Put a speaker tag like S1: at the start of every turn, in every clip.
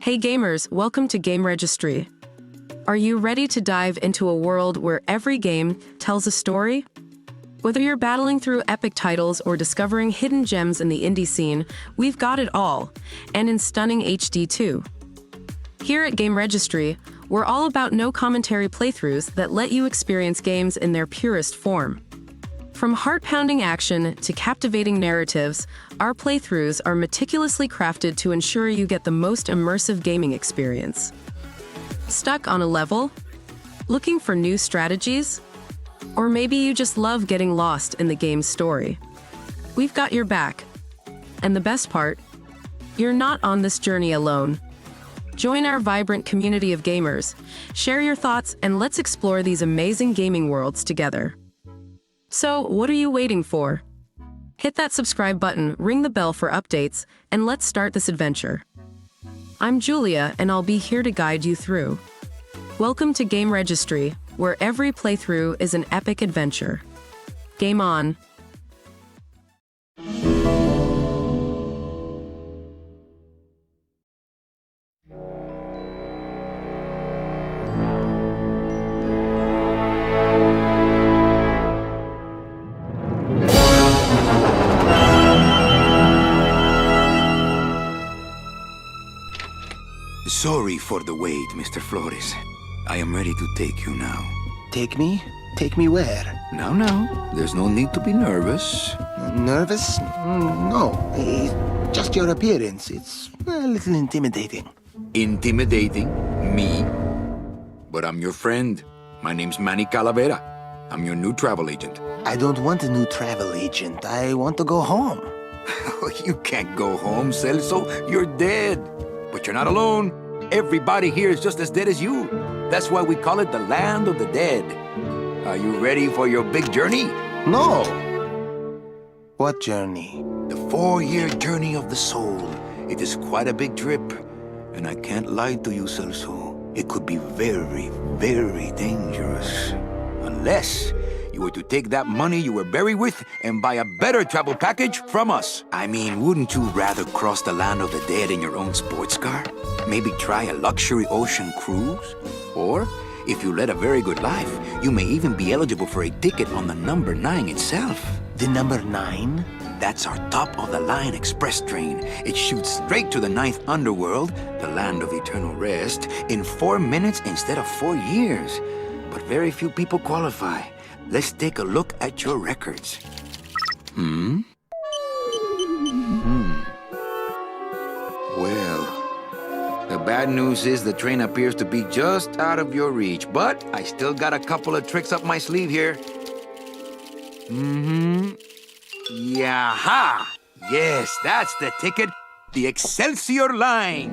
S1: Hey gamers, welcome to GameRegistry. Are you ready to dive into a world where every game tells a story? Whether you're battling through epic titles or discovering hidden gems in the indie scene, we've got it all, and in stunning HD too. Here at GameRegistry, we're all about no-commentary playthroughs that let you experience games in their purest form. From heart-pounding action to captivating narratives, our playthroughs are meticulously crafted to ensure you get the most immersive gaming experience. Stuck on a level? Looking for new strategies? Or maybe you just love getting lost in the game's story. We've got your back. And the best part? You're not on this journey alone. Join our vibrant community of gamers, share your thoughts, and let's explore these amazing gaming worlds together. So, what are you waiting for? Hit that subscribe button, ring the bell for updates, and let's start this adventure. I'm Julia, and I'll be here to guide you through. Welcome to GameRegistry, where every playthrough is an epic adventure. Game on!
S2: Sorry for the wait, Mr. Flores. I am ready to take you now.
S3: Take me? Take me where?
S2: Now, there's no need to be nervous.
S3: Nervous? No. Just your appearance. It's a little intimidating.
S2: Intimidating? Me? But I'm your friend. My name's Manny Calavera. I'm your new travel agent.
S3: I don't want a new travel agent. I want to go home.
S2: You can't go home, Celso. You're dead. But you're not alone. Everybody here is just as dead as you. That's why we call it the land of the dead. Are you ready for your big journey?
S3: No. What journey?
S2: The 4-year journey of the soul. It is quite a big trip. And I can't lie to you, Celso. It could be very, very dangerous. Unless you were to take that money you were buried with and buy a better travel package from us. I mean, wouldn't you rather cross the land of the dead in your own sports car? Maybe try a luxury ocean cruise? Or, if you led a very good life, you may even be eligible for a ticket on the number 9 itself.
S3: The number 9?
S2: That's our top-of-the-line express train. It shoots straight to the 9th underworld, the land of eternal rest, in 4 minutes instead of 4 years. But very few people qualify. Let's take a look at your records. Well, the bad news is the train appears to be just out of your reach, but I still got a couple of tricks up my sleeve here. Yaha! Yes, that's the ticket. The Excelsior line.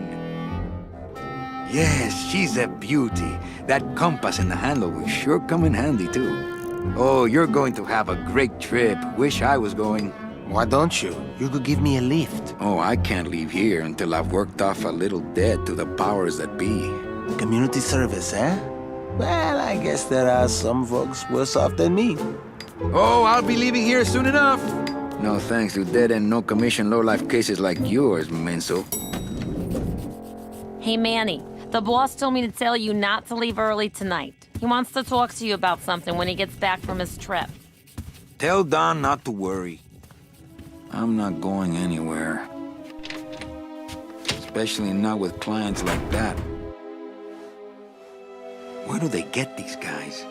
S2: Yes, she's a beauty. That compass in the handle will sure come in handy, too. Oh, you're going to have a great trip. Wish I was going.
S3: Why don't you? You could give me a lift.
S2: Oh, I can't leave here until I've worked off a little debt to the powers that be.
S3: Community service, eh? Well, I guess there are some folks worse off than me.
S2: Oh, I'll be leaving here soon enough. No thanks to dead-end, no-commission, low-life cases like yours, Menso.
S4: Hey, Manny. The boss told me to tell you not to leave early tonight. He wants to talk to you about something when he gets back from his trip.
S2: Tell Don not to worry. I'm not going anywhere. Especially not with clients like that. Where do they get these guys?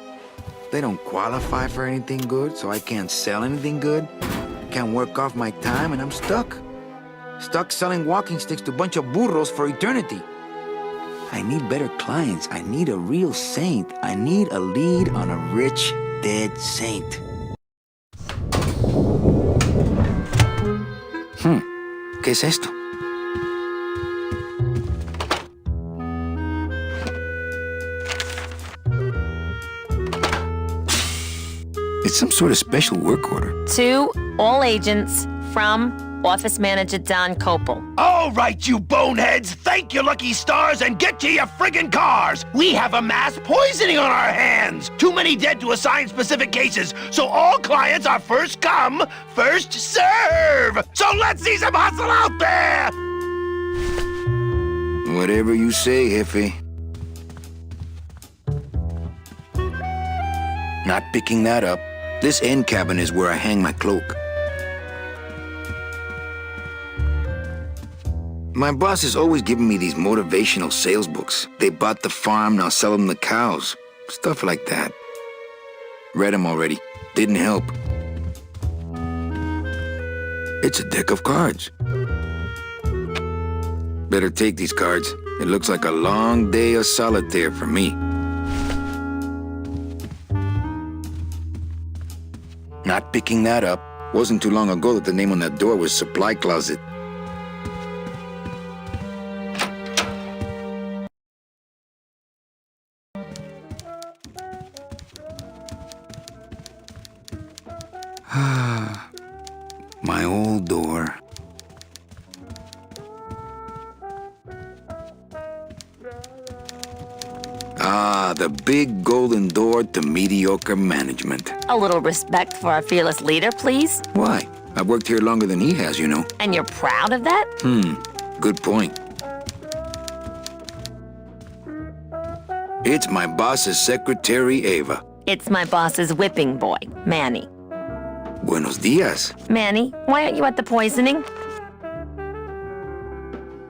S2: They don't qualify for anything good, so I can't sell anything good. Can't work off my time, and I'm stuck. Stuck selling walking sticks to a bunch of burros for eternity. I need better clients. I need a real saint. I need a lead on a rich, dead saint. ¿Qué es esto? It's some sort of special work order.
S4: To all agents from Office Manager Don Copel.
S5: All right, you boneheads, thank your lucky stars and get to your friggin' cars! We have a mass poisoning on our hands! Too many dead to assign specific cases, so all clients are first come, first serve! So let's see some hustle out there!
S2: Whatever you say, Jefe. Not picking that up. This end cabin is where I hang my cloak. My boss is always giving me these motivational sales books. They bought the farm, now sell them the cows. Stuff like that. Read them already. Didn't help. It's a deck of cards. Better take these cards. It looks like a long day of solitaire for me. Not picking that up. Wasn't too long ago that the name on that door was Supply Closet. My old door. Ah, the big golden door to mediocre management.
S4: A little respect for our fearless leader, please.
S2: Why? I've worked here longer than he has, you know.
S4: And you're proud of that?
S2: Good point. It's my boss's secretary, Ava.
S4: It's my boss's whipping boy, Manny.
S2: Buenos dias.
S4: Manny, why aren't you at the poisoning?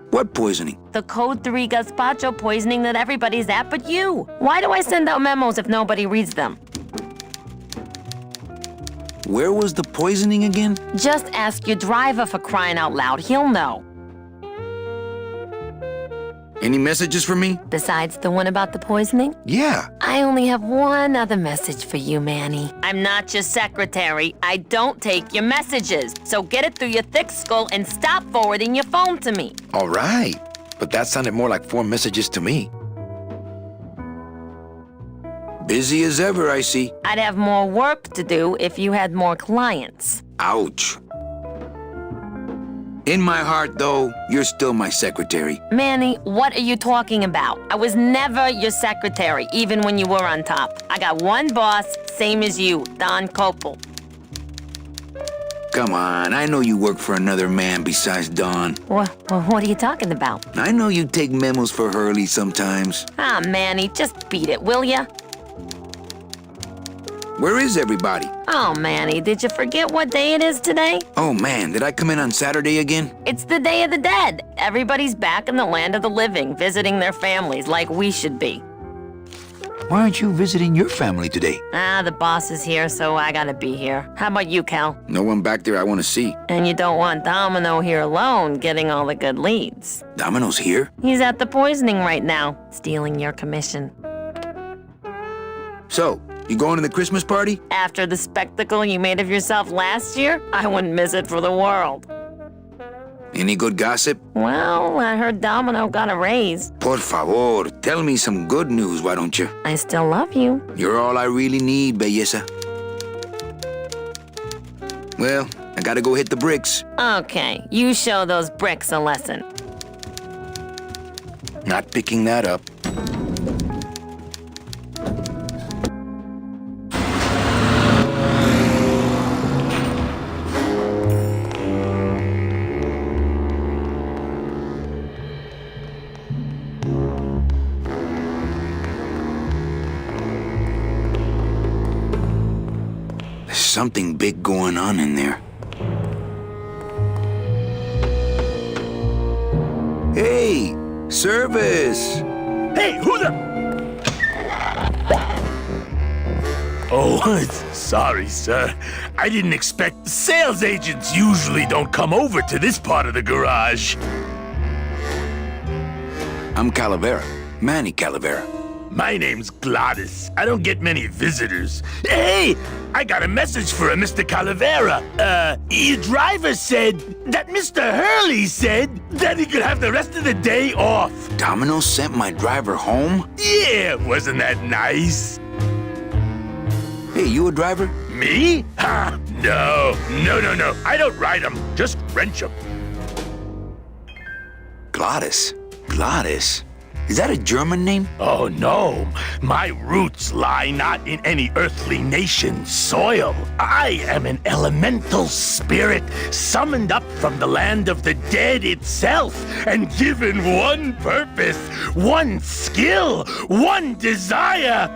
S2: What poisoning?
S4: The Code 3 gazpacho poisoning that everybody's at but you. Why do I send out memos if nobody reads them?
S2: Where was the poisoning again?
S4: Just ask your driver, for crying out loud. He'll know.
S2: Any messages for me?
S4: Besides the one about the poisoning?
S2: Yeah.
S4: I only have one other message for you, Manny. I'm not your secretary. I don't take your messages. So get it through your thick skull and stop forwarding your phone to me.
S2: All right. But that sounded more like 4 messages to me. Busy as ever, I see.
S4: I'd have more work to do if you had more clients.
S2: Ouch. In my heart, though, you're still my secretary.
S4: Manny, what are you talking about? I was never your secretary, even when you were on top. I got one boss, same as you, Don Copel.
S2: Come on, I know you work for another man besides Don.
S4: What are you talking about?
S2: I know you take memos for Hurley sometimes.
S4: Ah, Manny, just beat it, will ya?
S2: Where is everybody?
S4: Oh, Manny, did you forget what day it is today?
S2: Oh man, did I come in on Saturday again?
S4: It's the Day of the Dead. Everybody's back in the land of the living, visiting their families like we should be.
S2: Why aren't you visiting your family today?
S4: Ah, the boss is here, so I gotta be here. How about you, Cal?
S2: No one back there I want to see.
S4: And you don't want Domino here alone, getting all the good leads.
S2: Domino's here?
S4: He's at the poisoning right now, stealing your commission.
S2: So, you going to the Christmas party?
S4: After the spectacle you made of yourself last year, I wouldn't miss it for the world.
S2: Any good gossip?
S4: Well, I heard Domino got a raise.
S2: Por favor, tell me some good news, why don't you?
S4: I still love you.
S2: You're all I really need, belleza. Well, I gotta go hit the bricks.
S4: Okay, you show those bricks a lesson.
S2: Not picking that up. Something big going on in there. Hey, service!
S5: Hey, who the... Oh, sorry, sir. I didn't expect... Sales agents usually don't come over to this part of the garage.
S2: I'm Calavera, Manny Calavera.
S5: My name's Gladys. I don't get many visitors. Hey, I got a message for a Mr. Calavera. Your driver said that Mr. Hurley said that he could have the rest of the day off.
S2: Domino sent my driver home?
S5: Yeah, wasn't that nice?
S2: Hey, you a driver?
S5: Me? Ha! No. I don't ride them, just wrench them.
S2: Gladys. Is that a German name?
S5: Oh no, my roots lie not in any earthly nation's soil. I am an elemental spirit summoned up from the land of the dead itself and given one purpose, one skill, one desire.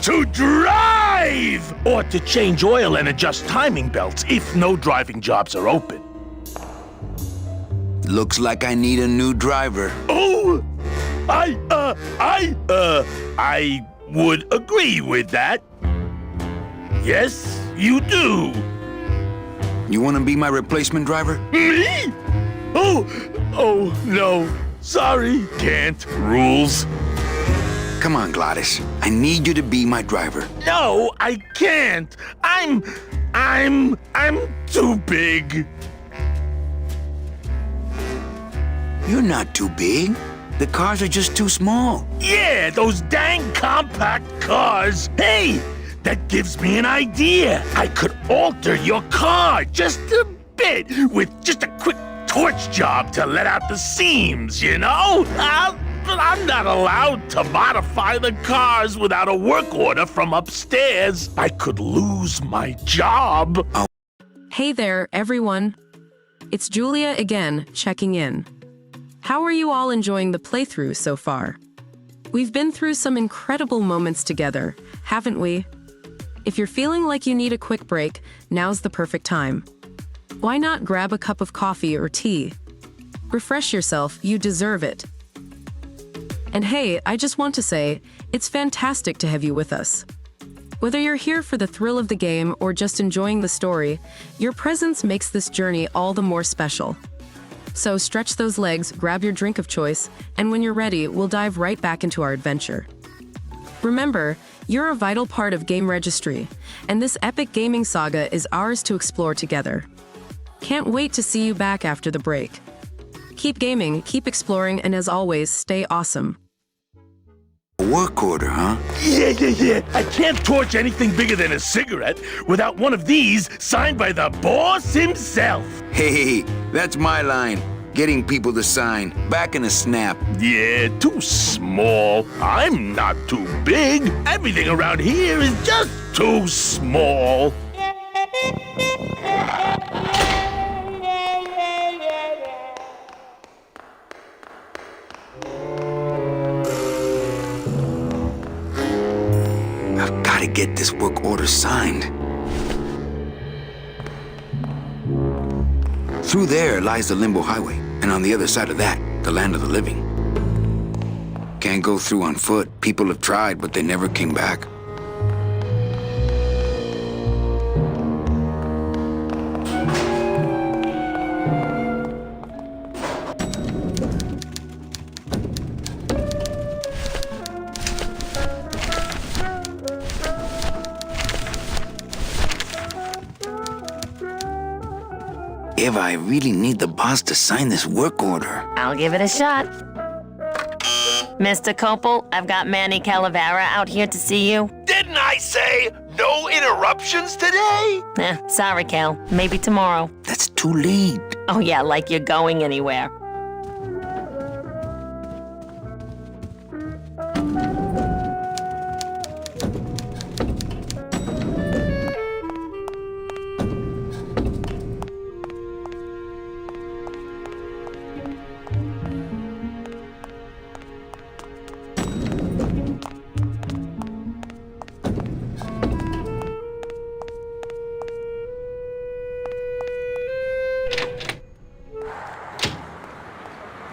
S5: To drive! Or to change oil and adjust timing belts if no driving jobs are open.
S2: Looks like I need a new driver.
S5: Oh! I would agree with that. Yes, you do.
S2: You want to be my replacement driver?
S5: Me? Oh, no. Sorry. Can't. Rules.
S2: Come on, Gladys. I need you to be my driver.
S5: No, I can't. I'm too big.
S2: You're not too big. The cars are just too small.
S5: Yeah, those dang compact cars. Hey, that gives me an idea. I could alter your car just a bit with just a quick torch job to let out the seams, you know? I'm not allowed to modify the cars without a work order from upstairs. I could lose my job.
S1: Hey there, everyone. It's Julia again, checking in. How are you all enjoying the playthrough so far? We've been through some incredible moments together, haven't we? If you're feeling like you need a quick break, now's the perfect time. Why not grab a cup of coffee or tea? Refresh yourself, you deserve it. And hey, I just want to say, it's fantastic to have you with us. Whether you're here for the thrill of the game or just enjoying the story, your presence makes this journey all the more special. So stretch those legs, grab your drink of choice, and when you're ready, we'll dive right back into our adventure. Remember, you're a vital part of GameRegistry, and this epic gaming saga is ours to explore together. Can't wait to see you back after the break. Keep gaming, keep exploring, and as always, stay awesome.
S2: A work order, huh?
S5: Yeah. I can't torch anything bigger than a cigarette without one of these signed by the boss himself.
S2: Hey, that's my line. Getting people to sign. Back in a snap.
S5: Yeah, too small. I'm not too big. Everything around here is just too small.
S2: I've got to get this work order signed. Through there lies the Limbo Highway, and on the other side of that, the land of the living. Can't go through on foot. People have tried, but they never came back. Eva, I really need the boss to sign this work order.
S4: I'll give it a shot. Mr. Copel, I've got Manny Calavera out here to see you.
S5: Didn't I say no interruptions today?
S4: Sorry, Cal. Maybe tomorrow.
S2: That's too late.
S4: Oh yeah, like you're going anywhere.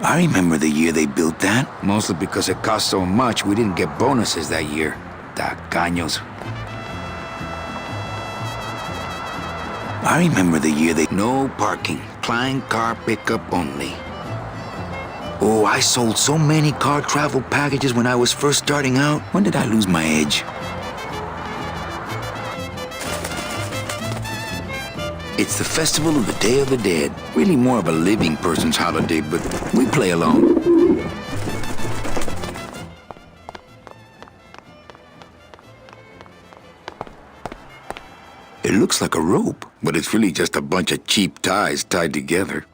S2: I remember the year they built that. Mostly because it cost so much, we didn't get bonuses that year. Tacaños. I remember the year they... No parking. Client car pickup only. Oh, I sold so many car travel packages when I was first starting out. When did I lose my edge? It's the festival of the Day of the Dead. Really more of a living person's holiday, but we play along. It looks like a rope, but it's really just a bunch of cheap ties tied together.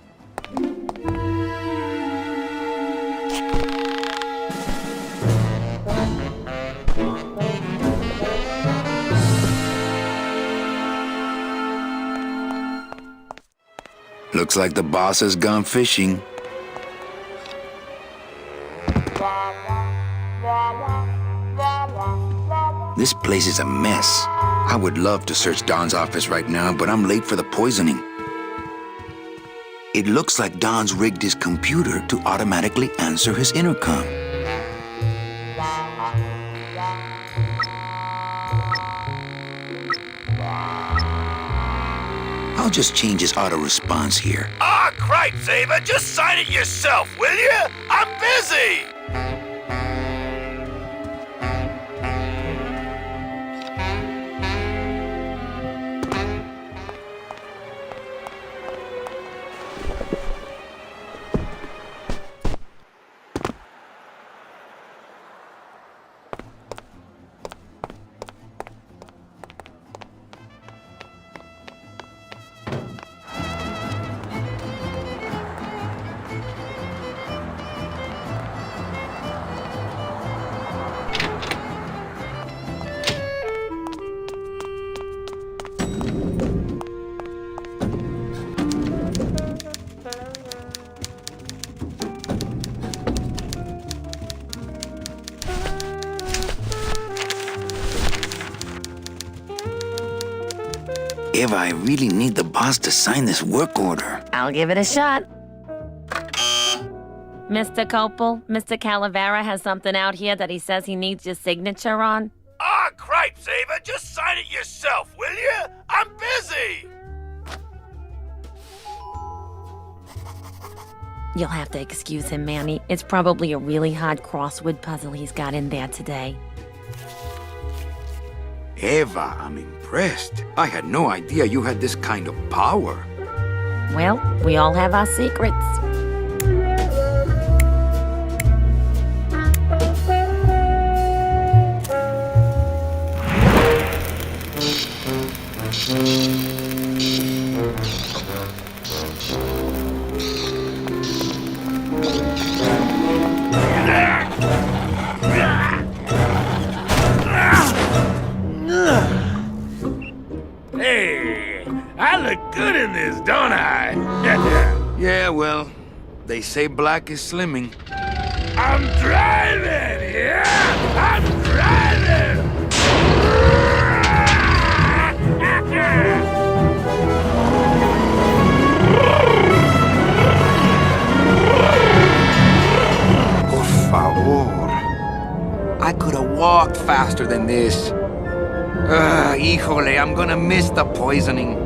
S2: Looks like the boss has gone fishing. This place is a mess. I would love to search Don's office right now, but I'm late for the poisoning. It looks like Don's rigged his computer to automatically answer his intercom. I'll just change his auto response here.
S5: Ah, cripes, Ava, just sign it yourself, will you? I'm busy!
S2: Eva, I really need the boss to sign this work order.
S4: I'll give it a shot. Mr. Copel, Mr. Calavera has something out here that he says he needs your signature on.
S5: Ah, cripes, Ava, just sign it yourself, will you? I'm busy!
S4: You'll have to excuse him, Manny. It's probably a really hard crossword puzzle he's got in there today.
S2: Eva, I'm impressed. I had no idea you had this kind of power.
S4: Well, we all have our secrets.
S5: Hey, I look good in this, don't I?
S2: Yeah, well, they say black is slimming.
S5: I'm driving, yeah! I'm driving!
S2: Por favor. I could have walked faster than this. Híjole, I'm gonna miss the poisoning.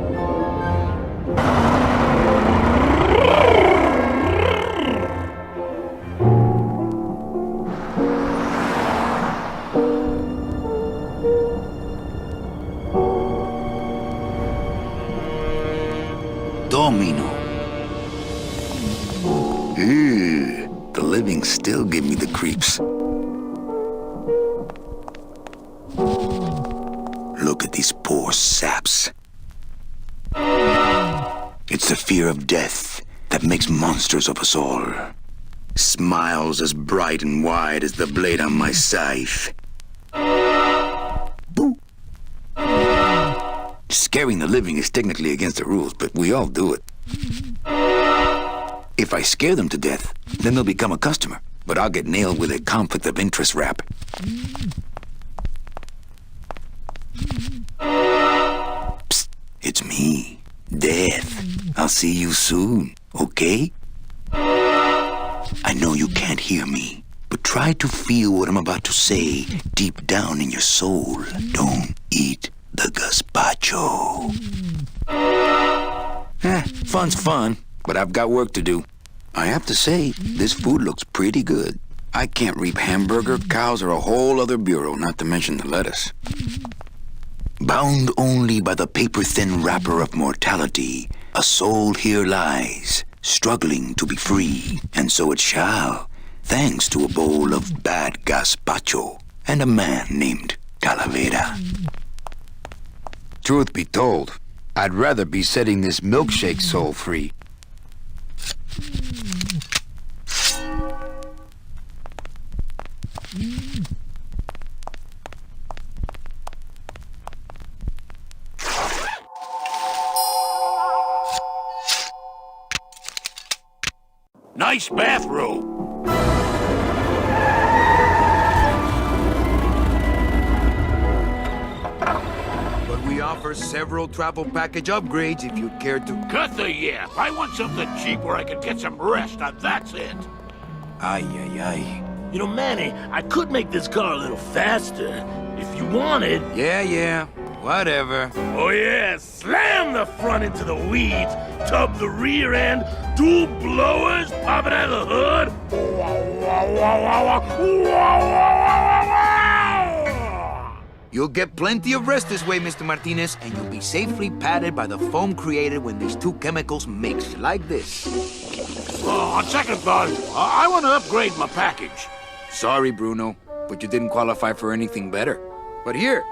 S2: Domino. Ew, the living still give me the creeps. Look at these poor saps. It's the fear of death that makes monsters of us all. Smiles as bright and wide as the blade on my scythe. Boo! Scaring the living is technically against the rules, but we all do it. If I scare them to death, then they'll become a customer, but I'll get nailed with a conflict of interest rap. Psst, it's me, Death. I'll see you soon, okay? I know you can't hear me, but try to feel what I'm about to say deep down in your soul. Don't eat the gazpacho. Fun's fun, but I've got work to do. I have to say, this food looks pretty good. I can't reap hamburger, cows, or a whole other bureau, not to mention the lettuce. Bound only by the paper-thin wrapper of mortality, a soul here lies, struggling to be free, and so it shall, thanks to a bowl of bad gazpacho and a man named Calavera. Truth be told, I'd rather be setting this milkshake soul free.
S5: nice bathrobe.
S2: But we offer several travel package upgrades if you'd care to.
S5: Cut the yap. I want something cheap where I can get some rest, and that's it.
S2: Ay, ay, ay.
S5: You know, Manny, I could make this car a little faster if you wanted.
S2: Yeah, whatever.
S5: Oh yeah, slam the front into the weeds, tub the rear end, dual blowers, pop it out of the hood.
S2: You'll get plenty of rest this way, Mr. Martinez, and you'll be safely padded by the foam created when these two chemicals mix, like this.
S5: On second thought, I want to upgrade my package.
S2: Sorry, Bruno, but you didn't qualify for anything better. But here,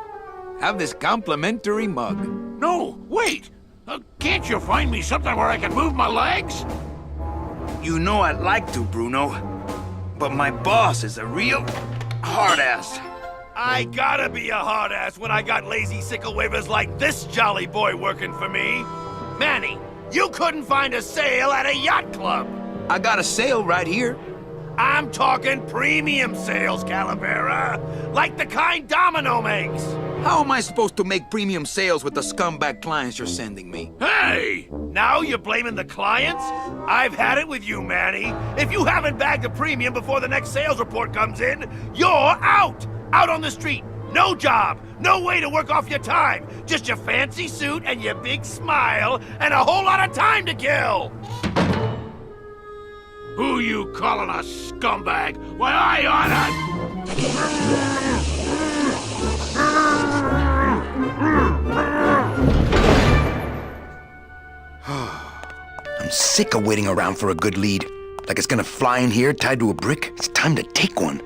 S2: have this complimentary mug.
S5: No, wait. Can't you find me something where I can move my legs?
S2: You know I'd like to, Bruno, but my boss is a real hard-ass.
S5: I gotta be a hard ass when I got lazy sickle wavers like this jolly boy working for me. Manny, you couldn't find a sale at a yacht club.
S2: I got a sale right here.
S5: I'm talking premium sales, Calavera. Like the kind Domino makes.
S2: How am I supposed to make premium sales with the scumbag clients you're sending me?
S5: Hey! Now you're blaming the clients? I've had it with you, Manny. If you haven't bagged a premium before the next sales report comes in, you're out! Out on the street. No job. No way to work off your time. Just your fancy suit and your big smile and a whole lot of time to kill. Who you calling a scumbag? Why, I oughta...
S2: I'm sick of waiting around for a good lead. Like it's gonna fly in here tied to a brick. It's time to take one.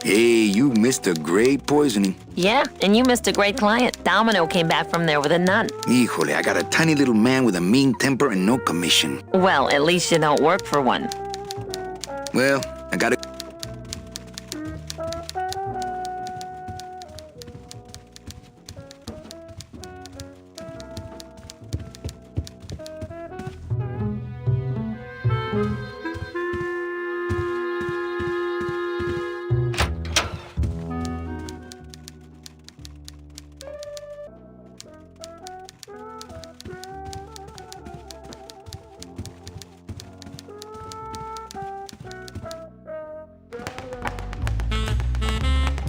S2: Hey, you missed a great poisoning.
S4: Yeah, and you missed a great client. Domino came back from there with a none.
S2: Híjole, I got a tiny little man with a mean temper and no commission.
S4: Well, at least you don't work for one.
S2: Well, I gotta...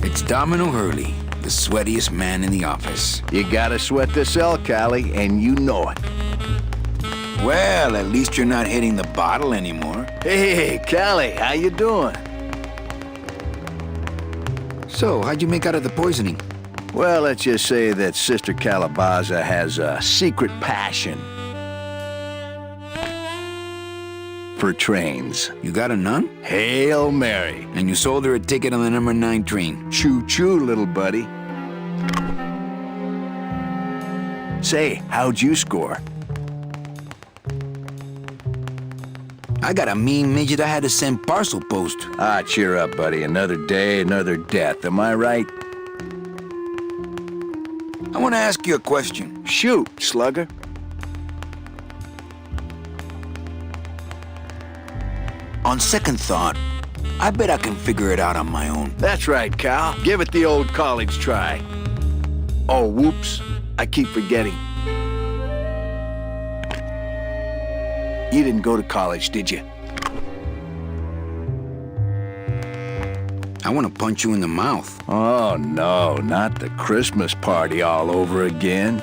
S2: It's Domino Hurley, the sweatiest man in the office.
S6: You gotta sweat the cell, Callie, and you know it.
S2: Well, at least you're not hitting the bottle anymore.
S6: Hey, Callie, how you doing?
S2: So, how'd you make out of the poisoning?
S6: Well, let's just say that Sister Calabaza has a secret passion for trains.
S2: You got a nun?
S6: Hail Mary.
S2: And you sold her a ticket on the number 9 train.
S6: Choo-choo, little buddy. Say, how'd you score?
S2: I got a mean midget I had to send parcel post.
S6: Ah, cheer up, buddy. Another day, another death. Am I right?
S2: I want to ask you a question.
S6: Shoot, slugger.
S2: On second thought, I bet I can figure it out on my own.
S6: That's right, Cal. Give it the old college try. Oh, whoops. I keep forgetting. You didn't go to college, did you?
S2: I want to punch you in the mouth.
S6: Oh, no, not the Christmas party all over again.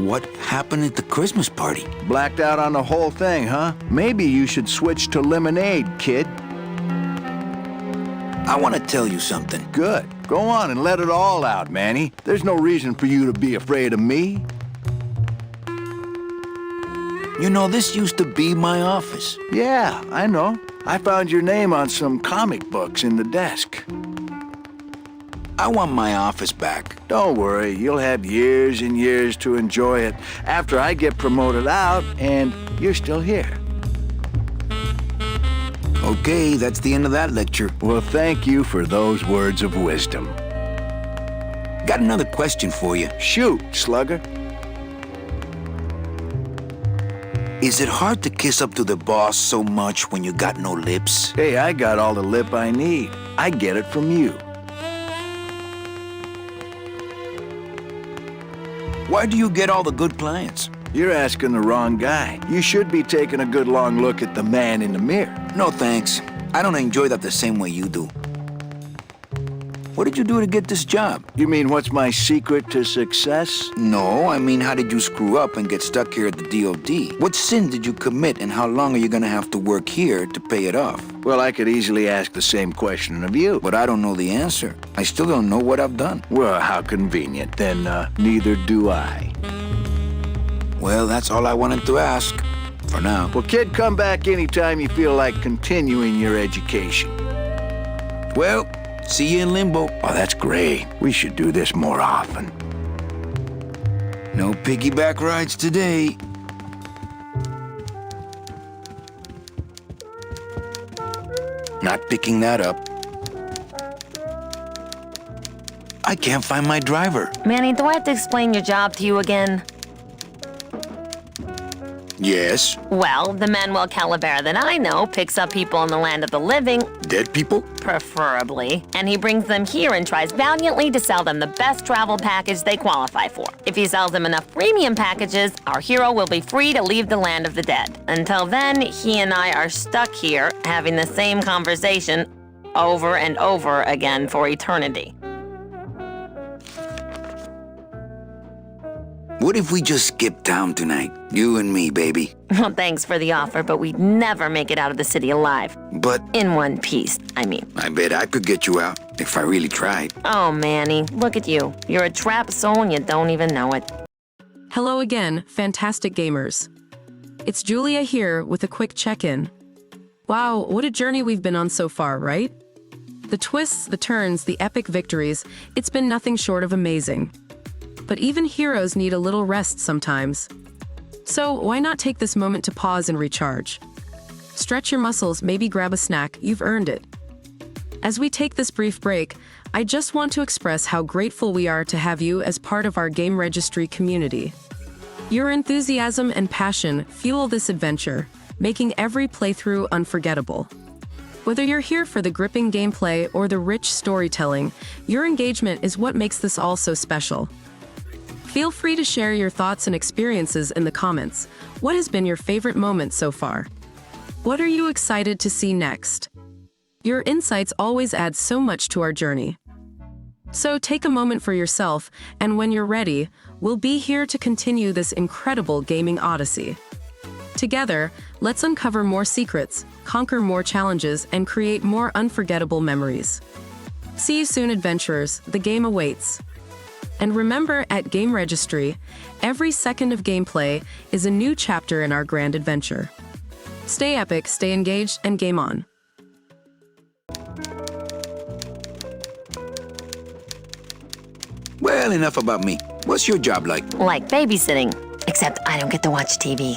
S2: What happened at the Christmas party?
S6: Blacked out on the whole thing, huh? Maybe you should switch to lemonade, kid.
S2: I want to tell you something.
S6: Good. Go on and let it all out, Manny. There's no reason for you to be afraid of me.
S2: You know, this used to be my office.
S6: Yeah, I know. I found your name on some comic books in the desk.
S2: I want my office back.
S6: Don't worry, you'll have years and years to enjoy it after I get promoted out and you're still here.
S2: Okay, that's the end of that lecture.
S6: Well, thank you for those words of wisdom.
S2: Got another question for you.
S6: Shoot, slugger.
S2: Is it hard to kiss up to the boss so much when you got no lips?
S6: Hey, I got all the lip I need. I get it from you.
S2: Why do you get all the good clients?
S6: You're asking the wrong guy. You should be taking a good long look at the man in the mirror.
S2: No thanks. I don't enjoy that the same way you do. What did you do to get this job?
S6: You mean what's my secret to success?
S2: No, I mean how did you screw up and get stuck here at the DOD? What sin did you commit and how long are you gonna have to work here to pay it off?
S6: Well, I could easily ask the same question of you.
S2: But I don't know the answer. I still don't know what I've done.
S6: Well, how convenient. Then, neither do I.
S2: Well, that's all I wanted to ask. For now.
S6: Well, kid, come back anytime you feel like continuing your education.
S2: Well, see you in limbo.
S6: Oh, that's great. We should do this more often.
S2: No piggyback rides today. Not picking that up. I can't find my driver.
S4: Manny, do I have to explain your job to you again?
S2: Yes.
S4: Well, the Manuel Calavera that I know picks up people in the land of the living,
S2: Dead people?
S4: preferably, and he brings them here and tries valiantly to sell them the best travel package they qualify for. If he sells them enough premium packages, our hero will be free to leave the land of the dead. Until then, he and I are stuck here having the same conversation over and over again for eternity.
S2: What if we just skip town tonight? You and me, baby.
S4: Well, thanks for the offer, but we'd never make it out of the city alive.
S2: But
S4: In one piece, I mean.
S2: I bet I could get you out if I really tried.
S4: Oh, Manny, look at you. You're a trapped soul and you don't even know it.
S1: Hello again, fantastic gamers. It's Julia here with a quick check-in. Wow, what a journey we've been on so far, right? The twists, the turns, the epic victories, it's been nothing short of amazing. But even heroes need a little rest sometimes. So why not take this moment to pause and recharge? Stretch your muscles, maybe grab a snack, you've earned it. As we take this brief break, I just want to express how grateful we are to have you as part of our GameRegistry community. Your enthusiasm and passion fuel this adventure, making every playthrough unforgettable. Whether you're here for the gripping gameplay or the rich storytelling, your engagement is what makes this all so special. Feel free to share your thoughts and experiences in the comments. What has been your favorite moment so far? What are you excited to see next? Your insights always add so much to our journey. So take a moment for yourself, and when you're ready, we'll be here to continue this incredible gaming odyssey. Together, let's uncover more secrets, conquer more challenges, and create more unforgettable memories. See you soon, adventurers. The game awaits. And remember, at GameRegistry, every second of gameplay is a new chapter in our grand adventure. Stay epic, stay engaged, and game on.
S2: Well, enough about me. What's your job like?
S4: Like babysitting, except I don't get to watch TV.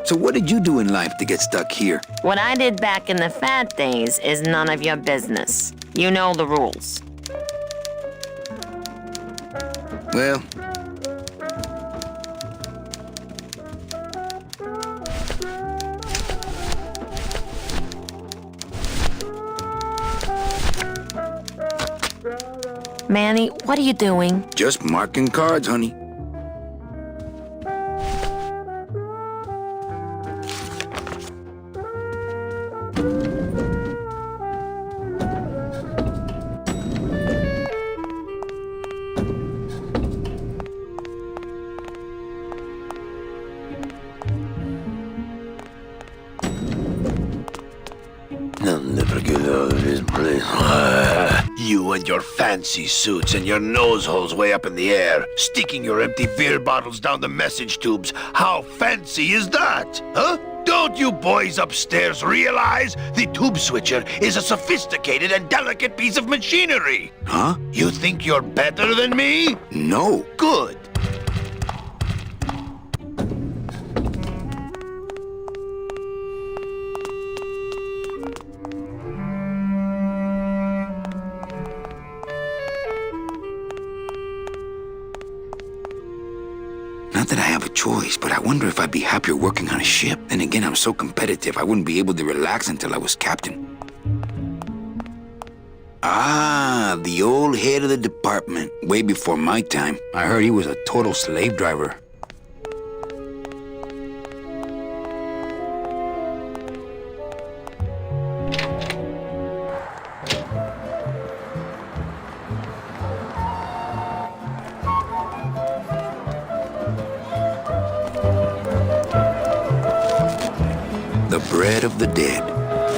S2: So what did you do in life to get stuck here?
S4: What I did back in the fat days is none of your business. You know the rules.
S2: Well,
S4: Manny, what are you doing?
S2: just marking cards, honey.
S5: I'll never get out of this place. You and your fancy suits and your nose holes way up in the air, sticking your empty beer bottles down the message tubes. How fancy is that? Huh? Don't you boys upstairs realize the tube switcher is a sophisticated and delicate piece of machinery?
S2: Huh?
S5: You think you're better than me?
S2: No.
S5: Good.
S2: that I have a choice, but I wonder if I'd be happier working on a ship. Then again, I'm so competitive, I wouldn't be able to relax until I was captain. Ah, the old head of the department. Way before my time. I heard he was a total slave driver. The bread of the dead.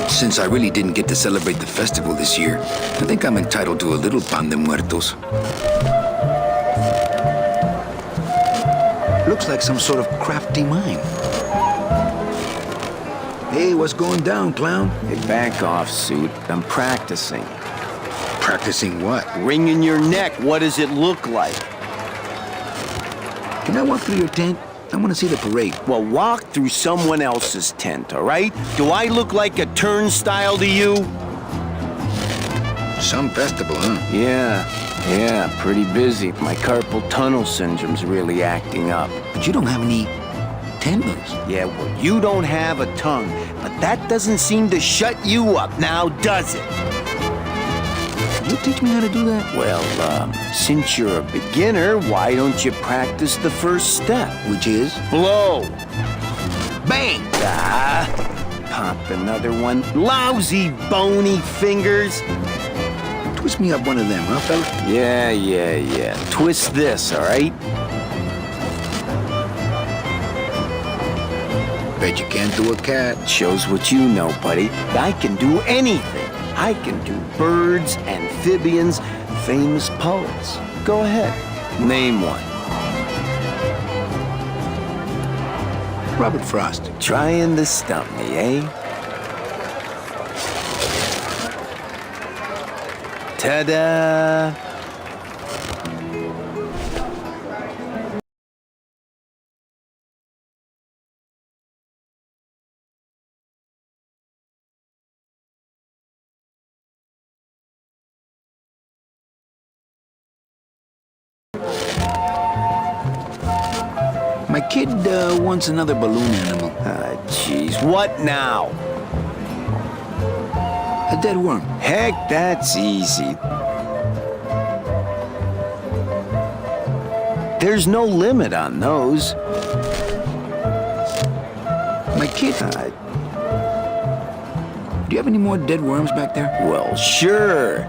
S2: Since I really didn't get to celebrate the festival this year, I think I'm entitled to a little pan de muertos. Looks like some sort of crafty mine. Hey, what's going down, clown?
S6: Hey, back off, suit. I'm practicing.
S2: Practicing what?
S6: Wringing your neck. What does it look like?
S2: Can I walk through your tent? I want to see the parade.
S6: Well, walk through someone else's tent, all right? Do I look like a turnstile to you?
S2: Some festival, huh?
S6: Yeah, pretty busy. My carpal tunnel syndrome's really acting up.
S2: But you don't have any tendons.
S6: Yeah, well, you don't have a tongue, but that doesn't seem to shut you up now, does it?
S2: Can you teach me how to do that?
S6: Well, since you're a beginner, why don't you practice the first step?
S2: Which is?
S6: Blow!
S2: Bang!
S6: Ah, pop another one. Lousy, bony fingers.
S2: Twist me up one of them, huh, fella?
S6: Yeah. Twist this, all right?
S2: Bet you can't do a cat.
S6: Shows what you know, buddy. I can do anything. I can do birds, amphibians, famous poets. Go ahead, name one.
S2: Robert Frost.
S6: Trying to stump me, eh? Ta-da!
S2: My kid wants another balloon animal.
S6: Ah, jeez, what now?
S2: A dead worm.
S6: Heck, that's easy. There's no limit on those.
S2: My kid... do you have any more dead worms back there?
S6: Well, sure.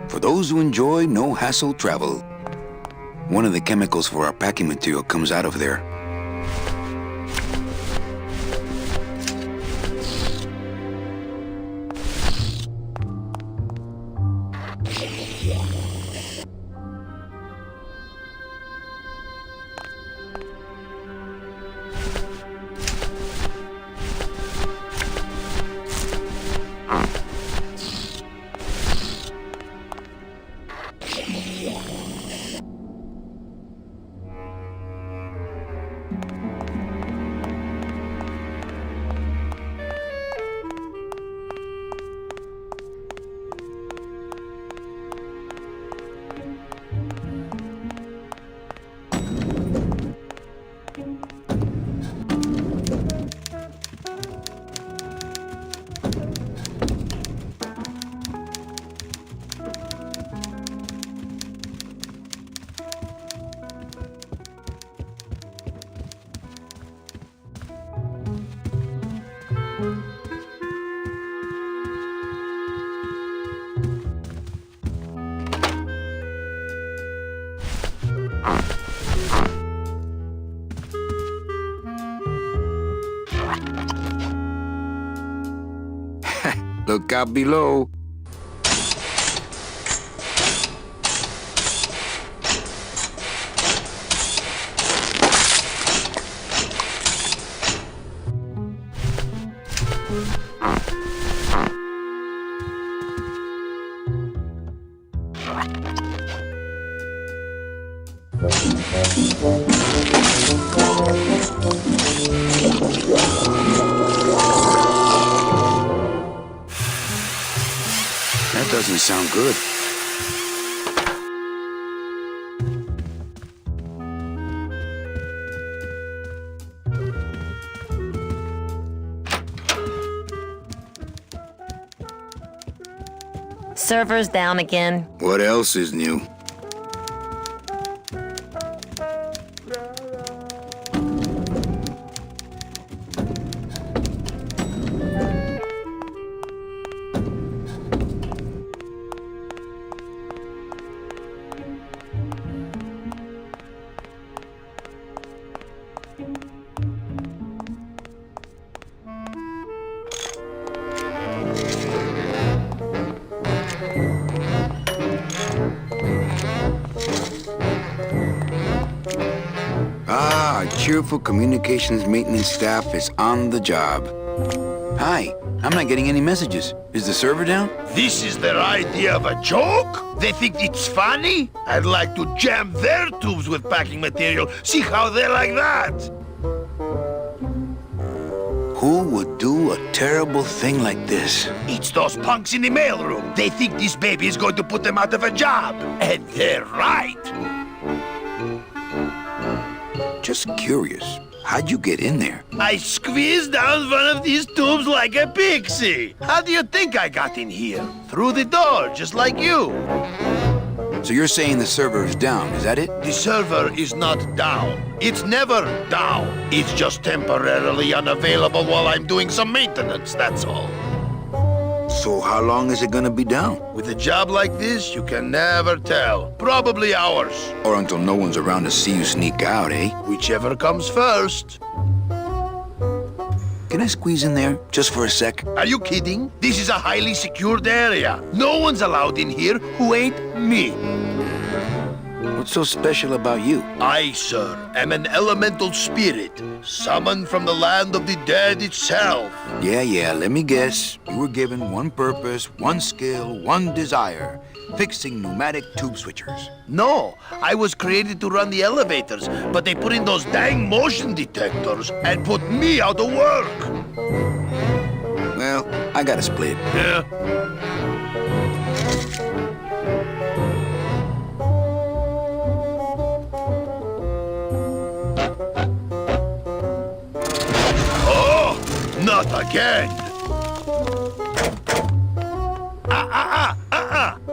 S2: For those who enjoy no-hassle travel. One of the chemicals for our packing material comes out of there. Look out below. sound good.
S4: Server's down again.
S2: What else is new? Our cheerful communications maintenance staff is on the job. Hi, I'm not getting any messages. Is the server down?
S5: This is their idea of a joke? They think it's funny? I'd like to jam their tubes with packing material. See how they like that?
S2: Who would do a terrible thing like this?
S5: It's those punks in the mailroom. They think this baby is going to put them out of a job. And they're right.
S2: Just curious. How'd you get in there?
S5: I squeezed down one of these tubes like a pixie. How do you think I got in here? Through the door, just like you.
S2: So you're saying the server is down, is that it?
S5: The server is not down. It's never down. It's just temporarily unavailable while I'm doing some maintenance, that's all.
S2: So how long is it gonna be down?
S5: With a job like this, you can never tell. Probably hours.
S2: Or until no one's around to see you sneak out, eh?
S5: Whichever comes first.
S2: Can I squeeze in there, just for a sec?
S5: Are you kidding? This is a highly secured area. No one's allowed in here who ain't me.
S2: What's so special about you?
S5: I, sir, am an elemental spirit, summoned from the land of the dead itself.
S2: Yeah, let me guess. You were given one purpose, one skill, one desire. Fixing pneumatic tube switchers.
S5: No, I was created to run the elevators, but they put in those dang motion detectors and put me out of work.
S2: Well, I gotta split.
S5: Yeah. Not again!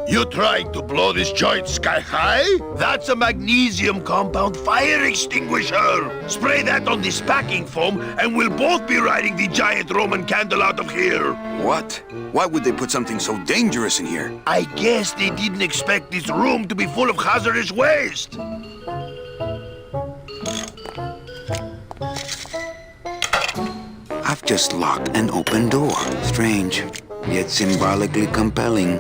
S5: You trying to blow this joint sky high? That's a magnesium compound fire extinguisher! Spray that on this packing foam and we'll both be riding the giant Roman candle out of here!
S2: What? Why would they put something so dangerous in here?
S5: I guess they didn't expect this room to be full of hazardous waste!
S2: I've just locked an open door. Strange, yet symbolically compelling.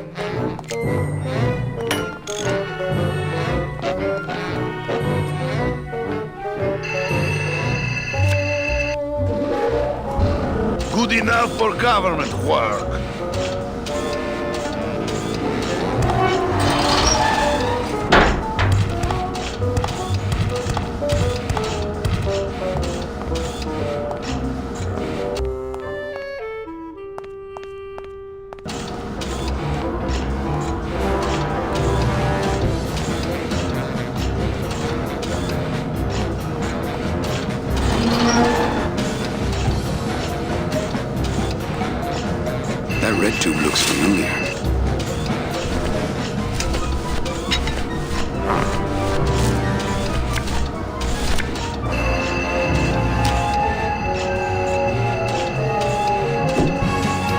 S5: Good enough for government work.
S2: That red tube looks familiar.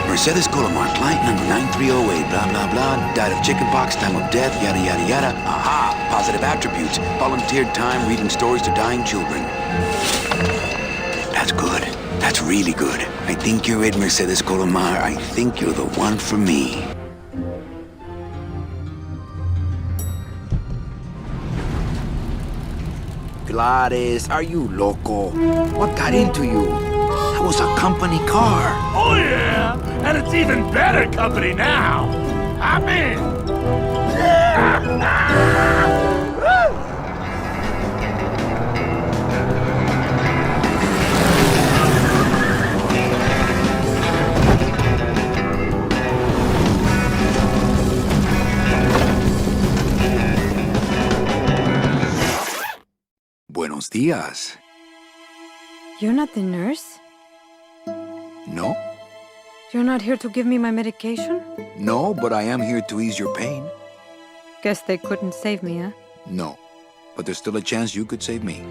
S2: Mercedes Colomar, client number 9308, blah, blah, blah, died of chickenpox, time of death, yada, yada, yada. Aha! Positive attributes. Volunteered time reading stories to dying children. That's good. That's really good. I think you're it, Mercedes Colomar. I think you're the one for me. Gladys, are you loco? What got into you? That was a company car.
S5: Oh yeah, and it's even better company now. I'm in.
S2: días.
S7: You're not the nurse?
S2: No?
S7: You're not here to give me my medication?
S2: No, but I am here to ease your pain.
S7: Guess they couldn't save me, huh?
S2: No. But there's still a chance you could save me.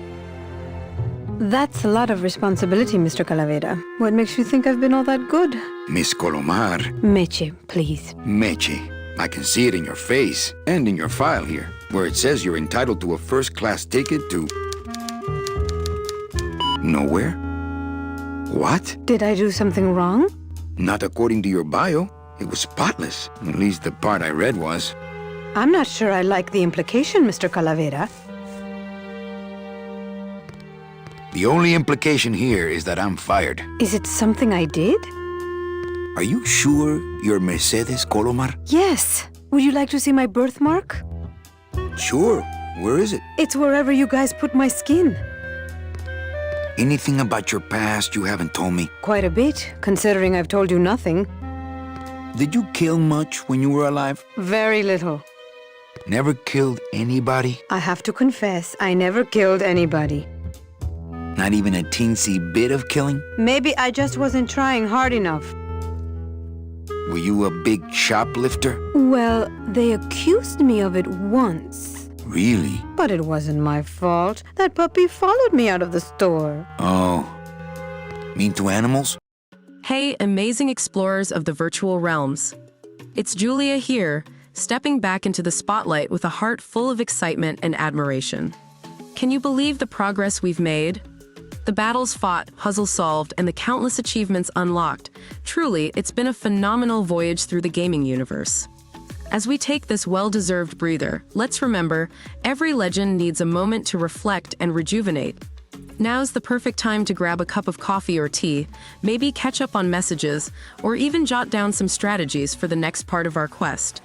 S7: That's a lot of responsibility, Mr. Calavera. What makes you think I've been all that good?
S2: Miss Colomar.
S7: Meche, please.
S2: Meche. I can see it in your face and in your file here, where it says you're entitled to a first-class ticket to... nowhere? What?
S7: Did I do something wrong?
S2: Not according to your bio. It was spotless. At least the part I read was.
S7: I'm not sure I like the implication, Mr. Calavera.
S2: The only implication here is that I'm fired.
S7: Is it something I did?
S2: Are you sure you're Mercedes Colomar?
S7: Yes. Would you like to see my birthmark?
S2: Sure. Where is it?
S7: It's wherever you guys put my skin.
S2: Anything about your past you haven't told me?
S7: Quite a bit, considering I've told you nothing.
S2: Did you kill much when you were alive?
S7: Very little.
S2: Never killed anybody?
S7: I have to confess, I never killed anybody.
S2: Not even a teensy bit of killing?
S7: Maybe I just wasn't trying hard enough.
S2: Were you a big shoplifter?
S7: Well, they accused me of it once.
S2: Really?
S7: But it wasn't my fault. That puppy followed me out of the store.
S2: Oh. Mean to animals?
S1: Hey, amazing explorers of the virtual realms. It's Julia here, stepping back into the spotlight with a heart full of excitement and admiration. Can you believe the progress we've made? The battles fought, puzzles solved, and the countless achievements unlocked. Truly, it's been a phenomenal voyage through the gaming universe. As we take this well-deserved breather, let's remember, every legend needs a moment to reflect and rejuvenate. Now's the perfect time to grab a cup of coffee or tea, maybe catch up on messages, or even jot down some strategies for the next part of our quest.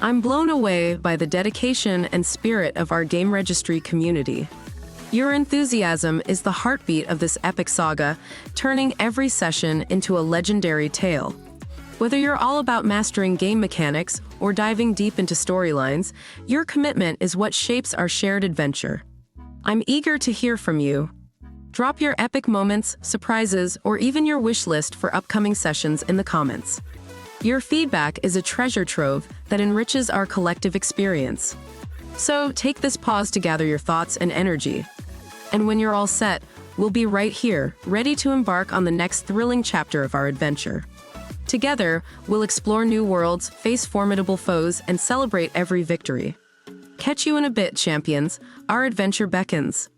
S1: I'm blown away by the dedication and spirit of our GameRegistry community. Your enthusiasm is the heartbeat of this epic saga, turning every session into a legendary tale. Whether you're all about mastering game mechanics or diving deep into storylines, your commitment is what shapes our shared adventure. I'm eager to hear from you. Drop your epic moments, surprises, or even your wish list for upcoming sessions in the comments. Your feedback is a treasure trove that enriches our collective experience. So take this pause to gather your thoughts and energy. And when you're all set, we'll be right here, ready to embark on the next thrilling chapter of our adventure. Together, we'll explore new worlds, face formidable foes, and celebrate every victory. Catch you in a bit, champions. Our adventure beckons.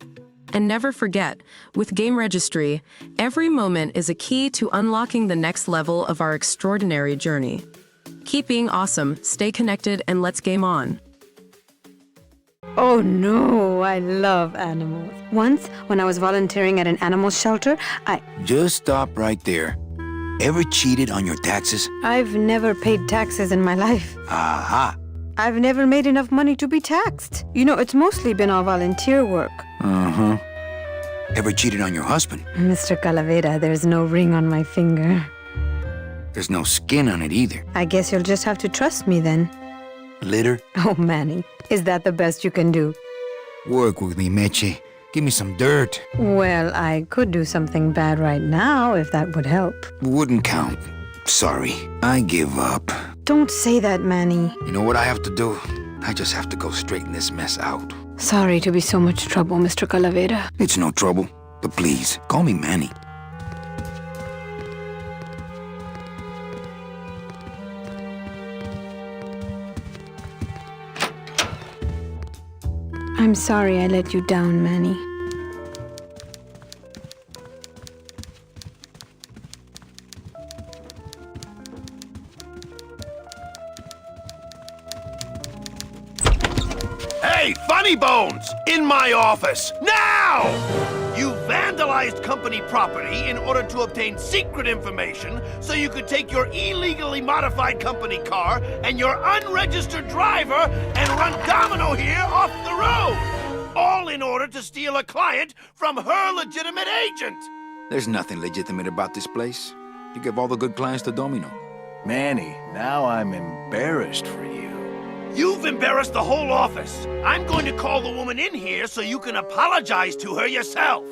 S1: And never forget, with GameRegistry, every moment is a key to unlocking the next level of our extraordinary journey. Keep being awesome, stay connected, and let's game on.
S7: Oh no, I love animals. Once, when I was volunteering at an animal shelter,
S2: Just stop right there. Ever cheated on your taxes?
S7: I've never paid taxes in my life.
S2: Aha!
S7: I've never made enough money to be taxed. You know, it's mostly been all volunteer work.
S2: Uh-huh. Ever cheated on your husband?
S7: Mr. Calavera, there's no ring on my finger.
S2: There's no skin on it either.
S7: I guess you'll just have to trust me then.
S2: Litter?
S7: Oh, Manny, is that the best you can do?
S2: Work with me, Meche. Give me some dirt.
S7: Well, I could do something bad right now if that would help.
S2: Wouldn't count. Sorry. I give up.
S7: Don't say that, Manny.
S2: You know what I have to do? I just have to go straighten this mess out.
S7: Sorry to be so much trouble, Mr. Calavera.
S2: It's no trouble. But please, call me Manny.
S7: I'm sorry I let you down, Manny.
S5: Hey, Funny Bones! In my office! Now! You vandalized company property in order to obtain secret information so you could take your illegally modified company car and your unregistered driver and run domino here off the road! All in order to steal a client from her legitimate agent!
S2: There's nothing legitimate about this place. You give all the good clients to Domino.
S6: Manny, now I'm embarrassed for you.
S5: You've embarrassed the whole office. I'm going to call the woman in here so you can apologize to her yourself.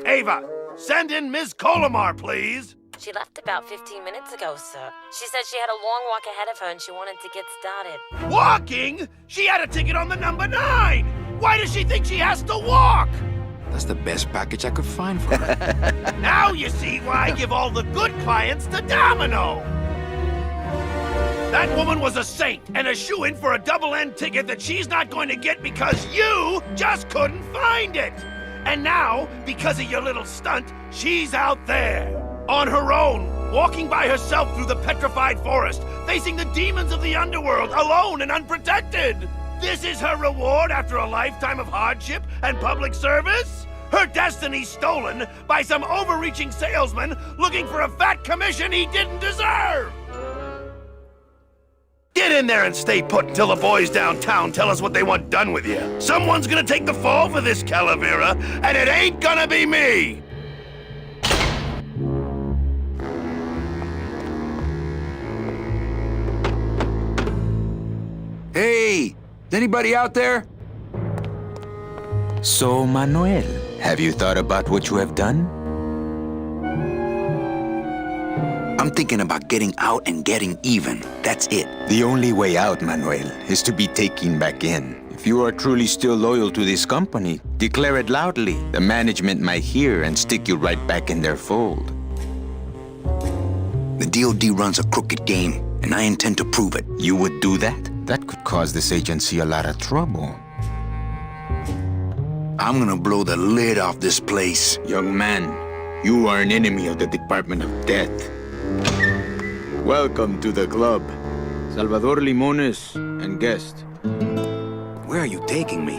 S5: Ava, send in Ms. Colomar, please.
S8: She left about 15 minutes ago, sir. She said she had a long walk ahead of her and she wanted to get started.
S5: Walking? She had a ticket on the number 9. Why does she think she has to walk?
S2: That's the best package I could find for her.
S5: Now you see why I give all the good clients to Domino. That woman was a saint and a shoo-in for a double-end ticket that she's not going to get because you just couldn't find it. And now, because of your little stunt, she's out there, on her own, walking by herself through the petrified forest, facing the demons of the underworld, alone and unprotected. This is her reward after a lifetime of hardship and public service? Her destiny stolen by some overreaching salesman looking for a fat commission he didn't deserve! Get in there and stay put until the boys downtown tell us what they want done with you. Someone's gonna take the fall for this, Calavera, and it ain't gonna be me!
S2: Hey! Is anybody out there?
S9: So, Manuel, have you thought about what you have done?
S2: I'm thinking about getting out and getting even. That's it.
S9: The only way out, Manuel, is to be taken back in. If you are truly still loyal to this company, declare it loudly. The management might hear and stick you right back in their fold.
S2: The DoD runs a crooked game, and I intend to prove it.
S9: You would do that? That could cause this agency a lot of trouble.
S2: I'm gonna blow the lid off this place.
S9: Young man, you are an enemy of the Department of Death. Welcome to the club. Salvador Limones and guest.
S2: Where are you taking me?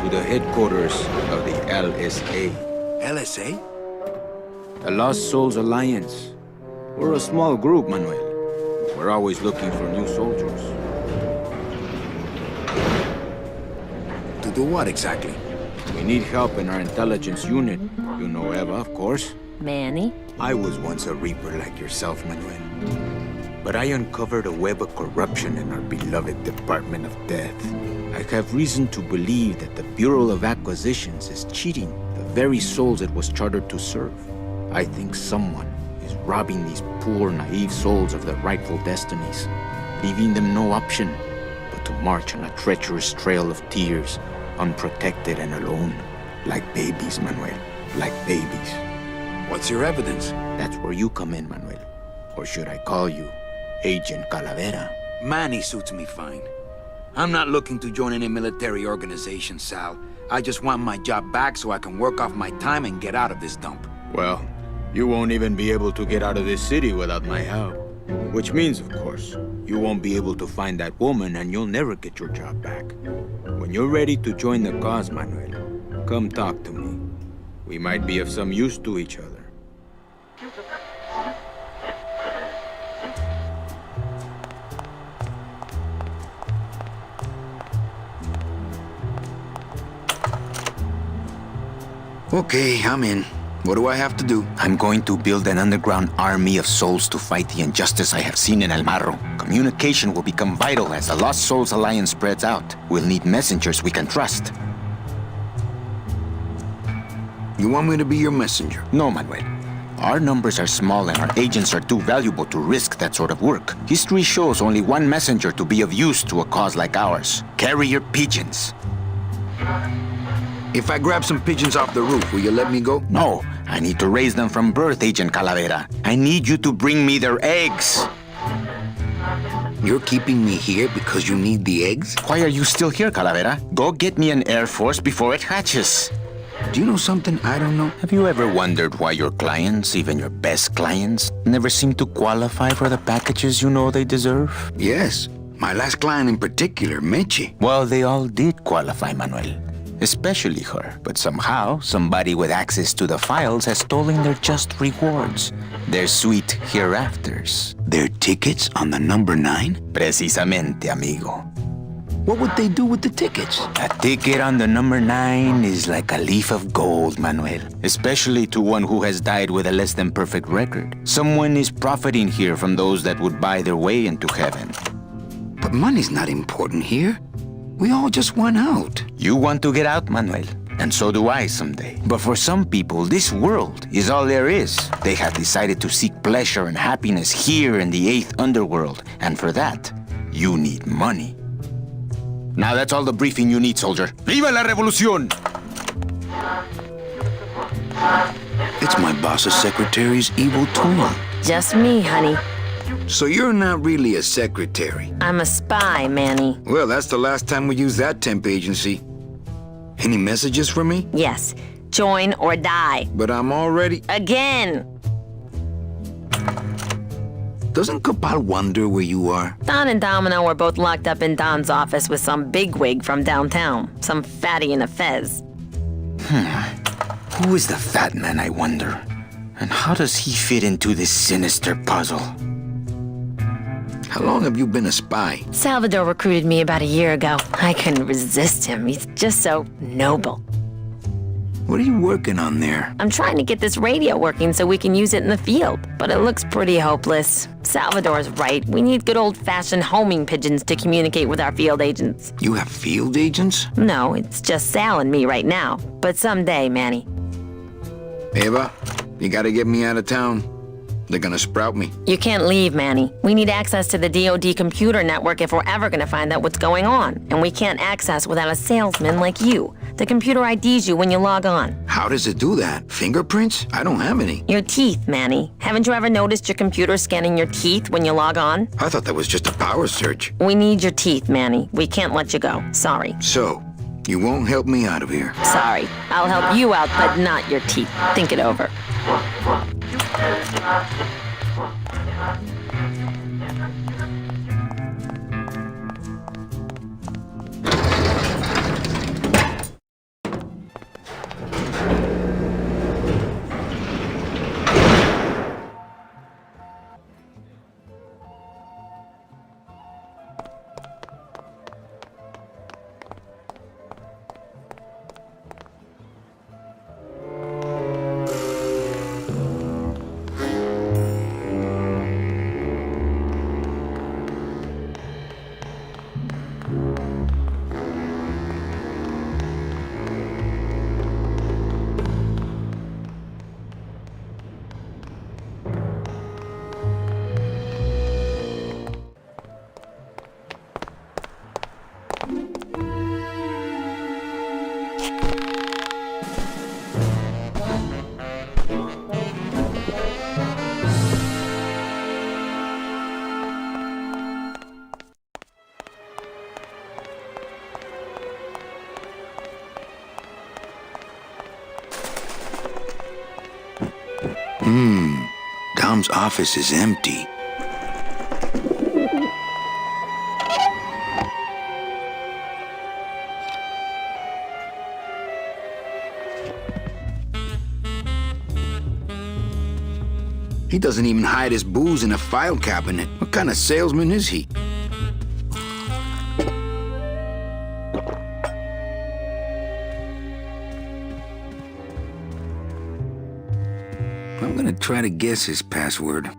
S9: To the headquarters of the LSA.
S2: LSA?
S9: The Lost Souls Alliance. We're a small group, Manuel. We're always looking for new soldiers.
S2: To do what exactly?
S9: We need help in our intelligence unit. You know Eva, of course.
S8: Manny?
S9: I was once a Reaper like yourself, Manuel. But I uncovered a web of corruption in our beloved Department of Death. I have reason to believe that the Bureau of Acquisitions is cheating the very souls it was chartered to serve. I think someone is robbing these poor, naive souls of their rightful destinies, leaving them no option but to march on a treacherous trail of tears, unprotected and alone, like babies, Manuel, like babies.
S2: What's your evidence?
S9: That's where you come in, Manuel. Or should I call you Agent Calavera?
S2: Manny suits me fine. I'm not looking to join any military organization, Sal. I just want my job back so I can work off my time and get out of this dump.
S9: Well, you won't even be able to get out of this city without my help. Which means, of course, you won't be able to find that woman and you'll never get your job back. When you're ready to join the cause, Manuel, come talk to me. We might be of some use to each other.
S2: Okay, I'm in. What do I have to do?
S9: I'm going to build an underground army of souls to fight the injustice I have seen in El Marro. Communication will become vital as the Lost Souls Alliance spreads out. We'll need messengers we can trust.
S2: You want me to be your messenger?
S9: No, Manuel. Our numbers are small and our agents are too valuable to risk that sort of work. History shows only one messenger to be of use to a cause like ours. Carrier pigeons.
S2: If I grab some pigeons off the roof, will you let me go?
S9: No, I need to raise them from birth, Agent Calavera. I need you to bring me their eggs.
S2: You're keeping me here because you need the eggs?
S9: Why are you still here, Calavera? Go get me an Air Force before it hatches.
S2: Do you know something I don't know?
S9: Have you ever wondered why your clients, even your best clients, never seem to qualify for the packages you know they deserve?
S2: Yes. My last client in particular, Meche.
S9: Well, they all did qualify, Manuel. Especially her. But somehow, somebody with access to the files has stolen their just rewards. Their sweet hereafters.
S2: Their tickets on the number 9?
S9: Precisamente, amigo.
S2: What would they do with the tickets?
S9: A ticket on the number 9 is like a leaf of gold, Manuel. Especially to one who has died with a less than perfect record. Someone is profiting here from those that would buy their way into heaven.
S2: But money's not important here. We all just want out.
S9: You want to get out, Manuel, and so do I someday. But for some people, this world is all there is. They have decided to seek pleasure and happiness here in the 8th underworld, and for that, you need money. Now that's all the briefing you need, soldier. ¡Viva la revolución!
S2: It's my boss's secretary's evil twin.
S4: Just me, honey.
S2: So you're not really a secretary?
S4: I'm a spy, Manny.
S2: Well, that's the last time we used that temp agency. Any messages for me?
S4: Yes. Join or die.
S2: But I'm already...
S4: Again!
S2: Doesn't Cabal wonder where you are?
S4: Don and Domino were both locked up in Don's office with some bigwig from downtown. Some fatty in a fez.
S9: Who is the fat man, I wonder? And how does he fit into this sinister puzzle?
S2: How long have you been a spy?
S4: Salvador recruited me about a year ago. I couldn't resist him. He's just so noble.
S2: What are you working on there?
S4: I'm trying to get this radio working so we can use it in the field, but it looks pretty hopeless. Salvador's right. We need good old-fashioned homing pigeons to communicate with our field agents.
S2: You have field agents?
S4: No, it's just Sal and me right now. But someday, Manny.
S2: Eva, you gotta get me out of town. They're gonna sprout me.
S4: You can't leave, Manny. We need access to the DoD computer network if we're ever gonna find out what's going on. And we can't access without a salesman like you. The computer IDs you when you log on.
S2: How does it do that? Fingerprints? I don't have any.
S4: Your teeth, Manny. Haven't you ever noticed your computer scanning your teeth when you log on?
S2: I thought that was just a power search.
S4: We need your teeth, Manny. We can't let you go. Sorry.
S2: So, you won't help me out of here?
S4: Sorry. I'll help you out, but not your teeth. Think it over.
S2: Dom's office is empty. He doesn't even hide his booze in a file cabinet. What kind of salesman is he? I'm gonna try to guess his password.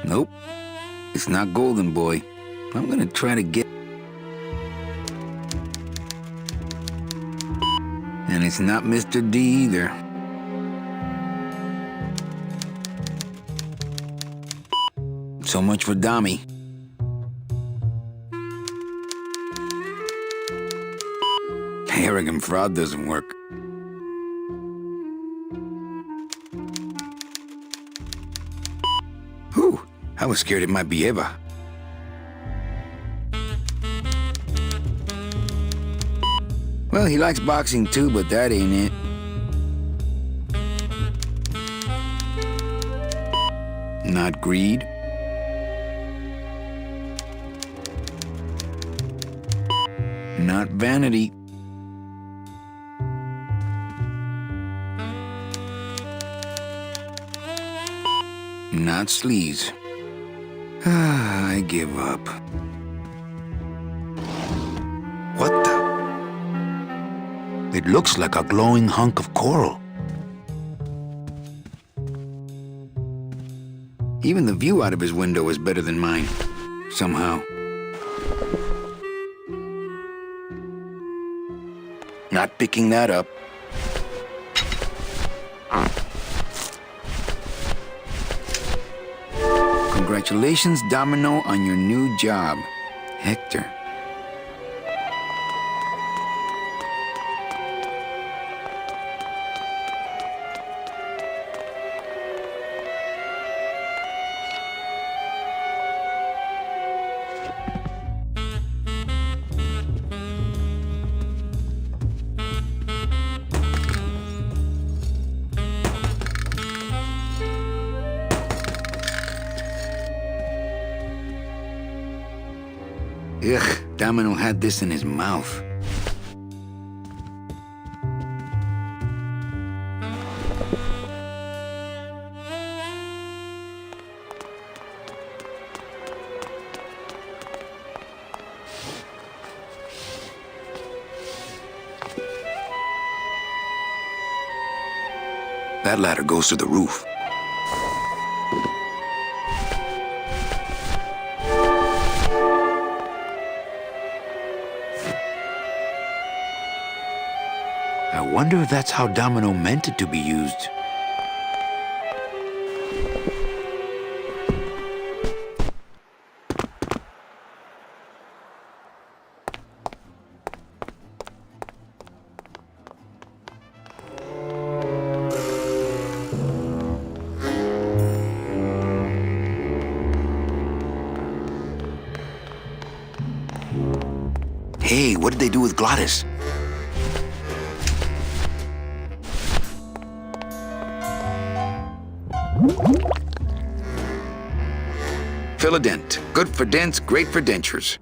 S2: Nope. It's not Golden Boy. I'm gonna try to get... And it's not Mr. D either. So much for Dommy. Arrogant fraud doesn't work. Whew, I was scared it might be Eva. Well, he likes boxing too, but that ain't it. Not greed. Not vanity. Not sleaze. I give up. What the? It looks like a glowing hunk of coral. Even the view out of his window is better than mine. Somehow. Not picking that up. Congratulations, Domino, on your new job, Hector. Ugh, Domino had this in his mouth. That ladder goes to the roof. I wonder if that's how Domino meant it to be used. Hey, what did they do with Glottis? Fill a dent. Good for dents, great for dentures.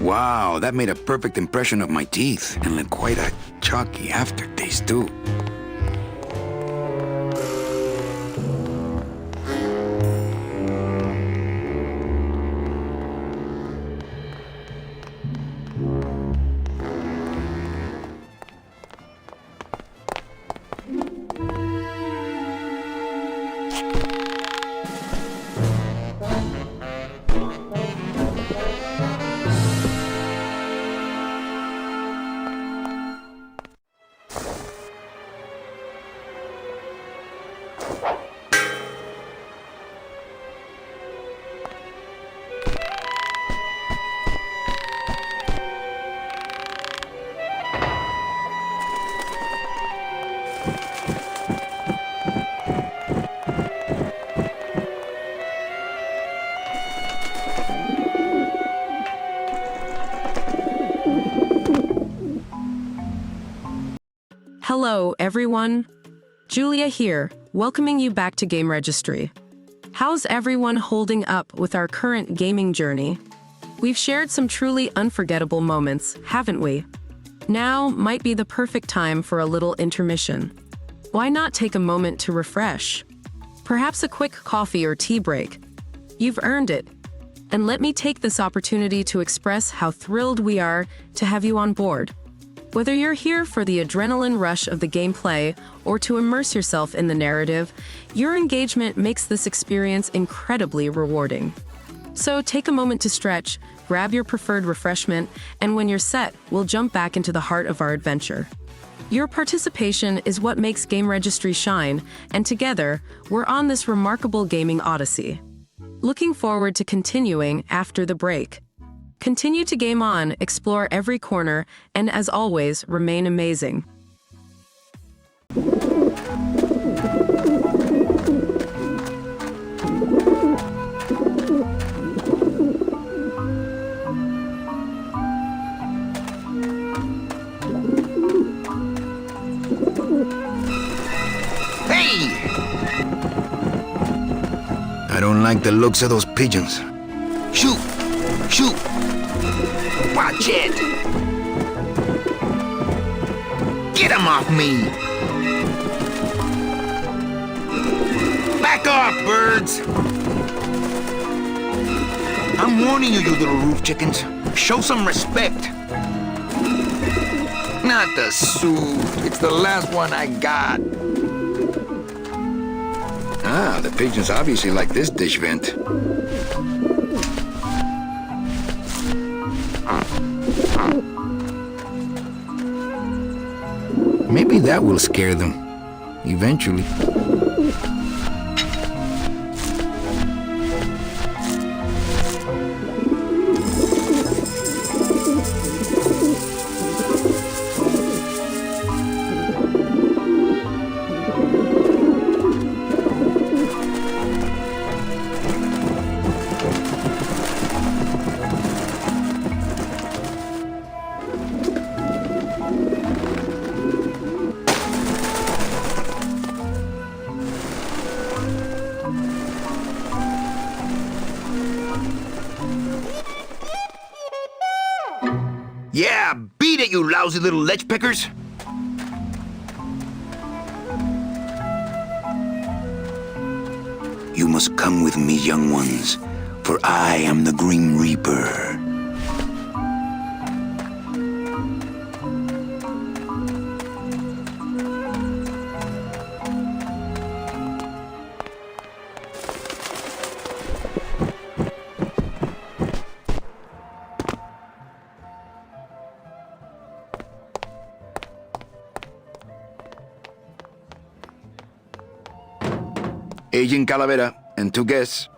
S2: Wow, that made a perfect impression of my teeth, and left quite a chalky aftertaste, too.
S1: Hello, everyone. Julia here, welcoming you back to GameRegistry. How's everyone holding up with our current gaming journey? We've shared some truly unforgettable moments, haven't we? Now might be the perfect time for a little intermission. Why not take a moment to refresh? Perhaps a quick coffee or tea break. You've earned it. And let me take this opportunity to express how thrilled we are to have you on board. Whether you're here for the adrenaline rush of the gameplay or to immerse yourself in the narrative, your engagement makes this experience incredibly rewarding. So take a moment to stretch, grab your preferred refreshment, and when you're set, we'll jump back into the heart of our adventure. Your participation is what makes GameRegistry shine, and together, we're on this remarkable gaming odyssey. Looking forward to continuing after the break. Continue to game on, explore every corner, and as always, remain amazing.
S2: Hey! I don't like the looks of those pigeons. Shoot! Shoot! Watch it! Get him off me! Back off, birds! I'm warning you, you little roof chickens. Show some respect.
S10: Not the soup. It's the last one I got.
S2: Ah, the pigeons obviously like this dish vent. Maybe that will scare them. Eventually.
S5: Yeah, beat it, you lousy little lech pickers!
S2: You must come with me, young ones, for I am the Grim Reaper.
S5: Agent Calavera and 2 guests.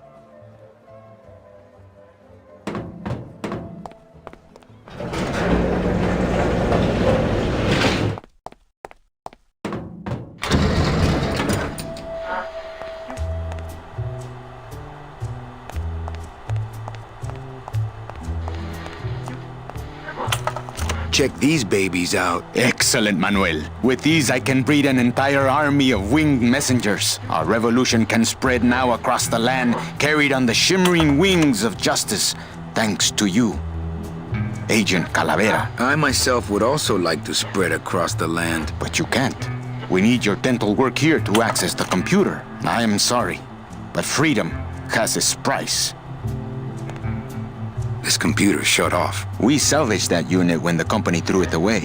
S2: Check these babies out.
S9: Excellent, Manuel. With these, I can breed an entire army of winged messengers. Our revolution can spread now across the land, carried on the shimmering wings of justice, thanks to you, Agent Calavera.
S2: I myself would also like to spread across the land.
S9: But you can't. We need your dental work here to access the computer. I am sorry, but freedom has its price.
S2: This computer shut off.
S9: We salvaged that unit when the company threw it away,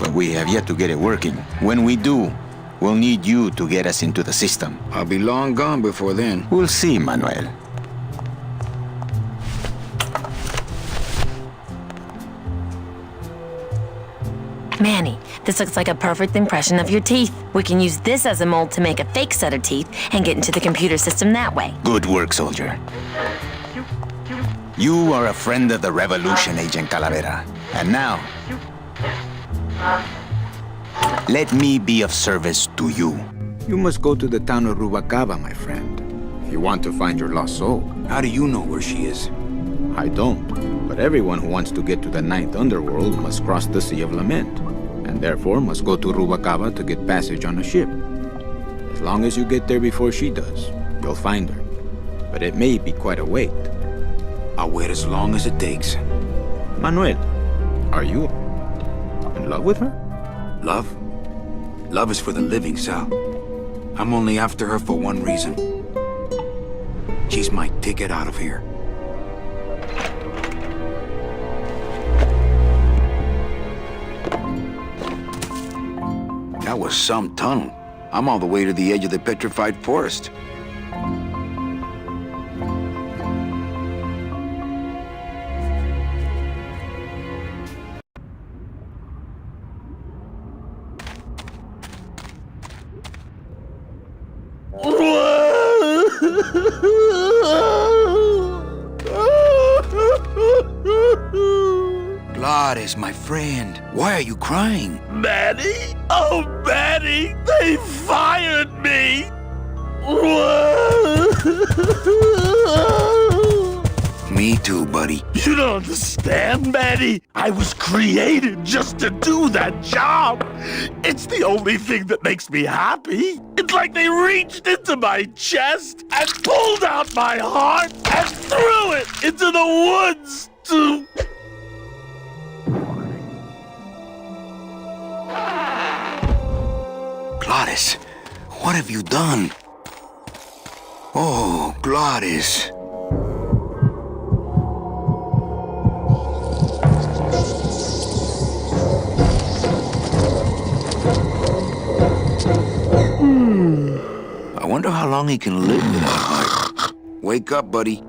S9: but we have yet to get it working. When we do, we'll need you to get us into the system.
S2: I'll be long gone before then.
S9: We'll see, Manuel.
S8: Manny, this looks like a perfect impression of your teeth. We can use this as a mold to make a fake set of teeth and get into the computer system that way.
S9: Good work, soldier. You are a friend of the revolution, Agent Calavera. And now, let me be of service to you. You must go to the town of Rubalcaba, my friend, if you want to find your lost soul.
S2: How do you know where she is?
S9: I don't, but everyone who wants to get to the ninth underworld must cross the Sea of Lament, and therefore must go to Rubalcaba to get passage on a ship. As long as you get there before she does, you'll find her. But it may be quite a wait.
S2: I'll wait as long as it takes.
S9: Manuel, are you in love with her?
S2: Love? Love is for the living, Sal. I'm only after her for one reason. She's my ticket out of here. That was some tunnel. I'm all the way to the edge of the petrified forest. Gladys, my friend, why are you crying?
S5: Manny? Oh, Manny! They fired me!
S2: Me too, buddy.
S5: You don't understand, Manny. I was created just to do that job. It's the only thing that makes me happy. It's like they reached into my chest and pulled out my heart and threw it into the woods to...
S2: Gladys, what have you done? Oh, Gladys. wonder how long he can live without heart. Wake up, buddy.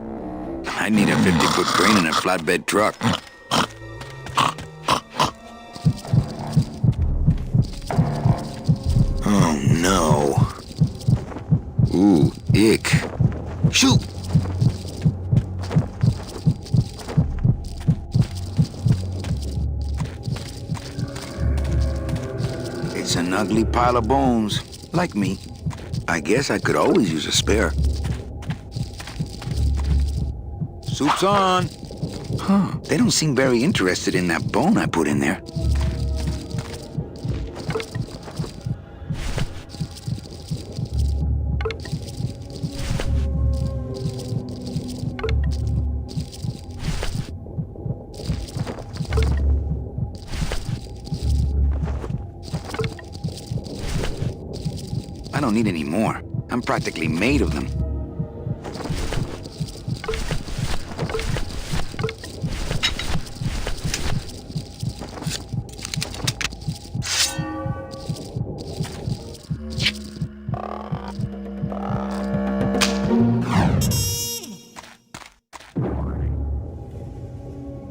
S2: I need a 50-foot crane and a flatbed truck. Oh, no. Ooh, ick. Shoot! It's an ugly pile of bones, like me. I guess I could always use a spare. Soup's on. Huh, they don't seem very interested in that bone I put in there. I don't need any more. I'm practically made of them.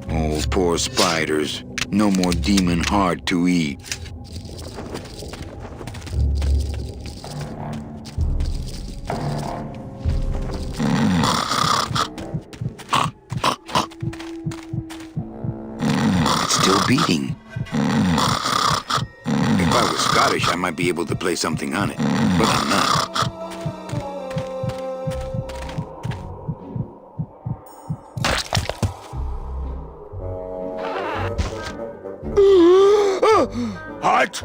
S2: Oh, poor spiders. No more demon heart to eat. Beating. If I was Scottish, I might be able to play something on it, but I'm not.
S5: Heart?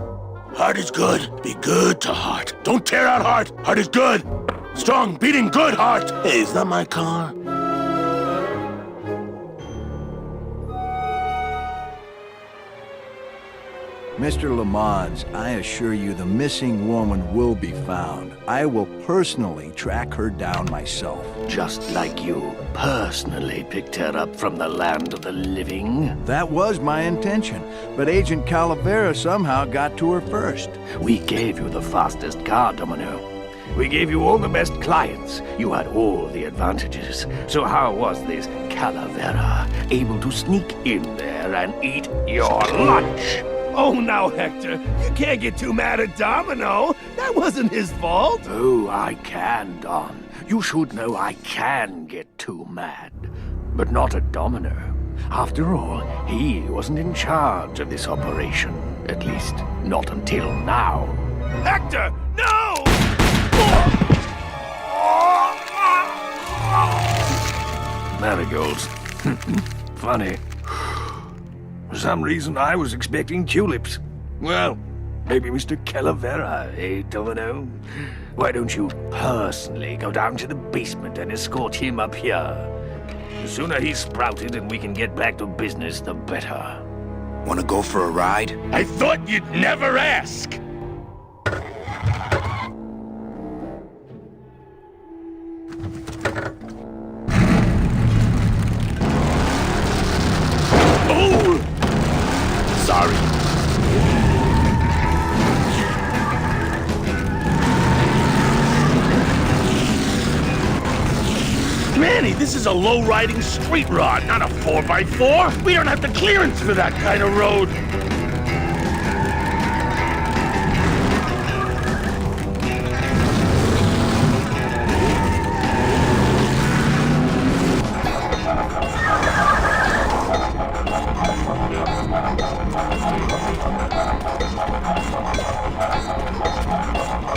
S5: Heart is good. Be good to heart. Don't tear out heart. Heart is good. Strong, beating, good heart. Hey, is that my car?
S11: Mr. Lamont, I assure you the missing woman will be found. I will personally track her down myself.
S12: Just like you personally picked her up from the land of the living?
S11: That was my intention, but Agent Calavera somehow got to her first.
S12: We gave you the fastest car, Domino. We gave you all the best clients. You had all the advantages. So how was this Calavera able to sneak in there and eat your lunch?
S5: Oh, now, Hector, you can't get too mad at Domino. That wasn't his fault.
S12: Oh, I can, Don. You should know I can get too mad. But not at Domino. After all, he wasn't in charge of this operation. At least, not until now.
S5: Hector, no!
S12: Marigolds. Funny. For some reason, I was expecting tulips. Well, maybe Mr. Calavera, eh, Domino? Why don't you personally go down to the basement and escort him up here? The sooner he's sprouted and we can get back to business, the better.
S2: Wanna go for a ride?
S5: I thought you'd never ask. Oh! Sorry. Manny, this is a low-riding street rod, not a 4x4. We don't have the clearance for that kind of road.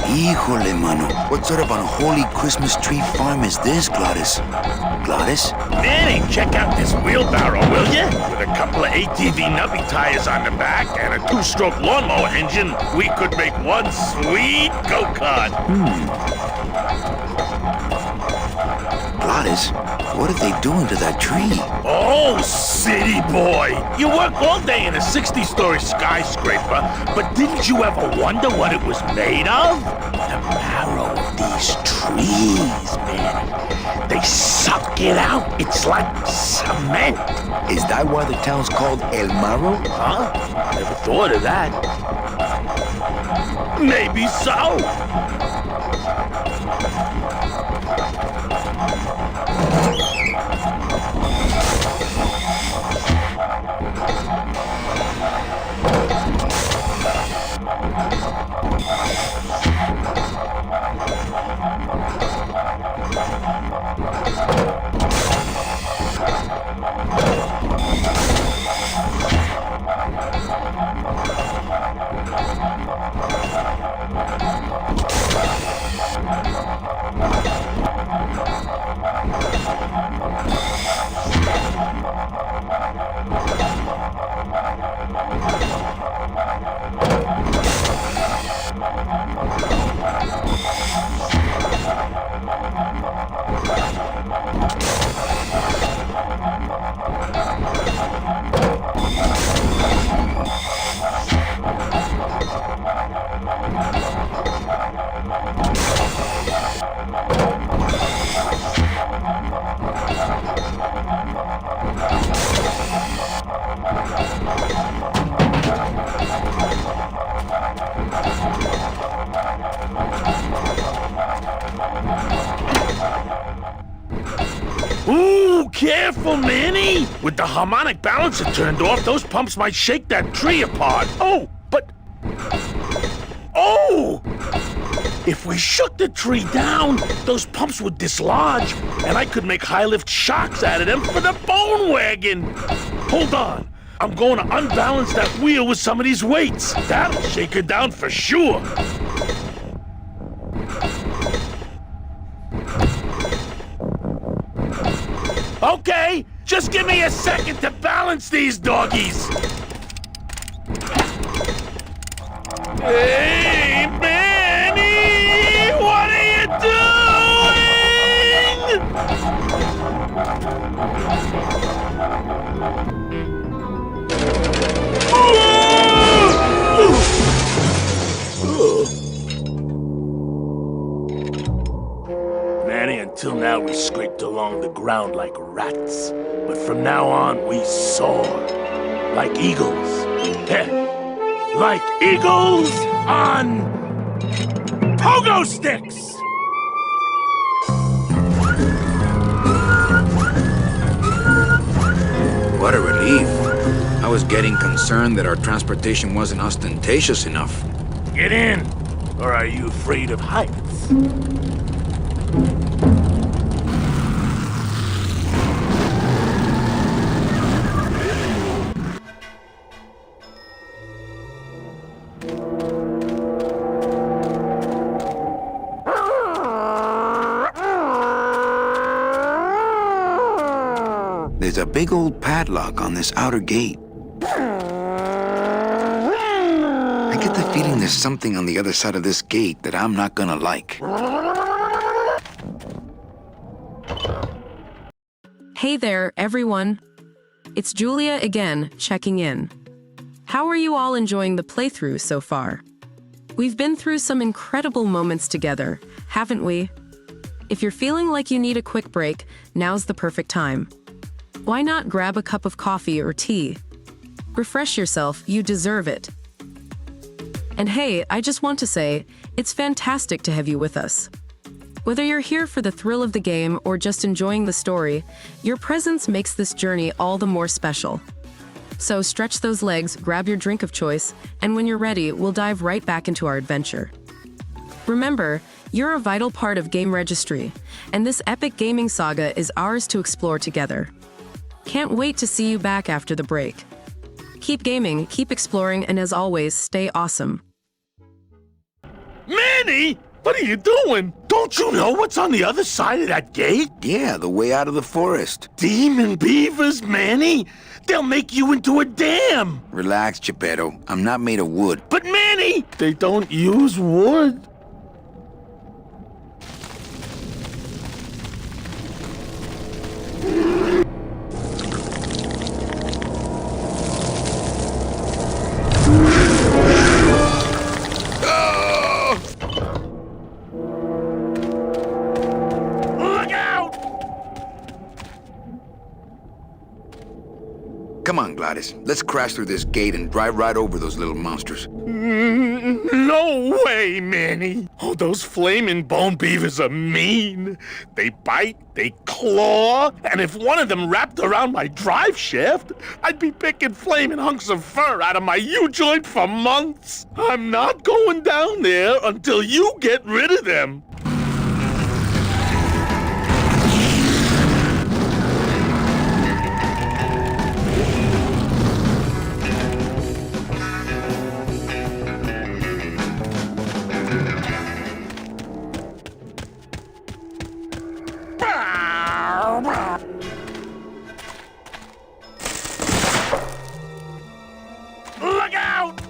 S2: Híjole, mano. What sort of unholy Christmas tree farm is this, Gladys? Gladys?
S5: Manny, check out this wheelbarrow, will ya? With a couple of ATV nubby tires on the back and a 2-stroke lawnmower engine, we could make one sweet go-kart.
S2: Gladys, what are they doing to that tree?
S5: Oh, city boy! You work all day in a 60-story skyscraper, but didn't you ever wonder what it was made of? The marrow of these trees, man. They suck it out. It's like cement.
S2: Is that why the town's called El Marro?
S5: Huh? Never thought of that. Maybe so. Careful, Manny! With the harmonic balancer turned off, those pumps might shake that tree apart. Oh, but... Oh! If we shook the tree down, those pumps would dislodge, and I could make high-lift shocks out of them for the bone wagon. Hold on. I'm going to unbalance that wheel with some of these weights. That'll shake her down for sure. Okay, just give me a second to balance these doggies. Hey, Manny! What are you Manny, until now we scraped along the ground like rats. But from now on, we soar. Like eagles. Like eagles on pogo sticks!
S2: What a relief. I was getting concerned that our transportation wasn't ostentatious enough.
S5: Get in, or are you afraid of heights?
S2: There's a big old padlock on this outer gate. I get the feeling there's something on the other side of this gate that I'm not gonna like.
S1: Hey there, everyone. It's Julia again, checking in. How are you all enjoying the playthrough so far? We've been through some incredible moments together, haven't we? If you're feeling like you need a quick break, now's the perfect time. Why not grab a cup of coffee or tea? Refresh yourself, you deserve it. And hey, I just want to say, it's fantastic to have you with us. Whether you're here for the thrill of the game or just enjoying the story, your presence makes this journey all the more special. So stretch those legs, grab your drink of choice, and when you're ready, we'll dive right back into our adventure. Remember, you're a vital part of GameRegistry, and this epic gaming saga is ours to explore together. Can't wait to see you back after the break. Keep gaming, keep exploring, and as always, stay awesome.
S5: Manny! What are you doing? Don't you know what's on the other side of that gate?
S2: Yeah, the way out of the forest.
S5: Demon beavers, Manny! They'll make you into a dam!
S2: Relax, Geppetto. I'm not made of wood.
S5: But Manny! They don't use wood.
S2: Come on, Gladys. Let's crash through this gate and drive right over those little monsters.
S5: No way, Manny. Oh, those flaming bone beavers are mean. They bite, they claw, and if one of them wrapped around my drive shaft, I'd be picking flaming hunks of fur out of my U-joint for months. I'm not going down there until you get rid of them. Look out!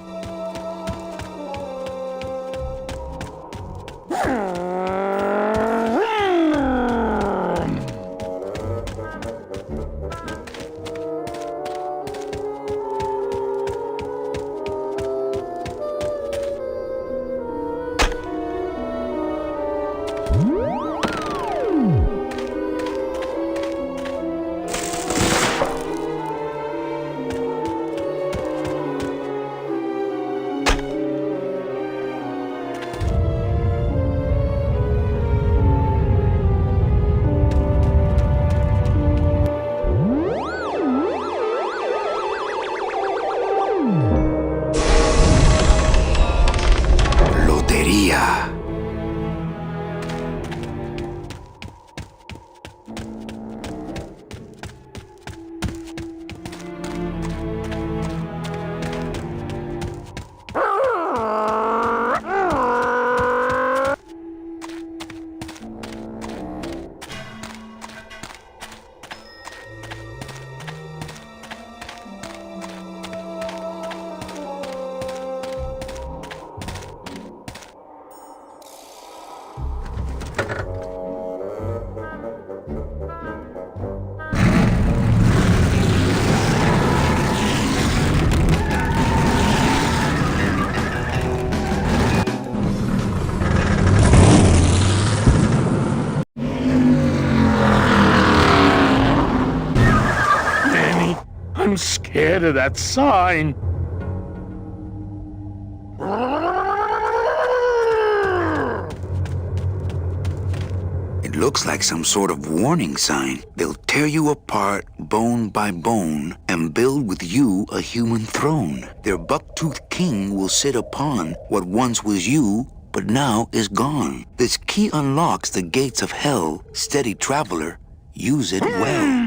S12: I'm scared of that sign.
S2: It looks like some sort of warning sign. They'll tear you apart bone by bone and build with you a human throne. Their buck-toothed king will sit upon what once was you, but now is gone. This key unlocks the gates of hell. Steady traveler, use it well.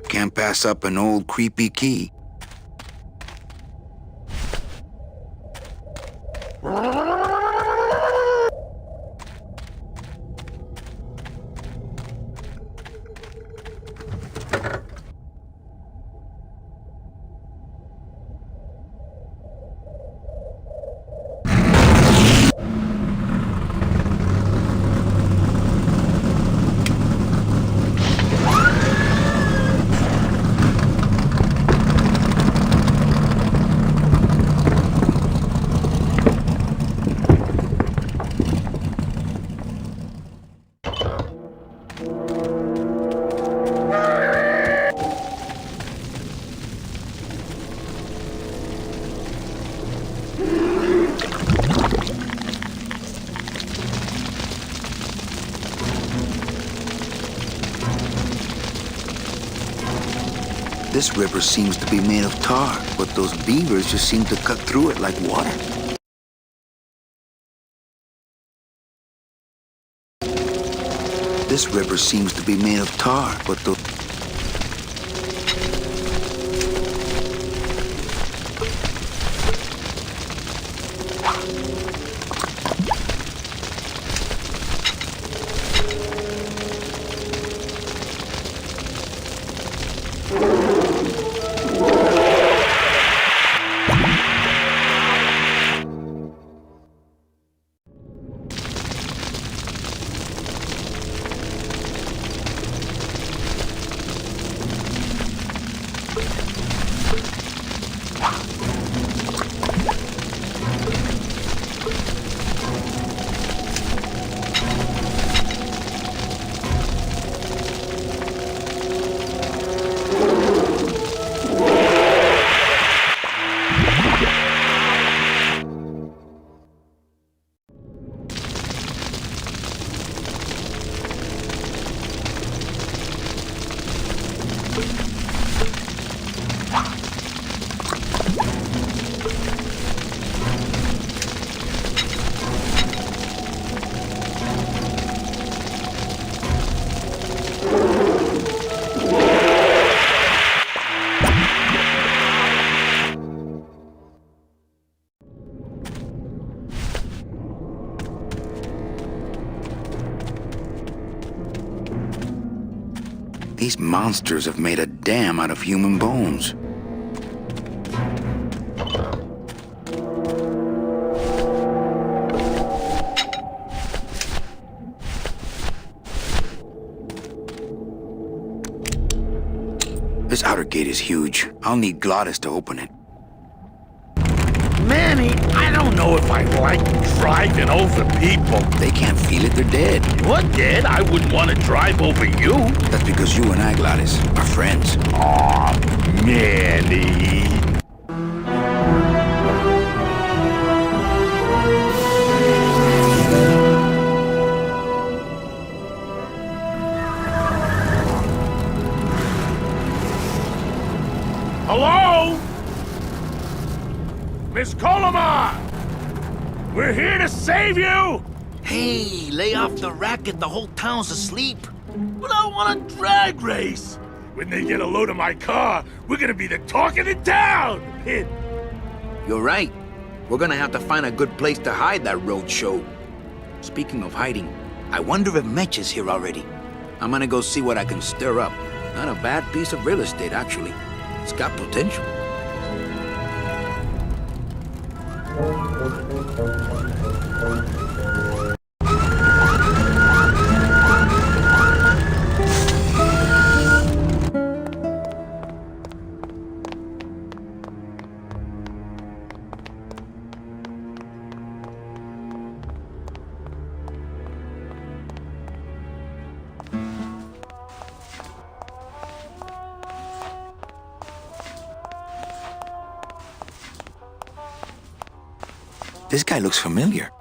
S2: Can't pass up an old creepy key. This river seems to be made of tar, but those beavers just seem to cut through it like water. This river seems to be made of tar, but those... These monsters have made a dam out of human bones. This outer gate is huge. I'll need Glottis to open it.
S5: Manny, I don't know if I like driving over people.
S2: They can't feel it, they're dead.
S5: What dead? I wouldn't want to drive over you.
S2: That's because you and I, Glottis, are friends.
S5: Aw, Manny.
S12: Hello? Miss Colomar! We're here to save you!
S5: Hey, lay off the racket. The whole town's asleep. But I want a drag race.
S12: When they get a load of my car, we're gonna be the talk of the town!
S2: You're right. We're gonna have to find a good place to hide that road show. Speaking of hiding, I wonder if Mitch is here already. I'm gonna go see what I can stir up. Not a bad piece of real estate, actually. It's got potential. This guy looks familiar.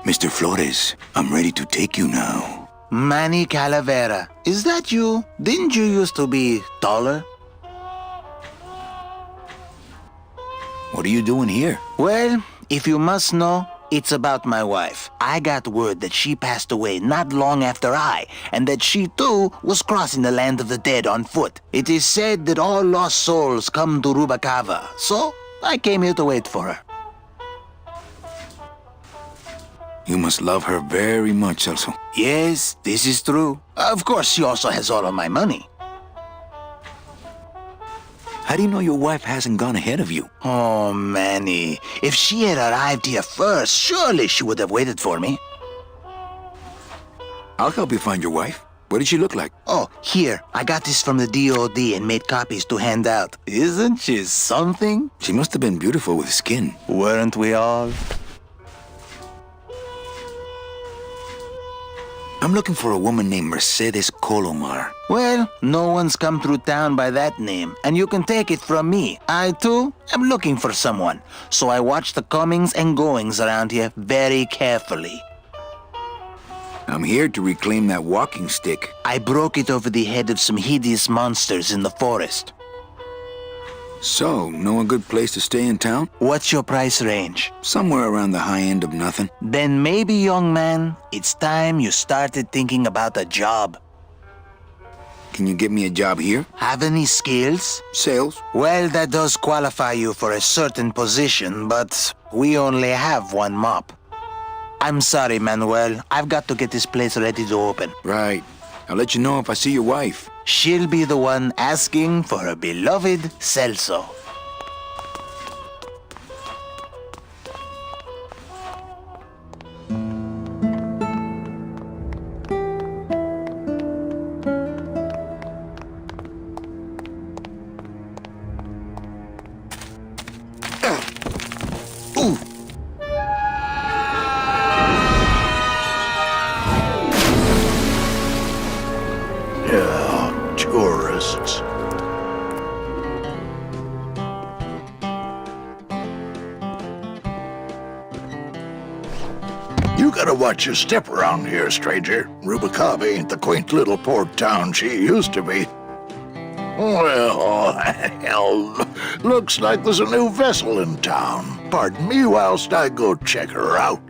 S2: Mr. Flores, I'm ready to take you now.
S3: Manny Calavera, is that you? Didn't you used to be taller?
S2: What are you doing here?
S3: Well, if you must know, it's about my wife. I got word that she passed away not long after and that she too was crossing the land of the dead on foot. It is said that all lost souls come to Rubacava, so I came here to wait for her.
S2: You must love her very much, Celso.
S3: Yes, this is true. Of course, she also has all of my money.
S2: How do you know your wife hasn't gone ahead of you?
S3: Oh, Manny. If she had arrived here first, surely she would have waited for me.
S2: I'll help you find your wife. What did she look like?
S3: Oh, here. I got this from the DOD and made copies to hand out. Isn't she something?
S2: She must have been beautiful with skin.
S3: Weren't we all?
S2: I'm looking for a woman named Mercedes Colomar.
S3: Well, no one's come through town by that name, and you can take it from me. I, too, am looking for someone, so I watch the comings and goings around here very carefully.
S2: I'm here to reclaim that walking stick.
S3: I broke it over the head of some hideous monsters in the forest.
S2: So, know a good place to stay in town?
S3: What's your price range?
S2: Somewhere around the high end of nothing.
S3: Then maybe, young man, it's time you started thinking about a job.
S2: Can you get me a job here?
S3: Have any skills?
S2: Sales?
S3: Well, that does qualify you for a certain position, but we only have one mop. I'm sorry, Manuel. I've got to get this place ready to open.
S2: Right. I'll let you know if I see your wife.
S3: She'll be the one asking for her beloved Celso. Ooh.
S13: Tourists. You gotta watch your step around here, stranger. Rubacava ain't the quaint little port town she used to be. Well, hell, looks like there's a new vessel in town. Pardon me whilst I go check her out.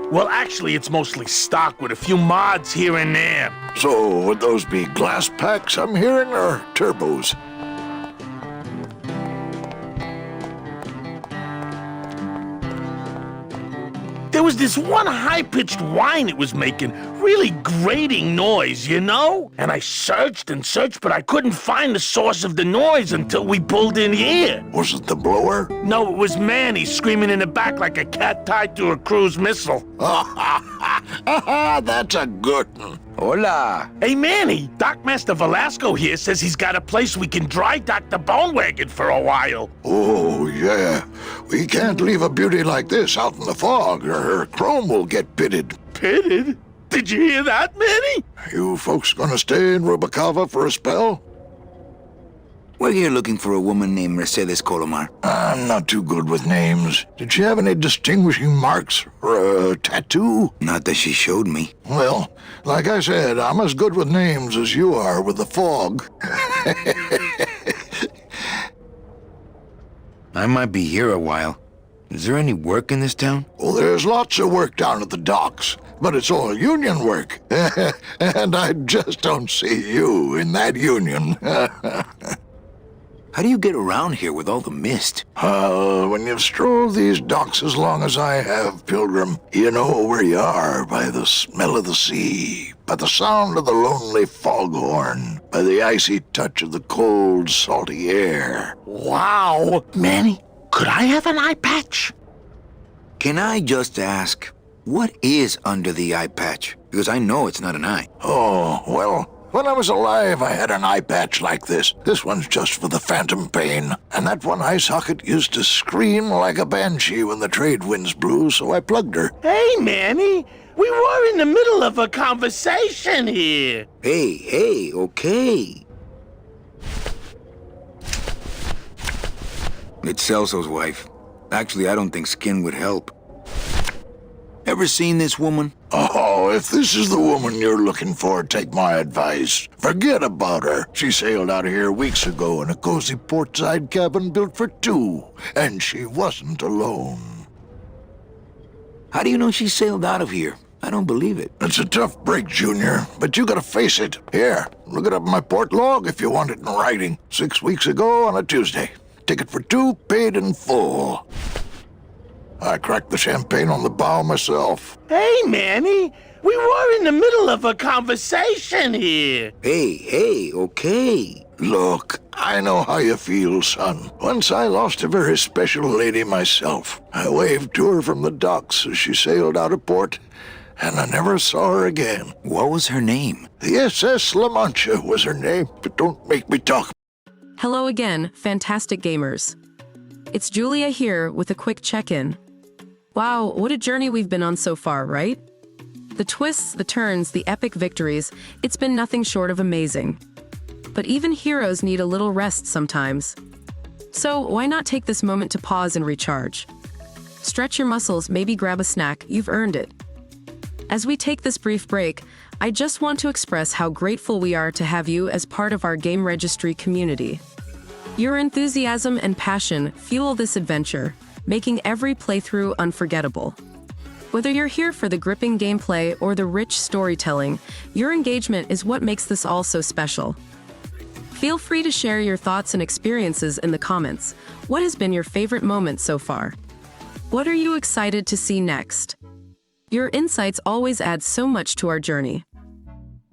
S5: Well, actually, it's mostly stock with a few mods here and there.
S13: So, would those be glass packs I'm hearing, or turbos?
S5: There was this one high-pitched whine it was making, really grating noise, you know? And I searched and searched, but I couldn't find the source of the noise until we pulled in here.
S13: Was it the blower?
S5: No, it was Manny screaming in the back like a cat tied to a cruise missile.
S13: That's a good one.
S2: Hola.
S5: Hey, Manny, Dockmaster Velasco here says he's got a place we can dry dock the bone wagon for a while.
S13: Oh, yeah. We can't leave a beauty like this out in the fog, or her chrome will get pitted.
S5: Pitted? Did you hear that, Manny?
S13: You folks gonna stay in Rubacava for a spell?
S2: We're here looking for a woman named Mercedes Colomar.
S13: I'm not too good with names. Did she have any distinguishing marks or a tattoo?
S2: Not that she showed me.
S13: Well, like I said, I'm as good with names as you are with the fog.
S2: I might be here a while. Is there any work in this town?
S13: Well, there's lots of work down at the docks, but it's all union work. And I just don't see you in that union.
S2: How do you get around here with all the mist?
S13: When you've strolled these docks as long as I have, Pilgrim, you know where you are by the smell of the sea, by the sound of the lonely foghorn, by the icy touch of the cold, salty air.
S5: Wow. Manny, could I have an eye patch?
S2: Can I just ask, what is under the eye patch? Because I know it's not an eye.
S13: Oh, well, When I was alive, I had an eye patch like this. This one's just for the phantom pain. And that one eye socket used to scream like a banshee when the trade winds blew, so I plugged her.
S5: Hey, Manny! We were in the middle of a conversation here.
S2: Hey, okay. It's Celso's wife. Actually, I don't think skin would help. Ever seen this woman?
S13: Oh, if this is the woman you're looking for, take my advice. Forget about her. She sailed out of here weeks ago in a cozy portside cabin built for two, and she wasn't alone.
S2: How do you know she sailed out of here? I don't believe it.
S13: It's a tough break, Junior, but you gotta face it. Here, look it up in my port log if you want it in writing. 6 weeks ago on a Tuesday. Ticket for two, paid in full. I cracked the champagne on the bow myself.
S5: Hey, Manny! We were in the middle of a conversation here.
S2: Hey, okay.
S13: Look, I know how you feel, son. Once I lost a very special lady myself. I waved to her from the docks as she sailed out of port, and I never saw her again.
S2: What was her name?
S13: The SS La Mancha was her name, but don't make me talk.
S1: Hello again, fantastic gamers. It's Julia here with a quick check-in. Wow, what a journey we've been on so far, right? The twists, the turns, the epic victories, it's been nothing short of amazing. But even heroes need a little rest sometimes. So why not take this moment to pause and recharge? Stretch your muscles, maybe grab a snack, you've earned it. As we take this brief break, I just want to express how grateful we are to have you as part of our GameRegistry community. Your enthusiasm and passion fuel this adventure, making every playthrough unforgettable. Whether you're here for the gripping gameplay or the rich storytelling, your engagement is what makes this all so special. Feel free to share your thoughts and experiences in the comments. What has been your favorite moment so far? What are you excited to see next? Your insights always add so much to our journey.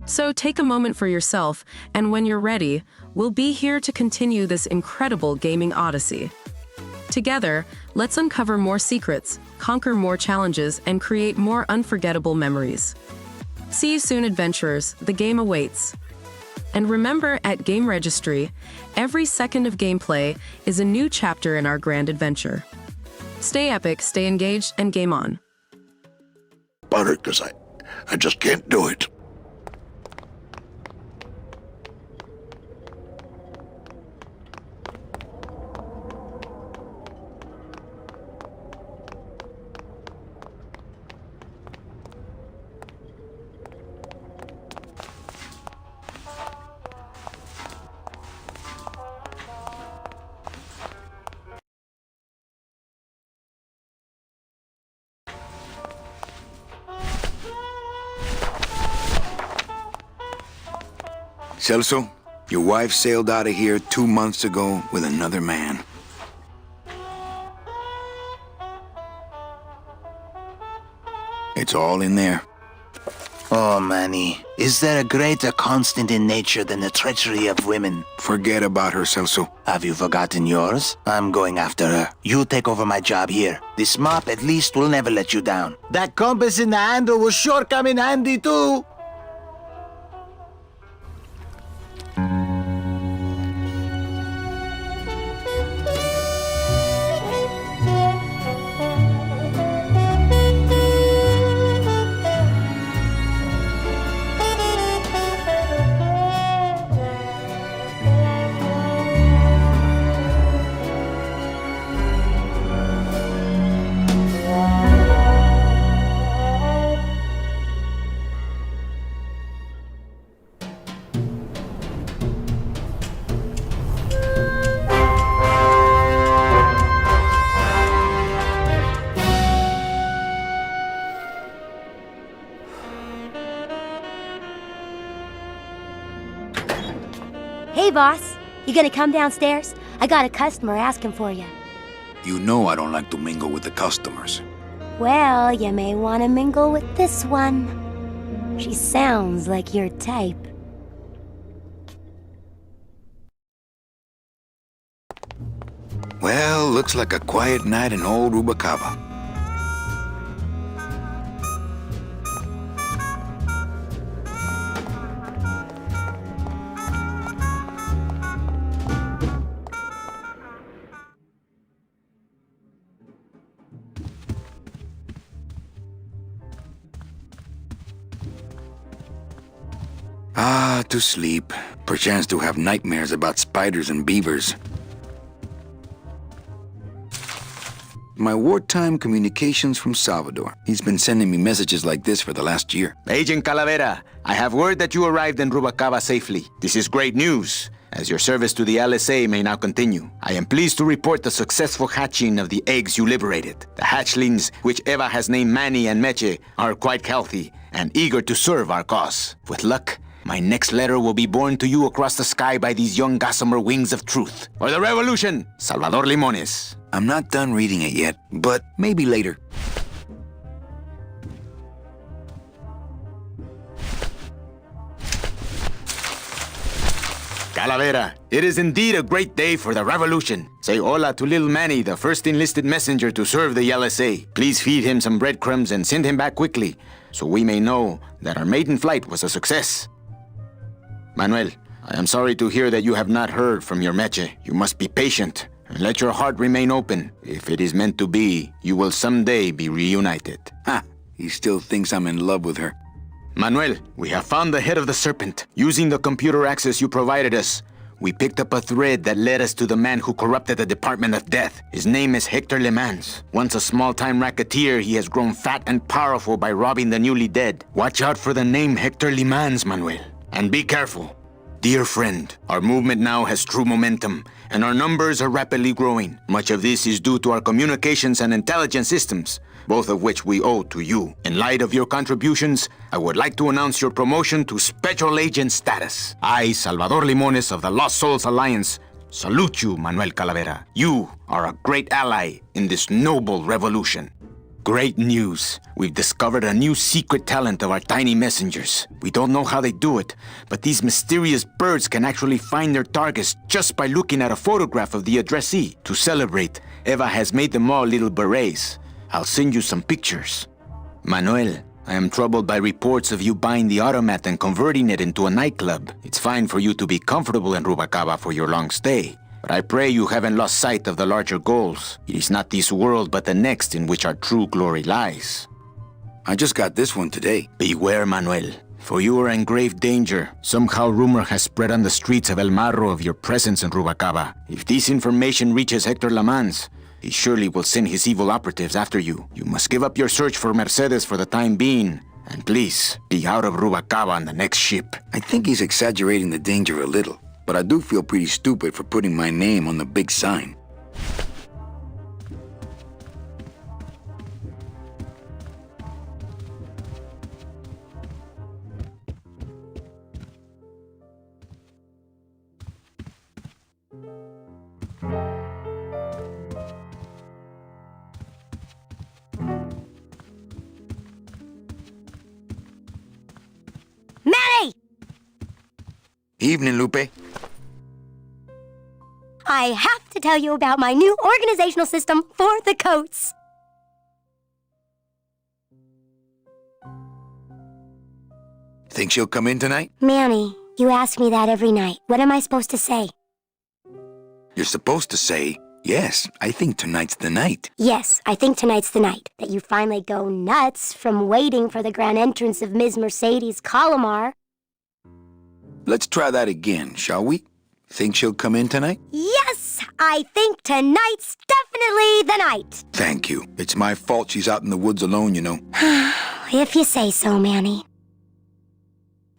S1: So take a moment for yourself, and when you're ready, we'll be here to continue this incredible gaming odyssey. Together, let's uncover more secrets, conquer more challenges, and create more unforgettable memories. See you soon, adventurers. The game awaits. And remember, at GameRegistry, every second of gameplay is a new chapter in our grand adventure. Stay epic, stay engaged, and game on.
S13: About it, because I just can't do it.
S2: Celso, your wife sailed out of here 2 months ago with another man. It's all in there.
S3: Oh, Manny, is there a greater constant in nature than the treachery of women?
S2: Forget about her, Celso.
S3: Have you forgotten yours? I'm going after her. You take over my job here. This mop at least will never let you down. That compass in the handle will sure come in handy too.
S14: Hey, boss. You gonna come downstairs? I got a customer asking for you.
S2: You know I don't like to mingle with the customers.
S14: Well, you may want to mingle with this one. She sounds like your type.
S2: Well, looks like a quiet night in old Rubacava. Ah, to sleep. Perchance to have nightmares about spiders and beavers. My wartime communications from Salvador. He's been sending me messages like this for the last year.
S9: Agent Calavera, I have word that you arrived in Rubalcaba safely. This is great news, as your service to the LSA may now continue. I am pleased to report the successful hatching of the eggs you liberated. The hatchlings, which Eva has named Manny and Meche, are quite healthy and eager to serve our cause. With luck, my next letter will be borne to you across the sky by these young gossamer wings of truth. For the revolution, Salvador Limones.
S2: I'm not done reading it yet, but maybe later.
S9: Calavera, it is indeed a great day for the revolution. Say hola to little Manny, the first enlisted messenger to serve the LSA. Please feed him some breadcrumbs and send him back quickly, so we may know that our maiden flight was a success. Manuel, I am sorry to hear that you have not heard from your Meche. You must be patient and let your heart remain open. If it is meant to be, you will someday be reunited.
S2: Ha! He still thinks I'm in love with her.
S9: Manuel, we have found the head of the serpent. Using the computer access you provided us, we picked up a thread that led us to the man who corrupted the Department of Death. His name is Hector Le Mans. Once a small-time racketeer, he has grown fat and powerful by robbing the newly dead. Watch out for the name Hector Le Mans, Manuel. And be careful. Dear friend, our movement now has true momentum, and our numbers are rapidly growing. Much of this is due to our communications and intelligence systems, both of which we owe to you. In light of your contributions, I would like to announce your promotion to Special Agent status. I, Salvador Limones of the Lost Souls Alliance, salute you, Manuel Calavera. You are a great ally in this noble revolution. Great news. We've discovered a new secret talent of our tiny messengers. We don't know how they do it, but these mysterious birds can actually find their targets just by looking at a photograph of the addressee. To celebrate, Eva has made them all little berets. I'll send you some pictures. Manuel, I am troubled by reports of you buying the automat and converting it into a nightclub. It's fine for you to be comfortable in Rubalcaba for your long stay, but I pray you haven't lost sight of the larger goals. It is not this world, but the next in which our true glory lies.
S2: I just got this one today.
S9: Beware, Manuel, for you are in grave danger. Somehow rumor has spread on the streets of El Marro of your presence in Rubalcaba. If this information reaches Hector Le Mans, he surely will send his evil operatives after you. You must give up your search for Mercedes for the time being, and please, be out of Rubalcaba on the next ship.
S2: I think he's exaggerating the danger a little, but I do feel pretty stupid for putting my name on the big sign.
S14: Manny!
S2: Evening, Lupe.
S14: I have to tell you about my new organizational system for the coats.
S2: Think she'll come in tonight?
S14: Manny, you ask me that every night. What am I supposed to say?
S2: You're supposed to say, yes, I think tonight's the night.
S14: Yes, I think tonight's the night. That you finally go nuts from waiting for the grand entrance of Ms. Mercedes Colomar.
S2: Let's try that again, shall we? Think she'll come in tonight?
S14: Yes, I think tonight's definitely the night.
S2: Thank you. It's my fault she's out in the woods alone, you know.
S14: If you say so, Manny.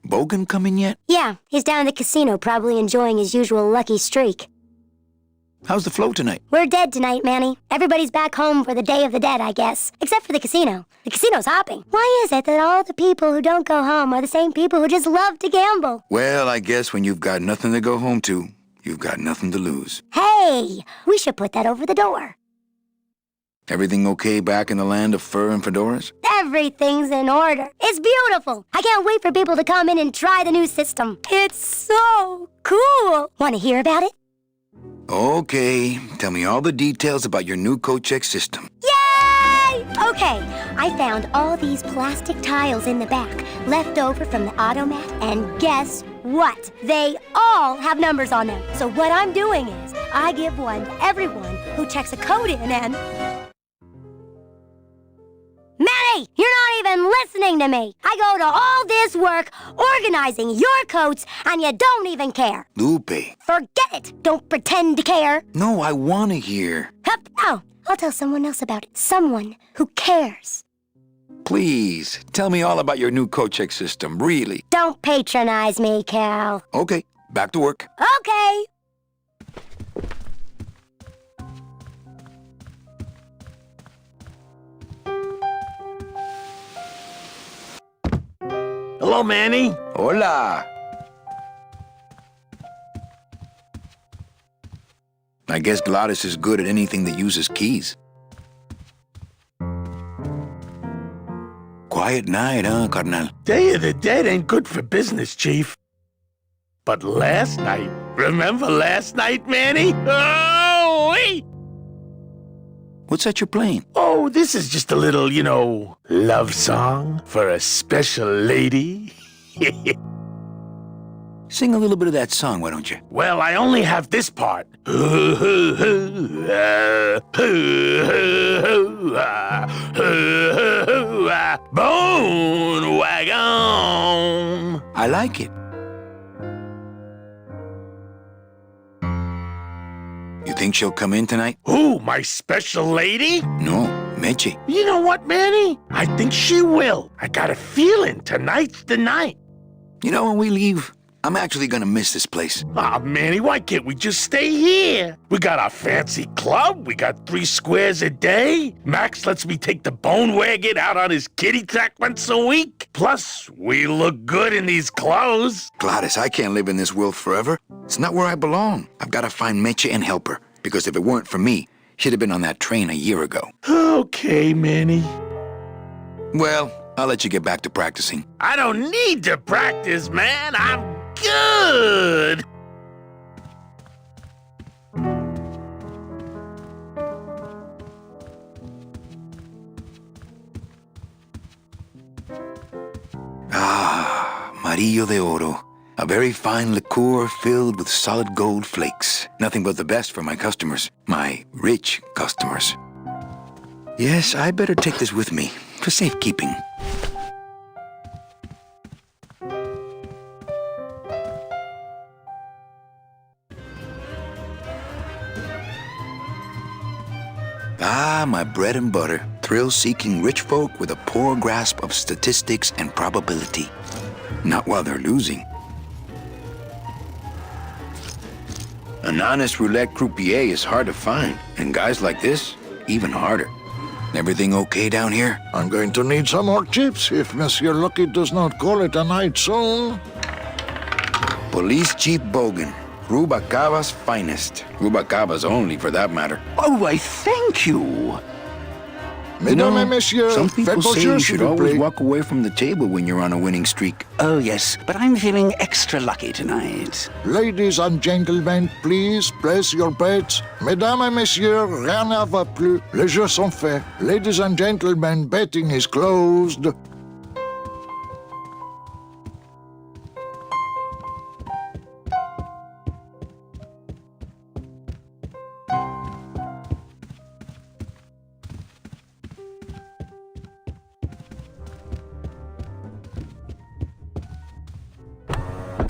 S2: Bogan come in yet?
S14: Yeah, he's down in the casino, probably enjoying his usual lucky streak.
S2: How's the flow tonight?
S14: We're dead tonight, Manny. Everybody's back home for the Day of the Dead, I guess. Except for the casino. The casino's hopping. Why is it that all the people who don't go home are the same people who just love to gamble?
S2: Well, I guess when you've got nothing to go home to, you've got nothing to lose.
S14: Hey, we should put that over the door.
S2: Everything okay back in the land of fur and fedoras?
S14: Everything's in order. It's beautiful. I can't wait for people to come in and try the new system. It's so cool. Want to hear about it?
S2: Okay, tell me all the details about your new coat check system.
S14: Yay! Okay, I found all these plastic tiles in the back, left over from the automat, and guess what? They all have numbers on them. So what I'm doing is, I give one to everyone who checks a code in and... Manny! Hey, you're not even listening to me. I go to all this work organizing your coats, and you don't even care.
S2: Lupe.
S14: Forget it. Don't pretend to care.
S2: No, I want to hear.
S14: Hup. Oh, I'll tell someone else about it. Someone who cares.
S2: Please, tell me all about your new coat check system, really.
S14: Don't patronize me, Cal.
S2: Okay, back to work.
S14: Okay.
S12: Hello, Manny.
S2: Hola. I guess Gladys is good at anything that uses keys. Quiet night, huh, carnal?
S5: Day of the Dead ain't good for business, Chief. But last night, remember last night, Manny? Oh, wait!
S2: What's that you're playing?
S5: Oh, this is just a little, love song for a special lady.
S2: Sing a little bit of that song, why don't you?
S5: Well, I only have this part. Bone wagon.
S2: I like it. You think she'll come in tonight?
S5: Who, my special lady?
S2: No, Meche.
S5: You know what, Manny? I think she will. I got a feeling tonight's the night.
S2: You know, when we leave, I'm actually gonna miss this place.
S5: Aw, Manny, why can't we just stay here? We got our fancy club, we got 3 squares a day. Max lets me take the bone wagon out on his kitty track once a week. Plus, we look good in these clothes.
S2: Gladys, I can't live in this world forever. It's not where I belong. I've gotta find Meche and help her. Because if it weren't for me, she'd have been on that train a year ago.
S5: Okay, Manny.
S2: Well, I'll let you get back to practicing.
S5: I don't need to practice, man. I'm good.
S2: Ah, Amarillo de Oro. A very fine liqueur filled with solid gold flakes. Nothing but the best for my customers. My rich customers. Yes, I better take this with me for safekeeping. Ah, my bread and butter. Thrill-seeking rich folk with a poor grasp of statistics and probability. Not while they're losing. An honest roulette croupier is hard to find, and guys like this, even harder. Everything okay down here?
S13: I'm going to need some more chips if Monsieur Lucky does not call it a night soon.
S2: Police Chief Bogan, Rubacaba's finest. Rubacaba's only, for that matter.
S15: Oh, I thank you.
S13: Mesdames et messieurs,
S2: some people
S13: faites
S2: say you
S13: vos
S2: should
S13: jeux,
S2: always
S13: s'il vous plaît.
S2: walk away from the table when you're on a winning streak.
S15: Oh, yes, but I'm feeling extra lucky tonight.
S13: Ladies and gentlemen, please place your bets. Mesdames et messieurs, rien ne va plus. Les jeux sont faits. Ladies and gentlemen, betting is closed.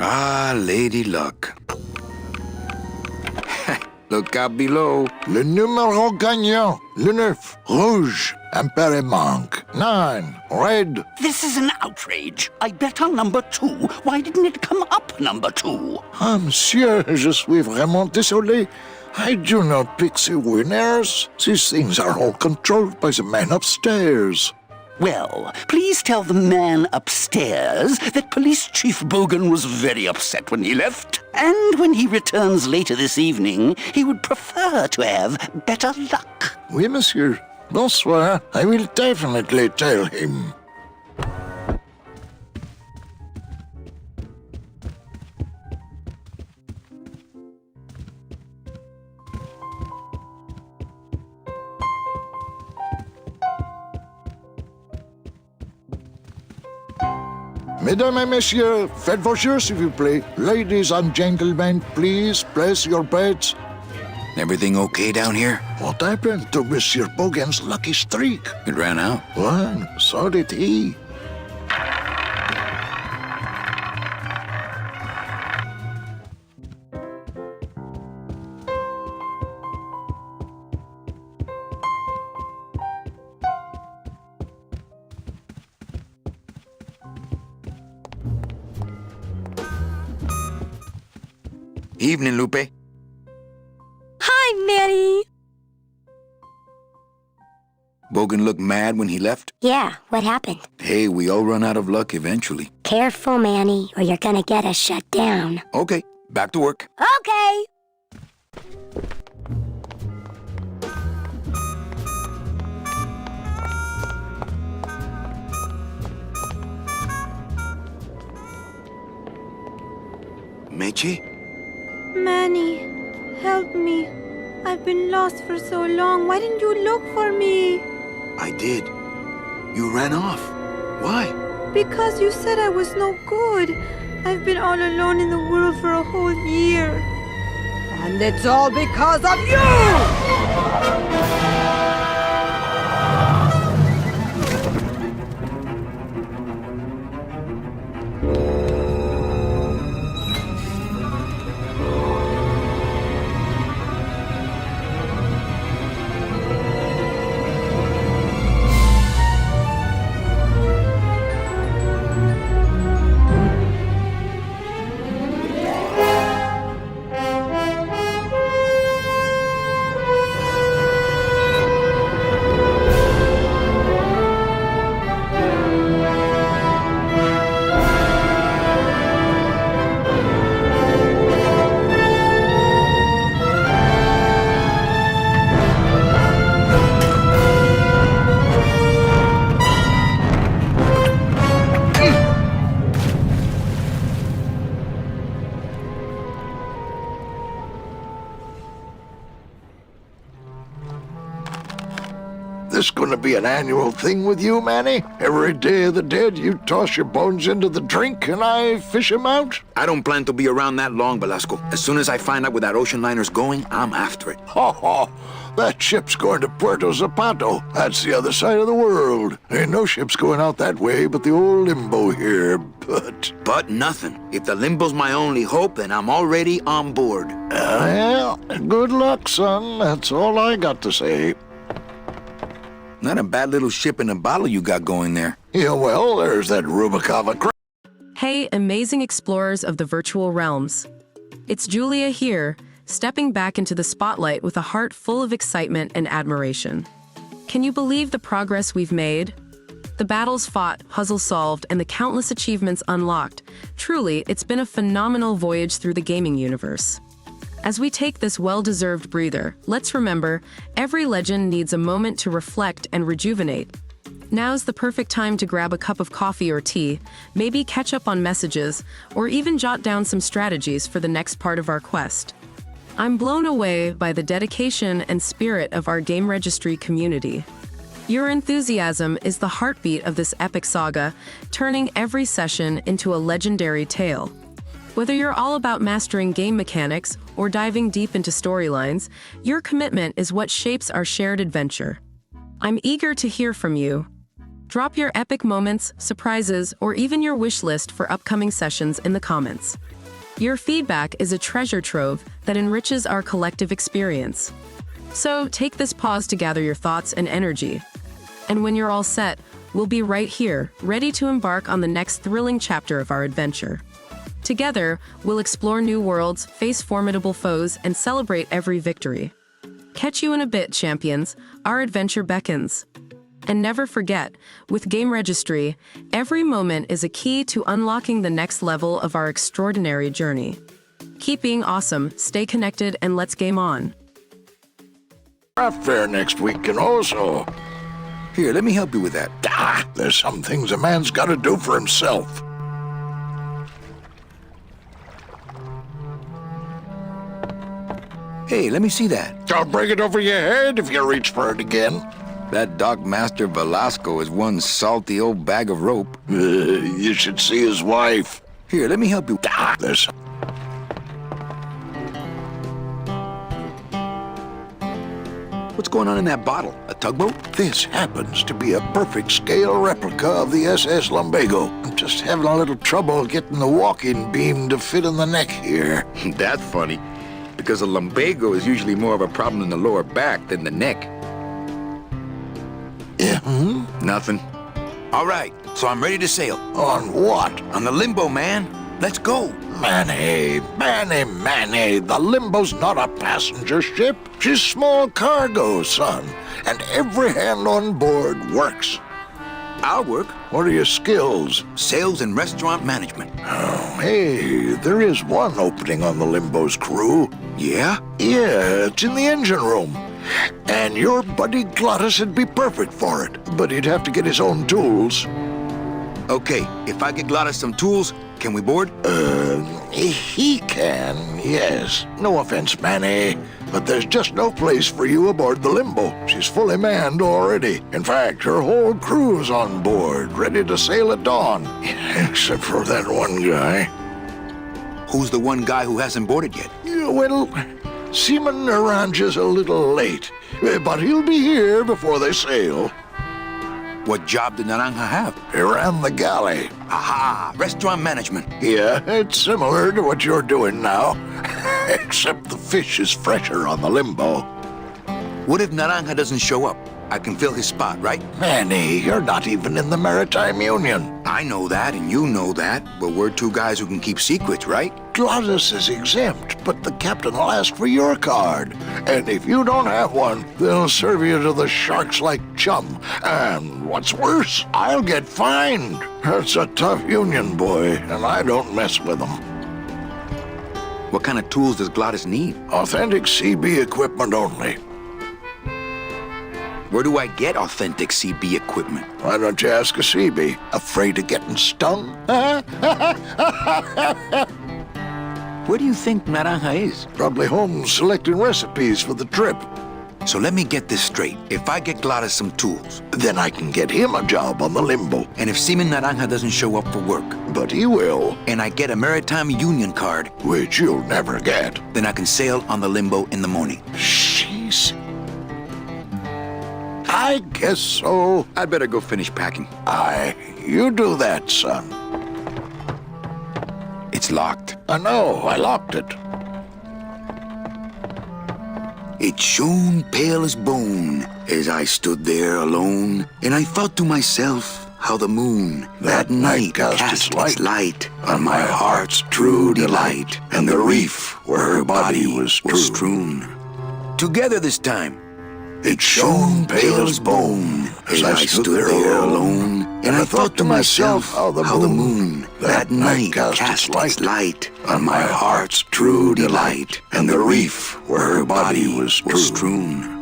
S2: Ah, Lady Luck. Look out below.
S13: Le numéro gagnant. Le 9, rouge. Impair manque. 9, red.
S15: This is an outrage. I bet on number 2. Why didn't it come up number 2?
S13: Ah, monsieur, je suis vraiment désolé. I do not pick the winners. These things are all controlled by the man upstairs.
S15: Well, please tell the man upstairs that Police Chief Bogan was very upset when he left. And when he returns later this evening, he would prefer to have better luck.
S13: Oui, monsieur. Bonsoir. I will definitely tell him. Mesdames et messieurs, faites vos jeux, s'il vous plaît. Ladies and gentlemen, please place your bets.
S2: Everything okay down here?
S13: What happened to Monsieur Bogan's lucky streak?
S2: It ran out.
S13: Well, so did he.
S2: Evening, Lupe.
S14: Hi, Manny.
S2: Bogan looked mad when he left?
S14: Yeah, what happened?
S2: Hey, we all run out of luck eventually.
S14: Careful, Manny, or you're gonna get us shut down.
S2: Okay, back to work.
S14: Okay.
S2: Meche?
S7: Manny, help me. I've been lost for so long. Why didn't you look for me?
S2: I did. You ran off. Why?
S7: Because you said I was no good. I've been all alone in the world for a whole year. And it's all because of you!
S13: This gonna be an annual thing with you, Manny? Every Day of the Dead, you toss your bones into the drink and I fish 'em out?
S2: I don't plan to be around that long, Velasco. As soon as I find out where that ocean liner's going, I'm after it.
S13: Ho ho! That ship's going to Puerto Zapato. That's the other side of the world. Ain't no ships going out that way but the old limbo here, but...
S2: But nothing. If the limbo's my only hope, then I'm already on board.
S13: Well, good luck, son. That's all I got to say.
S2: Not a bad little ship in a bottle you got going there.
S13: Yeah, well, there's that Rubicava.
S1: Hey, amazing explorers of the virtual realms. It's Julia here, stepping back into the spotlight with a heart full of excitement and admiration. Can you believe the progress we've made? The battles fought, puzzles solved, and the countless achievements unlocked. Truly, it's been a phenomenal voyage through the gaming universe. As we take this well-deserved breather, let's remember, every legend needs a moment to reflect and rejuvenate. Now's the perfect time to grab a cup of coffee or tea, maybe catch up on messages, or even jot down some strategies for the next part of our quest. I'm blown away by the dedication and spirit of our GameRegistry community. Your enthusiasm is the heartbeat of this epic saga, turning every session into a legendary tale. Whether you're all about mastering game mechanics or diving deep into storylines, your commitment is what shapes our shared adventure. I'm eager to hear from you. Drop your epic moments, surprises, or even your wish list for upcoming sessions in the comments. Your feedback is a treasure trove that enriches our collective experience. So take this pause to gather your thoughts and energy. And when you're all set, we'll be right here, ready to embark on the next thrilling chapter of our adventure. Together, we'll explore new worlds, face formidable foes, and celebrate every victory. Catch you in a bit, champions. Our adventure beckons. And never forget, with GameRegistry, every moment is a key to unlocking the next level of our extraordinary journey. Keep being awesome, stay connected, and let's game on.
S13: Craft fair next week, and also...
S2: Here, let me help you with that.
S13: There's some things a man's got to do for himself.
S2: Hey, let me see that.
S13: I'll break it over your head if you reach for it again.
S2: That Dock Master Velasco is one salty old bag of rope.
S13: You should see his wife.
S2: Here, let me help you.
S13: There's...
S2: What's going on in that bottle? A tugboat?
S13: This happens to be a perfect scale replica of the SS Lumbago. I'm just having a little trouble getting the walking beam to fit in the neck here.
S9: That's funny, because a lumbago is usually more of a problem in the lower back than the neck.
S13: Yeah,
S9: Nothing.
S2: All right, so I'm ready to sail.
S13: On what?
S2: On the Limbo, man. Let's go.
S13: Manny, the Limbo's not a passenger ship. She's small cargo, son. And every hand on board works.
S2: I'll work.
S13: What are your skills?
S2: Sales and restaurant management.
S13: Oh, hey, there is one opening on the Limbo's crew.
S2: Yeah?
S13: Yeah, it's in the engine room. And your buddy Glottis would be perfect for it, but he'd have to get his own tools.
S2: Okay, if I get Glottis some tools, can we board?
S13: He can, yes. No offense, Manny, but there's just no place for you aboard the Limbo. She's fully manned already. In fact, her whole crew's on board, ready to sail at dawn. Except for that one guy.
S2: Who's the one guy who hasn't boarded yet?
S13: Yeah, well, Seaman Naranja's a little late, but he'll be here before they sail.
S2: What job did Naranja have?
S13: He ran the galley.
S2: Aha! Restaurant management.
S13: Yeah, it's similar to what you're doing now. Except the fish is fresher on the Limbo.
S2: What if Naranja doesn't show up? I can fill his spot, right?
S13: Manny, you're not even in the Maritime Union.
S2: I know that, and you know that, but we're two guys who can keep secrets, right?
S13: Glottis is exempt, but the captain will ask for your card. And if you don't have one, they'll serve you to the sharks like chum. And what's worse, I'll get fined. That's a tough union, boy, and I don't mess with them.
S2: What kind of tools does Glottis need?
S13: Authentic CB equipment only.
S2: Where do I get authentic CB equipment?
S13: Why don't you ask a CB? Afraid of getting stung?
S2: Where do you think Naranja is?
S13: Probably home selecting recipes for the trip.
S2: So let me get this straight. If I get Glottis some tools,
S13: then I can get him a job on the Limbo.
S2: And if Seaman Naranja doesn't show up for work,
S13: but he will,
S2: and I get a Maritime Union card,
S13: which you'll never get,
S2: then I can sail on the Limbo in the morning.
S13: Jeez. I guess so.
S2: I'd better go finish packing.
S13: You do that, son.
S2: It's locked.
S13: I know, I locked it.
S2: It shone pale as bone as I stood there alone, and I thought to myself how the moon that night cast its light on my heart's true delight, and the reef where her body was strewn. Together this time. It shone pale as bone as I stood there alone, and I thought to myself how the moon that night cast its light on my heart's true delight, and the reef where her body was strewn.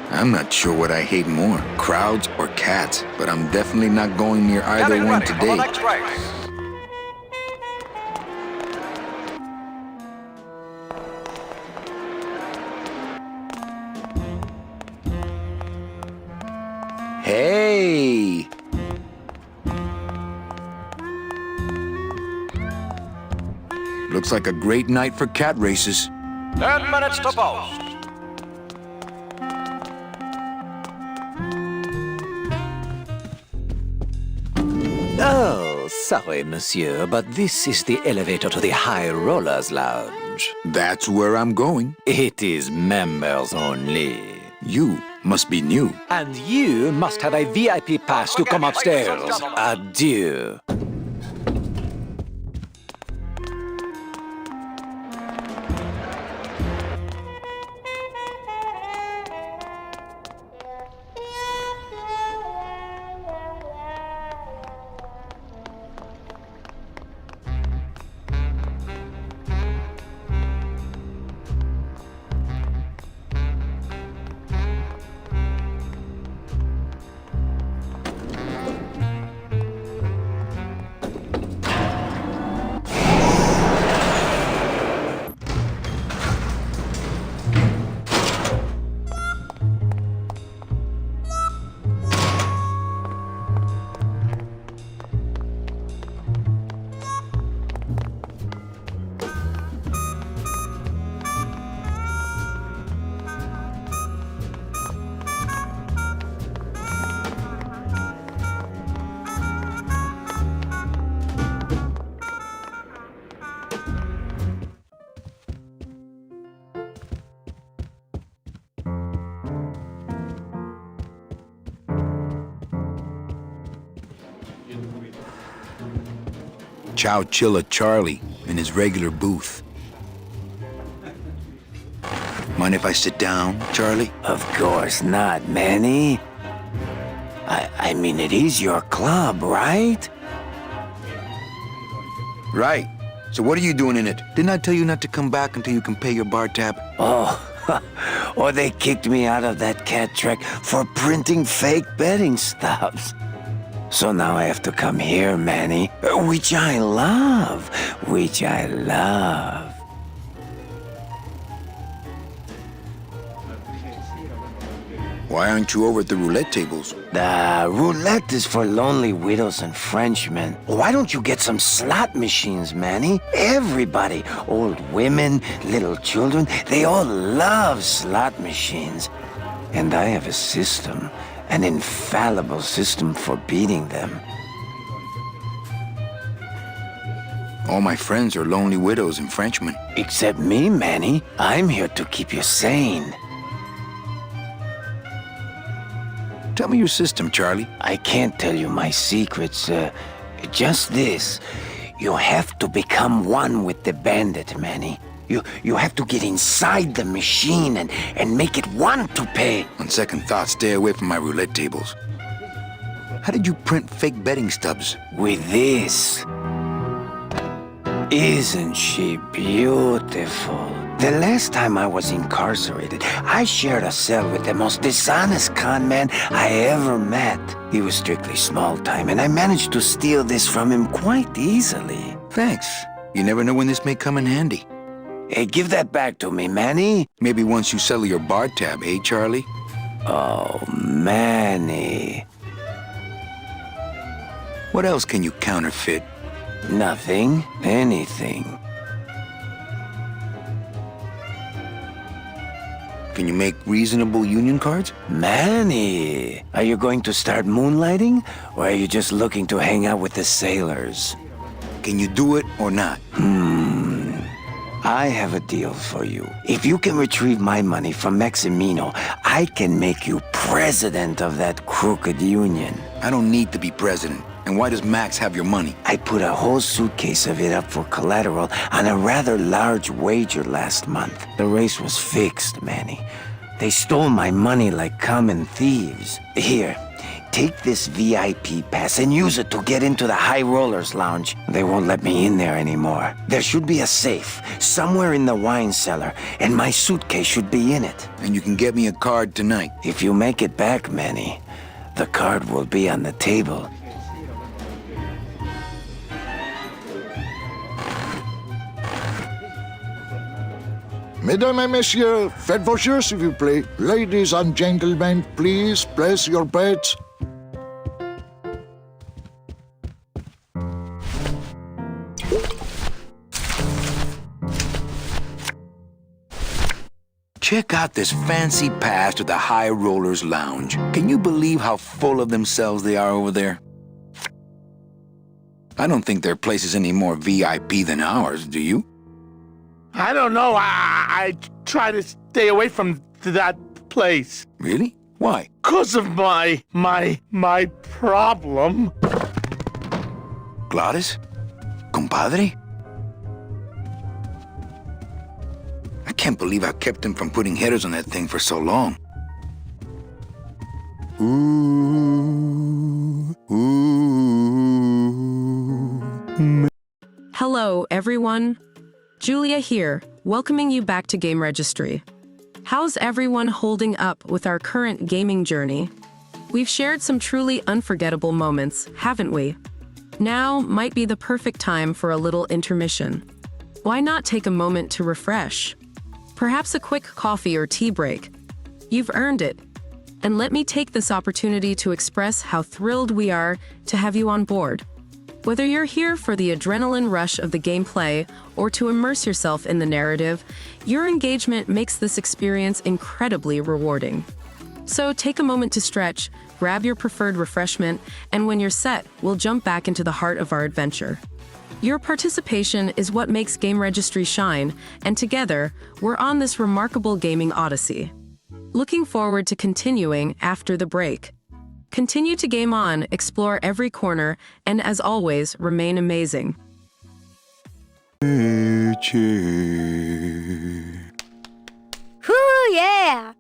S2: I'm not sure what I hate more, crowds or cats, but I'm definitely not going near either one today. Hey! Looks like a great night for cat races.
S16: 10 minutes to post.
S17: Oh, sorry, monsieur, but this is the elevator to the High Rollers Lounge.
S6: lounge.
S2: That's where I'm going.
S6: It is members only.
S2: You must be new.
S6: And you must have a VIP pass to come upstairs. Adieu.
S2: Chow Chilla Charlie in his regular booth. Mind if I sit down, Charlie?
S6: Of course not, Manny. I mean, it is your club, right?
S2: Right. So what are you doing in it? Didn't I tell you not to come back until you can pay your bar tab?
S6: Oh, or they kicked me out of that cat track for printing fake betting stubs. So now I have to come here, Manny, which I love.
S2: Why aren't you over at the roulette tables?
S6: The roulette is for lonely widows and Frenchmen. Why don't you get some slot machines, Manny? Everybody, old women, little children, they all love slot machines. And I have a system, an infallible system for beating them.
S2: All my friends are lonely widows and Frenchmen.
S6: Except me, Manny. I'm here to keep you sane.
S2: Tell me your system, Charlie.
S6: I can't tell you my secrets. Just this. You have to become one with the bandit, Manny. You have to get inside the machine and make it want to pay.
S2: On second thought, stay away from my roulette tables. How did you print fake betting stubs?
S6: With this. Isn't she beautiful? The last time I was incarcerated, I shared a cell with the most dishonest con man I ever met. He was strictly small time, and I managed to steal this from him quite easily.
S2: Thanks. You never know when this may come in handy.
S6: Hey, give that back to me, Manny.
S2: Maybe once you settle your bar tab, eh, Charlie?
S6: Oh, Manny.
S2: What else can you counterfeit?
S6: Nothing. Anything.
S2: Can you make reasonable union cards?
S6: Manny, are you going to start moonlighting? Or are you just looking to hang out with the sailors?
S2: Can you do it or not?
S6: I have a deal for you. If you can retrieve my money from Maximino, I can make you president of that crooked union.
S2: I don't need to be president. And why does Max have your money?
S6: I put a whole suitcase of it up for collateral on a rather large wager last month. The race was fixed, Manny. They stole my money like common thieves. Here, take this VIP pass and use it to get into the High Rollers Lounge. They won't let me in there anymore. There should be a safe somewhere in the wine cellar, and my suitcase should be in it.
S2: And you can get me a card tonight.
S6: If you make it back, Manny, the card will be on the table.
S13: Mesdames et messieurs, faites vos jeux, s'il vous plaît. Ladies and gentlemen, please place your bets.
S2: Check out this fancy pass to the High Rollers Lounge. Can you believe how full of themselves they are over there? I don't think their place is any more VIP than ours, do you?
S5: I don't know. I try to stay away from that place.
S2: Really? Why?
S5: 'Cause of my problem.
S2: Gladys? Compadre? I can't believe I kept him from putting headers on that thing for so long.
S1: Hello, everyone. Julia here, welcoming you back to GameRegistry. How's everyone holding up with our current gaming journey? We've shared some truly unforgettable moments, haven't we? Now might be the perfect time for a little intermission. Why not take a moment to refresh? Perhaps a quick coffee or tea break. You've earned it. And let me take this opportunity to express how thrilled we are to have you on board. Whether you're here for the adrenaline rush of the gameplay or to immerse yourself in the narrative, your engagement makes this experience incredibly rewarding. So take a moment to stretch, grab your preferred refreshment, and when you're set, we'll jump back into the heart of our adventure. Your participation is what makes GameRegistry shine, and together, we're on this remarkable gaming odyssey. Looking forward to continuing after the break. Continue to game on, explore every corner, and as always, remain amazing.
S14: Whoo, yeah!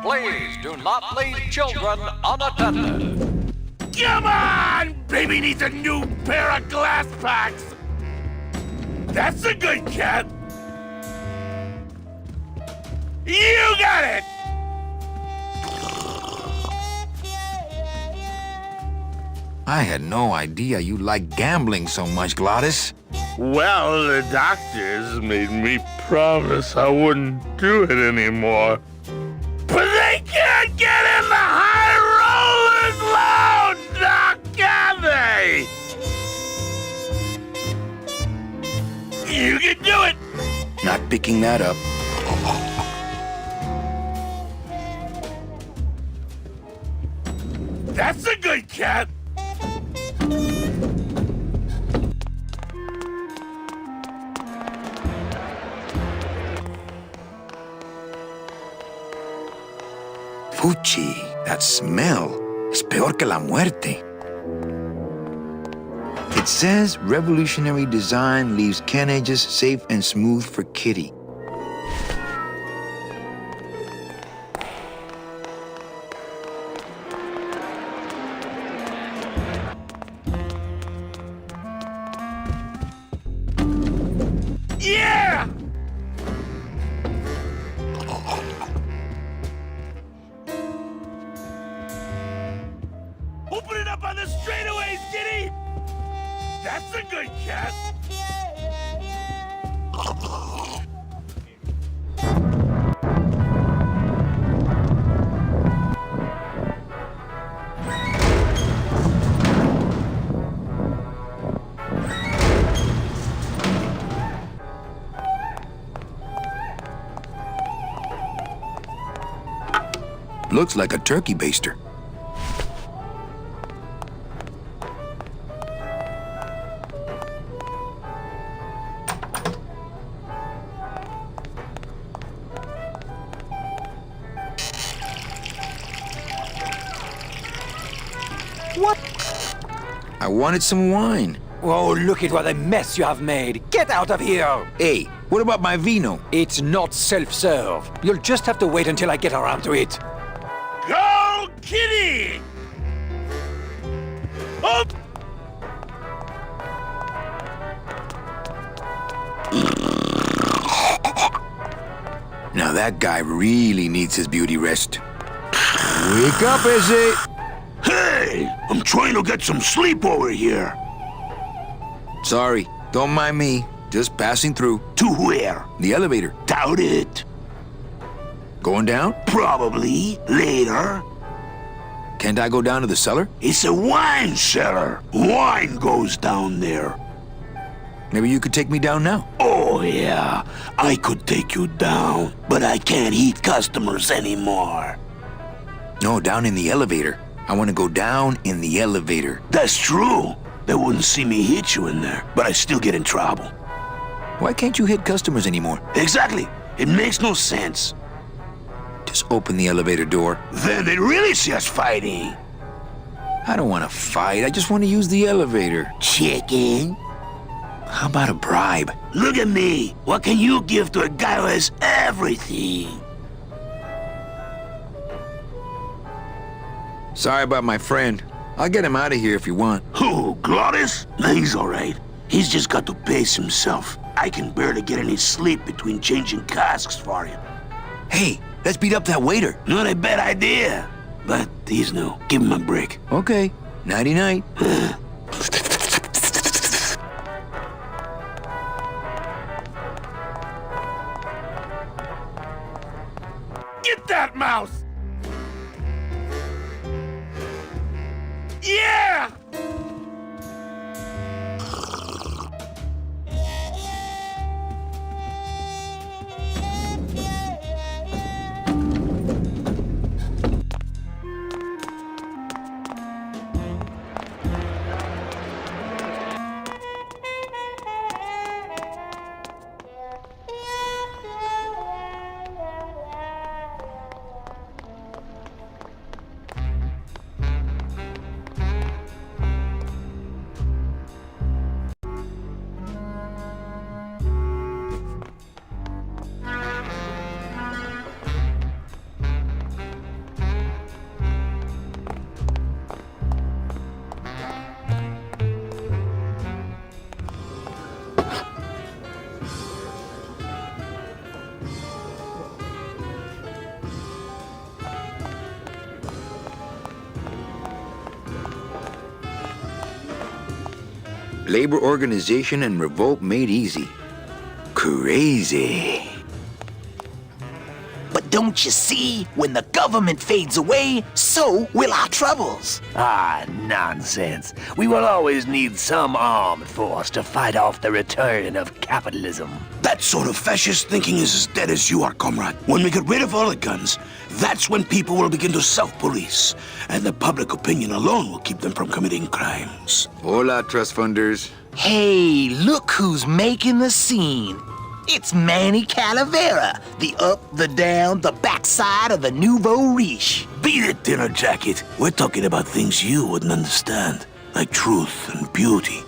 S16: Please do not leave children unattended.
S5: Come on! Baby needs a new pair of glass packs. That's a good cat. You got it!
S2: I had no idea you liked gambling so much, Gladys.
S5: Well, the doctors made me promise I wouldn't do it anymore. But they can't get in the high rollers lounge, now can they? You can do it!
S2: Not picking that up.
S5: That's a good cat!
S2: Fuchi, that smell es peor que la muerte. It says revolutionary design leaves can edges safe and smooth for Kitty.
S5: Yeah! Open it up on the straightaways, Kitty! That's a good cat!
S2: Looks like a turkey baster.
S17: What?
S9: I wanted some wine.
S17: Oh, look at what a mess you have made. Get out of here!
S9: Hey, what about my vino?
S17: It's not self-serve. You'll just have to wait until I get around to it.
S5: Go, Kitty! Oh!
S2: Now that guy really needs his beauty rest. Wake up, Izzy!
S5: Hey! I'm trying to get some sleep over here.
S2: Sorry, don't mind me. Just passing through.
S5: To where?
S2: The elevator.
S5: Doubt it.
S2: Going down?
S5: Probably. Later.
S2: Can't I go down to the cellar?
S5: It's a wine cellar. Wine goes down there.
S2: Maybe you could take me down now.
S5: Oh, yeah. I could take you down, but I can't eat customers anymore.
S2: No, down in the elevator. I want to go down in the elevator.
S5: That's true. They wouldn't see me hit you in there, but I still get in trouble.
S2: Why can't you hit customers anymore?
S5: Exactly. It makes no sense.
S2: Just open the elevator door.
S5: Then they'd really see us fighting.
S2: I don't want to fight. I just want to use the elevator.
S5: Chicken?
S2: How about a bribe?
S5: Look at me. What can you give to a guy who has everything?
S2: Sorry about my friend. I'll get him out of here if you want.
S5: Who, Glottis? Nah, he's all right. He's just got to pace himself. I can barely get any sleep between changing casks for him.
S2: Hey, let's beat up that waiter.
S5: Not a bad idea. But he's new. Give him a break.
S2: Okay. Nighty-night.
S5: Get that mouse! Yeah!
S2: Labor organization and revolt made easy. Crazy.
S3: But don't you see, when the government fades away, so will our troubles.
S5: Ah, nonsense. We will always need some armed force to fight off the return of capitalism. That sort of fascist thinking is as dead as you are, comrade. When we get rid of all the guns, that's when people will begin to self-police, and the public opinion alone will keep them from committing crimes.
S2: Hola, trust funders.
S3: Hey, look who's making the scene. It's Manny Calavera, the up, the down, the backside of the nouveau riche.
S5: Beat it, dinner jacket. We're talking about things you wouldn't understand, like truth and beauty.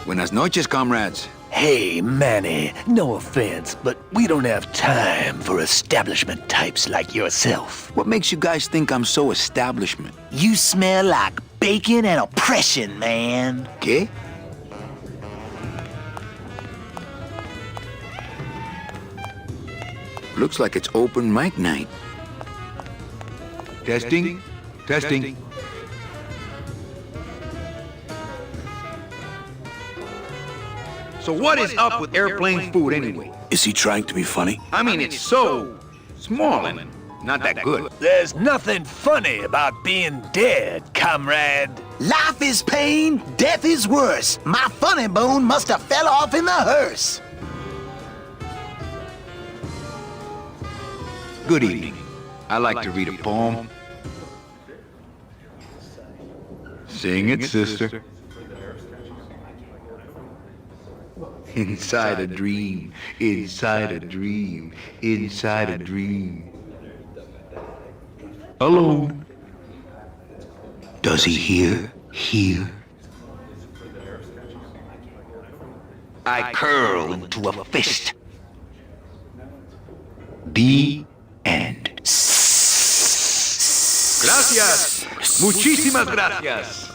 S2: Buenas noches, comrades.
S5: Hey, Manny, no offense, but we don't have time for establishment types like yourself.
S2: What makes you guys think I'm so establishment?
S3: You smell like bacon and oppression, man.
S2: ¿Qué? Looks like it's open mic night. Testing? Testing. So what is up with airplane food anyway?
S5: Is he trying to be funny?
S2: I mean, it's so small and not that good.
S5: There's nothing funny about being dead, comrade.
S3: Life is pain, death is worse. My funny bone must have fell off in the hearse.
S2: Good evening. I like to read a poem. Sing it, sister. Inside a dream, inside a dream, inside a dream. Alone. Does he hear? I curl into a fist. The end.
S5: Gracias. Muchísimas gracias.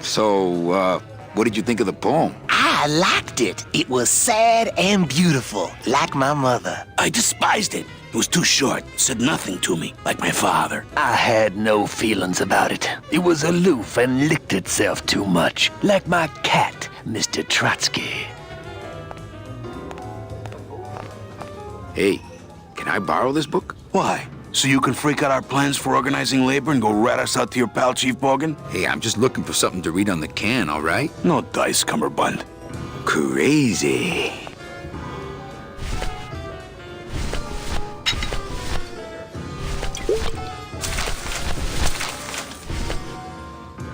S2: So, what did you think of the poem?
S3: I liked it. It was sad and beautiful, like my mother.
S5: I despised it. It was too short, said nothing to me, like my father.
S12: I had no feelings about it. It was aloof and licked itself too much, like my cat, Mr. Trotsky.
S5: Hey, can I borrow this book?
S18: Why? So you can freak out our plans for organizing labor and go rat us out to your pal, Chief Bogan?
S2: Hey, I'm just looking for something to read on the can, all right?
S18: No dice, Cummerbund.
S2: Crazy.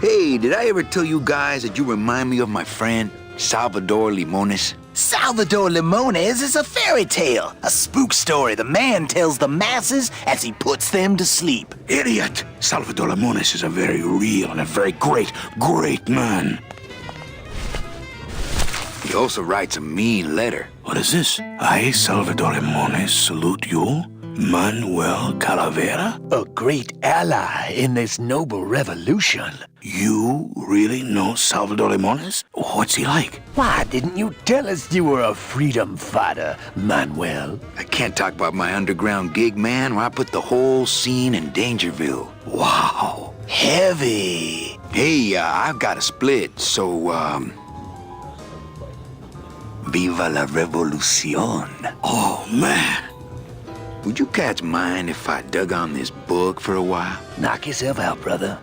S2: Hey, did I ever tell you guys that you remind me of my friend, Salvador Limones?
S3: Salvador Limones is a fairy tale, a spook story the man tells the masses as he puts them to sleep.
S18: Idiot! Salvador Limones is a very real and a very great man.
S2: He also writes a mean letter.
S18: What is this? I, Salvador Limones, salute you, Manuel Calavera?
S12: A great ally in this noble revolution.
S18: You really know Salvador Limones? What's he like?
S12: Why didn't you tell us you were a freedom fighter, Manuel?
S2: I can't talk about my underground gig, man, where I put the whole scene in Dangerville.
S12: Wow, heavy.
S2: Hey, I've got a split, so, Viva la revolucion.
S18: Oh, man.
S2: Would you cats mind if I dug on this book for a while?
S12: Knock yourself out, brother.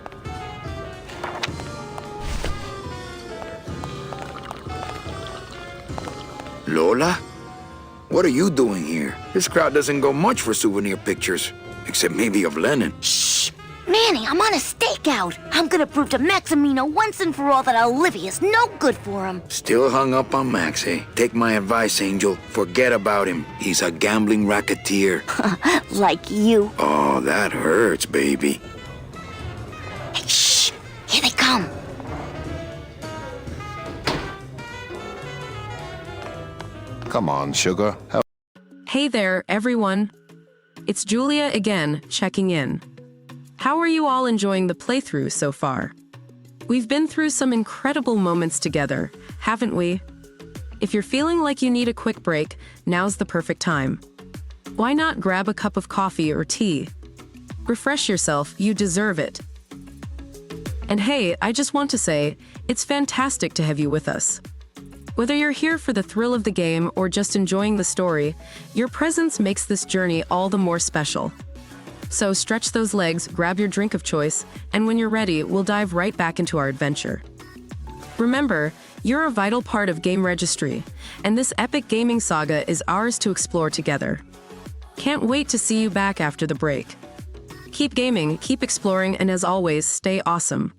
S2: Lola? What are you doing here? This crowd doesn't go much for souvenir pictures, except maybe of Lenin.
S14: Shh! Manny, I'm on a stakeout. I'm gonna prove to Maximino once and for all that Olivia's no good for him.
S2: Still hung up on Max, eh? Take my advice, Angel. Forget about him. He's a gambling racketeer.
S14: Like you.
S2: Oh, that hurts, baby.
S14: Hey, shh! Here they come.
S19: Come on, sugar.
S1: Hey there, everyone. It's Julia again, checking in. How are you all enjoying the playthrough so far? We've been through some incredible moments together, haven't we? If you're feeling like you need a quick break, now's the perfect time. Why not grab a cup of coffee or tea? Refresh yourself, you deserve it. And hey, I just want to say, it's fantastic to have you with us. Whether you're here for the thrill of the game or just enjoying the story, your presence makes this journey all the more special. So stretch those legs, grab your drink of choice, and when you're ready, we'll dive right back into our adventure. Remember, you're a vital part of GameRegistry, and this epic gaming saga is ours to explore together. Can't wait to see you back after the break. Keep gaming, keep exploring, and as always, stay awesome.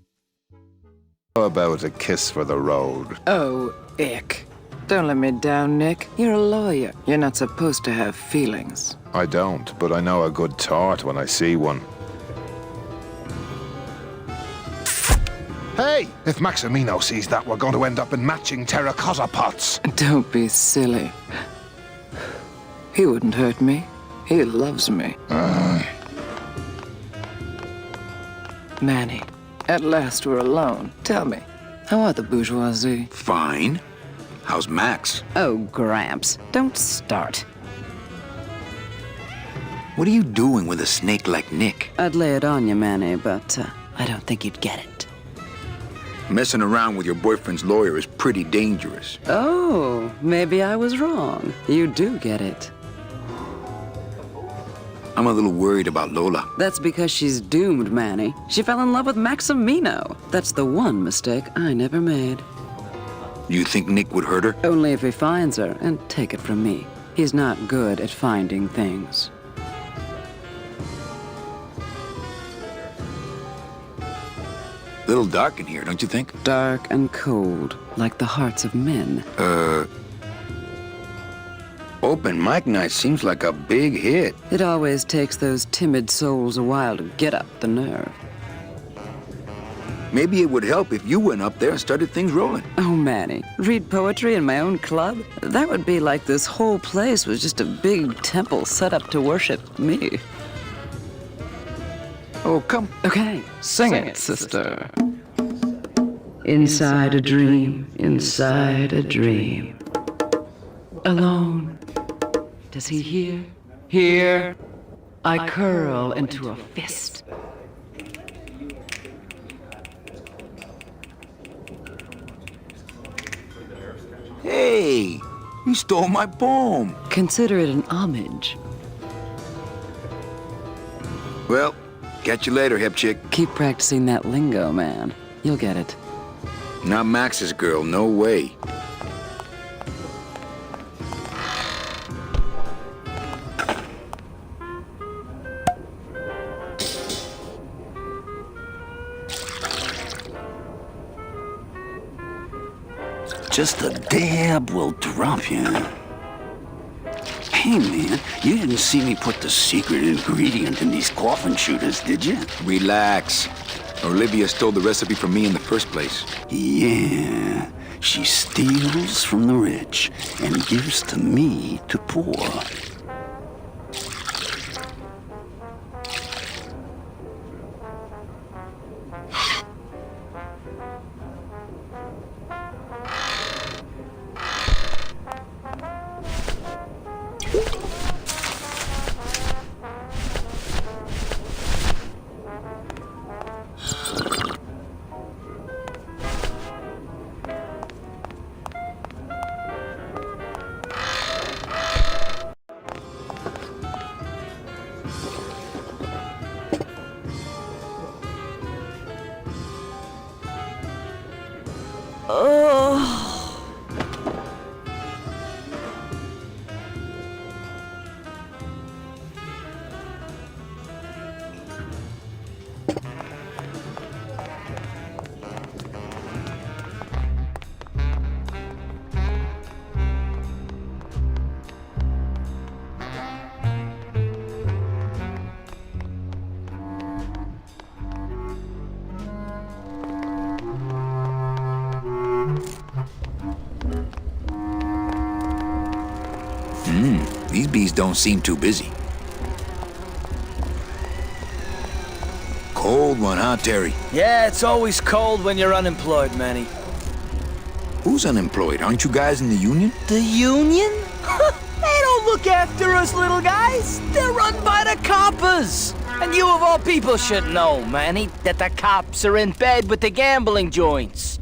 S19: How about a kiss for the road?
S20: Oh, ick. Don't let me down, Nick. You're a lawyer. You're not supposed to have feelings.
S19: I don't, but I know a good tart when I see one. Hey! If Maximino sees that, we're going to end up in matching terracotta pots.
S20: Don't be silly. He wouldn't hurt me. He loves me. Manny, at last we're alone. Tell me, how are the bourgeoisie?
S2: Fine. How's Max?
S20: Oh, Gramps, don't start.
S2: What are you doing with a snake like Nick?
S20: I'd lay it on you, Manny, but I don't think you'd get it.
S2: Messing around with your boyfriend's lawyer is pretty dangerous.
S20: Oh, maybe I was wrong. You do get it.
S2: I'm a little worried about Lola.
S20: That's because she's doomed, Manny. She fell in love with Maximino. That's the one mistake I never made.
S2: You think Nick would hurt her?
S20: Only if he finds her, and take it from me. He's not good at finding things.
S2: A little dark in here, don't you think?
S20: Dark and cold, like the hearts of men.
S10: Open mic night seems like a big hit.
S20: It always takes those timid souls a while to get up the nerve.
S9: Maybe it would help if you went up there and started things rolling.
S20: Oh, Manny, read poetry in my own club? That would be like this whole place was just a big temple set up to worship me.
S9: Oh, come.
S20: Okay, sing it, sister. Inside a dream, inside a dream. Alone. Does he hear? Here. I curl into a fist.
S9: Hey, you stole my poem.
S20: Consider it an homage.
S9: Well, catch you later, hip chick.
S20: Keep practicing that lingo, man. You'll get it.
S9: Not Max's girl, no way.
S15: Just a dab will drop you. Hey, man, you didn't see me put the secret ingredient in these coffin shooters, did you?
S9: Relax. Olivia stole the recipe from me in the first place.
S15: Yeah, she steals from the rich and gives to me to poor.
S9: These bees don't seem too busy. Cold one, huh, Terry?
S21: Yeah, it's always cold when you're unemployed, Manny.
S9: Who's unemployed? Aren't you guys in the union?
S21: The union? They don't look after us little guys. They're run by the coppers. And you of all people should know, Manny, that the cops are in bed with the gambling joints.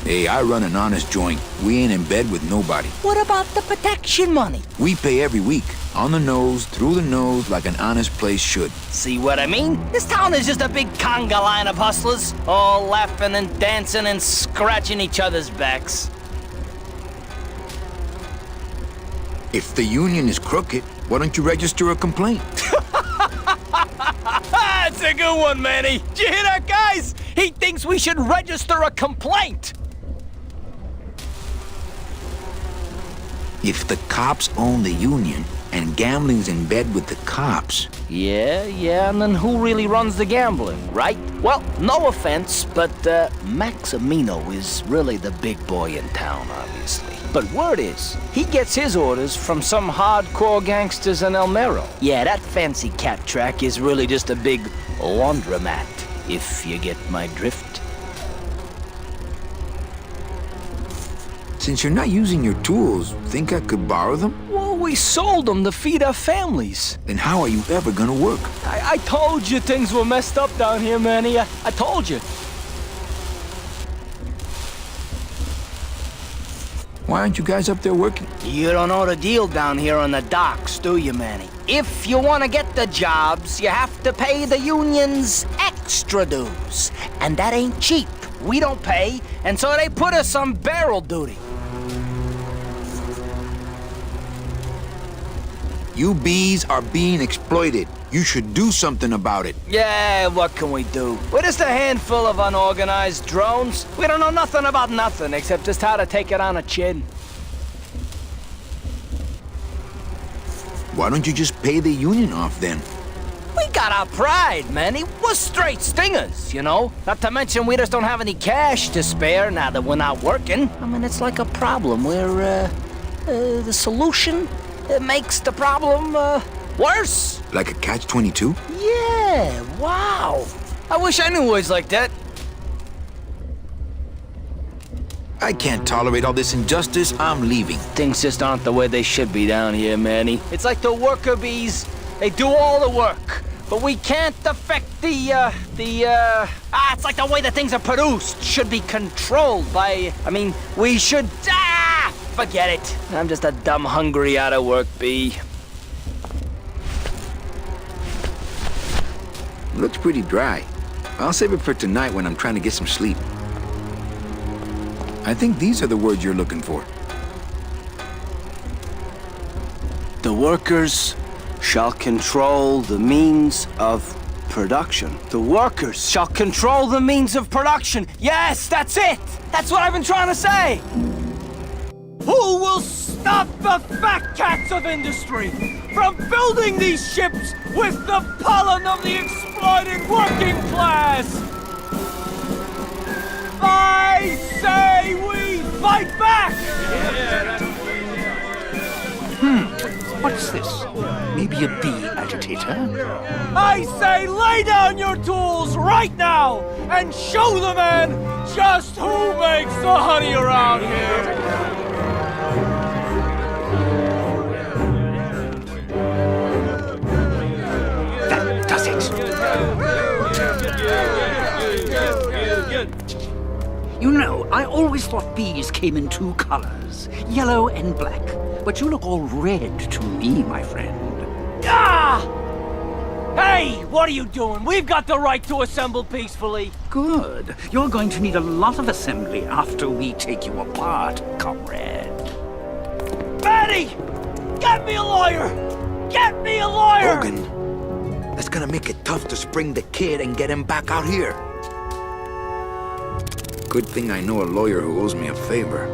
S9: Hey, I run an honest joint. We ain't in bed with nobody.
S21: What about the protection money?
S9: We pay every week. On the nose, through the nose, like an honest place should.
S21: See what I mean? This town is just a big conga line of hustlers, all laughing and dancing and scratching each other's backs.
S9: If the union is crooked, why don't you register a complaint?
S21: That's a good one, Manny. Did you hear that, guys? He thinks we should register a complaint.
S9: If the cops own the union and gambling's in bed with the cops...
S21: Yeah, and then who really runs the gambling, right? Well, no offense, but Maximino is really the big boy in town, obviously. But word is, he gets his orders from some hardcore gangsters in El Mero. Yeah, that fancy cat track is really just a big laundromat, if you get my drift.
S9: Since you're not using your tools, think I could borrow them?
S21: Well, we sold them to feed our families.
S9: Then how are you ever gonna work?
S21: I told you things were messed up down here, Manny. I told you.
S9: Why aren't you guys up there working?
S21: You don't know the deal down here on the docks, do you, Manny? If you want to get the jobs, you have to pay the unions extra dues. And that ain't cheap. We don't pay, and so they put us on barrel duty.
S9: You bees are being exploited.
S2: You should do something about it.
S21: Yeah, what can we do? We're just a handful of unorganized drones. We don't know nothing about nothing except just how to take it on a chin.
S2: Why don't you just pay the union off then?
S21: We got our pride, Manny. We're straight stingers, you know? Not to mention we just don't have any cash to spare now that we're not working. I mean, it's like a problem where, the solution makes the problem, worse.
S2: Like a catch-22?
S21: Yeah, wow. I wish I knew words like that.
S2: I can't tolerate all this injustice. I'm leaving.
S21: Things just aren't the way they should be down here, Manny. It's like the worker bees. They do all the work, but we can't affect it's like the way that things are produced should be controlled by, we should, forget it. I'm just a dumb, hungry, out-of-work bee.
S2: Looks pretty dry. I'll save it for tonight when I'm trying to get some sleep. I think these are the words you're looking for.
S6: The workers shall control the means of production.
S21: The workers shall control the means of production. Yes, that's it. That's what I've been trying to say. Who will stop the fat cats of industry from building these ships with the pollen of the exploited working class? I say we fight back!
S4: What's this? Maybe a bee agitator?
S21: I say lay down your tools right now and show the man just who makes the honey around here!
S4: That does it. You know, I always thought bees came in two colors, yellow and black. But you look all red to me, my friend.
S21: Ah! Hey, what are you doing? We've got the right to assemble peacefully.
S4: Good. You're going to need a lot of assembly after we take you apart, comrade.
S21: Manny! Get me a lawyer! Get me a lawyer!
S2: Bogan, that's gonna make it tough to spring the kid and get him back out here. Good thing I know a lawyer who owes me a favor.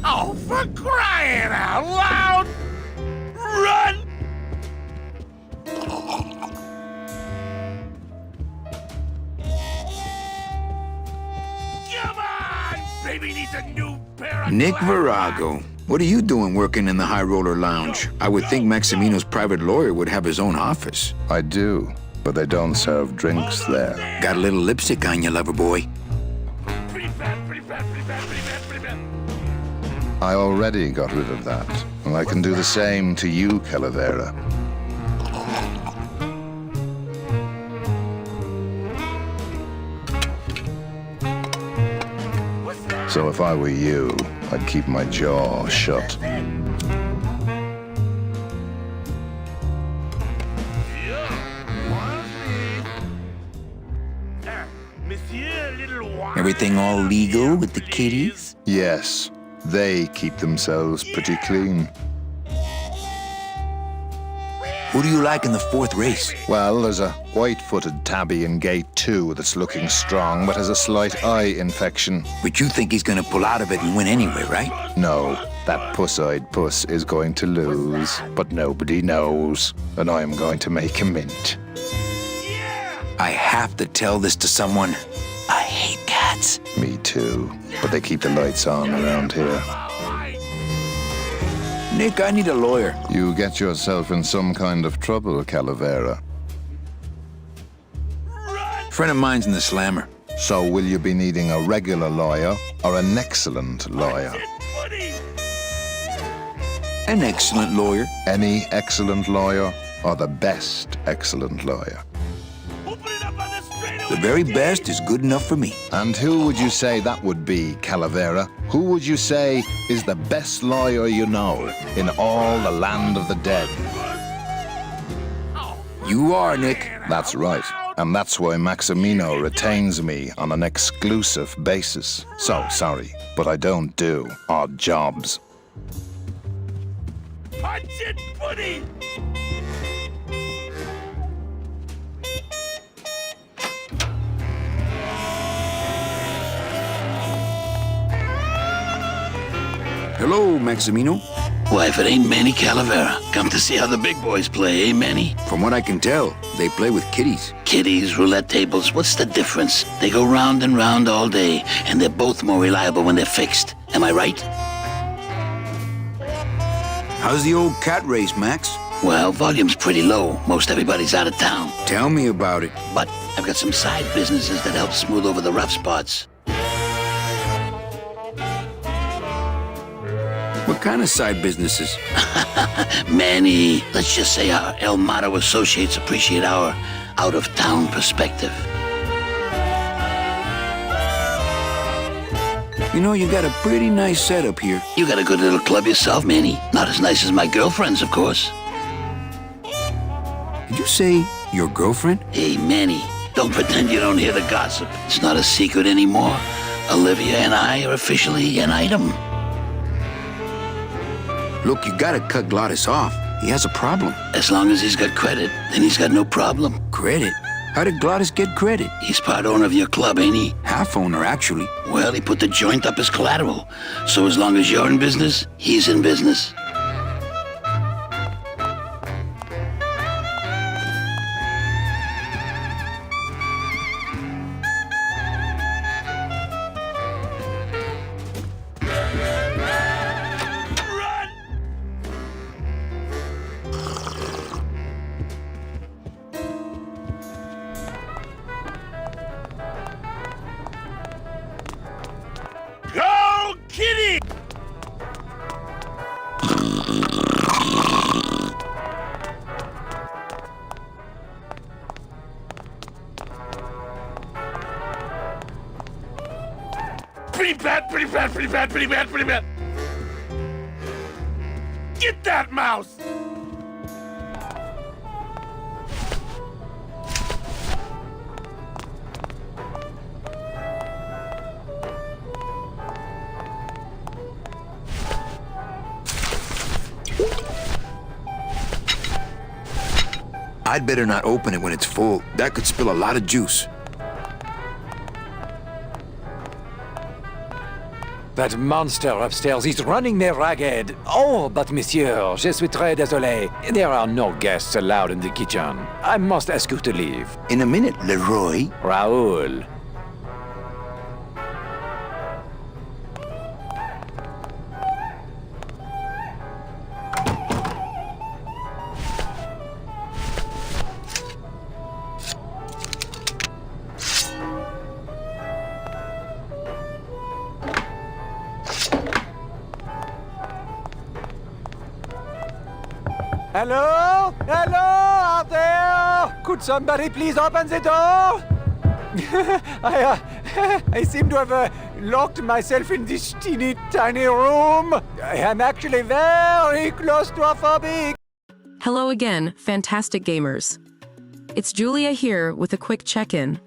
S5: Oh, for crying out loud! Run! Come on! Baby needs a new pair of
S2: Nick
S5: glasses.
S2: Virago, what are you doing working in the High Roller Lounge? I would think Maximino's private lawyer would have his own office.
S22: I do, but they don't serve drinks there.
S2: Got a little lipstick on you, lover boy.
S22: I already got rid of that, and I can do the same to you, Calavera. So if I were you, I'd keep my jaw shut.
S2: Everything all legal with the kitties?
S22: Yes, they keep themselves pretty clean.
S2: Who do you like in the fourth race?
S22: Well, there's a white-footed tabby in gate 2 that's looking strong, but has a slight eye infection.
S2: But you think he's gonna pull out of it and win anyway, right?
S22: No, that puss-eyed puss is going to lose, but nobody knows, and I'm going to make a mint.
S2: I have to tell this to someone. I hate cats.
S22: Me too, but they keep the lights on around here.
S2: Nick, I need a lawyer.
S22: You get yourself in some kind of trouble, Calavera.
S2: Friend of mine's in the slammer.
S22: So will you be needing a regular lawyer or an excellent lawyer?
S2: An excellent lawyer.
S22: Any excellent lawyer or the best excellent lawyer?
S2: The very best is good enough for me.
S22: And who would you say that would be, Calavera? Who would you say is the best lawyer you know in all the land of the dead?
S2: You are, Nick.
S22: That's right. And that's why Maximino retains me on an exclusive basis. So, sorry, but I don't do odd jobs.
S5: Punch it, buddy!
S2: Hello, Maximino.
S8: Why, if it ain't Manny Calavera, come to see how the big boys play, eh, Manny?
S2: From what I can tell, they play with kiddies.
S8: Kiddies, roulette tables, what's the difference? They go round and round all day, and they're both more reliable when they're fixed. Am I right?
S2: How's the old cat race, Max?
S8: Well, volume's pretty low. Most everybody's out of town.
S2: Tell me about it.
S8: But I've got some side businesses that help smooth over the rough spots.
S2: What kind of side businesses?
S8: Manny, let's just say our El Mato associates appreciate our out-of-town perspective.
S2: You know, you got a pretty nice setup here.
S8: You got a good little club yourself, Manny. Not as nice as my girlfriend's, of course.
S2: Did you say your girlfriend?
S8: Hey, Manny, don't pretend you don't hear the gossip. It's not a secret anymore. Olivia and I are officially an item.
S2: Look, you gotta cut Glottis off. He has a problem.
S8: As long as he's got credit, then he's got no problem.
S2: Credit? How did Glottis get credit?
S8: He's part owner of your club, ain't he?
S2: Half owner, actually.
S8: Well, he put the joint up as collateral. So as long as you're in business, he's in business.
S5: Go, kitty! Pretty bad, pretty bad, pretty bad, pretty bad, pretty bad. Get that mouse!
S2: I'd better not open it when it's full. That could spill a lot of juice.
S17: That monster upstairs is running me ragged. Oh, but monsieur, je suis très désolé. There are no guests allowed in the kitchen. I must ask you to leave.
S2: In a minute, Leroy.
S17: Raoul. Hello? Hello out there? Could somebody please open the door? I seem to have locked myself in this teeny tiny room. I am actually very claustrophobic.
S1: Hello again, fantastic gamers. It's Julia here with a quick check-in.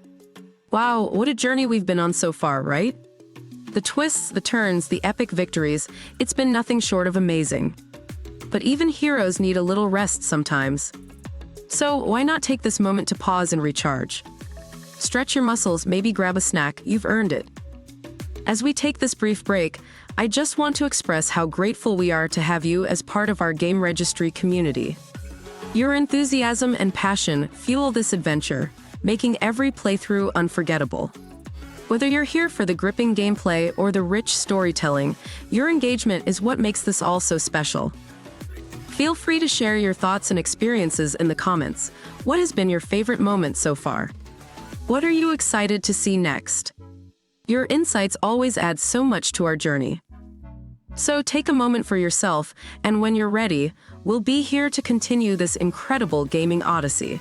S1: Wow, what a journey we've been on so far, right? The twists, the turns, the epic victories, it's been nothing short of amazing. But even heroes need a little rest sometimes. So why not take this moment to pause and recharge? Stretch your muscles, maybe grab a snack, you've earned it. As we take this brief break, I just want to express how grateful we are to have you as part of our GameRegistry community. Your enthusiasm and passion fuel this adventure, making every playthrough unforgettable. Whether you're here for the gripping gameplay or the rich storytelling, your engagement is what makes this all so special. Feel free to share your thoughts and experiences in the comments. What has been your favorite moment so far? What are you excited to see next? Your insights always add so much to our journey. So take a moment for yourself, and when you're ready, we'll be here to continue this incredible gaming odyssey.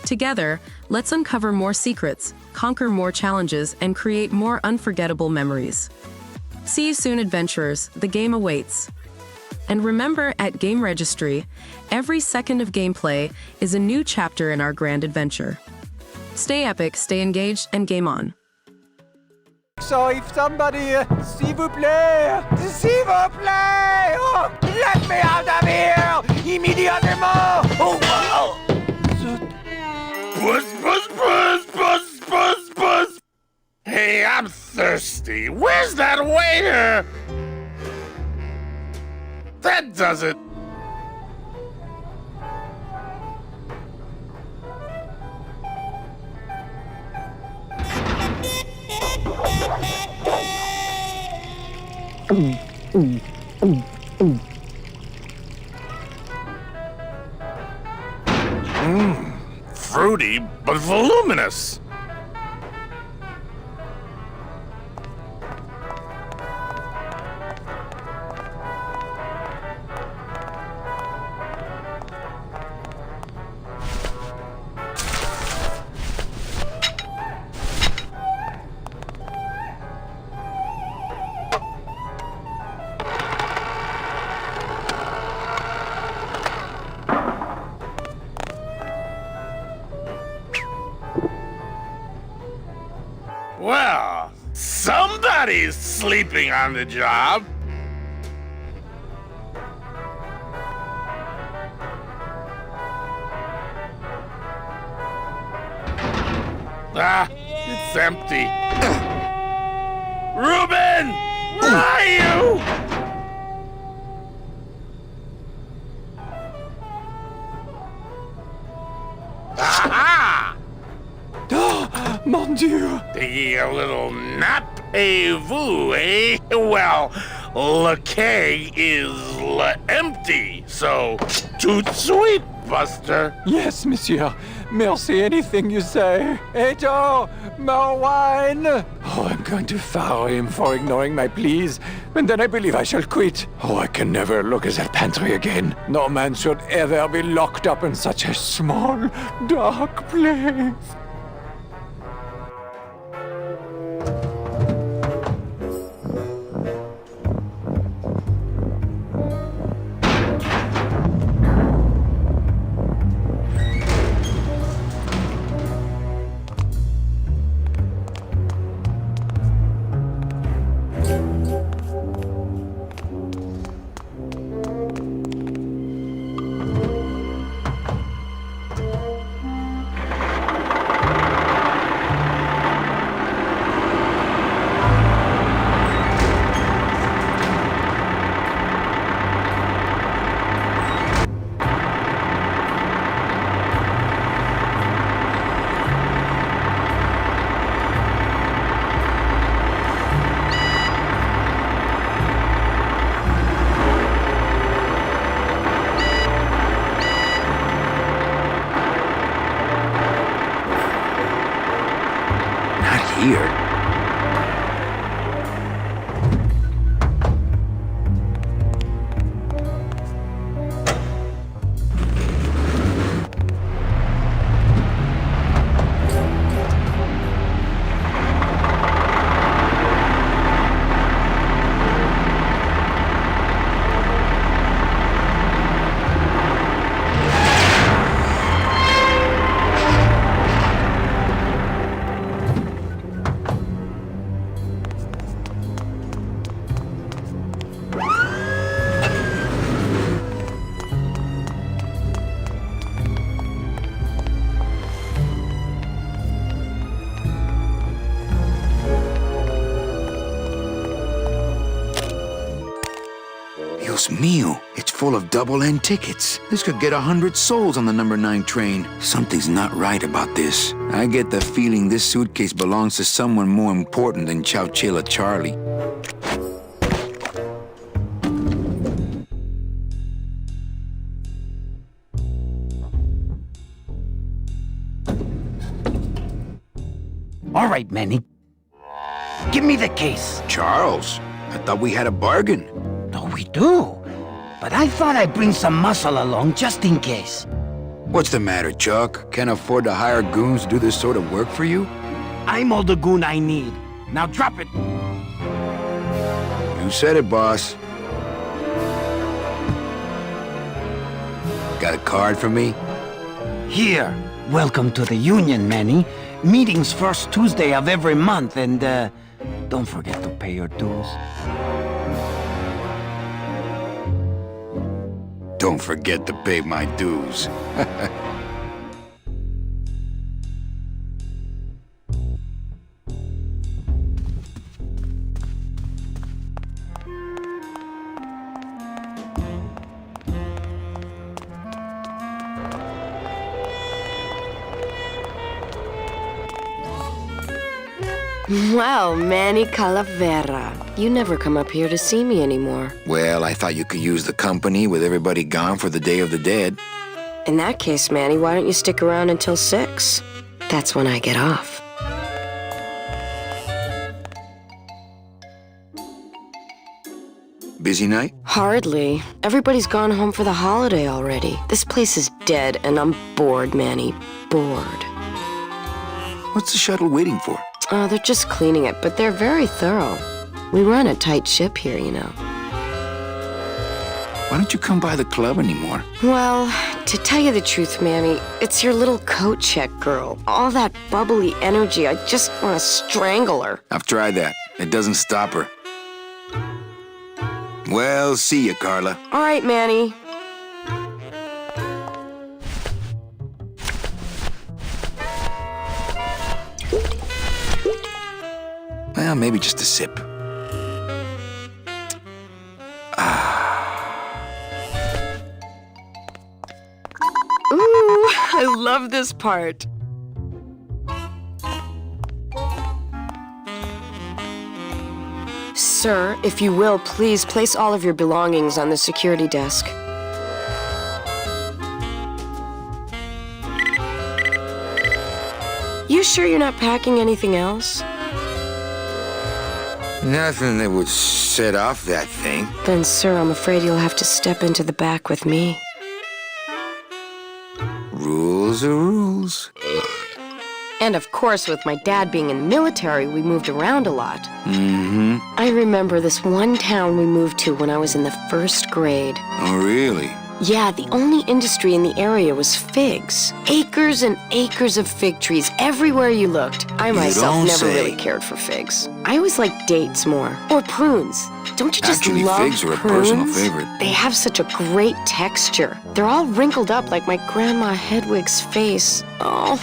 S1: Together, let's uncover more secrets, conquer more challenges, and create more unforgettable memories. See you soon, adventurers. The game awaits. And remember, at GameRegistry, every second of gameplay is a new chapter in our grand adventure. Stay epic, stay engaged, and game on.
S17: So if somebody, s'il vous plaît, oh, let me out of here, immédiatement. Oh.
S5: Puss. Hey, I'm thirsty. Where's that waiter? That does it. Fruity, but voluminous. Well, somebody's sleeping on the job. Ah, it's empty. Reuben! Where are you? Aha!
S17: Mon Dieu!
S5: Taking a little nap, vous, eh? Well, le keg is empty, so tout sweet, Buster.
S17: Yes, monsieur. Merci, anything you say. Eto, more wine. Oh, I'm going to fire him for ignoring my pleas, and then I believe I shall quit. Oh, I can never look at that pantry again. No man should ever be locked up in such a small, dark place.
S9: Here.
S2: Dios mío, it's full of double-end tickets. This could get 100 souls on the number 9 train. Something's not right about this. I get the feeling this suitcase belongs to someone more important than Chowchilla Charlie.
S15: All right, Manny. Give me the case.
S2: Charles, I thought we had a bargain.
S15: No, we do. But I thought I'd bring some muscle along just in case.
S2: What's the matter, Chuck? Can't afford to hire goons to do this sort of work for you?
S15: I'm all the goon I need. Now drop it.
S2: You said it, boss. Got a card for me?
S15: Here. Welcome to the Union, Manny. Meetings first Tuesday of every month, and don't forget to pay your dues.
S2: Don't forget to pay my dues.
S7: Well, Manny Calavera, you never come up here to see me anymore.
S2: Well, I thought you could use the company with everybody gone for the Day of the Dead.
S7: In that case, Manny, why don't you stick around until 6? That's when I get off.
S2: Busy night?
S7: Hardly. Everybody's gone home for the holiday already. This place is dead, and I'm bored, Manny. Bored.
S2: What's the shuttle waiting for?
S7: Oh, they're just cleaning it, but they're very thorough. We run a tight ship here, you know.
S2: Why don't you come by the club anymore?
S7: Well, to tell you the truth, Manny, it's your little coat check girl. All that bubbly energy, I just want to strangle her.
S2: I've tried that. It doesn't stop her. Well, see you, Carla.
S7: All right, Manny.
S2: Well, maybe just a sip.
S7: Ooh, I love this part. Sir, if you will, please place all of your belongings on the security desk. You sure you're not packing anything else?
S2: Nothing that would set off that thing.
S7: Then, sir, I'm afraid you'll have to step into the back with me.
S2: Rules are rules.
S7: And of course, with my dad being in the military, we moved around a lot.
S2: Mm-hmm.
S7: I remember this one town we moved to when I was in the 1st grade.
S2: Oh, really?
S7: Yeah, the only industry in the area was figs. Acres and acres of fig trees everywhere you looked. I myself never really cared for figs. I always liked dates more. Or prunes. Don't you just
S2: Actually,
S7: love
S2: figs are a
S7: prunes?
S2: personal favorite.
S7: They have such a great texture. They're all wrinkled up like my Grandma Hedwig's face. Oh,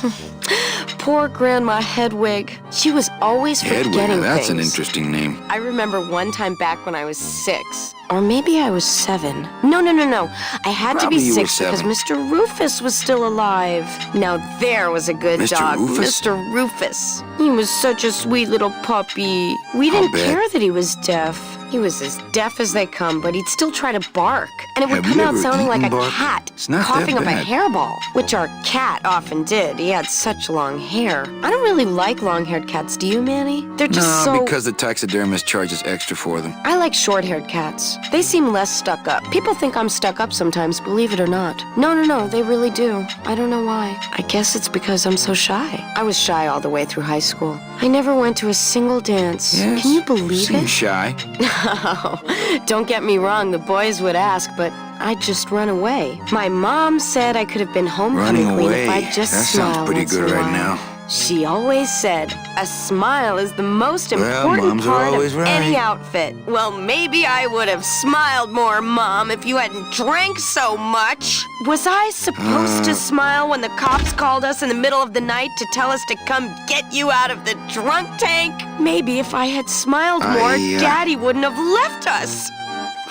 S7: poor Grandma Hedwig. She was always forgetting
S2: Hedwig, that's
S7: things.
S2: an interesting name.
S7: I remember one time back when I was 6. Or maybe I was 7. No. I had
S2: Probably
S7: to be
S2: you were
S7: 6 because
S2: 7.
S7: Mr. Rufus was still alive. Now there was a good
S2: Mr.
S7: dog.
S2: Rufus?
S7: Mr. Rufus. He was such a sweet little puppy. We didn't
S2: bet.
S7: care that he was deaf. He was as deaf as they come, but he'd still try to bark. And it would
S2: Have
S7: come
S2: you
S7: out
S2: ever
S7: sounding like a
S2: eaten bark?
S7: cat,
S2: It's not that
S7: coughing up a
S2: bad.
S7: hairball, which our cat often did. He had such long hair. I don't really like long-haired cats, do you, Manny? They're just
S2: No,
S7: so...
S2: because the taxidermist charges extra for them.
S7: I like short-haired cats. They seem less stuck up. People think I'm stuck up sometimes, believe it or not. No, they really do. I don't know why. I guess it's because I'm so shy. I was shy all the way through high school. I never went to a single dance.
S2: Yes,
S7: Can you believe
S2: seem
S7: it?
S2: shy.
S7: No, don't get me wrong, the boys would ask, but I'd just run away. My mom said I could have been homecoming
S2: Running
S7: queen
S2: away.
S7: if I'd just
S2: That
S7: smile
S2: sounds pretty
S7: once in
S2: good
S7: a
S2: right
S7: while.
S2: now.
S7: She always said, a smile is the most
S2: Well,
S7: important
S2: moms are
S7: part
S2: always
S7: of
S2: right.
S7: any outfit. Well, maybe I would have smiled more, Mom, if you hadn't drank so much. Was I supposed to smile when the cops called us in the middle of the night to tell us to come get you out of the drunk tank? Maybe if I had smiled more, Daddy wouldn't have left us.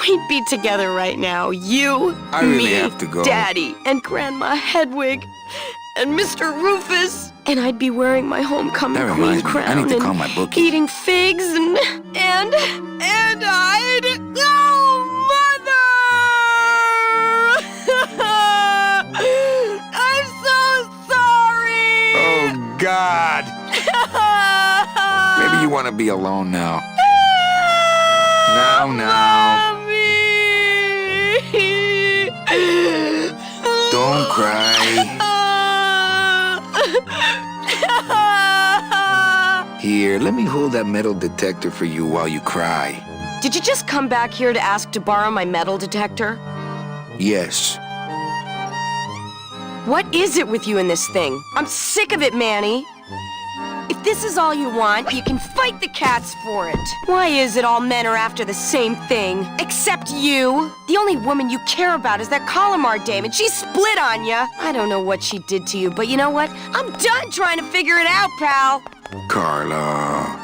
S7: We'd be together right now, you,
S2: I really
S7: me,
S2: have to go.
S7: Daddy, and Grandma Hedwig, and Mr. Rufus. And I'd be wearing my homecoming
S2: That
S7: queen
S2: reminds me, I
S7: crown
S2: need to
S7: and
S2: call my bookie.
S7: eating figs and I'd... Oh, Mother! I'm so sorry!
S2: Oh, God!
S9: to be alone now. Now. Don't cry. Here, let me hold that metal detector for you while you cry.
S7: Did you just come back here to ask to borrow my metal detector?
S9: Yes.
S7: What is it with you and this thing? I'm sick of it, Manny. If this is all you want, you can fight the cats for it. Why is it all men are after the same thing? Except you. The only woman you care about is that Calamar dame, and she split on ya. I don't know what she did to you, but you know what? I'm done trying to figure it out, pal.
S9: Carla.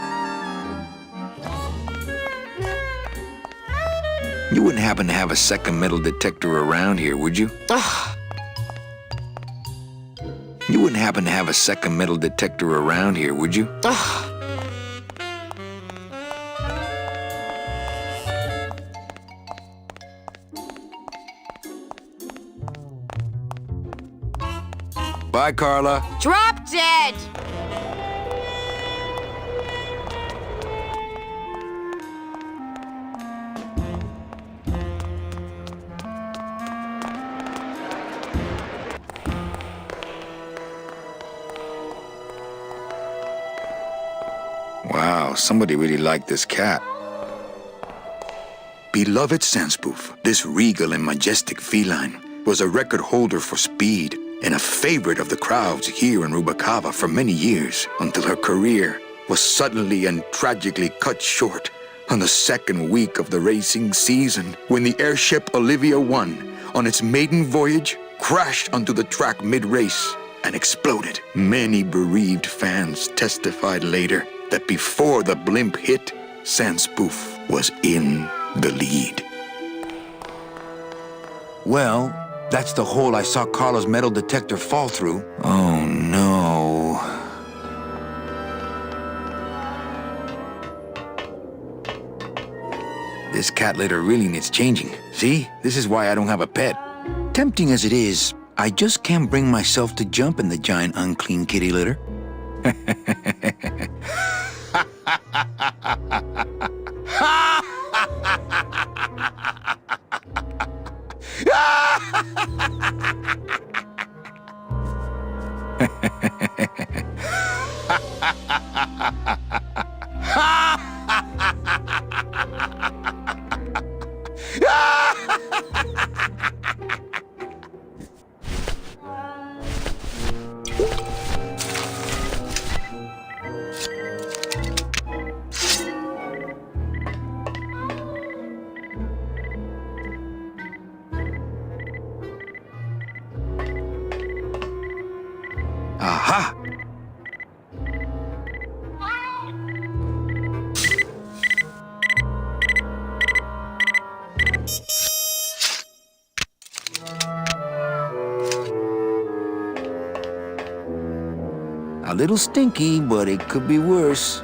S9: You wouldn't happen to have a second metal detector around here, would you?
S7: Ugh.
S9: You wouldn't happen to have a second metal detector around here, would you?
S7: Ugh.
S9: Bye, Carla.
S7: Drop dead!
S9: Wow, somebody really liked this cat. Beloved Sandspoof, this regal and majestic feline was a record holder for speed and a favorite of the crowds here in Rubacava for many years until her career was suddenly and tragically cut short on the second week of the racing season when the airship Olivia 1 on its maiden voyage crashed onto the track mid-race and exploded. Many bereaved fans testified later that before the blimp hit, Sandspoof was in the lead. Well, that's the hole I saw Carla's metal detector fall through. Oh, no. This cat litter really needs changing. See? This is why I don't have a pet. Tempting as it is, I just can't bring myself to jump in the giant unclean kitty litter. Aha! A little stinky, but it could be worse.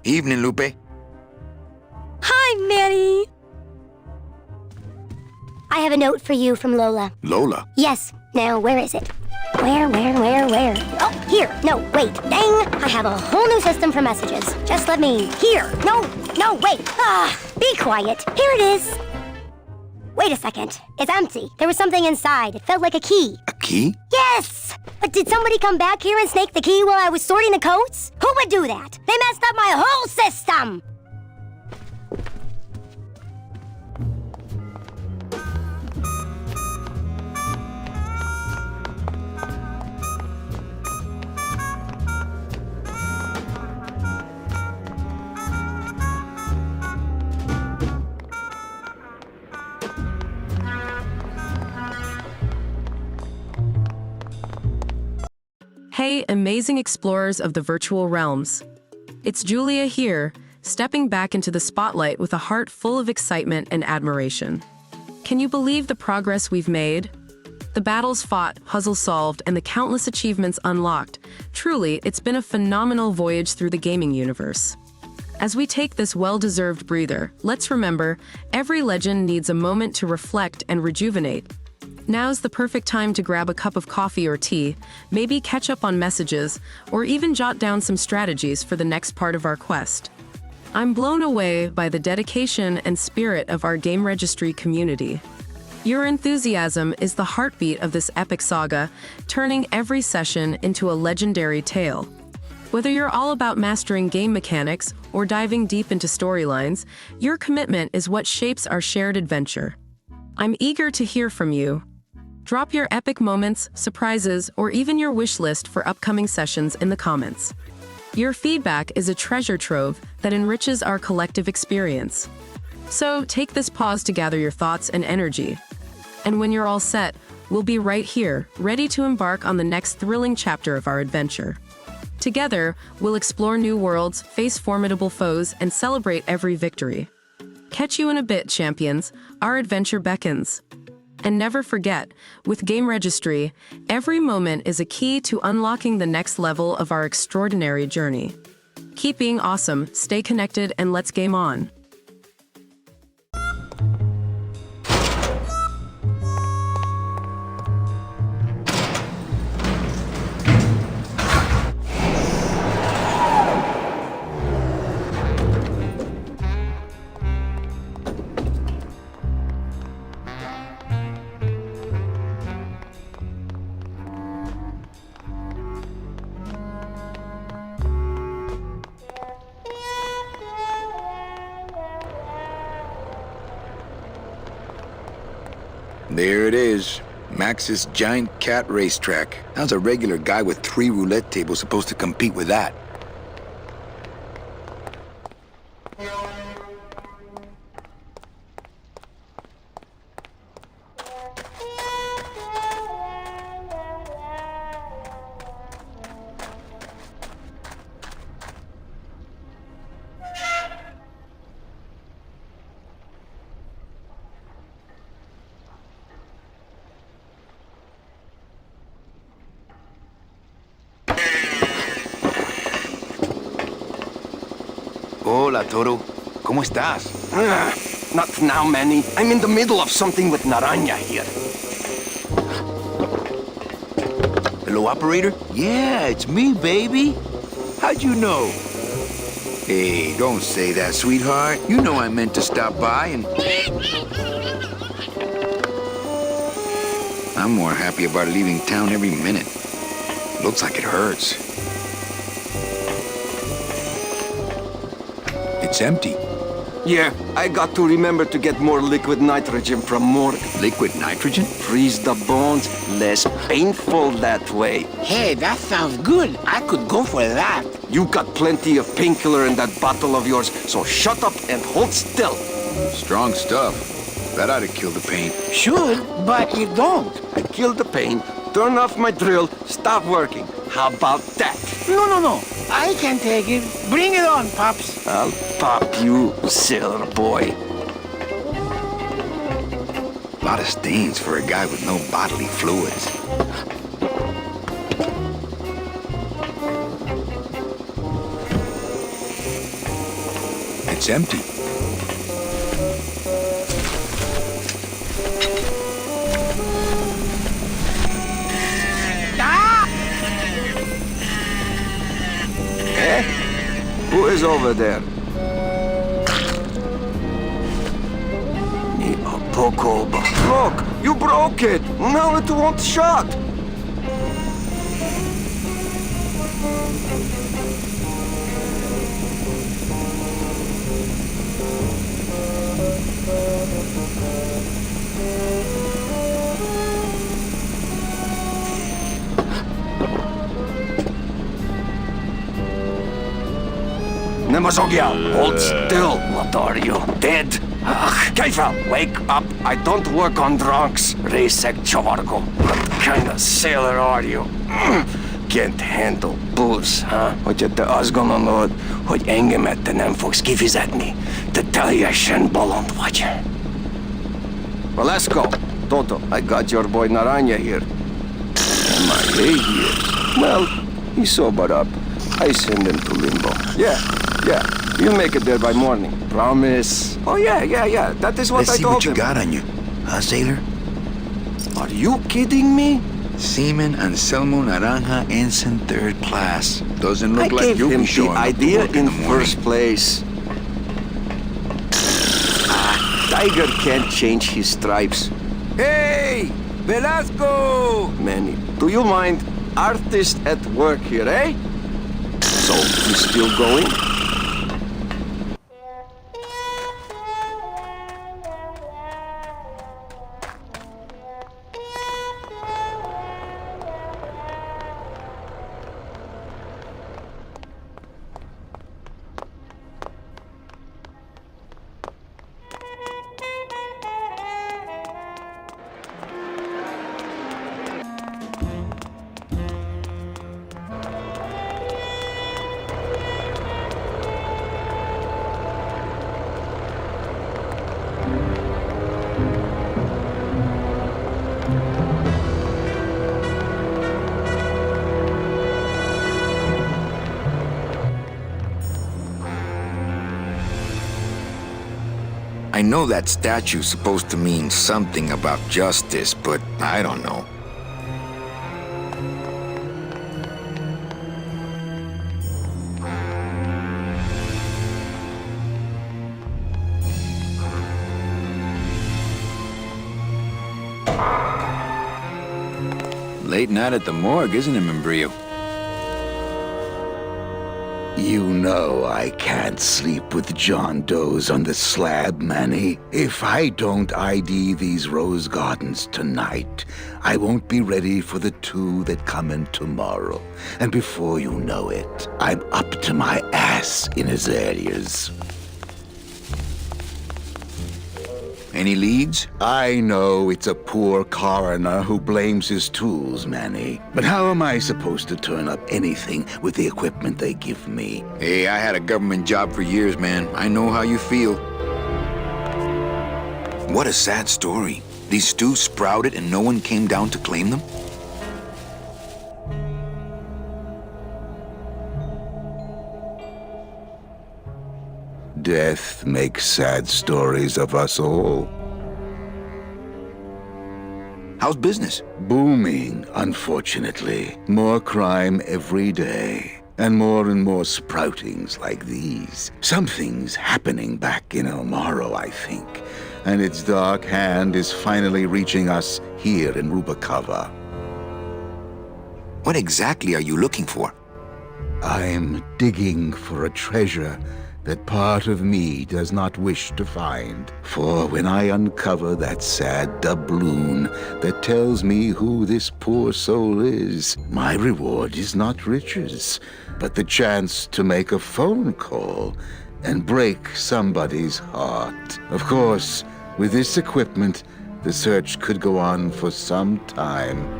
S9: Evening, Lupe.
S14: Hi, Manny. I have a note for you from Lola.
S22: Lola?
S14: Yes. Now, where is it? Where? Oh, here. No, wait. Dang! I have a whole new system for messages. Just let me... Here. No, wait. Be quiet. Here it is. Wait a second. It's empty. There was something inside. It felt like a key.
S22: A key?
S14: Yes! But did somebody come back here and snake the key while I was sorting the coats? Who would do that? They messed up my whole system!
S1: Hey, amazing explorers of the virtual realms. It's Julia here, stepping back into the spotlight with a heart full of excitement and admiration. Can you believe the progress we've made? The battles fought, puzzles solved, and the countless achievements unlocked. Truly, it's been a phenomenal voyage through the gaming universe. As we take this well-deserved breather, let's remember, every legend needs a moment to reflect and rejuvenate. Now's the perfect time to grab a cup of coffee or tea, maybe catch up on messages, or even jot down some strategies for the next part of our quest. I'm blown away by the dedication and spirit of our GameRegistry community. Your enthusiasm is the heartbeat of this epic saga, turning every session into a legendary tale. Whether you're all about mastering game mechanics or diving deep into storylines, your commitment is what shapes our shared adventure. I'm eager to hear from you. Drop your epic moments, surprises, or even your wish list for upcoming sessions in the comments. Your feedback is a treasure trove that enriches our collective experience. So take this pause to gather your thoughts and energy. And when you're all set, we'll be right here, ready to embark on the next thrilling chapter of our adventure. Together, we'll explore new worlds, face formidable foes, and celebrate every victory. Catch you in a bit, champions. Our adventure beckons. And never forget, with GameRegistry, every moment is a key to unlocking the next level of our extraordinary journey. Keep being awesome, stay connected, and let's game on.
S22: There it is. Max's giant cat racetrack. How's a regular guy with 3 roulette tables supposed to compete with that? Hola, Toro. ¿Cómo estás?
S11: Not now, Manny. I'm in the middle of something with Naranja here.
S2: Hello, operator? Yeah, it's me, baby. How'd you know? Hey, don't say that, sweetheart. You know I meant to stop by and... I'm more happy about leaving town every minute. Looks like it hurts. It's empty.
S11: Yeah, I got to remember to get more liquid nitrogen from Morgan.
S2: Liquid nitrogen?
S11: Freeze the bones, less painful that way.
S3: Hey, that sounds good. I could go for that.
S11: You got plenty of painkiller in that bottle of yours, so shut up and hold still.
S22: Strong stuff. That ought to kill the pain.
S3: Should, but it don't.
S11: I killed the pain, turn off my drill, stop working. How about that?
S3: No. I can take it. Bring it on, Pops.
S11: I'll pop you, sailor boy.
S2: A lot of stains for a guy with no bodily fluids. It's empty.
S11: is over there? Look, you broke it. Now it won't shut. Nemazogia, hold still. What are you, dead? Keifer, wake up. I don't work on drunks. Resek Chavargo. What kind of sailor are you? Can't handle booze, huh? Hogy te azt gondolod, hogy engemet te nem fogsz kifizetni? Te teljesen bolond vagy. Well, let's go. Toto, I got your boy Naranja here. And my day here. Well, he's sobered up. I send him to limbo. Yeah. You'll make it there by morning. Promise. Oh, yeah. That is what
S2: Let's
S11: I
S2: see
S11: told
S2: what you
S11: him.
S2: got on you, huh, sailor?
S11: Are you kidding me?
S2: Seaman Anselmo Naranja, Ensign 3rd Class. Doesn't look
S11: I
S2: like
S11: gave
S2: you'll
S11: him
S2: be showing
S11: the
S2: up to
S11: idea
S2: work
S11: in
S2: the morning.
S11: first place. Tiger can't change his stripes.
S10: Hey! Velasco!
S11: Manny, do you mind? Artist at work here, eh? So, he's still going?
S9: I know that statue's supposed to mean something about justice, but I don't know.
S2: Late night at the morgue, isn't it, Membrillo?
S13: You know I can't sleep with John Doe's on the slab, Manny. If I don't ID these rose gardens tonight, I won't be ready for the 2 that come in tomorrow. And before you know it, I'm up to my ass in azaleas.
S2: Any leads?
S13: I know it's a poor coroner who blames his tools, Manny. But how am I supposed to turn up anything with the equipment they give me?
S2: Hey, I had a government job for years, man. I know how you feel. What a sad story. These stews sprouted and no one came down to claim them?
S13: Death makes sad stories of us all.
S2: How's business?
S13: Booming, unfortunately. More crime every day. And more sproutings like these. Something's happening back in El Morro, I think. And its dark hand is finally reaching us here in Rubacava.
S2: What exactly are you looking for?
S13: I'm digging for a treasure that part of me does not wish to find. For when I uncover that sad doubloon that tells me who this poor soul is, my reward is not riches, but the chance to make a phone call and break somebody's heart. Of course, with this equipment, the search could go on for some time.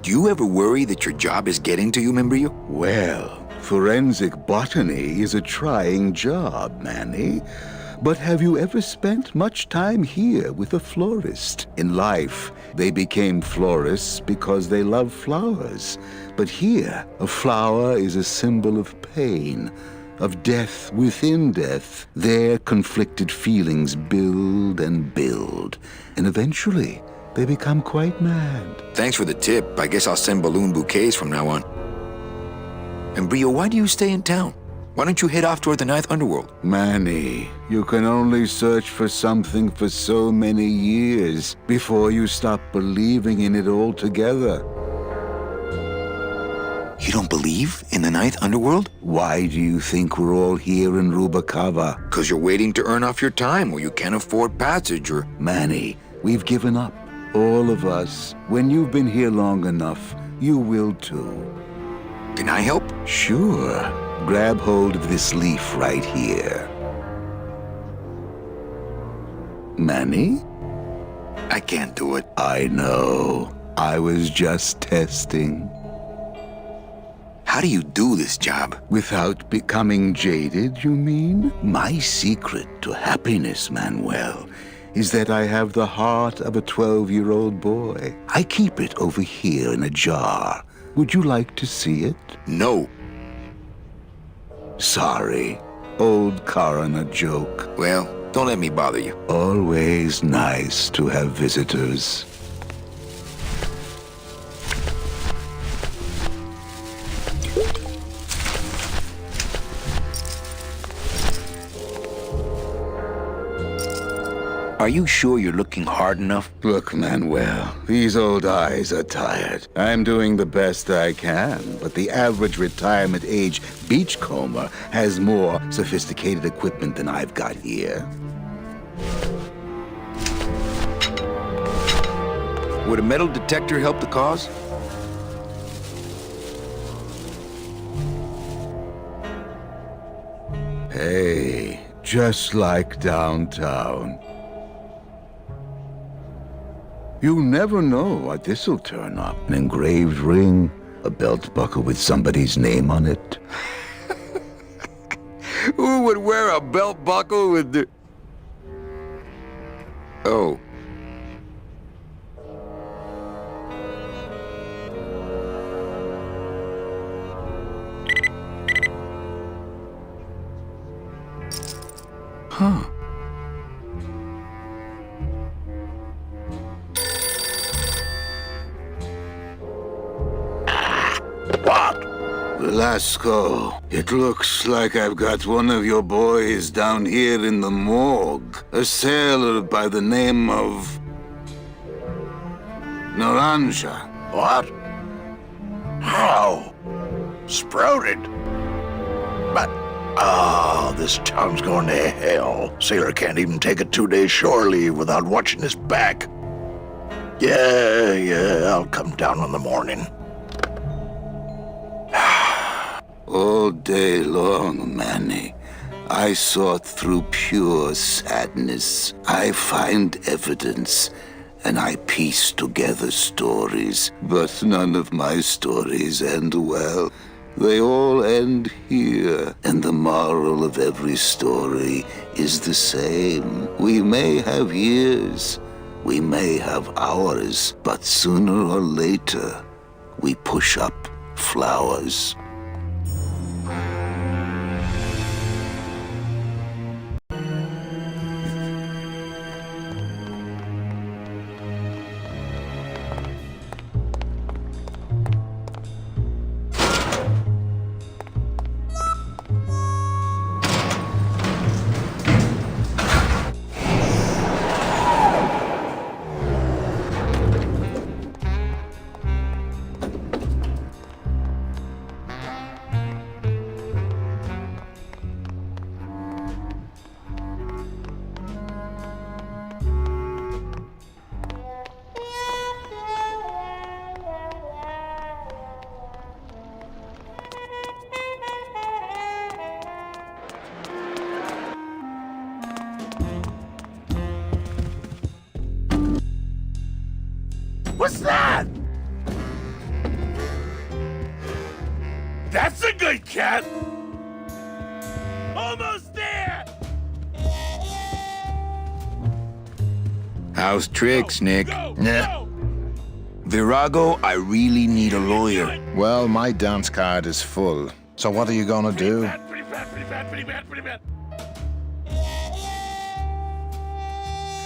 S2: Do you ever worry that your job is getting to you, Membrillo?
S13: Well, forensic botany is a trying job, Manny. But have you ever spent much time here with a florist? In life, they became florists because they love flowers. But here, a flower is a symbol of pain, of death within death. Their conflicted feelings build and build, and eventually, they become quite mad.
S16: Thanks for the tip. I guess I'll send balloon bouquets from now on. And Brio, why do you stay in town? Why don't you head off toward the ninth underworld?
S13: Manny, you can only search for something for so many years before you stop believing in it altogether.
S16: You don't believe in the ninth underworld?
S13: Why do you think we're all here in Rubacava?
S16: Because you're waiting to earn off your time, or you can't afford passage, or...
S13: Manny, we've given up. All of us. When you've been here long enough, you will too.
S16: Can I help?
S13: Sure. Grab hold of this leaf right here. Manny?
S16: I can't do it.
S13: I know. I was just testing.
S16: How do you do this job?
S13: Without becoming jaded, you mean? My secret to happiness, Manuel, is that I have the heart of a 12-year-old boy. I keep it over here in a jar. Would you like to see it?
S16: No.
S13: Sorry. Old coroner joke.
S16: Well, don't let me bother you.
S13: Always nice to have visitors.
S16: Are you sure you're looking hard enough?
S13: Look, Manuel, these old eyes are tired. I'm doing the best I can, but the average retirement age beachcomber has more sophisticated equipment than I've got here.
S16: Would a metal detector help the cause?
S13: Hey, just like downtown. You never know what this'll turn up. An engraved ring, a belt buckle with somebody's name on it.
S16: Who would wear a belt buckle with the... Oh. Huh.
S13: Velasco, it looks like I've got one of your boys down here in the morgue. A sailor by the name of... Naranja.
S8: What? How? Sprouted? But, this town's going to hell. Sailor can't even take a 2-day shore leave without watching his back. Yeah, I'll come down in the morning.
S13: All day long, Manny, I sought through pure sadness. I find evidence, and I piece together stories. But none of my stories end well. They all end here, and the moral of every story is the same. We may have years, we may have hours, but sooner or later, we push up flowers.
S5: What's that? That's a good cat! Almost there!
S16: How's tricks, Nick?
S22: Yeah.
S16: Virago, I really need a lawyer.
S22: Well, my dance card is full. So what are you gonna do?
S5: Pretty bad.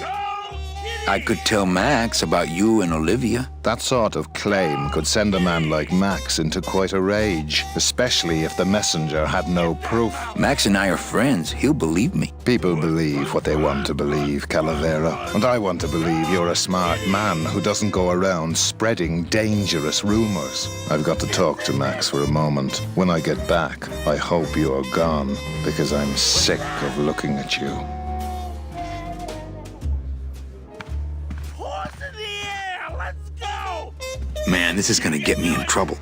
S5: Go, kitty!
S16: I could tell Max about you and Olivia.
S22: That sort of claim could send a man like Max into quite a rage, especially if the messenger had no proof.
S16: Max and I are friends. He'll believe me.
S22: People believe what they want to believe, Calavera. And I want to believe you're a smart man who doesn't go around spreading dangerous rumors. I've got to talk to Max for a moment. When I get back, I hope you are gone, because I'm sick of looking at you.
S16: Man, this is gonna get me in trouble.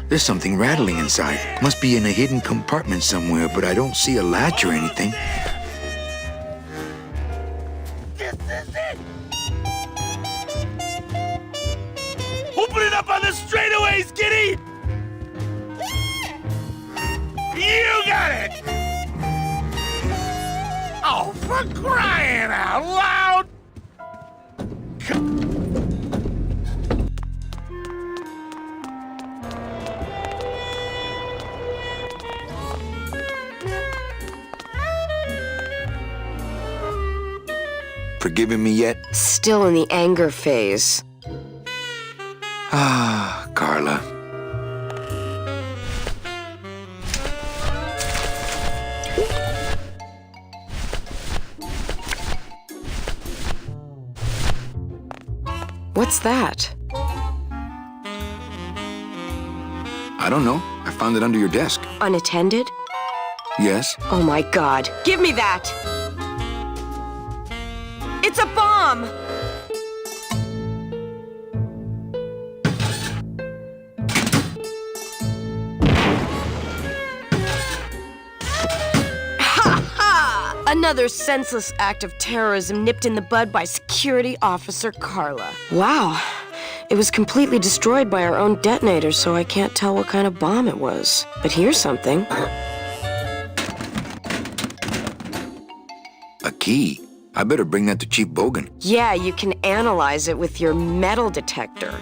S16: There's something rattling inside. Must be in a hidden compartment somewhere, but I don't see a latch or anything.
S5: This is it! Open it up on the straightaways, Giddy! You got it! Oh, for crying out loud!
S16: Forgiving me yet?
S7: Still in the anger phase.
S16: Ah, Carla.
S7: What's that?
S16: I don't know. I found it under your desk.
S7: Unattended?
S16: Yes.
S7: Oh my God. Give me that! It's a bomb! Another senseless act of terrorism nipped in the bud by Security Officer Carla. Wow. It was completely destroyed by our own detonator, so I can't tell what kind of bomb it was. But here's something.
S16: A key. I better bring that to Chief Bogan.
S7: Yeah, you can analyze it with your metal detector.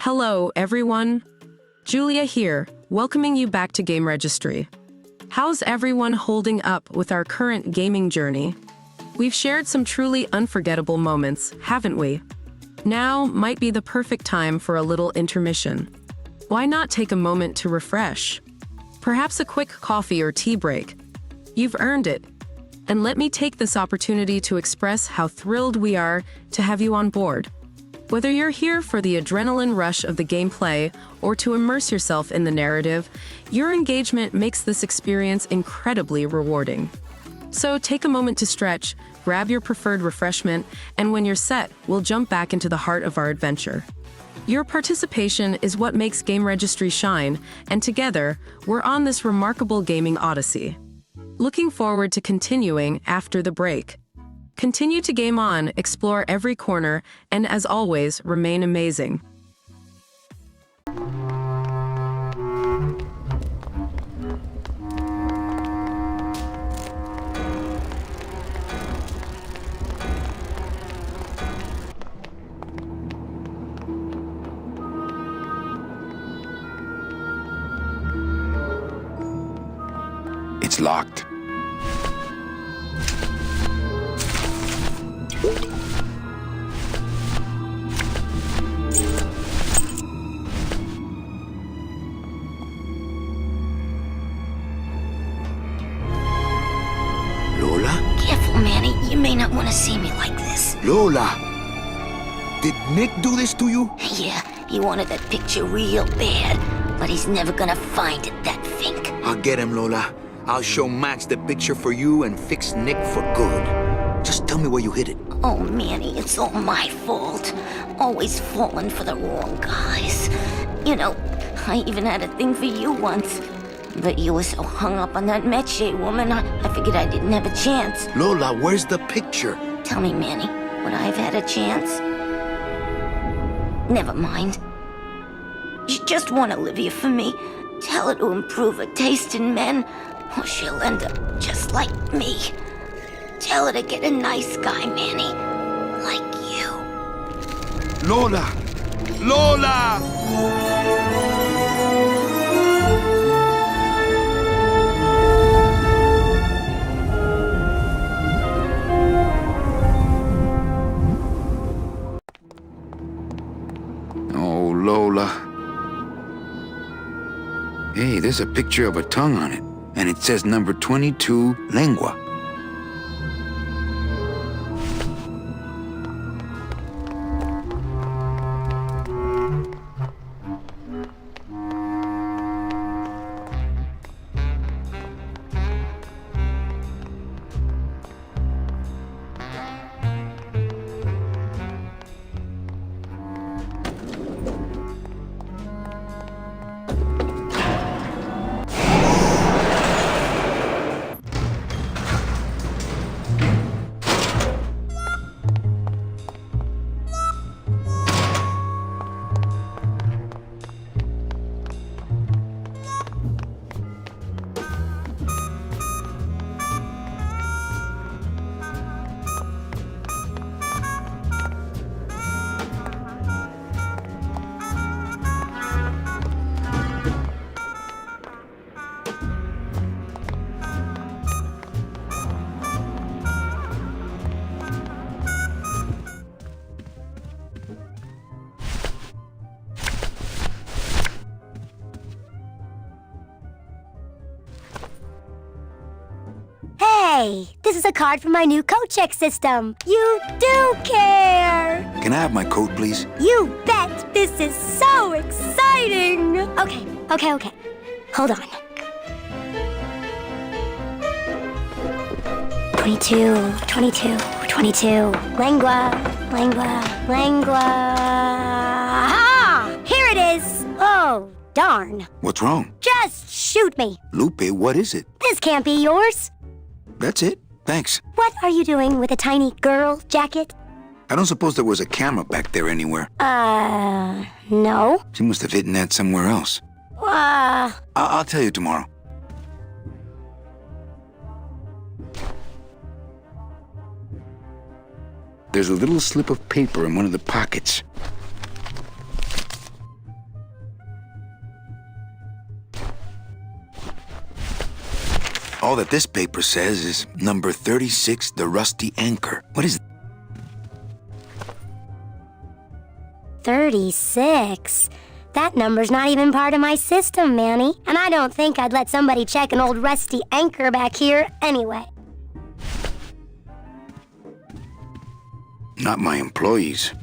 S1: Hello, everyone. Julia here, welcoming you back to GameRegistry. How's everyone holding up with our current gaming journey? We've shared some truly unforgettable moments, haven't we? Now might be the perfect time for a little intermission. Why not take a moment to refresh? Perhaps a quick coffee or tea break. You've earned it. And let me take this opportunity to express how thrilled we are to have you on board. Whether you're here for the adrenaline rush of the gameplay or to immerse yourself in the narrative, your engagement makes this experience incredibly rewarding. So take a moment to stretch, grab your preferred refreshment, and when you're set, we'll jump back into the heart of our adventure. Your participation is what makes GameRegistry shine, and together, we're on this remarkable gaming odyssey. Looking forward to continuing after the break. Continue to game on, explore every corner, and as always, remain amazing.
S16: It's locked. Lola?
S12: Careful, Manny. You may not want to see me like this.
S16: Lola! Did Nick do this to you?
S12: Yeah, he wanted that picture real bad, but he's never gonna find it, that fink.
S16: I'll get him, Lola. I'll show Max the picture for you and fix Nick for good. Just tell me where you hid it.
S12: Oh, Manny, it's all my fault. Always falling for the wrong guys. You know, I even had a thing for you once. But you were so hung up on that Meche woman, I figured I didn't have a chance.
S2: Lola, where's the picture?
S12: Tell me, Manny, would I have had a chance? Never mind. You just want Olivia for me. Tell her to improve her taste in men, or she'll end up just like me. Tell her to get a nice guy, Manny. Like you.
S2: Lola! Lola! Oh, Lola. Hey, there's a picture of a tongue on it, and it says number 22, lengua.
S14: Hey, this is a card from my new code check system. You do care!
S2: Can I have my coat, please?
S14: You bet! This is so exciting! Okay. Hold on. 22. Lengua. Ah! Here it is! Oh, darn.
S2: What's wrong?
S14: Just shoot me.
S2: Lupe, what is it?
S14: This can't be yours.
S2: That's it. Thanks.
S14: What are you doing with a tiny girl jacket?
S2: I don't suppose there was a camera back there anywhere.
S14: No.
S2: She must have hidden that somewhere else. I'll tell you tomorrow. There's a little slip of paper in one of the pockets. All that this paper says is number 36, the rusty anchor. What is it?
S14: 36? That number's not even part of my system, Manny. And I don't think I'd let somebody check an old rusty anchor back here anyway.
S2: Not my employees.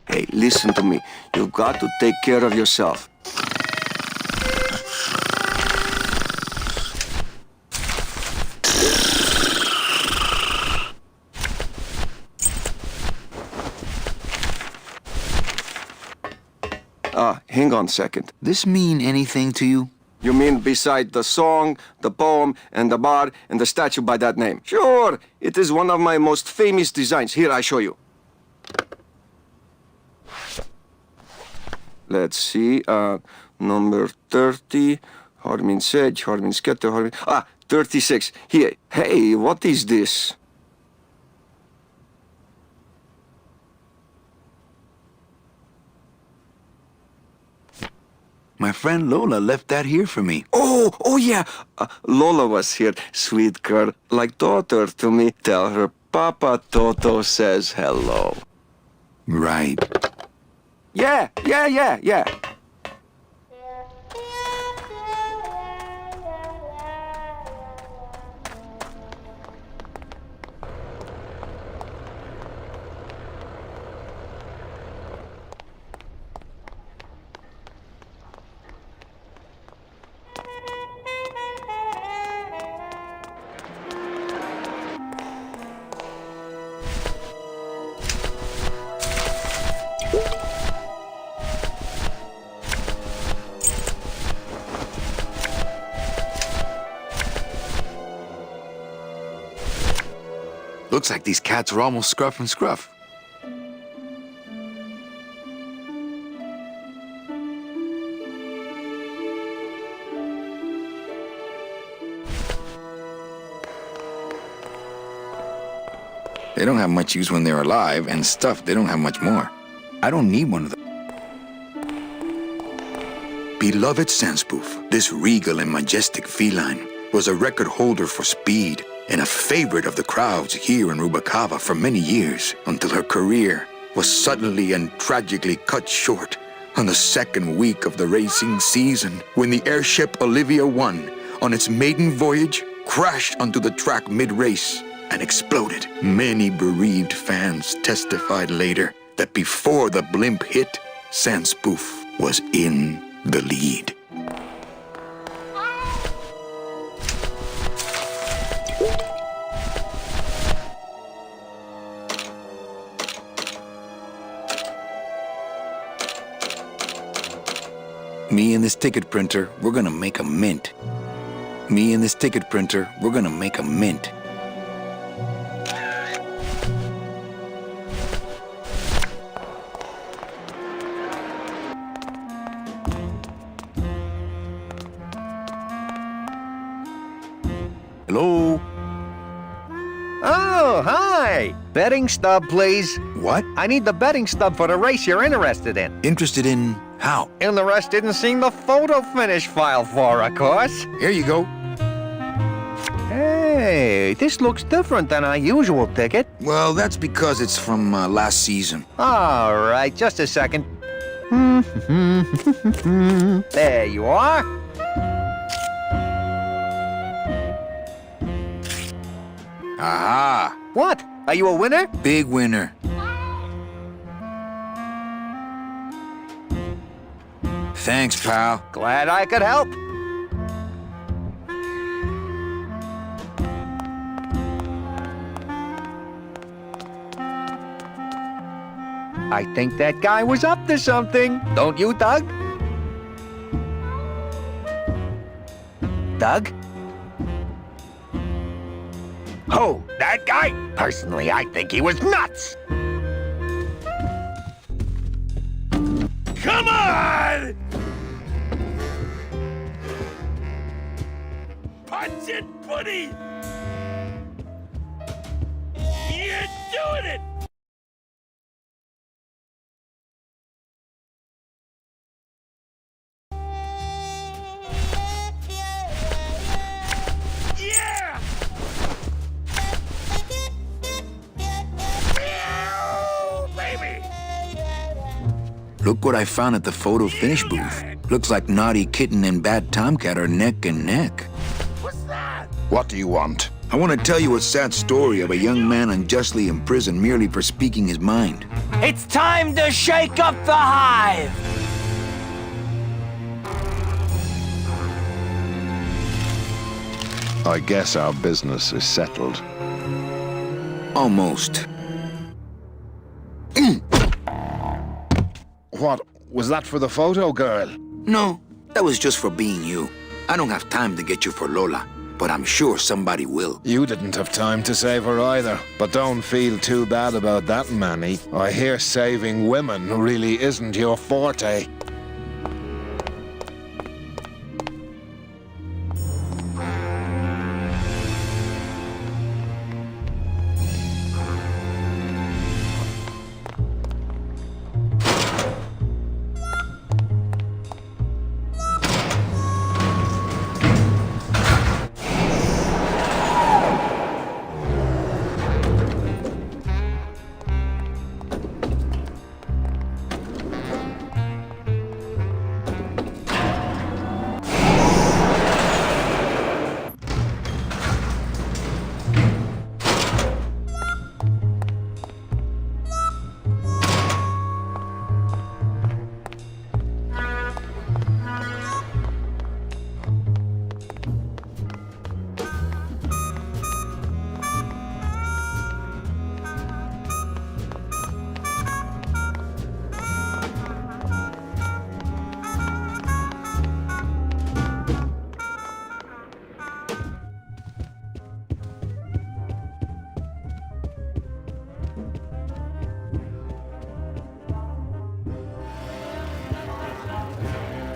S11: Hey, listen to me. You got to take care of yourself. hang on a second.
S16: This mean anything to you?
S11: You mean beside the song, the poem, and the bar, and the statue by that name? Sure, it is one of my most famous designs. Here, I show you. Let's see, number 30, Harmin Sedge, Harmin Sketter, Harmin... 36. Here. Hey, what is this?
S2: My friend Lola left that here for me.
S11: Oh yeah. Lola was here, sweet girl, like daughter to me. Tell her Papa Toto says hello.
S2: Right.
S11: Yeah.
S2: Looks like these cats are almost scruff and scruff.
S16: They don't have much use when they're alive, and stuff, they don't have much more.
S2: I don't need one of them. Beloved Sandspoof, this regal and majestic feline was a record holder for speed and a favorite of the crowds here in Rubacava for many years, until her career was suddenly and tragically cut short on the second week of the racing season, when the airship Olivia 1, on its maiden voyage, crashed onto the track mid-race and exploded. Many bereaved fans testified later that before the blimp hit, Sandspoof was in the lead. Me and this ticket printer, we're gonna make a mint. Me and this ticket printer, we're gonna make a mint. Hello?
S18: Oh, hi! Betting stub, please.
S2: What?
S18: I need the betting stub for the race you're interested in.
S2: Interested in how?
S18: Interested in seeing the photo finish file for, of course.
S2: Here you go.
S18: Hey, this looks different than our usual ticket.
S2: Well, that's because it's from last season.
S18: All right, just a second. There you are.
S2: Aha!
S18: What? Are you a winner?
S2: Big winner. Thanks, pal.
S18: Glad I could help. I think that guy was up to something. Don't you, Doug? Doug? Oh, that guy? Personally, I think he was nuts.
S5: Come on! Punch it, buddy! You're doing it! Yeah! Baby!
S2: Look what I found at the photo finish booth. Looks like Naughty Kitten and Bad Tomcat are neck and neck.
S5: What's that?
S22: What do you want?
S2: I want to tell you a sad story of a young man unjustly imprisoned merely for speaking his mind.
S21: It's time to shake up the hive!
S22: I guess our business is settled.
S2: Almost.
S22: Was that for the photo, girl?
S2: No, that was just for being you. I don't have time to get you for Lola, but I'm sure somebody will.
S22: You didn't have time to save her either. But don't feel too bad about that, Manny. I hear saving women really isn't your forte.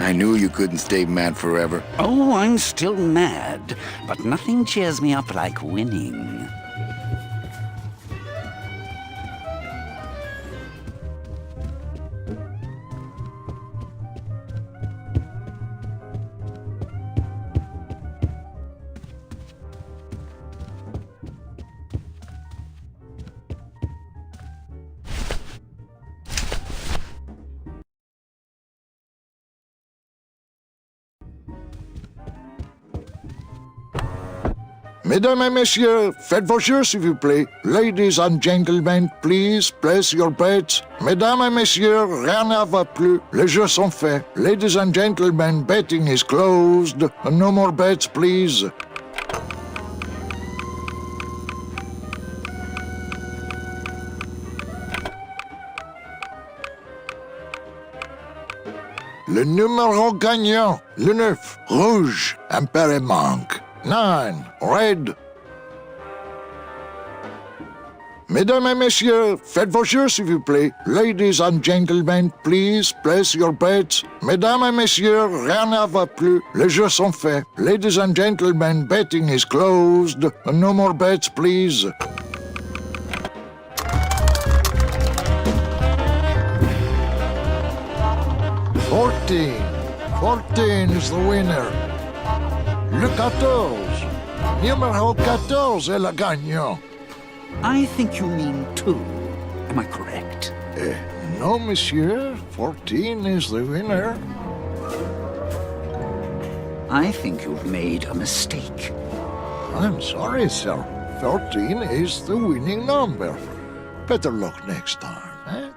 S16: I knew you couldn't stay mad forever.
S15: Oh, I'm still mad, but nothing cheers me up like winning.
S8: Mesdames et messieurs, faites vos jeux s'il vous plaît. Ladies and gentlemen, please place your bets. Mesdames et messieurs, rien ne va plus. Les jeux sont faits. Ladies and gentlemen, betting is closed. No more bets, please. Le numéro gagnant, le 9, rouge, impair et manque. 9, red. Mesdames et messieurs, faites vos jeux s'il vous plaît. Ladies and gentlemen, please place your bets. Mesdames et messieurs, rien ne va plus. Les jeux sont faits. Ladies and gentlemen, betting is closed. No more bets, please. Fourteen is the winner. Le 14. Numéro 14 est le gagnant.
S4: I think you mean 2. Am I correct?
S8: No, monsieur. 14 is the winner.
S4: I think you've made a mistake.
S8: I'm sorry, sir. 14 is the winning number. Better luck next time, eh?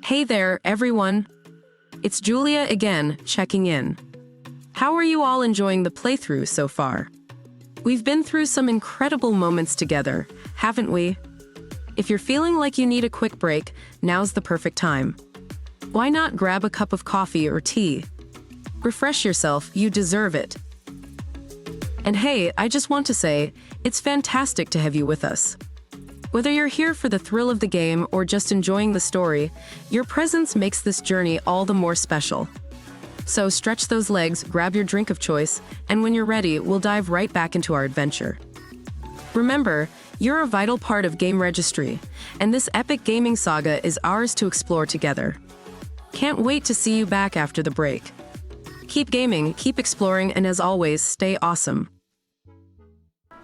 S1: Hey there, everyone. It's Julia again, checking in. How are you all enjoying the playthrough so far? We've been through some incredible moments together, haven't we? If you're feeling like you need a quick break, now's the perfect time. Why not grab a cup of coffee or tea? Refresh yourself, you deserve it. And hey, I just want to say, it's fantastic to have you with us. Whether you're here for the thrill of the game or just enjoying the story, your presence makes this journey all the more special. So stretch those legs, grab your drink of choice, and when you're ready, we'll dive right back into our adventure. Remember, you're a vital part of GameRegistry, and this epic gaming saga is ours to explore together. Can't wait to see you back after the break. Keep gaming, keep exploring, and as always, stay awesome.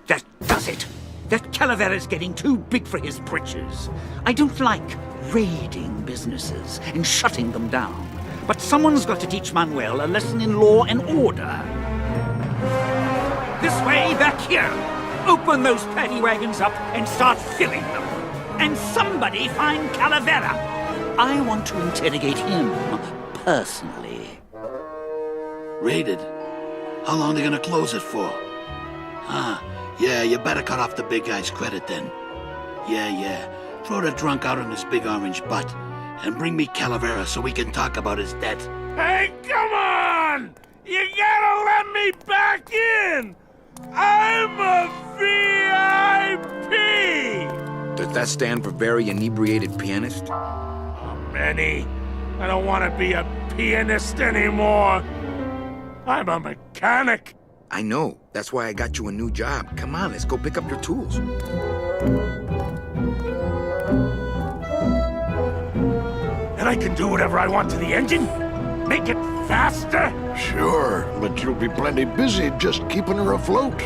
S4: That does it. That Calavera's getting too big for his britches. I don't like raiding businesses and shutting them down. But someone's got to teach Manuel a lesson in law and order. This way, back here. Open those paddy wagons up and start filling them. And somebody find Calavera. I want to interrogate him personally.
S19: Raided? How long are they gonna close it for? Yeah, you better cut off the big guy's credit then. Yeah. Throw the drunk out on his big orange butt. And bring me Calavera so we can talk about his debt.
S5: Hey, come on! You gotta let me back in! I'm a VIP!
S9: Does that stand for very inebriated pianist?
S5: Manny, I don't want to be a pianist anymore. I'm a mechanic.
S9: I know. That's why I got you a new job. Come on, let's go pick up your tools.
S5: And I can do whatever I want to the engine? Make it faster?
S8: Sure, but you'll be plenty busy just keeping her afloat.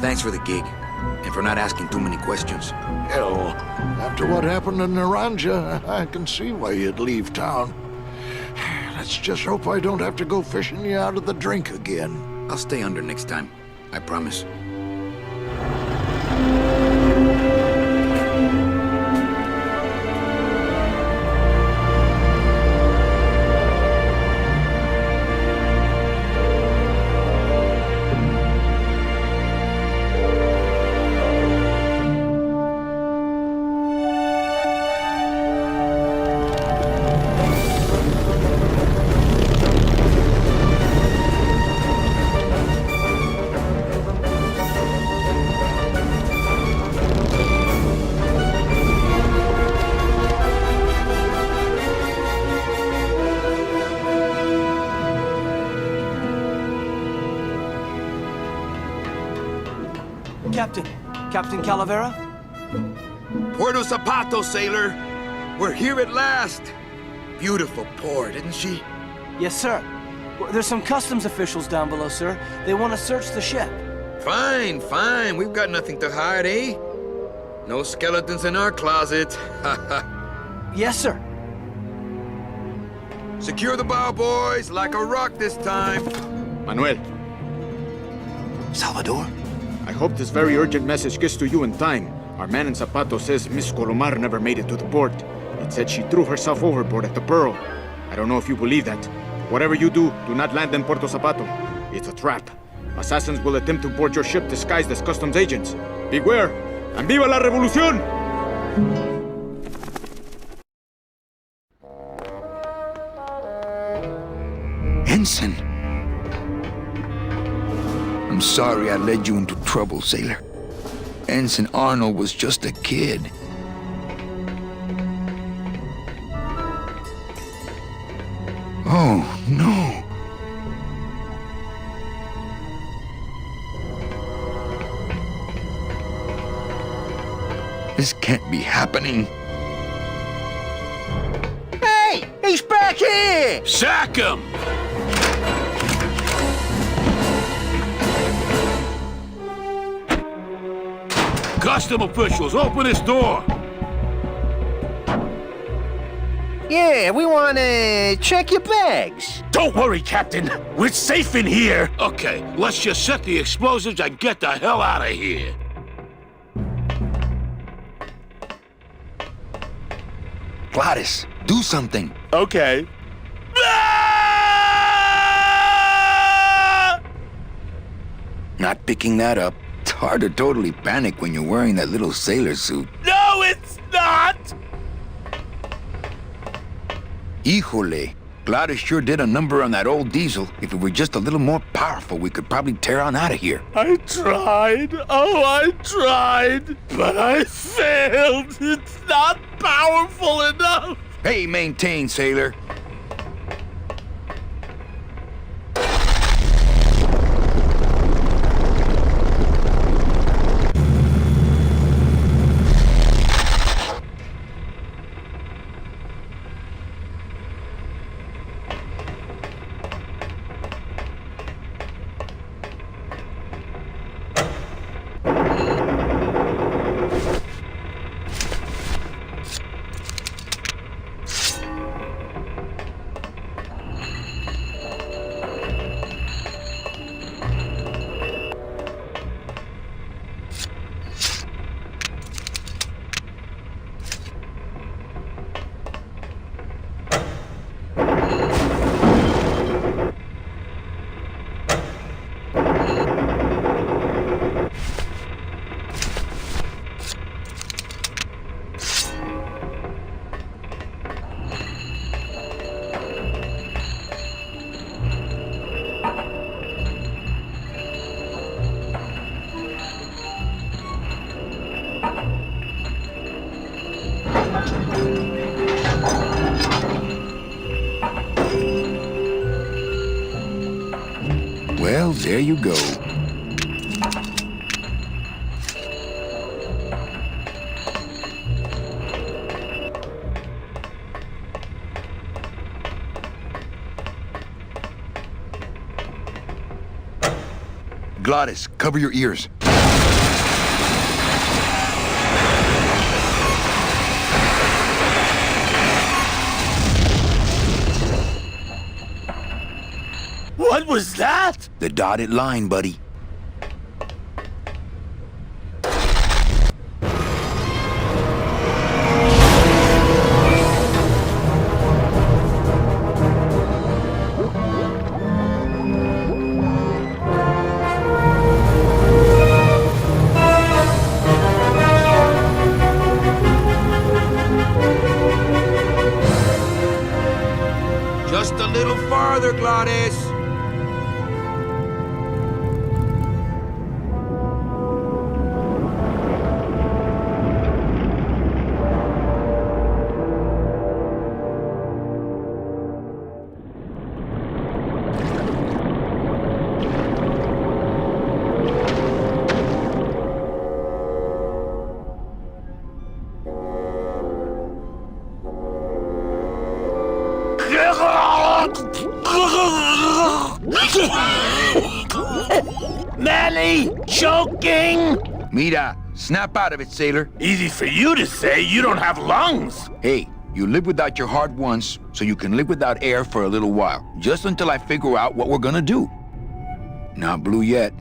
S9: Thanks for the gig, and for not asking too many questions.
S8: Hell, after what happened in Naranja, I can see why you'd leave town. Let's just hope I don't have to go fishing you out of the drink again.
S9: I'll stay under next time. I promise.
S6: Captain Calavera?
S9: Puerto Zapato, sailor! We're here at last! Beautiful port, isn't she?
S6: Yes, sir. There's some customs officials down below, sir. They want to search the ship.
S9: Fine, fine. We've got nothing to hide, eh? No skeletons in our closet.
S6: Yes, sir.
S9: Secure the bow, boys, like a rock this time. Manuel.
S3: Salvador?
S9: I hope this very urgent message gets to you in time. Our man in Zapato says Miss Colomar never made it to the port. It said she threw herself overboard at the Pearl. I don't know if you believe that. Whatever you do, do not land in Puerto Zapato. It's a trap. Assassins will attempt to board your ship disguised as customs agents. Beware, and viva la revolución!
S2: Ensign. I'm sorry I led you into trouble, sailor. Ensign Arnold was just a kid. Oh, no. This can't be happening.
S5: Hey! He's back here! Sack him! Custom officials, open this door!
S18: Yeah, we want to check your bags.
S5: Don't worry, Captain. We're safe in here. Okay, let's just set the explosives and get the hell out of here.
S2: Gladys, do something.
S5: Okay.
S2: Not picking that up. It's hard to totally panic when you're wearing that little sailor suit.
S5: No, it's not!
S2: Híjole. Gladys sure did a number on that old diesel. If it were just a little more powerful, we could probably tear on out of here.
S5: I tried. Oh, I tried. But I failed. It's not powerful enough.
S2: Hey, maintain, sailor. Well, there you go. Glottis, cover your ears.
S5: What was that?
S2: The dotted line, buddy.
S9: Just a little farther, Glottis.
S5: Manny, choking!
S2: Mira, snap out of it, sailor.
S5: Easy for you to say, you don't have lungs.
S2: Hey, you live without your heart once, so you can live without air for a little while. Just until I figure out what we're gonna do. Not blue yet.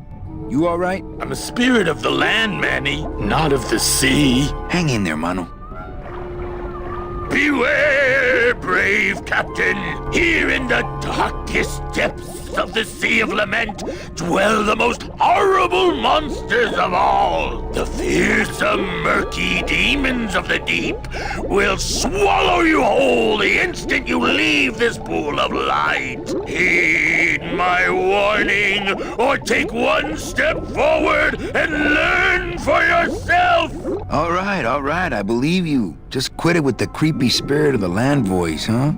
S2: You all right?
S5: I'm a spirit of the land, Manny, not of the sea.
S2: Hang in there, mano.
S5: Beware, brave captain. Here in the darkest depths of the Sea of Lament dwell the most horrible monsters of all. The fearsome, murky demons of the deep will swallow you whole the instant you leave this pool of light. Heed my warning, or take one step forward and learn for yourself.
S2: All right, I believe you. Just quit it with the creepy spirit of the land voice, huh?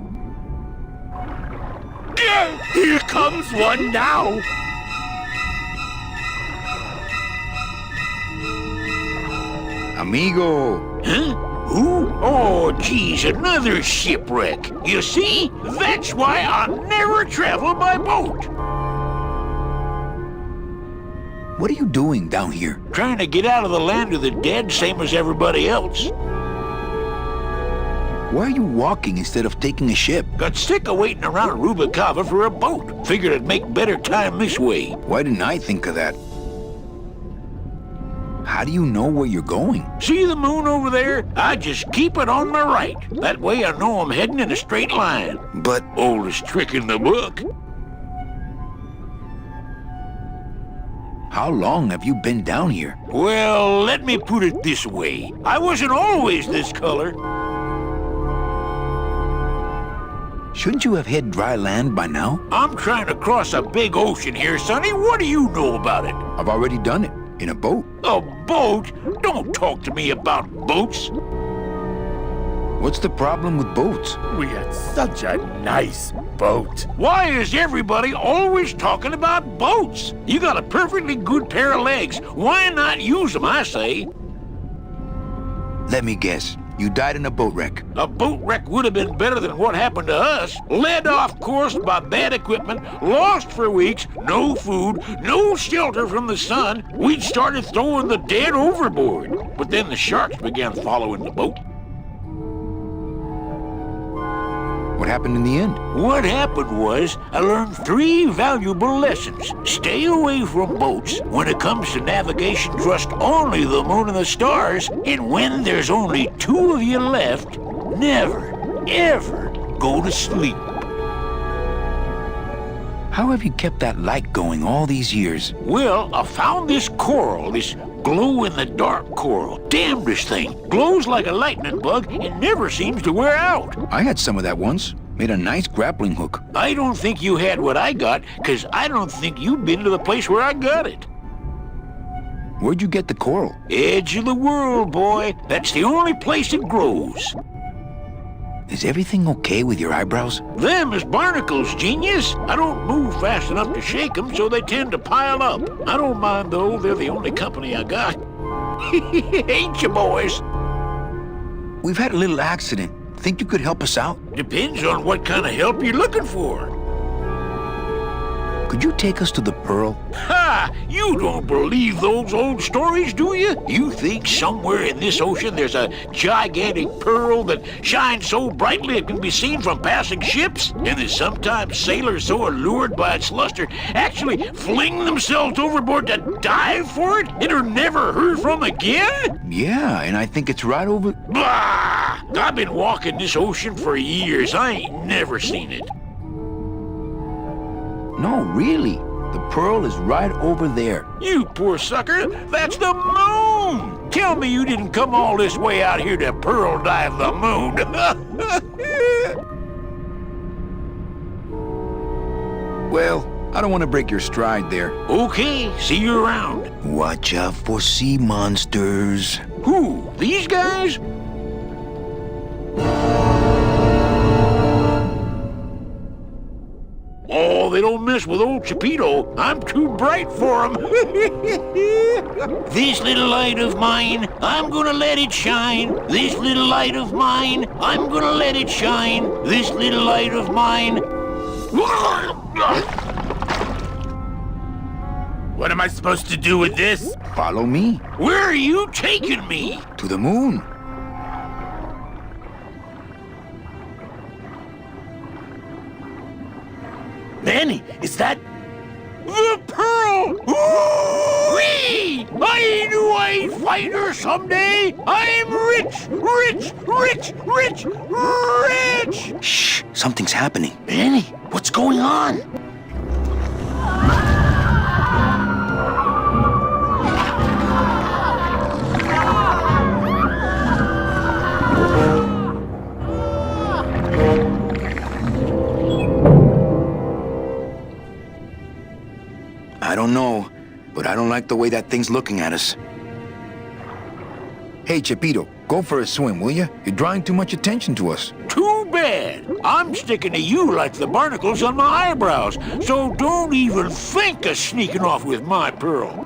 S5: Here comes one now.
S2: Amigo.
S4: Huh? Who? Oh, geez, another shipwreck. You see? That's why I'll never travel by boat.
S2: What are you doing down here?
S4: Trying to get out of the land of the dead, same as everybody else.
S2: Why are you walking instead of taking a ship?
S4: Got sick of waiting around Rubicava for a boat. Figured I'd make better time this way.
S2: Why didn't I think of that? How do you know where you're going?
S4: See the moon over there? I just keep it on my right. That way I know I'm heading in a straight line.
S2: But...
S4: Oldest trick in the book.
S2: How long have you been down here?
S4: Well, let me put it this way. I wasn't always this color.
S2: Shouldn't you have hit dry land by now?
S4: I'm trying to cross a big ocean here, Sonny. What do you know about it?
S2: I've already done it. In a boat.
S4: A boat? Don't talk to me about boats.
S2: What's the problem with boats?
S5: We had such a nice boat.
S4: Why is everybody always talking about boats? You got a perfectly good pair of legs. Why not use them, I say?
S2: Let me guess. You died in a boat wreck.
S4: A boat wreck would have been better than what happened to us. Led off course by bad equipment, lost for weeks, no food, no shelter from the sun. We'd started throwing the dead overboard. But then the sharks began following the boat.
S2: What happened in the end?
S4: What happened was, I learned 3 valuable lessons. Stay away from boats. When it comes to navigation, trust only the moon and the stars. And when there's only 2 of you left, never, ever go to sleep.
S2: How have you kept that light going all these years?
S4: Well, I found this coral, this glow-in-the-dark coral. Damnedest thing. Glows like a lightning bug and never seems to wear out.
S2: I had some of that once. Made a nice grappling hook.
S4: I don't think you had what I got, because I don't think you've been to the place where I got it.
S2: Where'd you get the coral?
S4: Edge of the world, boy. That's the only place it grows.
S2: is everything okay with your eyebrows?
S17: Them is barnacles, genius. I don't move fast enough to shake them, so they tend to pile up. I don't mind, though. They're the only company I got. Ain't you, boys?
S2: We've had a little accident. Think you could help us out?
S17: Depends on what kind of help you're looking for.
S2: Could you take us to the Pearl?
S17: Ha! You don't believe those old stories, do you? You think somewhere in this ocean there's a gigantic pearl that shines so brightly it can be seen from passing ships? And that sometimes sailors so allured by its luster actually fling themselves overboard to dive for it and are never heard from again?
S2: Yeah, and I think it's right over...
S17: Bah! I've been walking this ocean for years. I ain't never seen it.
S2: No, really. The Pearl is right over there.
S17: You poor sucker. That's the moon. Tell me you didn't come all this way out here to pearl dive the moon.
S2: Well, I don't want to break your stride there.
S17: Okay, see you around.
S2: Watch out for sea monsters.
S17: Who? These guys? Oh, they don't mess with old Chapito. I'm too bright for them. This little light of mine, I'm gonna let it shine. This little light of mine, I'm gonna let it shine. This little light of mine.
S5: What am I supposed to do with this?
S2: Follow me.
S17: Where are you taking me?
S2: To the moon.
S5: Manny, is that...
S17: The Pearl! Whee! I knew I'd find her someday! I'm rich! Rich! Rich! Rich! Rich!
S2: Shh! Something's happening.
S5: Manny, what's going on?
S2: I don't know, but I don't like the way that thing's looking at us. Hey, Chapito, go for a swim, will you? You're drawing too much attention to us.
S17: Too bad! I'm sticking to you like the barnacles on my eyebrows, so don't even think of sneaking off with my pearl.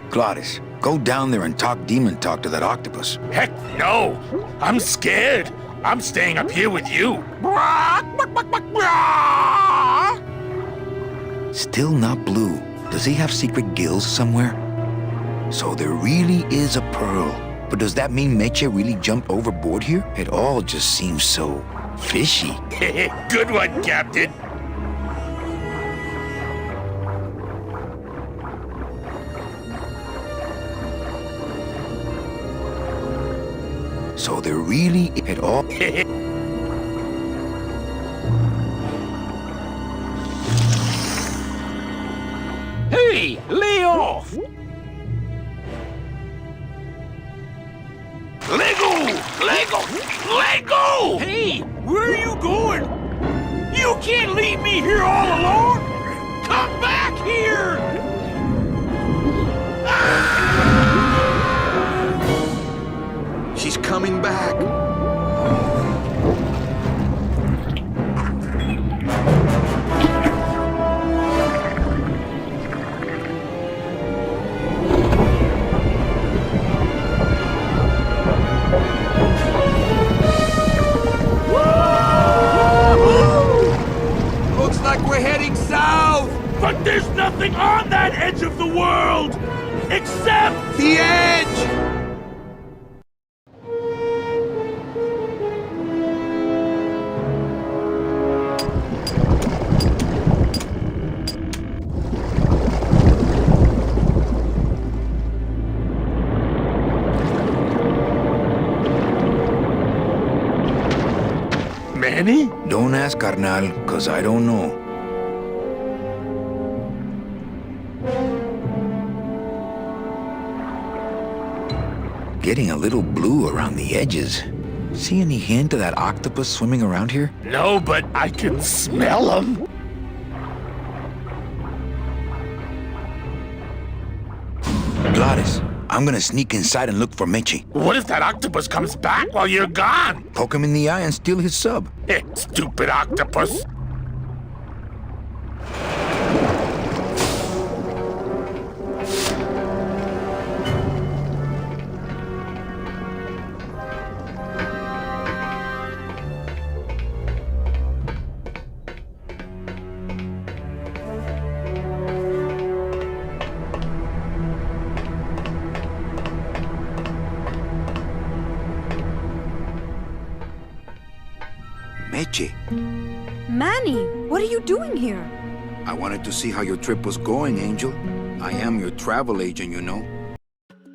S2: Gladys, go down there and talk demon talk to that octopus.
S5: Heck no! I'm scared. I'm staying up here with you.
S2: Still not blue. Does he have secret gills somewhere? So there really is a pearl. But does that mean Meche really jumped overboard here? It all just seems so fishy.
S5: Good one, Captain.
S2: So there really it all...
S17: Hey, lay off! Let go! Let go! Let go! Hey, where are you going? You can't leave me here all alone! Come back here!
S9: She's coming back.
S17: Looks like we're heading south! But there's nothing on that edge of the world! Except the edge!
S5: Manny?
S2: Don't ask, carnal, cause I don't know. Getting a little blue around the edges. See any hint of that octopus swimming around here?
S5: No, but I can smell him.
S2: Gladys, I'm gonna sneak inside and look for Meche.
S17: What if that octopus comes back while you're gone?
S2: Poke him in the eye and steal his sub.
S17: Stupid octopus.
S2: Meche,
S10: Manny, what are you doing here?
S2: I wanted to see how your trip was going, Angel. I am your travel agent, you know.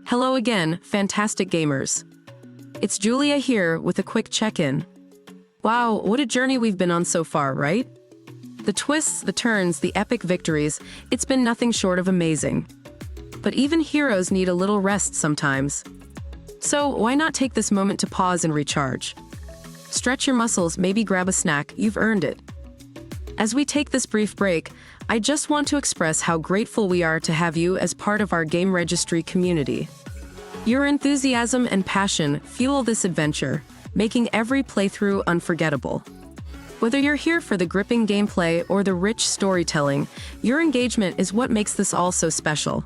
S1: Hello again, fantastic gamers. It's Julia here with a quick check-in. Wow, what a journey we've been on so far, right? The twists, the turns, the epic victories, it's been nothing short of amazing. But even heroes need a little rest sometimes. So why not take this moment to pause and recharge? Stretch your muscles, maybe grab a snack, you've earned it. As we take this brief break, I just want to express how grateful we are to have you as part of our GameRegistry community. Your enthusiasm and passion fuel this adventure, making every playthrough unforgettable. Whether you're here for the gripping gameplay or the rich storytelling, your engagement is what makes this all so special.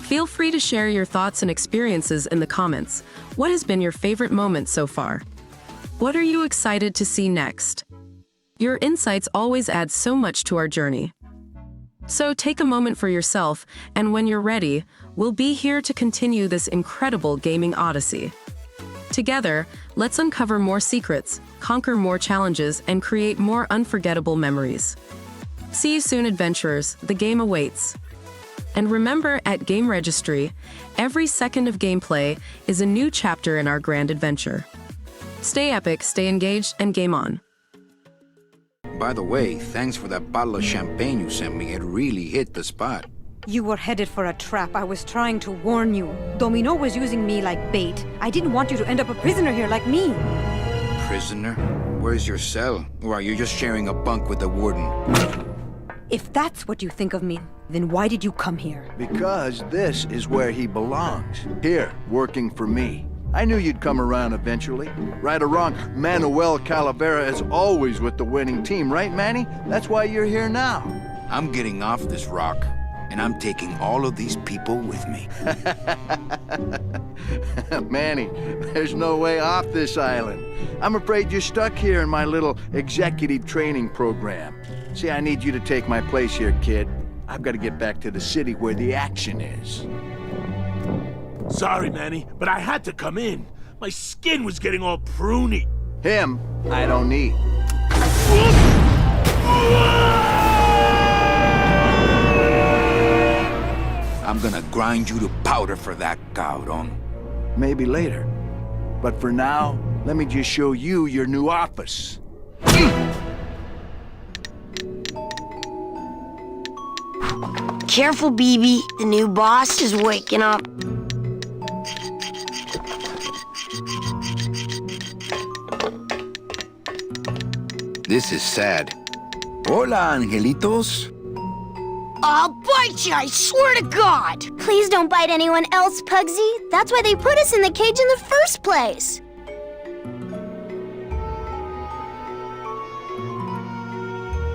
S1: Feel free to share your thoughts and experiences in the comments. What has been your favorite moment so far? What are you excited to see next? Your insights always add so much to our journey. So take a moment for yourself, and when you're ready, we'll be here to continue this incredible gaming odyssey. Together, let's uncover more secrets, conquer more challenges, and create more unforgettable memories. See you soon, adventurers. The game awaits. And remember, at GameRegistry, every second of gameplay is a new chapter in our grand adventure. Stay epic, stay engaged, and game on.
S2: By the way, thanks for that bottle of champagne you sent me. It really hit the spot.
S10: You were headed for a trap. I was trying to warn you. Domino was using me like bait. I didn't want you to end up a prisoner here like me.
S2: Prisoner? Where's your cell? Or are you just sharing a bunk with the warden?
S10: If that's what you think of me, then why did you come here?
S20: Because this is where he belongs. Here, working for me. I knew you'd come around eventually. Right or wrong, Manuel Calavera is always with the winning team, right, Manny? That's why you're here now.
S2: I'm getting off this rock, and I'm taking all of these people with me.
S20: Manny, there's no way off this island. I'm afraid you're stuck here in my little executive training program. See, I need you to take my place here, kid. I've got to get back to the city where the action is.
S17: Sorry, Manny, but I had to come in. My skin was getting all pruny.
S20: Him, I don't need.
S2: I'm gonna grind you to powder for that, cabrón.
S20: Maybe later. But for now, let me just show you your new office.
S7: Careful, BB. The new boss is waking up.
S2: This is sad. Hola, angelitos.
S7: I'll bite you, I swear to God!
S14: Please don't bite anyone else, Pugsy. That's why they put us in the cage in the first place.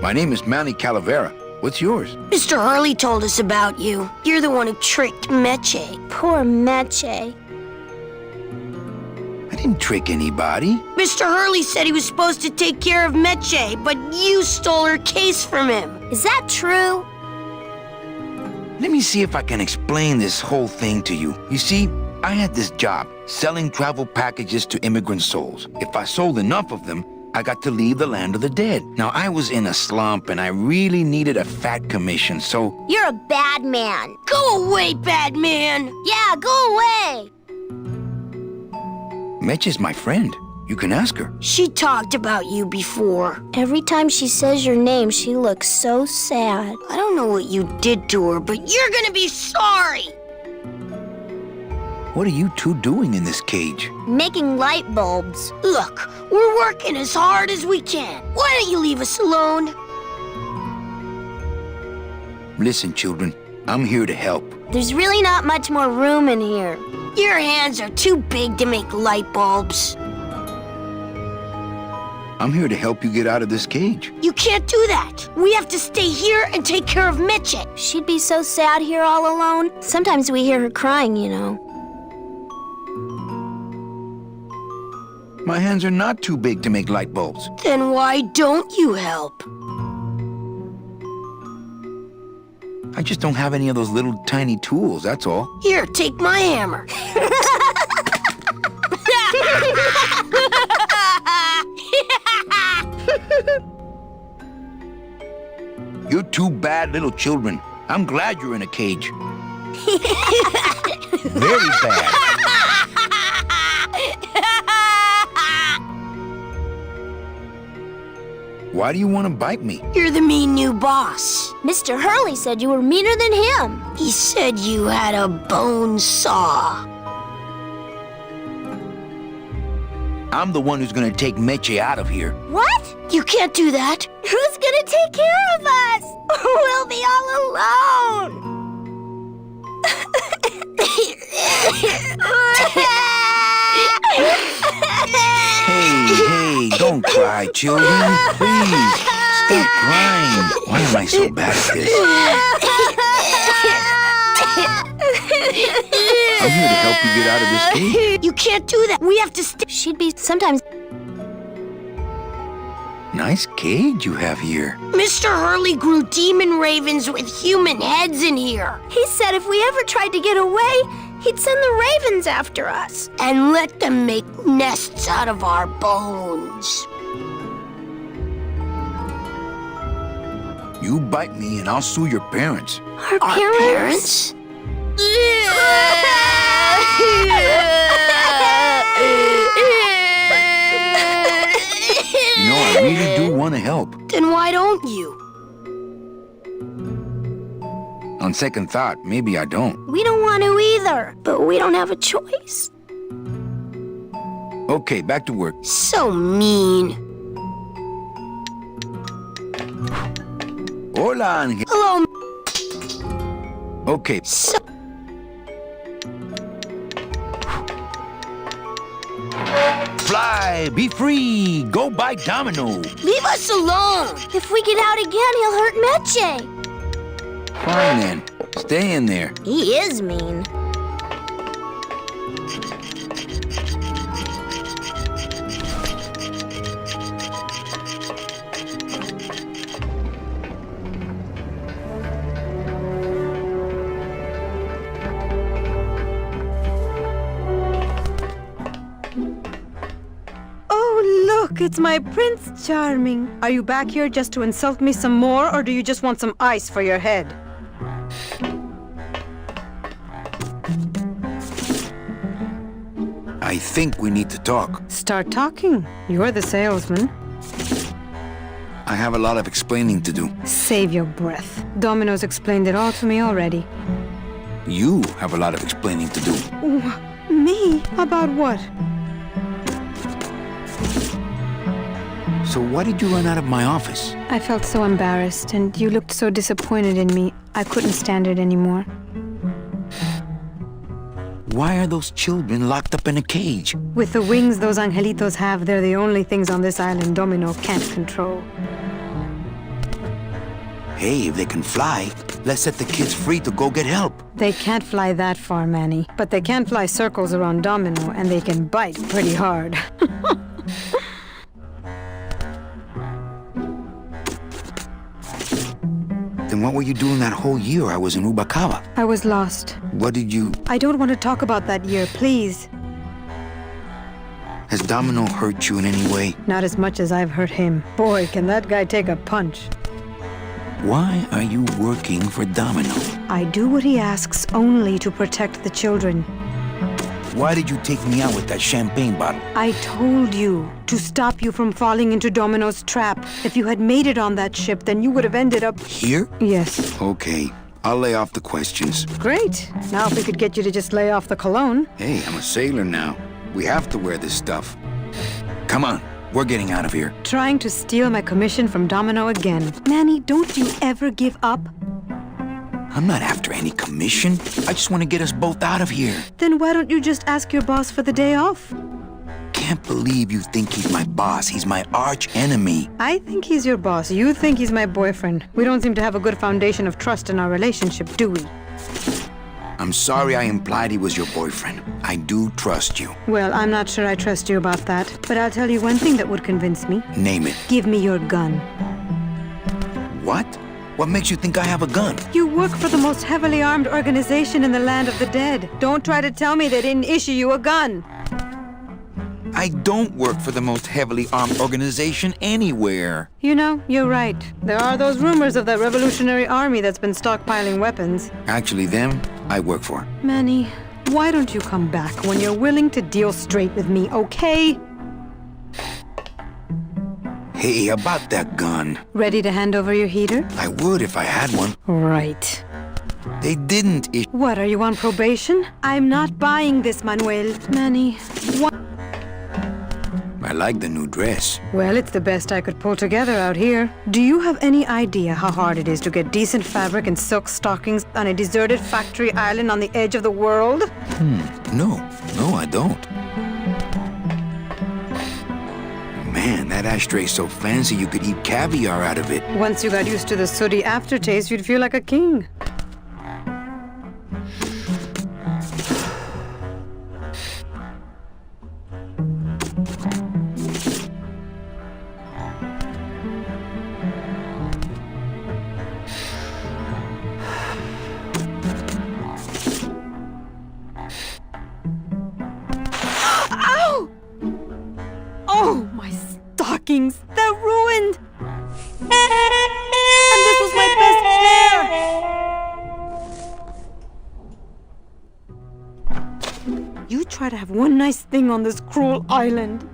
S2: My name is Manny Calavera. What's yours?
S7: Mr. Hurley told us about you. You're the one who tricked Meche.
S14: Poor Meche.
S2: I didn't trick anybody.
S7: Mr. Hurley said he was supposed to take care of Meche, but you stole her case from him.
S14: Is that true?
S2: Let me see if I can explain this whole thing to you. You see, I had this job, selling travel packages to immigrant souls. If I sold enough of them, I got to leave the land of the dead. Now, I was in a slump, and I really needed a fat commission, so...
S14: You're a bad man.
S7: Go away, bad man!
S14: Yeah, go away!
S2: Meche's my friend. You can ask her.
S7: She talked about you before.
S14: Every time she says your name, she looks so sad.
S7: I don't know what you did to her, but you're gonna be sorry!
S2: What are you two doing in this cage?
S14: Making light bulbs.
S7: Look, we're working as hard as we can. Why don't you leave us alone?
S2: Listen, children. I'm here to help.
S14: There's really not much more room in here. Your hands are too big to make light bulbs.
S2: I'm here to help you get out of this cage.
S14: You can't do that. We have to stay here and take care of Mitchie. She'd be so sad here all alone. Sometimes we hear her crying, you know.
S2: My hands are not too big to make light bulbs.
S14: Then why don't you help?
S2: I just don't have any of those little tiny tools, that's all.
S14: Here, take my hammer.
S2: You're two bad little children. I'm glad you're in a cage. Very bad. Why do you want to bite me?
S14: You're the mean new boss. Mr. Hurley said you were meaner than him. He said you had a bone saw.
S2: I'm the one who's gonna take Meche out of here.
S14: What? You can't do that. Who's gonna take care of us? We'll be all alone.
S2: Hey, don't cry, children. Please, stop crying. Why am I so bad at this? I'm here to help you get out of this cage.
S14: You can't do that. We have to She'd be sometimes...
S2: Nice cage you have here.
S14: Mr. Hurley grew demon ravens with human heads in here. He said if we ever tried to get away, he'd send the ravens after us and let them make nests out of our bones.
S2: You bite me and I'll sue your parents.
S14: Our parents?
S2: You know, I really do want to help.
S14: Then why don't you?
S2: On second thought, maybe I don't.
S14: We don't want to either, but we don't have a choice.
S2: Okay, back to work.
S14: So mean.
S2: Hola, Angel.
S14: Hello.
S2: Okay. Fly, be free, go buy Domino.
S14: Leave us alone. If we get out again, he'll hurt Meche.
S2: Fine then, stay in there.
S14: He is mean.
S10: Look, it's my Prince Charming. Are you back here just to insult me some more, or do you just want some ice for your head?
S2: I think we need to talk.
S10: Start talking. You're the salesman.
S2: I have a lot of explaining to do.
S10: Save your breath. Domino's explained it all to me already.
S2: You have a lot of explaining to do.
S10: Me? About what?
S2: So why did you run out of my office?
S10: I felt so embarrassed, and you looked so disappointed in me. I couldn't stand it anymore.
S2: Why are those children locked up in a cage?
S10: With the wings those angelitos have, they're the only things on this island Domino can't control.
S2: Hey, if they can fly, let's set the kids free to go get help.
S10: They can't fly that far, Manny. But they can fly circles around Domino, and they can bite pretty hard.
S2: Then what were you doing that whole year I was in Ubacaba?
S10: I was lost.
S2: What did you...
S10: I don't want to talk about that year, please.
S2: Has Domino hurt you in any way?
S10: Not as much as I've hurt him. Boy, can that guy take a punch.
S2: Why are you working for Domino?
S10: I do what he asks only to protect the children.
S2: Why did you take me out with that champagne bottle?
S10: I told you to stop you from falling into Domino's trap. If you had made it on that ship, then you would have ended up...
S2: Here?
S10: Yes.
S2: Okay, I'll lay off the questions.
S10: Great. Now if we could get you to just lay off the cologne.
S2: Hey, I'm a sailor now. We have to wear this stuff. Come on, we're getting out of here.
S10: Trying to steal my commission from Domino again. Manny, don't you ever give up?
S2: I'm not after any commission. I just want to get us both out of here.
S10: Then why don't you just ask your boss for the day off?
S2: Can't believe you think he's my boss. He's my arch enemy.
S10: I think he's your boss. You think he's my boyfriend. We don't seem to have a good foundation of trust in our relationship, do we?
S2: I'm sorry I implied he was your boyfriend. I do trust you.
S10: Well, I'm not sure I trust you about that. But I'll tell you one thing that would convince me.
S2: Name it.
S10: Give me your gun.
S2: What? What makes you think I have a gun?
S10: You work for the most heavily armed organization in the land of the dead. Don't try to tell me they didn't issue you a gun.
S2: I don't work for the most heavily armed organization anywhere.
S10: You know, you're right. There are those rumors of that revolutionary army that's been stockpiling weapons.
S2: Actually, them, I work for.
S10: Manny, why don't you come back when you're willing to deal straight with me, okay?
S2: Hey, about that gun.
S10: Ready to hand over your heater?
S2: I would if I had one.
S10: Right.
S2: They didn't issue.
S10: What, are you on probation? I'm not buying this, Manuel. Manny, what?
S2: I like the new dress.
S10: Well, it's the best I could pull together out here. Do you have any idea how hard it is to get decent fabric and silk stockings on a deserted factory island on the edge of the world?
S2: No, I don't. Man, that ashtray's so fancy you could eat caviar out of it.
S10: Once you got used to the sooty aftertaste, you'd feel like a king. Ow! Oh, my stockings! They're ruined! And this was my best pair! You try to have one nice thing on this cruel island.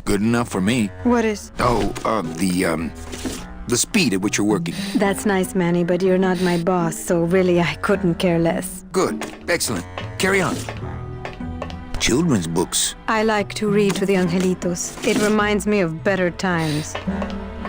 S2: Good enough for me.
S10: What is?
S2: Oh, the speed at which you're working.
S10: That's nice, Manny, but you're not my boss, so really I couldn't care less.
S2: Good. Excellent. Carry on. Children's books.
S10: I like to read to the angelitos. It reminds me of better times.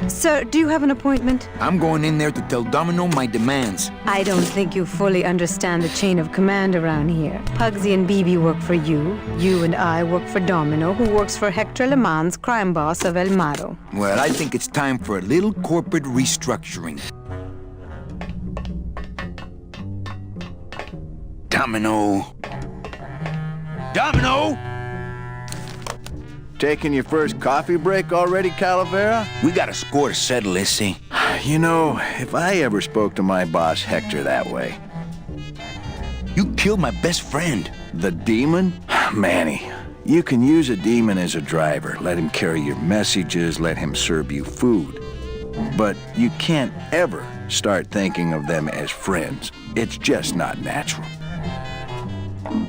S10: Sir, do you have an appointment?
S2: I'm going in there to tell Domino my demands.
S10: I don't think you fully understand the chain of command around here. Pugsy and Bibi work for you. You and I work for Domino, who works for Hector Le Mans, crime boss of El Maro.
S2: Well, I think it's time for a little corporate restructuring. Domino! Domino!
S20: Taking your first coffee break already, Calavera?
S2: We got a score to settle, Issy.
S20: You know, if I ever spoke to my boss Hector that way...
S2: You killed my best friend.
S20: The demon? Manny, you can use a demon as a driver. Let him carry your messages, let him serve you food. But you can't ever start thinking of them as friends. It's just not natural.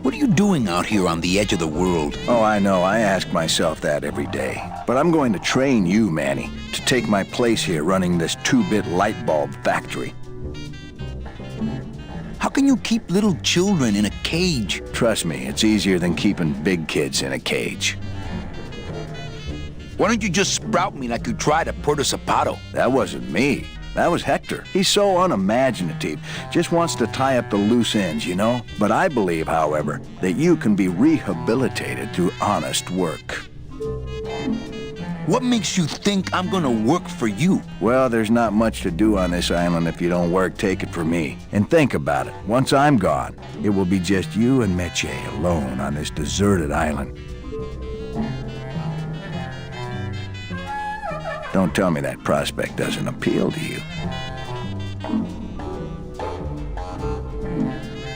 S2: What are you doing out here on the edge of the world?
S20: Oh, I know. I ask myself that every day. But I'm going to train you, Manny, to take my place here running this 2-bit light bulb factory.
S2: How can you keep little children in a cage?
S20: Trust me, it's easier than keeping big kids in a cage.
S2: Why don't you just sprout me like you tried at Puerto Zapato?
S20: That wasn't me. That was Hector. He's so unimaginative. Just wants to tie up the loose ends, you know? But I believe, however, that you can be rehabilitated through honest work.
S2: What makes you think I'm gonna work for you?
S20: Well, there's not much to do on this island if you don't work, take it from me. And think about it. Once I'm gone, it will be just you and Meche alone on this deserted island. Don't tell me that prospect doesn't appeal to you.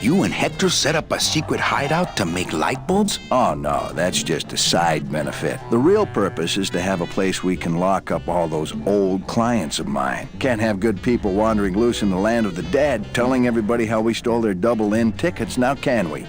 S2: You and Hector set up a secret hideout to make light bulbs?
S20: Oh, no, that's just a side benefit. The real purpose is to have a place we can lock up all those old clients of mine. Can't have good people wandering loose in the land of the dead, telling everybody how we stole their double-in tickets, now can we?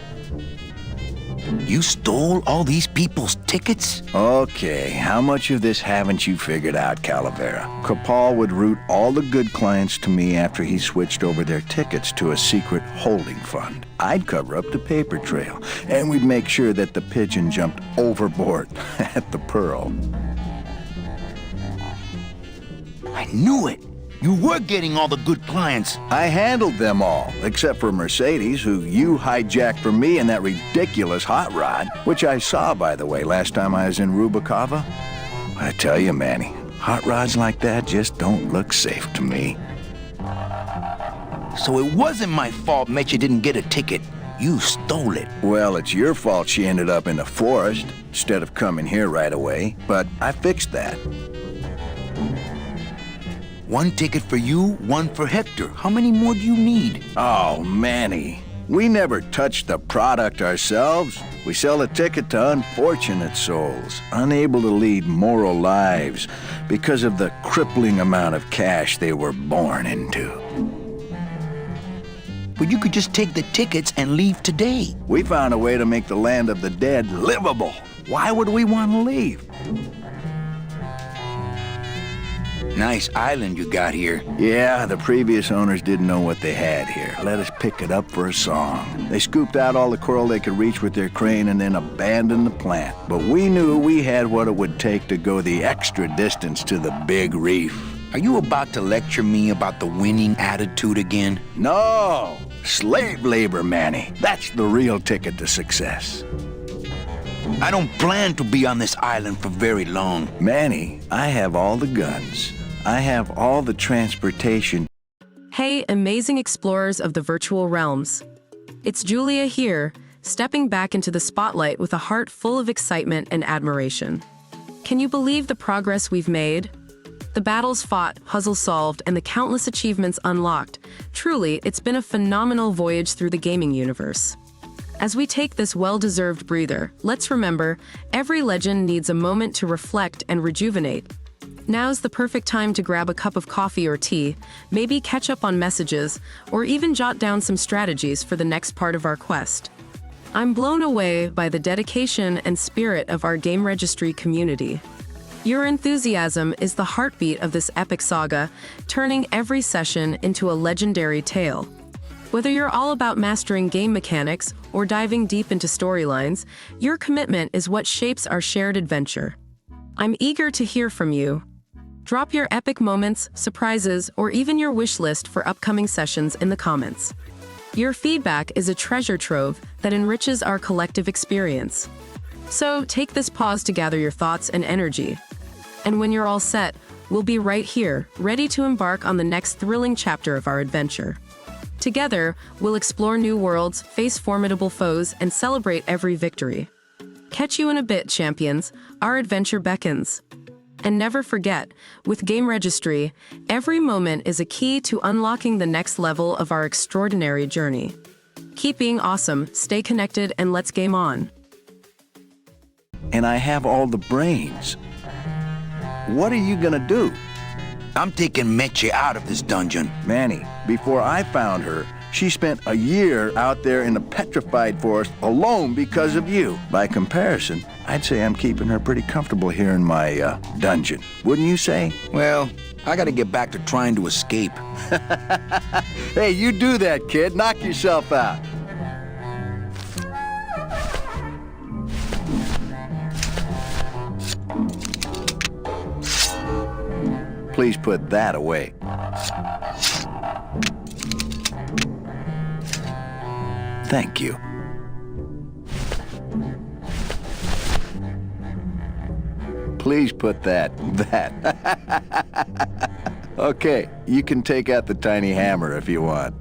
S2: You stole all these people's tickets?
S20: Okay, how much of this haven't you figured out, Calavera? Capal would route all the good clients to me after he switched over their tickets to a secret holding fund. I'd cover up the paper trail, and we'd make sure that the pigeon jumped overboard at the Pearl.
S2: I knew it! You were getting all the good clients.
S20: I handled them all, except for Mercedes, who you hijacked from me in that ridiculous hot rod, which I saw, by the way, last time I was in Rubikava. I tell you, Manny, hot rods like that just don't look safe to me.
S2: So it wasn't my fault Meche didn't get a ticket. You stole it.
S20: Well, it's your fault she ended up in the forest instead of coming here right away, but I fixed that.
S2: One ticket for you, one for Hector. How many more do you need?
S20: Oh, Manny, we never touch the product ourselves. We sell a ticket to unfortunate souls, unable to lead moral lives because of the crippling amount of cash they were born into.
S2: But you could just take the tickets and leave today.
S20: We found a way to make the land of the dead livable. Why would we want to leave?
S2: Nice island you got here.
S20: Yeah, the previous owners didn't know what they had here. Let us pick it up for a song. They scooped out all the coral they could reach with their crane and then abandoned the plant. But we knew we had what it would take to go the extra distance to the big reef.
S2: Are you about to lecture me about the winning attitude again?
S20: No! Slave labor, Manny. That's the real ticket to success.
S2: I don't plan to be on this island for very long.
S20: Manny, I have all the guns. I have all the transportation.
S1: Hey, amazing explorers of the virtual realms. It's Julia here, stepping back into the spotlight with a heart full of excitement and admiration. Can you believe the progress we've made? The battles fought, puzzles solved, and the countless achievements unlocked. Truly, it's been a phenomenal voyage through the gaming universe. As we take this well-deserved breather, let's remember, every legend needs a moment to reflect and rejuvenate. Now's the perfect time to grab a cup of coffee or tea, maybe catch up on messages, or even jot down some strategies for the next part of our quest. I'm blown away by the dedication and spirit of our GameRegistry community. Your enthusiasm is the heartbeat of this epic saga, turning every session into a legendary tale. Whether you're all about mastering game mechanics or diving deep into storylines, your commitment is what shapes our shared adventure. I'm eager to hear from you. Drop your epic moments, surprises, or even your wish list for upcoming sessions in the comments. Your feedback is a treasure trove that enriches our collective experience. So take this pause to gather your thoughts and energy. And when you're all set, we'll be right here, ready to embark on the next thrilling chapter of our adventure. Together, we'll explore new worlds, face formidable foes, and celebrate every victory. Catch you in a bit, champions. Our adventure beckons. And never forget, with GameRegistry, every moment is a key to unlocking the next level of our extraordinary journey. Keep being awesome, stay connected, and let's game on.
S20: And I have all the brains. What are you gonna do?
S2: I'm taking Meche out of this dungeon.
S20: Manny, before I found her, she spent a year out there in the petrified forest alone because of you. By comparison, I'd say I'm keeping her pretty comfortable here in my dungeon. Wouldn't you say?
S2: Well, I gotta get back to trying to escape.
S20: Hey, you do that, kid. Knock yourself out. Please put that away. Thank you. Please put that. Okay, you can take out the tiny hammer if you want.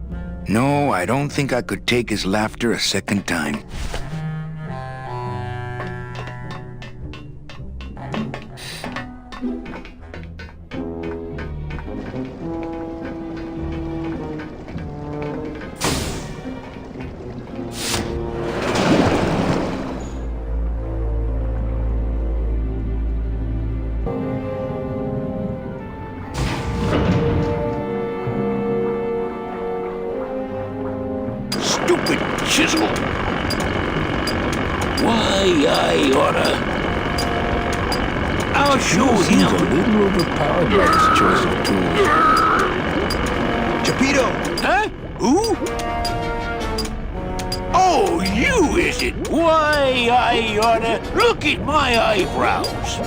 S2: No, I don't think I could take his laughter a second time.
S17: Stupid chisel! Why, I oughta... I'll show him!
S22: A little overpowered by his choice of tools.
S2: Chapito!
S17: Huh? Who? Oh, you, is it? Why, I oughta... Look at my eyebrows!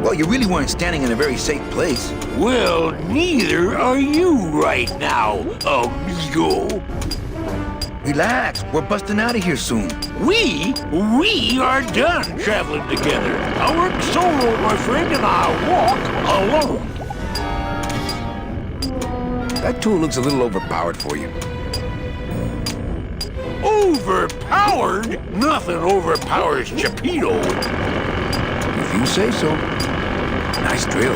S2: Well, you really weren't standing in a very safe place.
S17: Well, neither are you right now, amigo.
S2: Relax, we're busting out of here soon.
S17: We are done traveling together. I work solo, my friend, and I walk alone.
S2: That tool looks a little overpowered for you.
S17: Overpowered? Nothing overpowers Chapito.
S2: If you say so. Nice drill.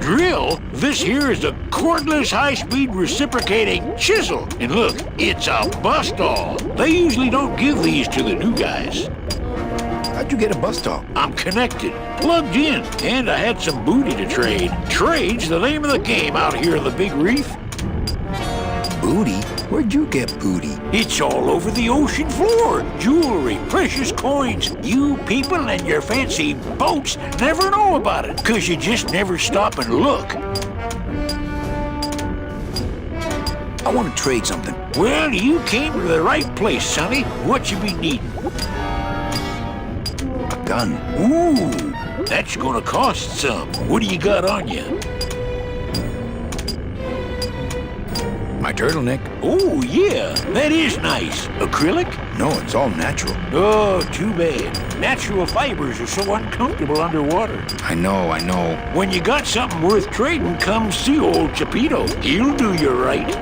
S17: Drill? This here is a cordless, high-speed reciprocating chisel. And look, it's a bust-all. They usually don't give these to the new guys.
S2: How'd you get a bust-all?
S17: I'm connected, plugged in, and I had some booty to trade. Trade's the name of the game out here in the Big Reef.
S2: Booty? Where'd you get booty?
S17: It's all over the ocean floor. Jewelry, precious coins. You people and your fancy boats never know about it, 'cause you just never stop and look.
S2: I want to trade something.
S17: Well, you came to the right place, Sonny. What you be needing?
S2: A gun.
S17: Ooh, that's gonna cost some. What do you got on you?
S2: My turtleneck.
S17: Oh, yeah, that is nice. Acrylic?
S2: No, it's all natural.
S17: Oh, too bad. Natural fibers are so uncomfortable underwater.
S2: I know.
S17: When you got something worth trading, come see old Chapito. He'll do you right.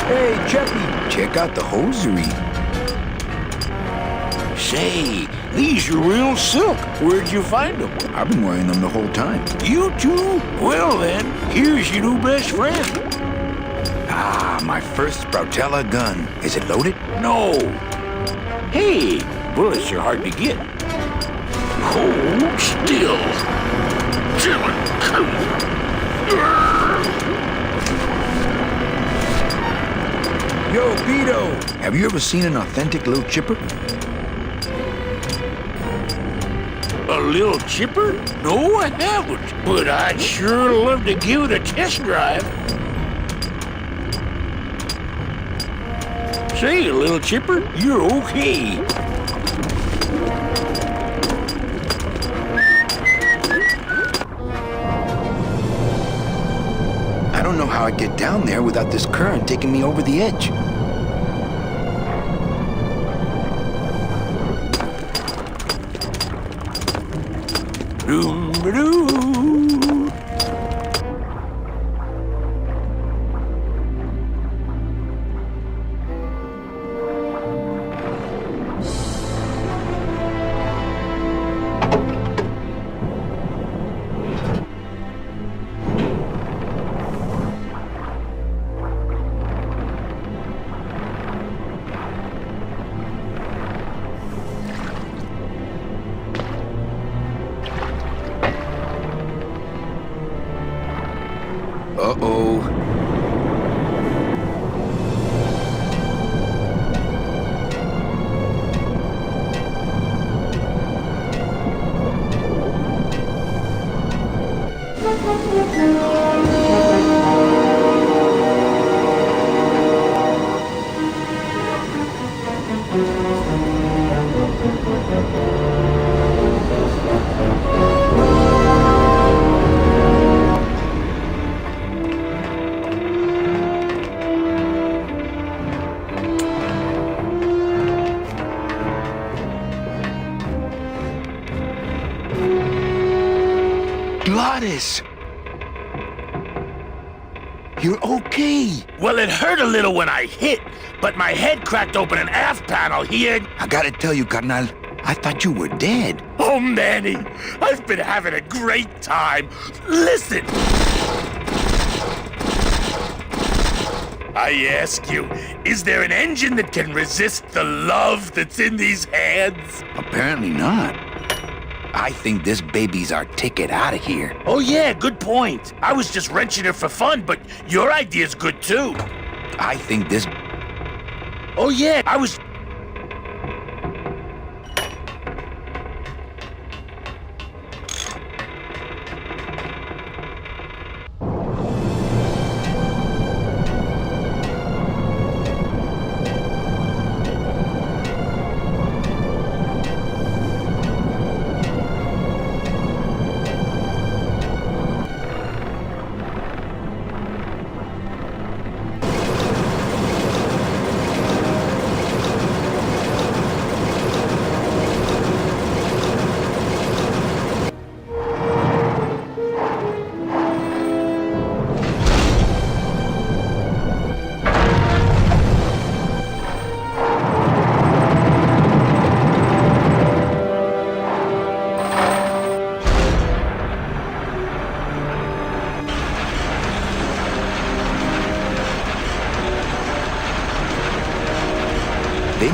S2: Hey, Chappie, check out the hosiery.
S17: Say, these are real silk. Where'd you find them?
S2: I've been wearing them the whole time.
S17: You too? Well then, here's your new best friend.
S2: Ah, my first Sproutella gun. Is it loaded?
S17: No. Hey, bullets are hard to get. Hold still.
S2: Yo, Beto, have you ever seen an authentic little chipper?
S17: A little chipper? No, I haven't. But I'd sure love to give it a test drive. Say, little chipper, you're okay.
S2: I don't know how I'd get down there without this current taking me over the edge.
S17: Doom-ba-doo.
S2: Uh-oh. Gladys! You're okay!
S5: Well, it hurt a little when I hit, but my head cracked open an aft panel here.
S2: I gotta tell you, carnal, I thought you were dead.
S5: Oh, Manny, I've been having a great time. Listen! I ask you, is there an engine that can resist the love that's in these hands?
S2: Apparently not. I think this baby's our ticket out of here.
S5: Oh yeah, good point. I was just wrenching her for fun, but your idea's good too.
S2: I think this...
S5: Oh yeah, I was...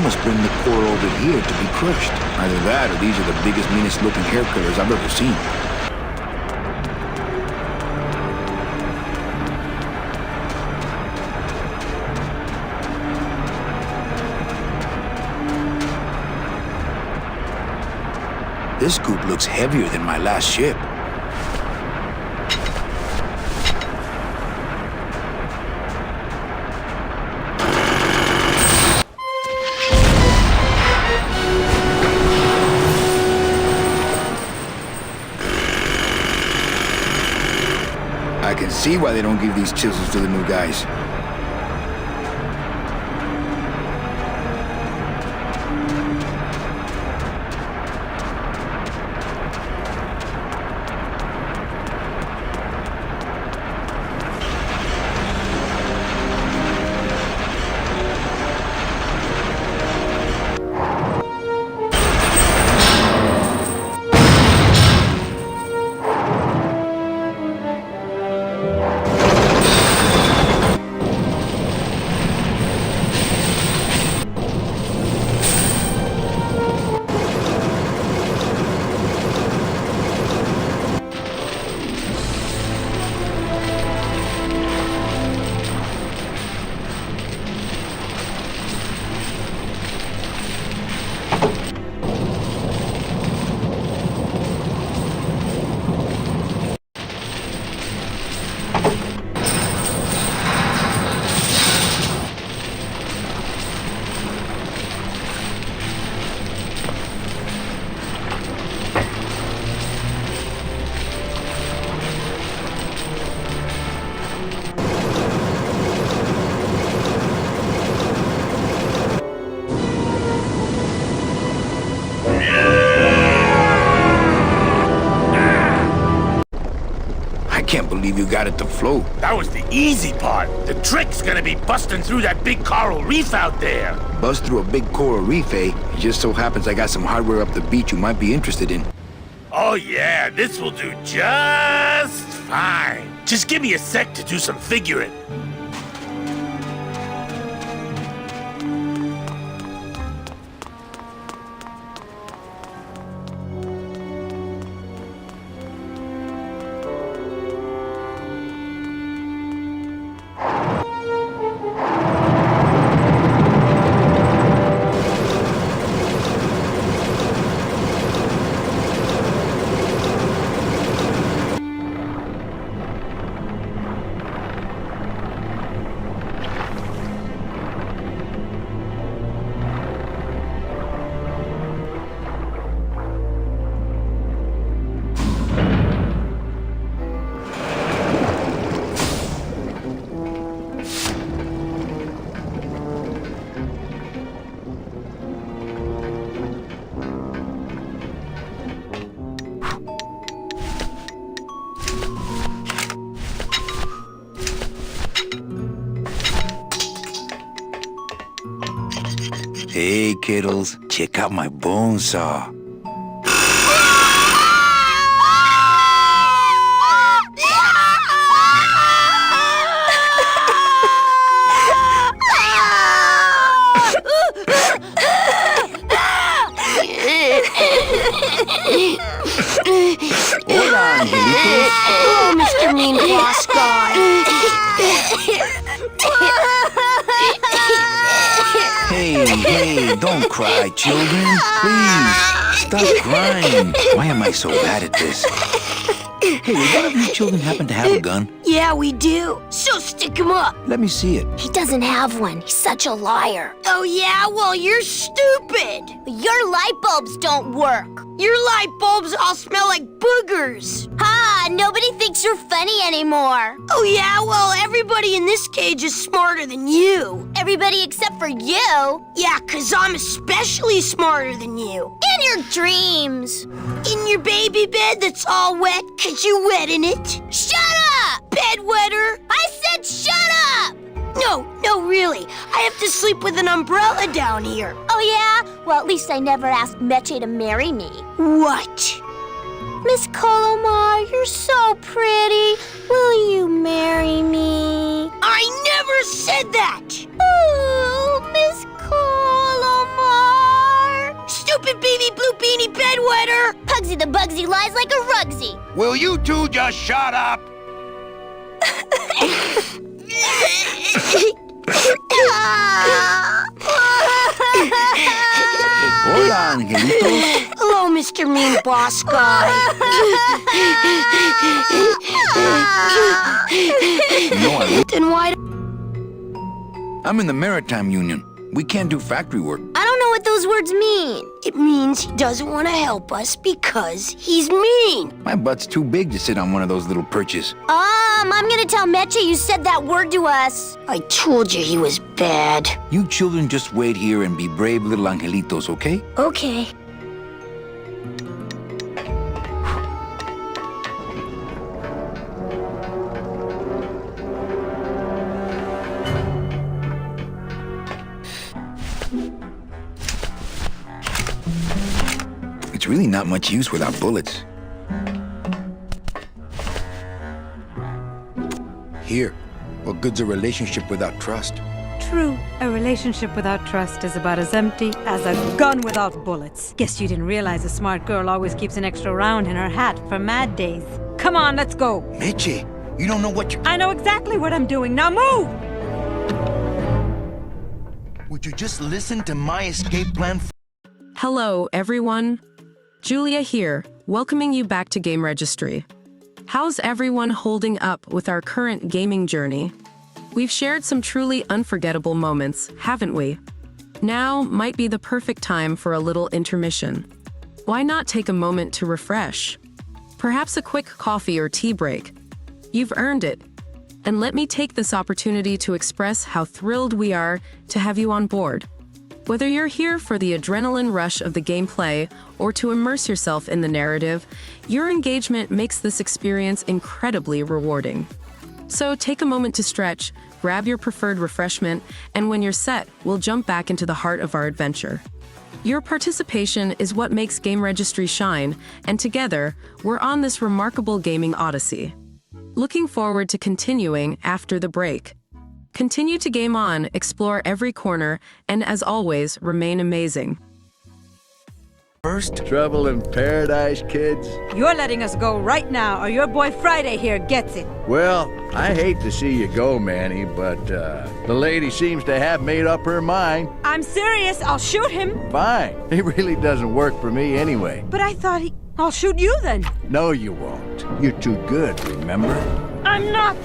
S2: must bring the coral over here to be crushed. Either that or these are the biggest, meanest looking hair killers I've ever seen. This scoop looks heavier than my last ship. I can see why they don't give these chisels to the new guys. You got it to float.
S17: That was the easy part. The trick's gonna be busting through that big coral reef out there.
S2: Bust through a big coral reef, eh? It just so happens I got some hardware up the beach you might be interested in.
S17: Oh yeah, this will do just fine. Just give me a sec to do some figuring.
S2: Hey, kiddles, check out my bone saw.
S7: Hola, angelitos. Oh, Mr. Mean Boss Guy.
S2: Hey, don't cry, children. Please, stop crying. Why am I so bad at this? Hey, would one of you children happen to have a gun?
S14: Yeah, we do. So stick him up.
S2: Let me see it.
S14: He doesn't have one. He's such a liar. Oh, yeah? Well, you're stupid. Your light bulbs don't work.
S7: Your light bulbs all smell like boogers.
S14: Ha! Nobody thinks you're funny anymore.
S7: Oh, yeah? Well, everybody in this cage is smarter than you.
S14: Everybody except for you.
S7: Yeah, 'cause I'm especially smarter than you.
S14: In your dreams.
S7: In your baby bed that's all wet 'cause you wet in it.
S14: Shut up!
S7: Bedwetter.
S14: I said shut up!
S7: No, really. I have to sleep with an umbrella down here.
S14: Oh, yeah? Well, at least I never asked Meche to marry me.
S7: What?
S14: Miss Colomar, you're so pretty. Will you marry me?
S7: I never said that!
S14: Ooh, Miss Colomar. stupid baby blue beanie bedwetter! Pugsy the Bugsy lies like a rugsy.
S5: Will you two just shut up?
S2: Hola, Angelito.
S7: Hello, Mr. Mean Boss Guy. Then why?
S2: I'm in the Maritime Union. We can't do factory work.
S14: I don't know what those words mean.
S7: It means he doesn't want to help us because he's mean.
S2: My butt's too big to sit on one of those little perches.
S14: I'm gonna tell Meche you said that word to us.
S7: I told you he was bad.
S2: You children just wait here and be brave little angelitos, okay?
S14: Okay.
S2: It's really not much use without bullets. Here, what good's a relationship without trust?
S10: True, a relationship without trust is about as empty as a gun without bullets. Guess you didn't realize a smart girl always keeps an extra round in her hat for mad days. Come on, let's go.
S2: Meche, you don't know what you're...
S10: I know exactly what I'm doing. Now move!
S2: Would you just listen to my escape plan?
S1: Hello, everyone. Julia here, welcoming you back to GameRegistry. How's everyone holding up with our current gaming journey? We've shared some truly unforgettable moments, haven't we? Now might be the perfect time for a little intermission. Why not take a moment to refresh? Perhaps a quick coffee or tea break. You've earned it. And let me take this opportunity to express how thrilled we are to have you on board. Whether you're here for the adrenaline rush of the gameplay or to immerse yourself in the narrative, your engagement makes this experience incredibly rewarding. So take a moment to stretch, grab your preferred refreshment, and when you're set, we'll jump back into the heart of our adventure. Your participation is what makes GameRegistry shine, and together, we're on this remarkable gaming odyssey. Looking forward to continuing after the break. Continue to game on, explore every corner, and as always, remain amazing.
S2: First,
S20: trouble in paradise, kids.
S10: You're letting us go right now, or your boy Friday here gets it.
S20: Well, I hate to see you go, Manny, but the lady seems to have made up her mind.
S10: I'm serious, I'll shoot him.
S20: Fine. He really doesn't work for me anyway.
S10: But I thought I'll shoot you then.
S20: No, you won't. You're too good, remember?
S10: I'm not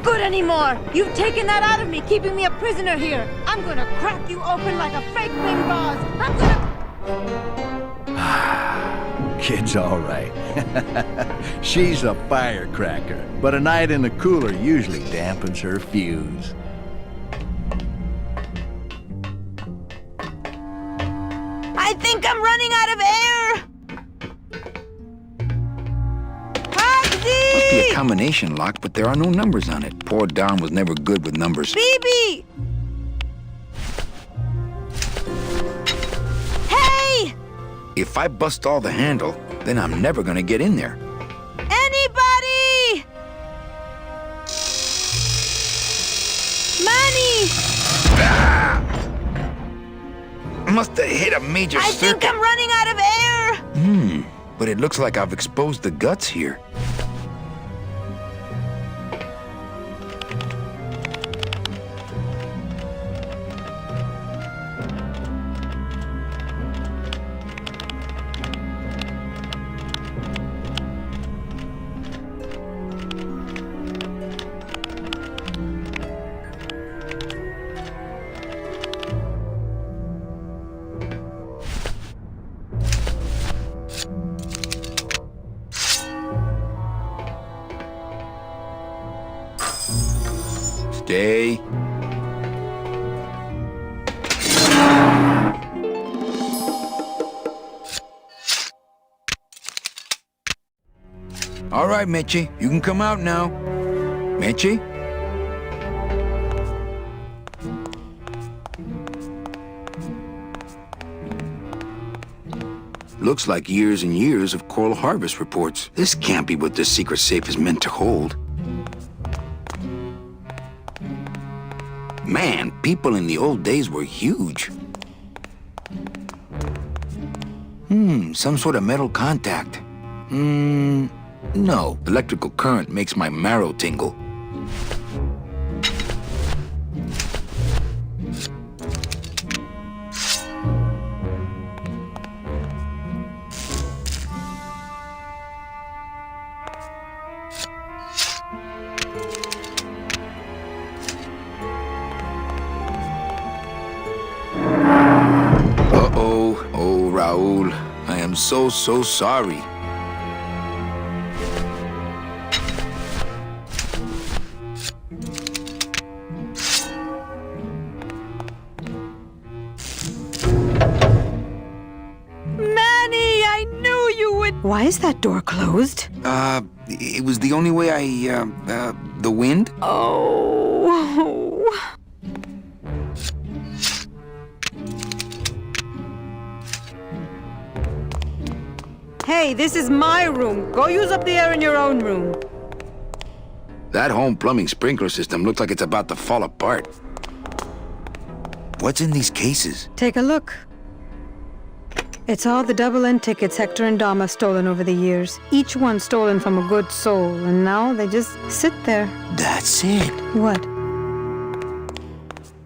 S10: good anymore. You've taken that out of me, keeping me a prisoner here. I'm gonna crack you open like a fake wing gauze. I'm gonna...
S20: Kid's all right. She's a firecracker, but a night in the cooler usually dampens her fuse.
S7: I think I'm running out of air.
S2: must be a combination lock, but there are no numbers on it. Poor Don was never good with numbers.
S7: BB! Hey!
S2: If I bust all the handle, then I'm never gonna get in there.
S7: Anybody! Manny!
S2: Ah! Must have hit a major circuit.
S7: I think I'm running out of air!
S2: But it looks like I've exposed the guts here. Stay. All right, Meche, you can come out now. Meche? Looks like years and years of coral harvest reports. This can't be what this secret safe is meant to hold. Man, people in the old days were huge. Some sort of metal contact. No. Electrical current makes my marrow tingle. Raul, I am so sorry.
S10: Manny, I knew you would... Why is that door closed?
S2: It was the only way the wind?
S10: Oh... Hey, this is my room. Go use up the air in your own room.
S2: That home plumbing sprinkler system looks like it's about to fall apart. What's in these cases?
S10: Take a look. It's all the double-end tickets Hector and Dom have stolen over the years. Each one stolen from a good soul, and now they just sit there.
S2: That's it.
S10: What?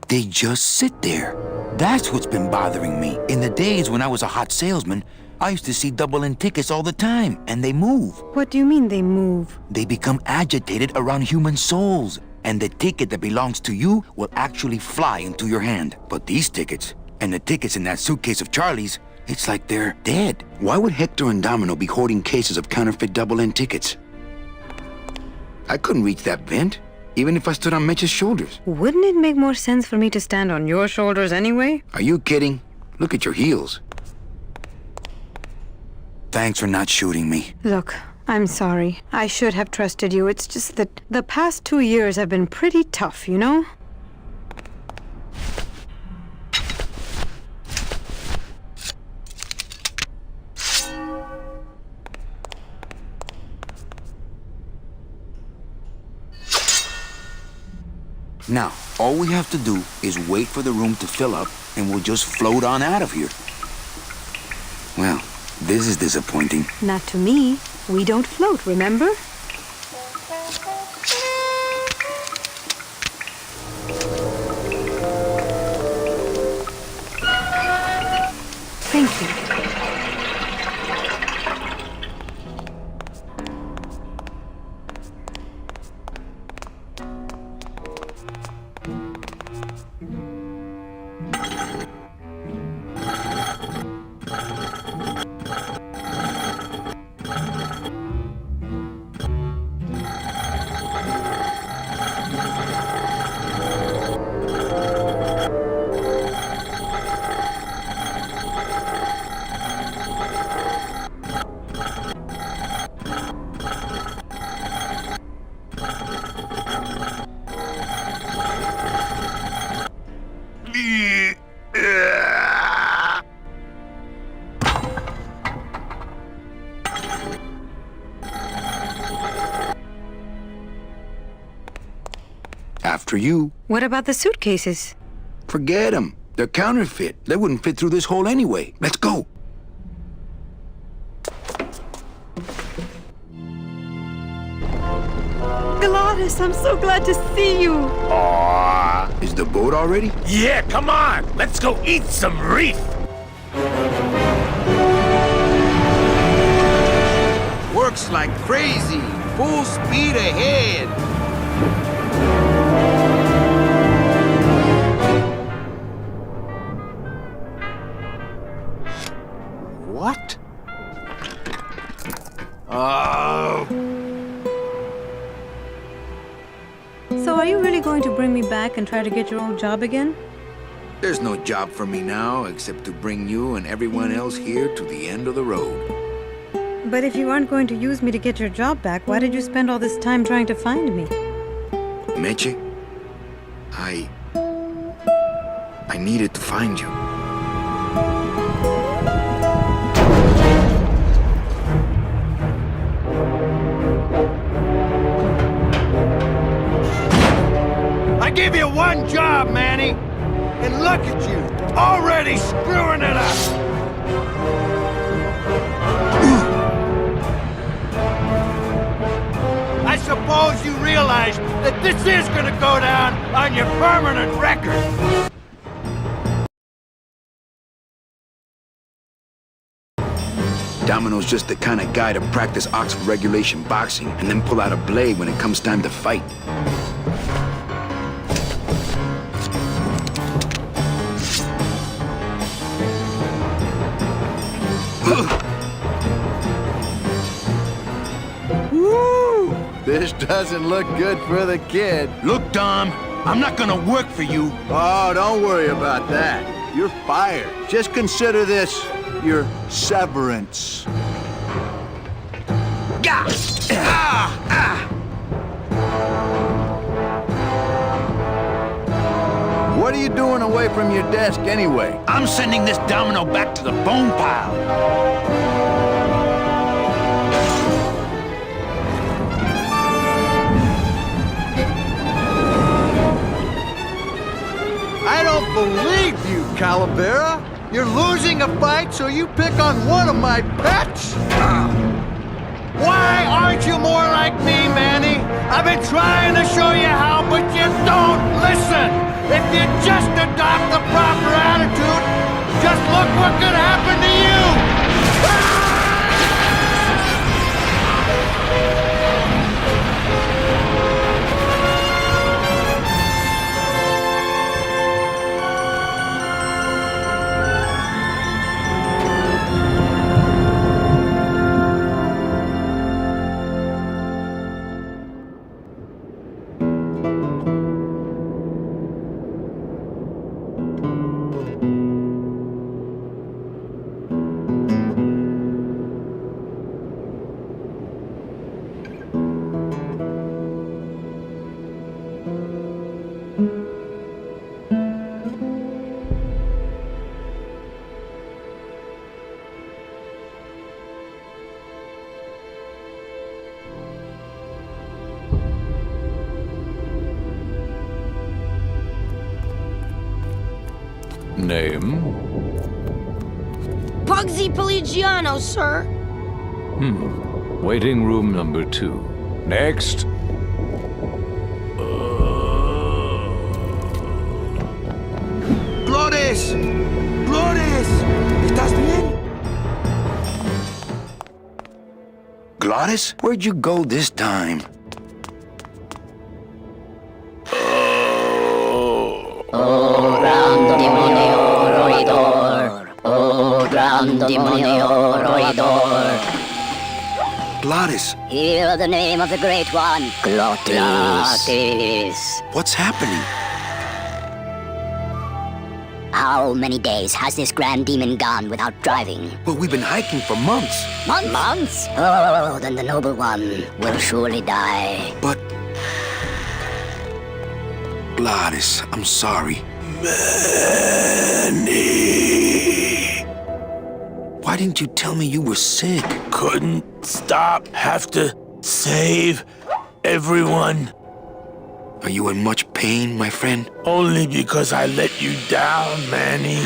S2: They just sit there. That's what's been bothering me. In the days when I was a hot salesman, I used to see double-end tickets all the time, and they move.
S10: What do you mean they move?
S2: They become agitated around human souls, and the ticket that belongs to you will actually fly into your hand. But these tickets, and the tickets in that suitcase of Charlie's, it's like they're dead. Why would Hector and Domino be hoarding cases of counterfeit double-end tickets? I couldn't reach that vent, even if I stood on Mitch's shoulders.
S10: Wouldn't it make more sense for me to stand on your shoulders anyway?
S2: Are you kidding? Look at your heels. Thanks for not shooting me.
S10: Look, I'm sorry. I should have trusted you. It's just that the past 2 years have been pretty tough, you know?
S2: Now, all we have to do is wait for the room to fill up, and we'll just float on out of here. Well, this is disappointing.
S10: Not to me. We don't float, remember? Thank you.
S2: After you.
S10: What about the suitcases?
S2: Forget them. They're counterfeit. They wouldn't fit through this hole anyway. Let's go.
S10: Gladys, I'm so glad to see you.
S2: Aww. Is the boat already?
S5: Yeah, come on. Let's go eat some reef.
S9: Works like crazy. Full speed ahead. What? Oh.
S10: So are you really going to bring me back and try to get your old job again?
S9: There's no job for me now except to bring you and everyone else here to the end of the road.
S10: But if you aren't going to use me to get your job back, why did you spend all this time trying to find me?
S9: Meche, I needed to find you.
S5: I gave you one job, Manny. And look at you, already screwing it up.
S19: that this is gonna go down on your permanent record.
S16: Domino's just the kind of guy to practice Oxford regulation boxing and then pull out a blade when it comes time to fight.
S20: Woo! This doesn't look good for the kid.
S5: Look, Dom, I'm not gonna work for you.
S20: Oh, don't worry about that. You're fired. Just consider this your severance.
S5: Gah! Ah! Ah!
S20: What are you doing away from your desk anyway?
S5: I'm sending this domino back to the bone pile.
S20: I don't believe you, Calavera. You're losing a fight, so you pick on one of my pets? Why aren't you more like me, Manny? I've been trying to show you how, but you don't listen. If you just adopt the proper attitude, just look what could happen to you.
S12: Name?
S7: Pugsy Pelagiano, sir.
S12: Waiting room number 2. Next.
S5: ¡Glores! ¡Glores! ¿Estás bien?
S2: Glottis, where'd you go this time?
S13: Oh, gran demonio roedor. Oh, gran demonio roedor.
S2: Glottis.
S13: Hear the name of the Great One. Glottis.
S2: What's happening?
S13: How many days has this grand demon gone without driving?
S2: Well, we've been hiking for months.
S13: Months? Oh, then the noble one will surely die.
S2: But... Glottis, I'm sorry.
S5: Manny.
S2: Why didn't you tell me you were sick?
S5: Couldn't stop. Have to save everyone.
S2: Are you in much pain, my friend?
S5: Only because I let you down, Manny.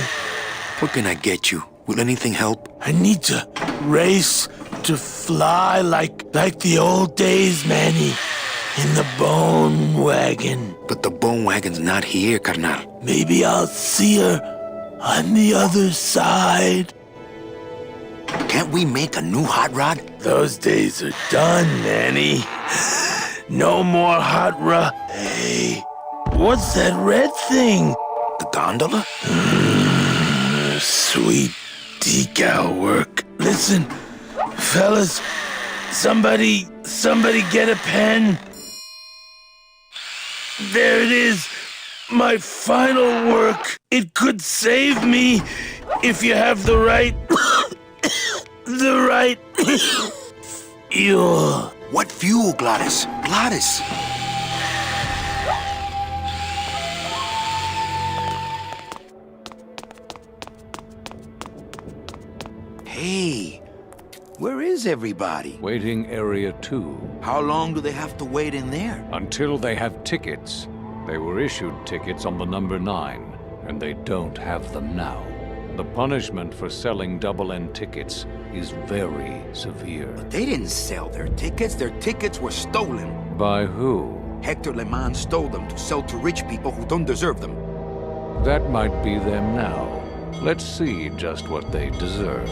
S2: What can I get you? Will anything help?
S5: I need to race to fly like the old days, Manny. In the bone wagon.
S2: But the bone wagon's not here, carnal.
S5: Maybe I'll see her on the other side.
S2: Can't we make a new hot rod?
S5: Those days are done, Manny. No more hot rod. Hey, what's that red thing?
S2: The gondola?
S5: Sweet decal work. Listen, fellas, somebody get a pen. There it is, my final work. It could save me if you have the right, fuel.
S2: What fuel, Glottis? Glottis! Hey, where is everybody?
S12: Waiting area 2.
S2: How long do they have to wait in there?
S12: Until they have tickets. They were issued tickets on the number 9, and they don't have them now. The punishment for selling double-end tickets is very severe.
S2: But they didn't sell their tickets. Their tickets were stolen.
S12: By who?
S2: Hector Le Mans stole them to sell to rich people who don't deserve them.
S12: That might be them now. Let's see just what they deserve.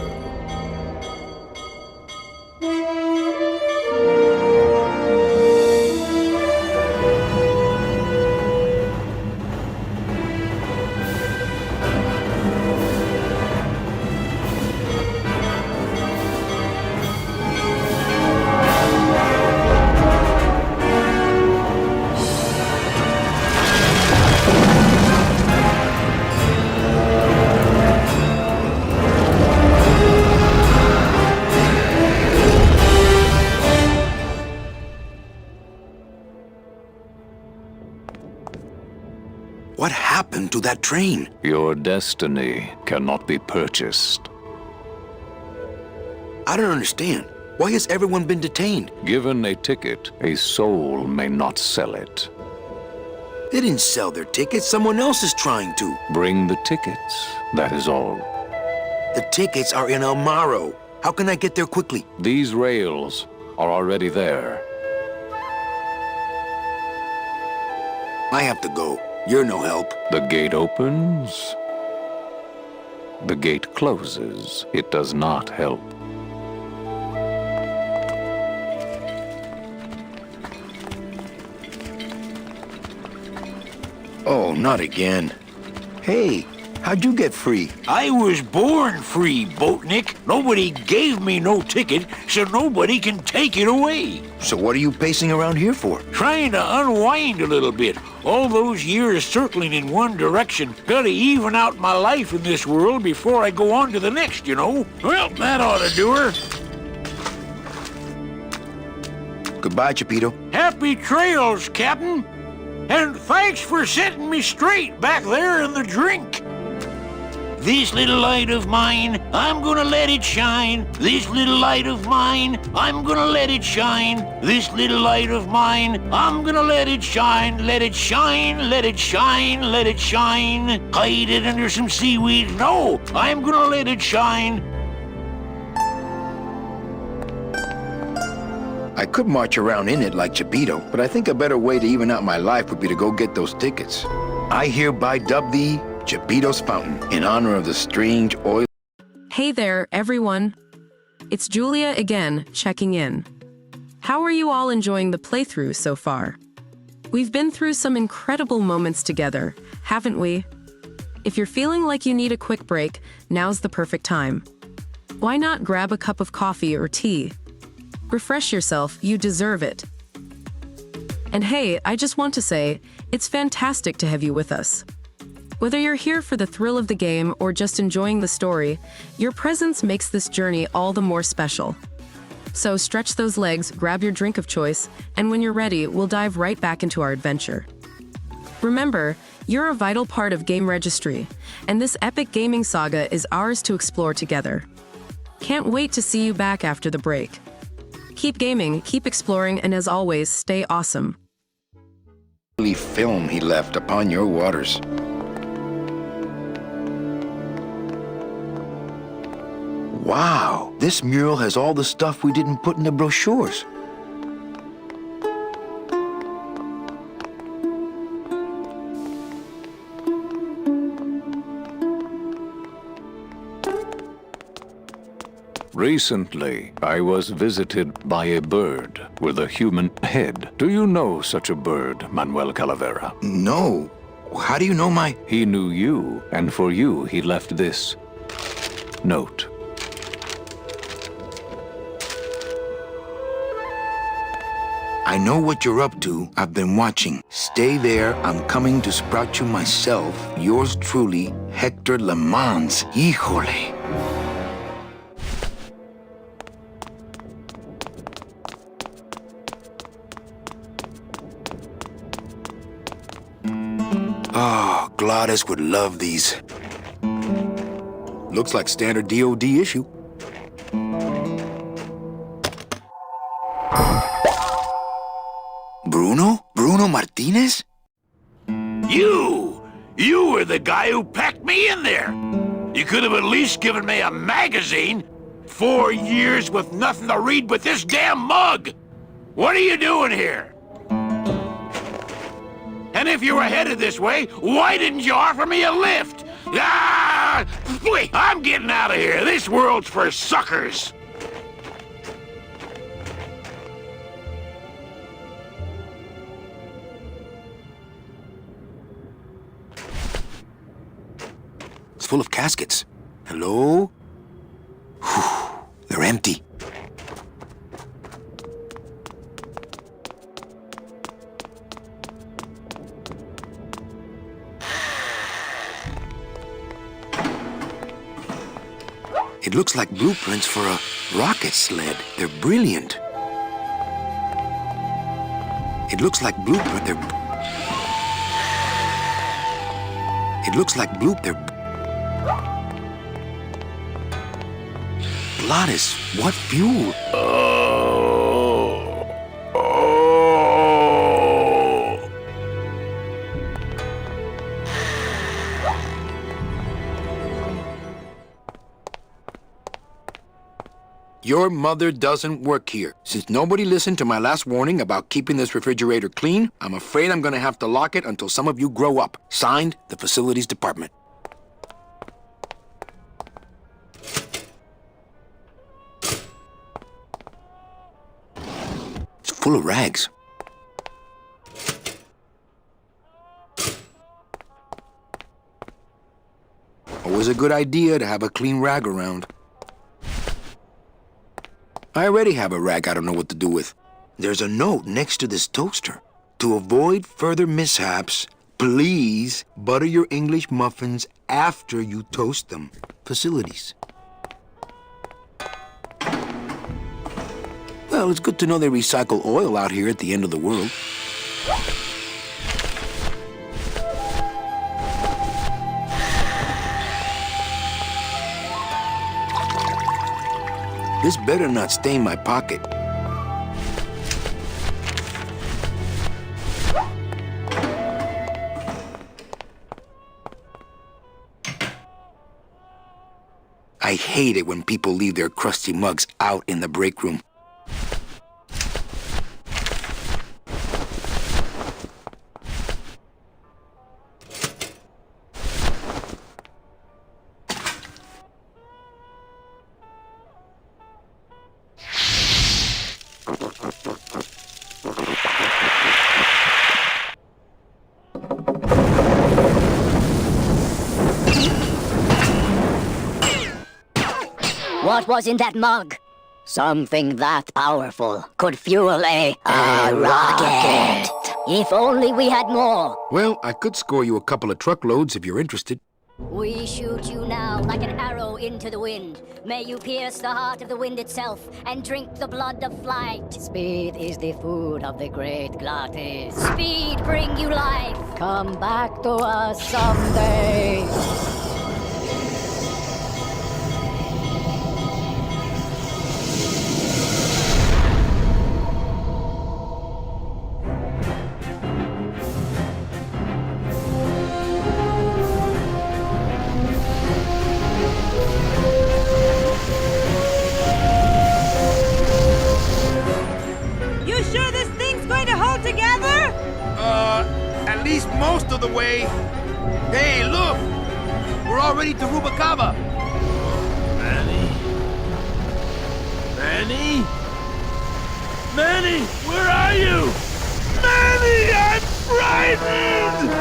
S2: What happened to that train?
S12: Your destiny cannot be purchased.
S2: I don't understand. Why has everyone been detained?
S12: Given a ticket, a soul may not sell it.
S2: They didn't sell their tickets. Someone else is trying to.
S12: Bring the tickets, that is all.
S2: The tickets are in El Morro. How can I get there quickly?
S12: These rails are already there.
S2: I have to go. You're no help.
S12: The gate opens. The gate closes. It does not help.
S2: Oh, not again. Hey, how'd you get free?
S17: I was born free, Boatnik. Nobody gave me no ticket, so nobody can take it away.
S2: So what are you pacing around here for?
S17: Trying to unwind a little bit. All those years circling in one direction. Gotta even out my life in this world before I go on to the next, you know. Well, that ought to do her.
S2: Goodbye, Chapito.
S17: Happy trails, Captain. And thanks for setting me straight back there in the drink. This little light of mine, I'm gonna let it shine. This little light of mine, I'm gonna let it shine. This little light of mine, I'm gonna let it shine. Let it shine, let it shine, let it shine. Hide it under some seaweed. No, I'm gonna let it shine.
S2: I could march around in it like Chapito, but I think a better way to even out my life would be to go get those tickets. I hereby dub thee Chapito's Fountain in honor of the strange oil.
S1: Hey there, everyone. It's Julia again, checking in. How are you all enjoying the playthrough so far? We've been through some incredible moments together, haven't we? If you're feeling like you need a quick break, now's the perfect time. Why not grab a cup of coffee or tea? Refresh yourself, you deserve it. And hey, I just want to say, it's fantastic to have you with us. Whether you're here for the thrill of the game or just enjoying the story, your presence makes this journey all the more special. So stretch those legs, grab your drink of choice, and when you're ready, we'll dive right back into our adventure. Remember, you're a vital part of GameRegistry, and this epic gaming saga is ours to explore together. Can't wait to see you back after the break. Keep gaming, keep exploring, and as always, stay awesome.
S2: Film he left upon your waters. Wow, this mural has all the stuff we didn't put in the brochures.
S12: Recently, I was visited by a bird with a human head. Do you know such a bird, Manuel Calavera?
S2: No. How do you know my...
S12: He knew you, and for you he left this note.
S2: I know what you're up to. I've been watching. Stay there. I'm coming to sprout you myself. Yours truly, Hector Le Mans. Híjole. Oh, Gladys would love these. Looks like standard DOD issue. Bruno? Bruno Martinez?
S17: You were the guy who packed me in there. You could have at least given me a magazine. 4 years with nothing to read but this damn mug. What are you doing here? And if you were headed this way, why didn't you offer me a lift? Ah! Wait, I'm getting out of here. This world's for suckers.
S2: It's full of caskets. Hello? Whew, they're empty. It looks like blueprints for a rocket sled. They're brilliant. It looks like blueprint. It looks like they're Glottis, what fuel? Your mother doesn't work here. Since nobody listened to my last warning about keeping this refrigerator clean, I'm afraid I'm gonna have to lock it until some of you grow up. Signed, the Facilities Department. It's full of rags. Always a good idea to have a clean rag around. I already have a rag I don't know what to do with. There's a note next to this toaster. To avoid further mishaps, please butter your English muffins after you toast them. Facilities. Well, it's good to know they recycle oil out here at the end of the world. This better not stain my pocket. I hate it when people leave their crusty mugs out in the break room.
S13: What was in that mug? Something that powerful could fuel a rocket. If only we had more.
S2: Well, I could score you a couple of truckloads if you're interested.
S13: We shoot you now like an arrow into the wind. May you pierce the heart of the wind itself and drink the blood of flight. Speed is the food of the great Glottis. Speed bring you life. Come back to us someday.
S5: At least most of the way. Hey, look! We're already to Rubacava.
S17: Manny? Manny? Manny, where are you? Manny, I'm frightened!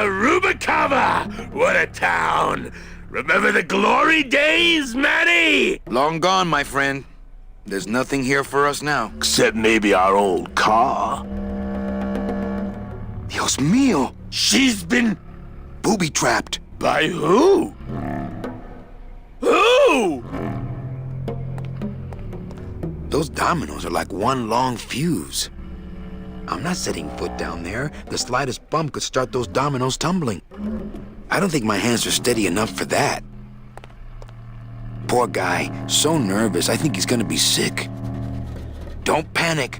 S17: Rubacava! What a town! Remember the glory days, Manny?
S2: Long gone, my friend. There's nothing here for us now.
S17: Except maybe our old car.
S2: Dios mío!
S17: She's been...
S2: booby-trapped.
S17: By who? Who?
S2: Those dominoes are like one long fuse. I'm not setting foot down there. The slightest bump could start those dominoes tumbling. I don't think my hands are steady enough for that. Poor guy. So nervous. I think he's gonna be sick. Don't panic.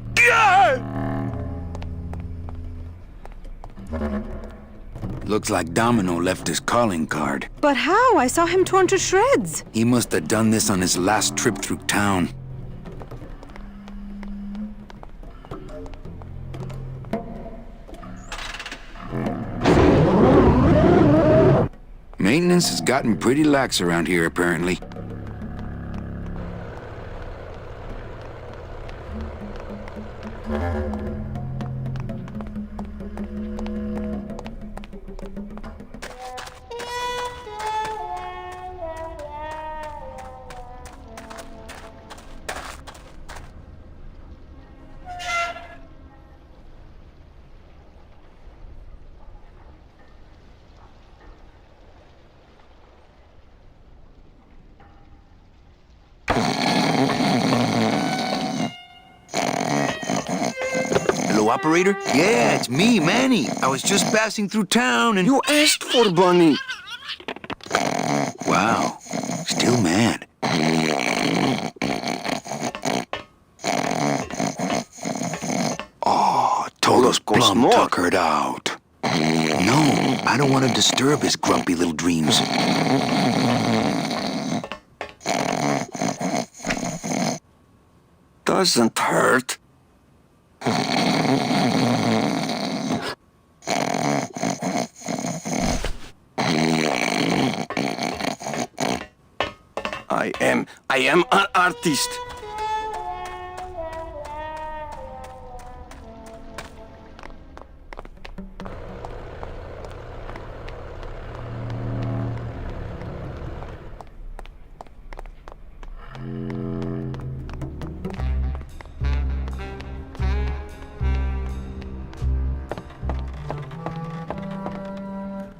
S2: Looks like Domino left his calling card.
S10: But how? I saw him torn to shreds.
S2: He must have done this on his last trip through town. Maintenance has gotten pretty lax around here, apparently. Operator? Yeah, it's me, Manny. I was just passing through town and...
S5: You asked for Bunny.
S2: Wow. Still mad. Oh, Toto's plumb tuckered out. No, I don't want to disturb his grumpy little dreams.
S5: Doesn't hurt. I am an artist.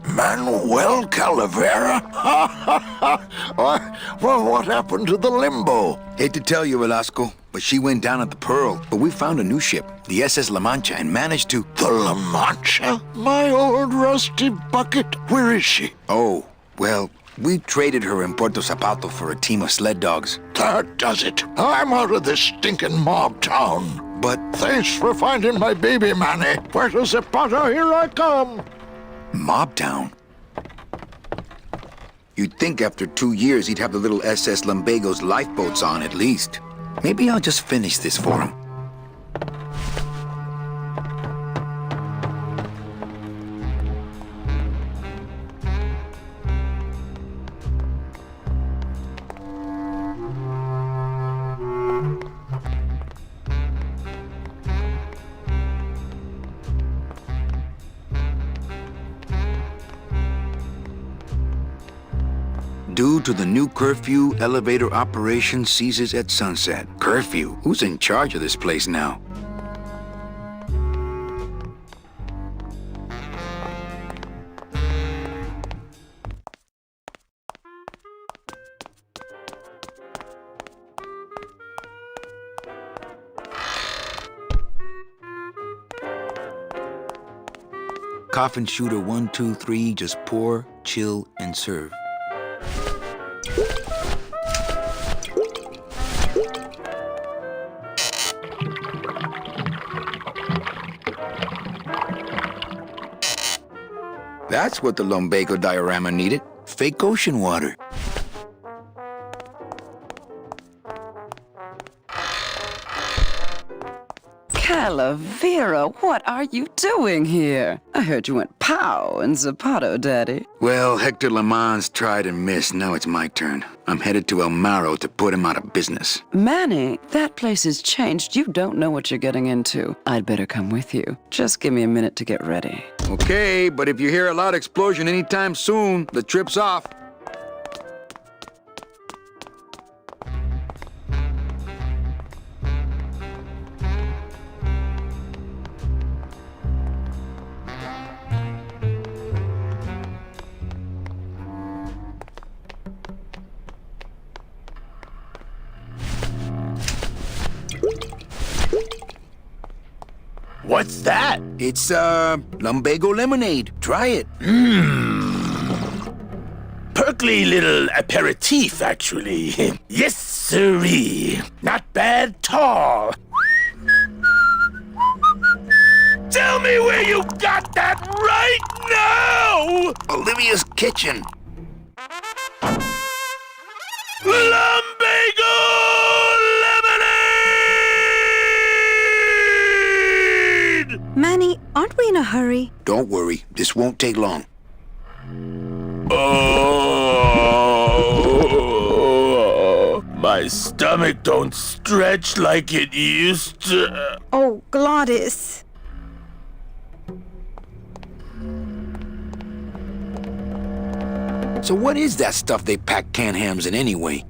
S8: Manuel Calavera? Well, what happened to the Limbo?
S2: Hate to tell you, Velasco, but she went down at the Pearl. But we found a new ship, the SS La Mancha, and managed to...
S8: The La Mancha? My old rusty bucket. Where is she?
S2: Oh, well, we traded her in Puerto Zapato for a team of sled dogs.
S8: That does it. I'm out of this stinking mob town.
S2: But...
S8: Thanks for finding my baby, Manny. Puerto Zapato, here I come.
S2: Mob town? You'd think after 2 years he'd have the little SS Lumbago's lifeboats on at least. Maybe I'll just finish this for him. Due to the new curfew, elevator operation ceases at sunset. Curfew? Who's in charge of this place now? Coffin shooter 1, 2, 3, just pour, chill, and serve. That's what the lumbago diorama needed. Fake ocean water.
S11: Calavera, what are you doing here? I heard you went pow in Zapato, Daddy.
S2: Well, Hector Lamans tried and missed. Now it's my turn. I'm headed to El Maro to put him out of business.
S11: Manny, that place has changed. You don't know what you're getting into. I'd better come with you. Just give me a minute to get ready.
S2: Okay, but if you hear a loud explosion anytime soon, the trip's off.
S5: What's that?
S2: It's, lumbago lemonade. Try it.
S5: Perk likely little aperitif, actually. Yes, sirree. Not bad at all. Tell me where you got that right now!
S2: Olivia's kitchen.
S5: Lumbago lemonade!
S10: Manny, aren't we in a hurry?
S2: Don't worry, this won't take long.
S5: Oh, my stomach don't stretch like it used to.
S10: Oh, Glottis.
S2: So what is that stuff they pack canned hams in anyway?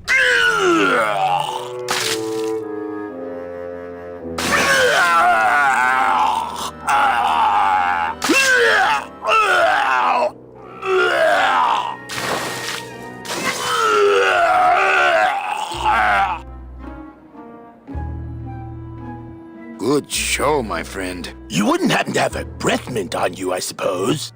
S2: Good show, my friend.
S5: You wouldn't happen to have a breath mint on you, I suppose?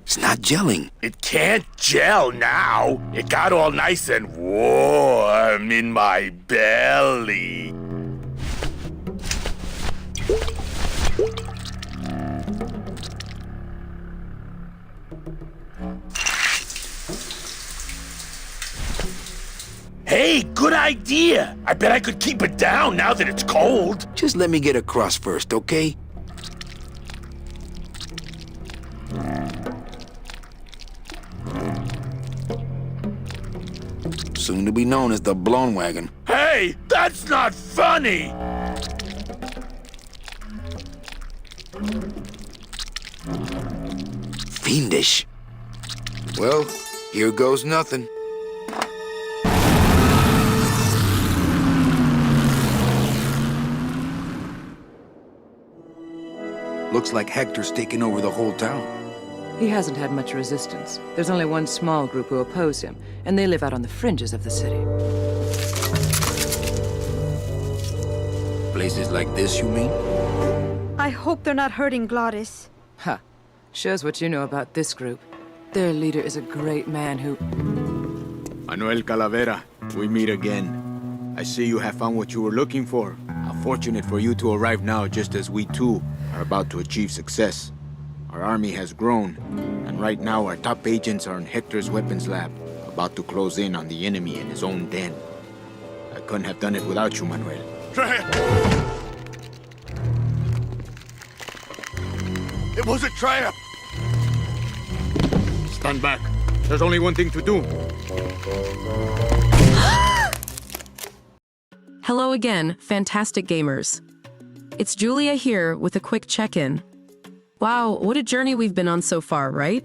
S2: It's not gelling.
S5: It can't gel now. It got all nice and warm in my belly. Hey, good idea. I bet I could keep it down now that it's cold.
S2: Just let me get across first, okay? Soon to be known as the blown wagon.
S5: Hey, that's not funny!
S2: Fiendish. Well, here goes nothing. Looks like Hector's taken over the whole town.
S11: He hasn't had much resistance. There's only one small group who oppose him, and they live out on the fringes of the city.
S2: Places like this, you mean?
S10: I hope they're not hurting Glottis.
S11: Ha. Shows what you know about this group. Their leader is a great man who...
S9: Manuel Calavera, we meet again. I see you have found what you were looking for. How fortunate for you to arrive now, just as we too are about to achieve success. Our army has grown, and right now our top agents are in Hector's weapons lab, about to close in on the enemy in his own den. I couldn't have done it without you, Manuel.
S5: It was a trap!
S9: Stand back. There's only one thing to do.
S1: Hello again, fantastic gamers. It's Julia here with a quick check-in. Wow, what a journey we've been on so far, right?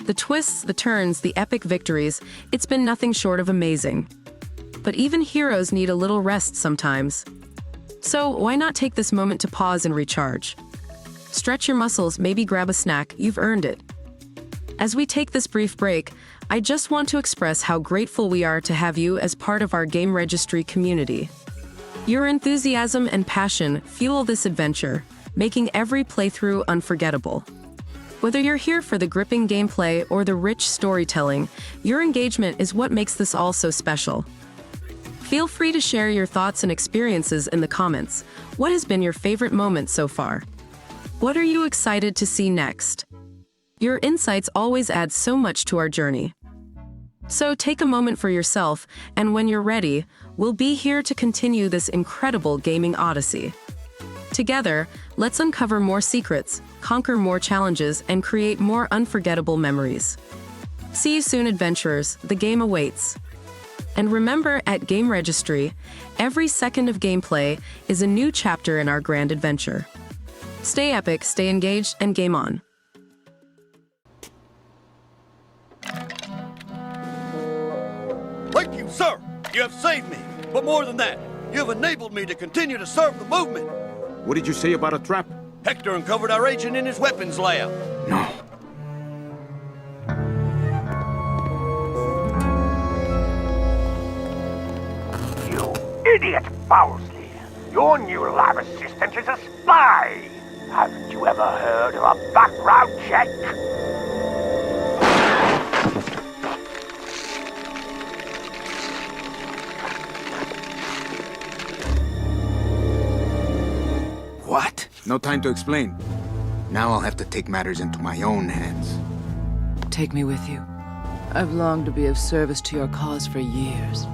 S1: The twists, the turns, the epic victories, it's been nothing short of amazing. But even heroes need a little rest sometimes. So why not take this moment to pause and recharge? Stretch your muscles, maybe grab a snack, you've earned it. As we take this brief break, I just want to express how grateful we are to have you as part of our GameRegistry community. Your enthusiasm and passion fuel this adventure, making every playthrough unforgettable. Whether you're here for the gripping gameplay or the rich storytelling, your engagement is what makes this all so special. Feel free to share your thoughts and experiences in the comments. What has been your favorite moment so far? What are you excited to see next? Your insights always add so much to our journey. So take a moment for yourself, and when you're ready, we'll be here to continue this incredible gaming odyssey. Together, let's uncover more secrets, conquer more challenges, and create more unforgettable memories. See you soon, adventurers. The game awaits. And remember, at GameRegistry, every second of gameplay is a new chapter in our grand adventure. Stay epic, stay engaged, and game on.
S15: Thank you, sir. You have saved me. But more than that, you have enabled me to continue to serve the movement.
S9: What did you say about a trap?
S15: Hector uncovered our agent in his weapons lab.
S9: No.
S5: You idiot, Bowsley! Your new lab assistant is a spy! Haven't you ever heard of a background check?
S2: What?
S9: No time to explain. Now I'll have to take matters into my own hands.
S11: Take me with you. I've longed to be of service to your cause for years.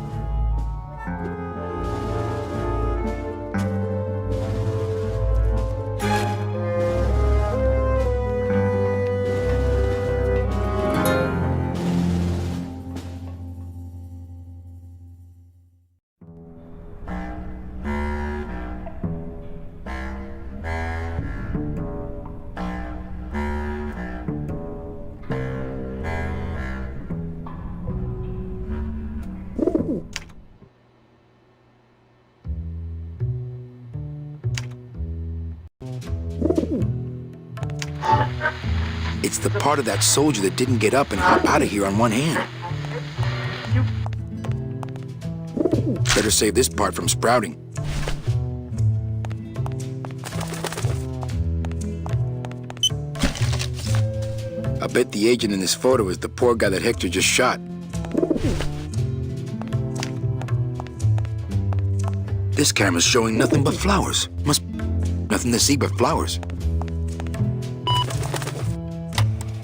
S16: It's the part of that soldier that didn't get up and hop out of here on one hand. Better save this part from sprouting. I bet the agent in this photo is the poor guy that Hector just shot. This camera's showing nothing but flowers. Nothing to see but flowers.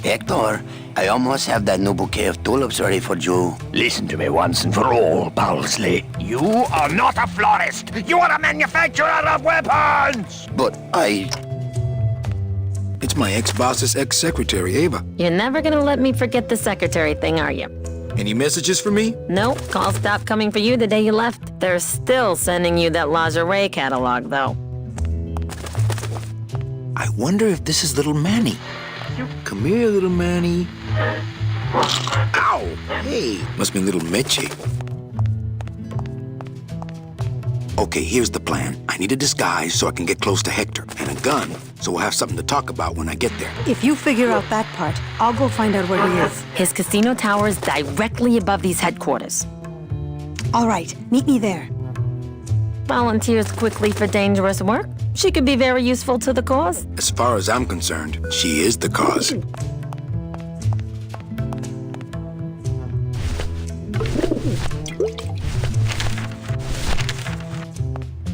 S5: Hector, I almost have that new bouquet of tulips ready for you. Listen to me once and for all, Parsley. You are not a florist. You are a manufacturer of weapons.
S16: But it's my ex-boss's ex-secretary, Ava.
S6: You're never gonna let me forget the secretary thing, are you?
S16: Any messages for me?
S6: Nope. Calls stopped coming for you the day you left. They're still sending you that lingerie catalog, though.
S16: I wonder if this is little Manny. Come here, little Manny. Ow! Hey, must be little Meche. Okay, here's the plan. I need a disguise so I can get close to Hector, and a gun so we'll have something to talk about when I get there.
S10: If you figure out that part, I'll go find out where he is.
S6: His casino tower is directly above these headquarters.
S10: All right, meet me there.
S6: Volunteers quickly for dangerous work. She could be very useful to the cause.
S16: As far as I'm concerned, she is the cause.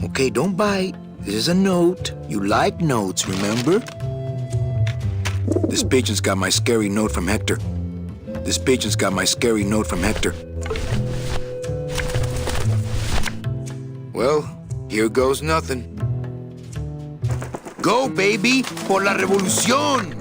S16: Okay, don't bite. This is a note. You like notes, remember? This patient's got my scary note from Hector. This patient's got my scary note from Hector. Well, here goes nothing. Go, baby, por la revolución!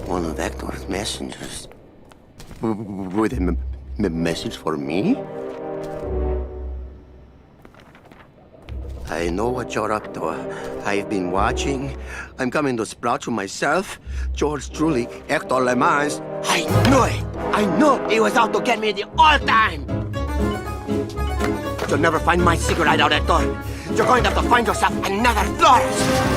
S5: One of Hector's messengers. With a message for me? I know what you're up to. I've been watching. I'm coming to sprout you myself. George truly, Hector Le Mans. I knew it! I knew he was out to get me the whole time! You'll never find my secret hideout, Hector. You're going to have to find yourself another florist!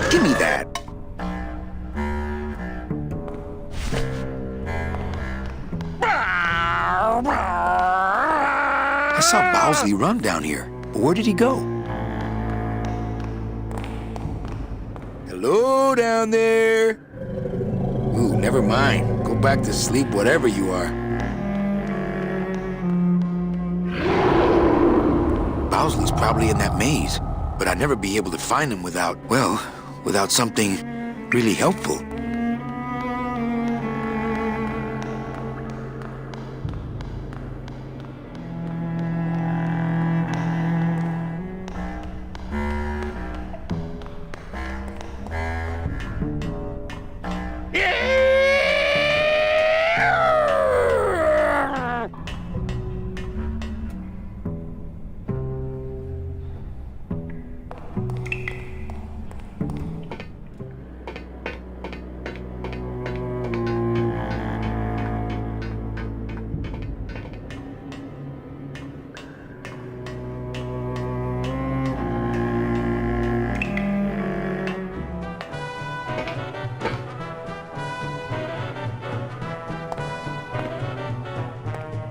S16: Give me that. I saw Bowsley run down here. But where did he go? Hello down there. Ooh, never mind. Go back to sleep, whatever you are. Bowsley's probably in that maze.
S2: but I'd never be able to find them without something really helpful.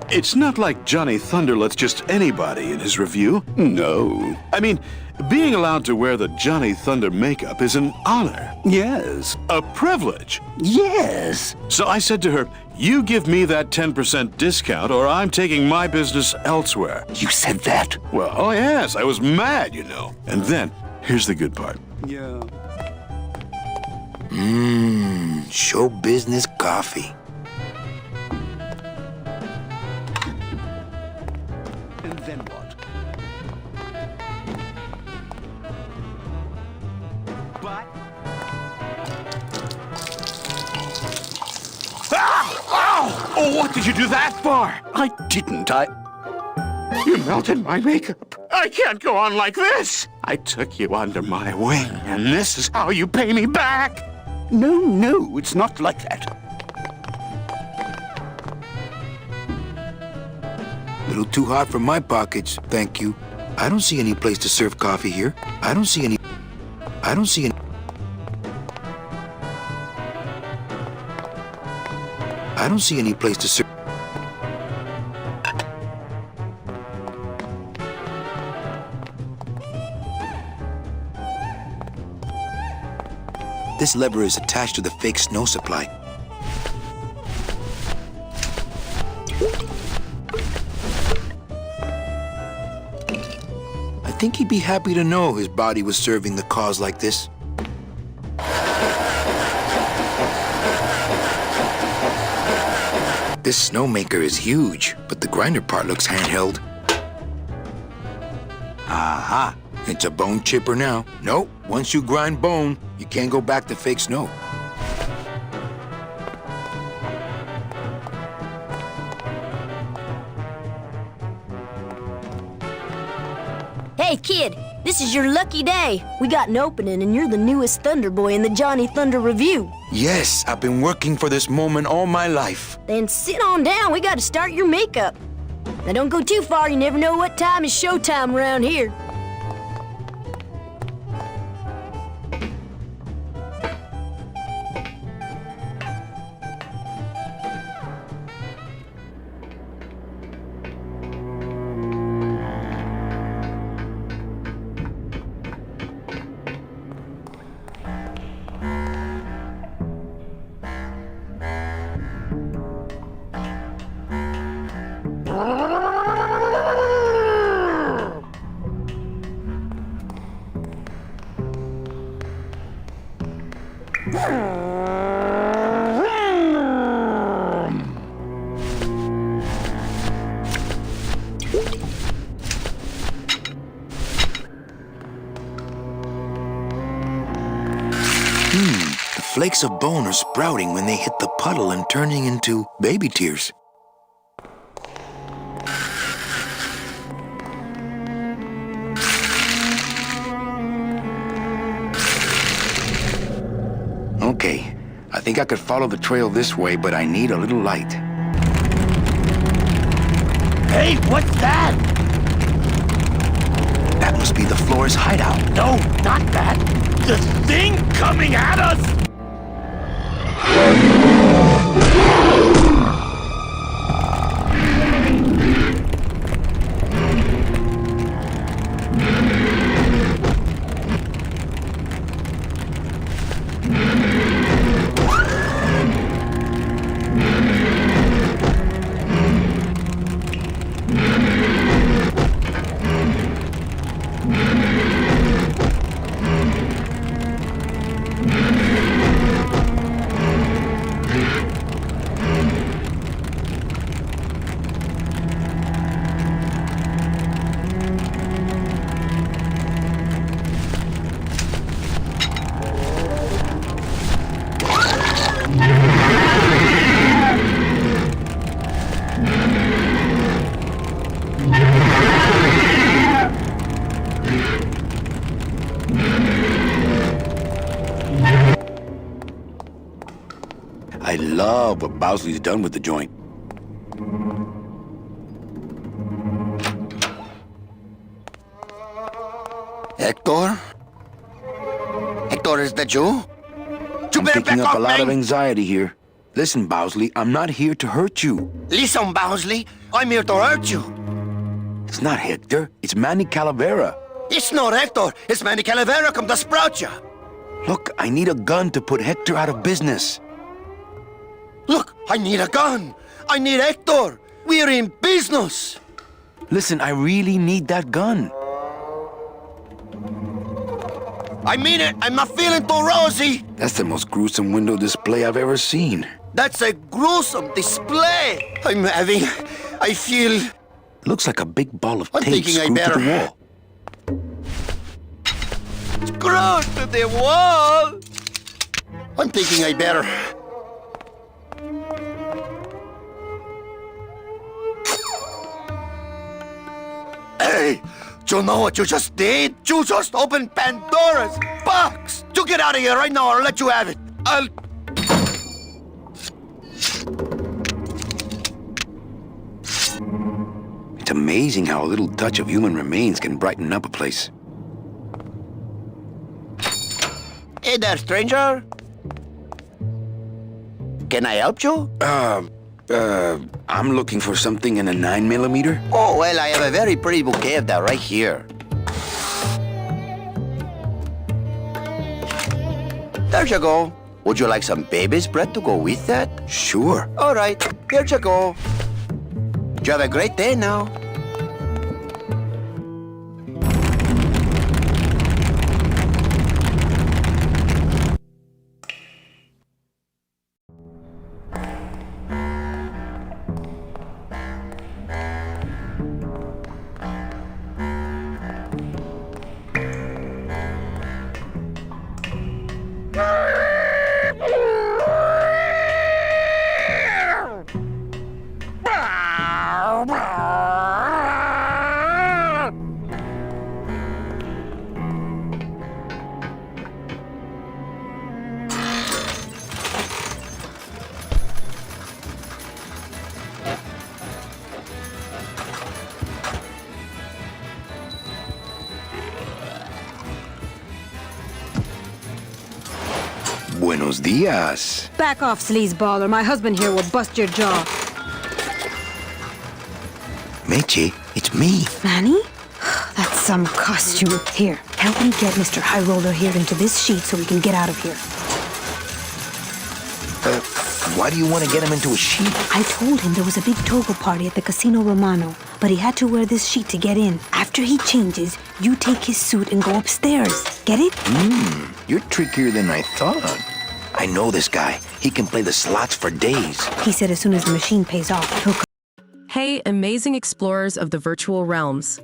S3: It's not like Johnny Thunder lets just anybody in his review. No. I mean, being allowed to wear the Johnny Thunder makeup is an honor. Yes. A privilege. Yes. So I said to her, you give me that 10% discount or I'm taking my business elsewhere. You said that? Well, oh yes, I was mad, you know. And then, here's the good part. Yeah.
S2: Show business coffee.
S3: And then what? But... Oh, what did you do that for? I didn't. You melted my makeup. I can't go on like this. I took you under my wing, and this is how you pay me back. No, it's not like that.
S2: A little too hot for my pockets, thank you. I don't see any place to serve coffee here. I don't see any place to serve. This lever is attached to the fake snow supply. I think he'd be happy to know his body was serving the cause like this. This snowmaker is huge, but the grinder part looks handheld. Aha! It's a bone chipper now. Nope, once you grind bone, you can't go back to fake snow.
S21: Hey, kid, this is your lucky day. We got an opening, and you're the newest Thunder Boy in the Johnny Thunder Review.
S2: Yes, I've been working for this moment all my life.
S21: Then sit on down. We got to start your makeup. Now, don't go too far. You never know what time is showtime around here.
S2: The flakes of bone are sprouting when they hit the puddle and turning into baby tears. Okay, I think I could follow the trail this way, but I need a little light.
S5: Hey, what's that?
S2: That must be the floor's hideout.
S5: No, not that. The thing coming at us!
S2: I love what Bowsley's done with the joint.
S5: Hector? Hector, is that you?
S2: I'm picking up a lot of anxiety here. Listen, Bowsley, I'm not here to hurt you.
S5: Listen, Bowsley, I'm here to hurt you.
S2: It's not Hector, it's Manny Calavera.
S5: It's not Hector, it's Manny Calavera come to sprout you.
S2: Look, I need a gun to put Hector out of business.
S5: Look, I need a gun. I need Hector. We're in business.
S2: Listen, I really need that gun.
S5: I mean it. I'm not feeling too rosy.
S2: That's the most gruesome window display I've ever seen.
S5: That's a gruesome display. I feel...
S2: Looks like a big ball of
S5: I'm
S2: tape
S5: thinking I
S2: screwed to
S5: better...
S2: the wall.
S5: Screwed to the wall. I'm thinking I better... Hey, do you know what you just did? You just opened Pandora's box! You get out of here right now or I'll let you have it.
S2: It's amazing how a little touch of human remains can brighten up a place.
S5: Hey there, stranger. Can I help you?
S2: I'm looking for something in a 9mm.
S5: Oh, well, I have a very pretty bouquet of that right here. There you go. Would you like some baby's breath to go with that?
S2: Sure.
S5: All right, here you go. You have a great day now.
S2: Buenos dias.
S10: Back off, sleazeball, or my husband here will bust your jaw.
S2: Meche, it's me.
S10: Manny? That's some costume. Here, help me get Mr. High Roller here into this sheet so we can get out of here.
S2: Why do you want to get him into a sheet?
S10: I told him there was a big toga party at the Casino Romano, but he had to wear this sheet to get in. After he changes, you take his suit and go upstairs. Get it?
S2: You're trickier than I thought. I know this guy. He can play the slots for days.
S10: He said as soon as the machine pays off, he'll come.
S1: Hey, amazing explorers of the virtual realms.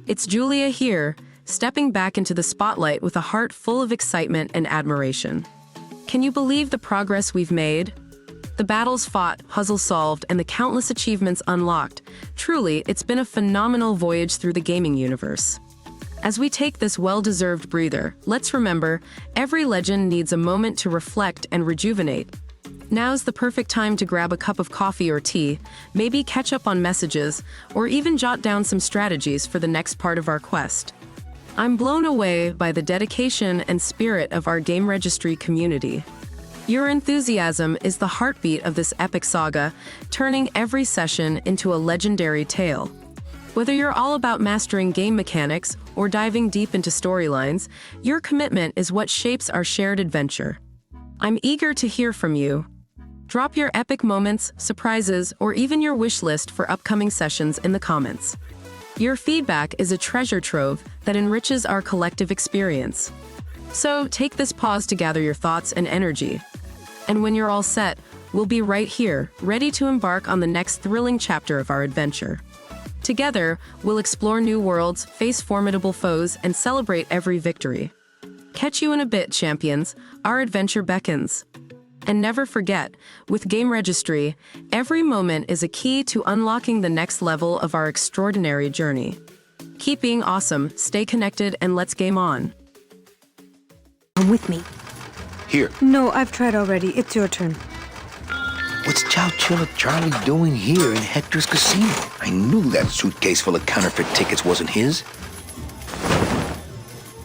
S1: It's Julia here, stepping back into the spotlight with a heart full of excitement and admiration. Can you believe the progress we've made? The battles fought, puzzles solved, and the countless achievements unlocked. Truly, it's been a phenomenal voyage through the gaming universe. As we take this well-deserved breather, let's remember, every legend needs a moment to reflect and rejuvenate. Now's the perfect time to grab a cup of coffee or tea, maybe catch up on messages, or even jot down some strategies for the next part of our quest. I'm blown away by the dedication and spirit of our GameRegistry community. Your enthusiasm is the heartbeat of this epic saga, turning every session into a legendary tale. Whether you're all about mastering game mechanics or diving deep into storylines, your commitment is what shapes our shared adventure. I'm eager to hear from you. Drop your epic moments, surprises, or even your wish list for upcoming sessions in the comments. Your feedback is a treasure trove that enriches our collective experience. So take this pause to gather your thoughts and energy. And when you're all set, we'll be right here, ready to embark on the next thrilling chapter of our adventure. Together, we'll explore new worlds, face formidable foes, and celebrate every victory. Catch you in a bit, champions. Our adventure beckons. And never forget, with GameRegistry, every moment is a key to unlocking the next level of our extraordinary journey. Keep being awesome, stay connected, and let's game on.
S10: Come with me.
S2: Here.
S10: No, I've tried already. It's your turn.
S2: What's Chowchilla Charlie doing here in Hector's casino? I knew that suitcase full of counterfeit tickets wasn't his.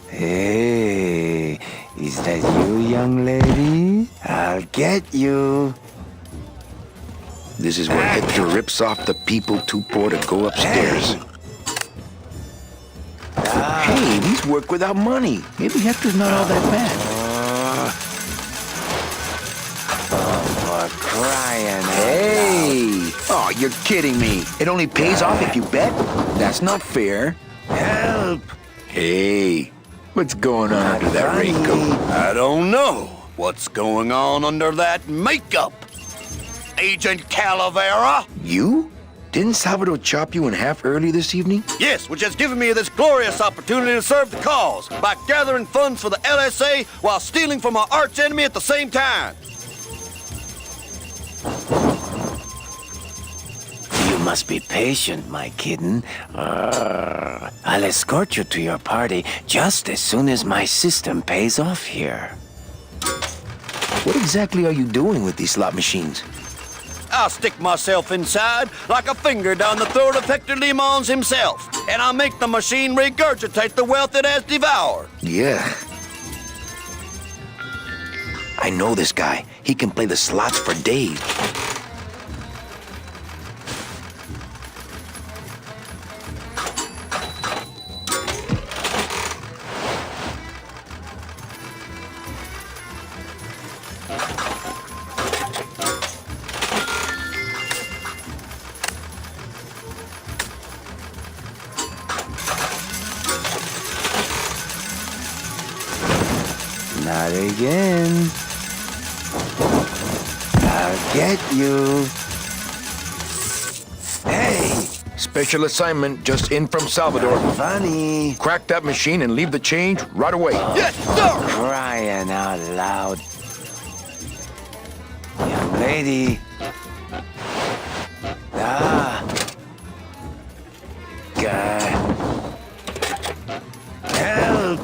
S4: Hey, is that you, young lady? I'll get you.
S2: This is where Hector rips off the people too poor to go upstairs. Hey, these work without money. Maybe Hector's not all that bad.
S4: For crying out
S2: Hey! Oh, you're kidding me. It only pays off if you bet? That's not fair.
S4: Help!
S2: Hey, what's going on under that raincoat?
S15: I don't know what's going on under that makeup. Agent Calavera?
S2: You? Didn't Salvador chop you in half early this evening?
S15: Yes, which has given me this glorious opportunity to serve the cause by gathering funds for the LSA while stealing from our arch enemy at the same time.
S4: You must be patient, my kitten. I'll escort you to your party just as soon as my system pays off here.
S2: What exactly are you doing with these slot machines?
S15: I'll stick myself inside like a finger down the throat of Hector Limons himself, and I'll make the machine regurgitate the wealth it has devoured.
S2: Yeah. I know this guy. He can play the slots for days.
S4: Not again. I'll get you.
S16: Hey! Special assignment just in from Salvador.
S4: Funny.
S16: Crack that machine and leave the change right away.
S15: Yes, sir!
S4: Crying out loud. Young lady. God. Help!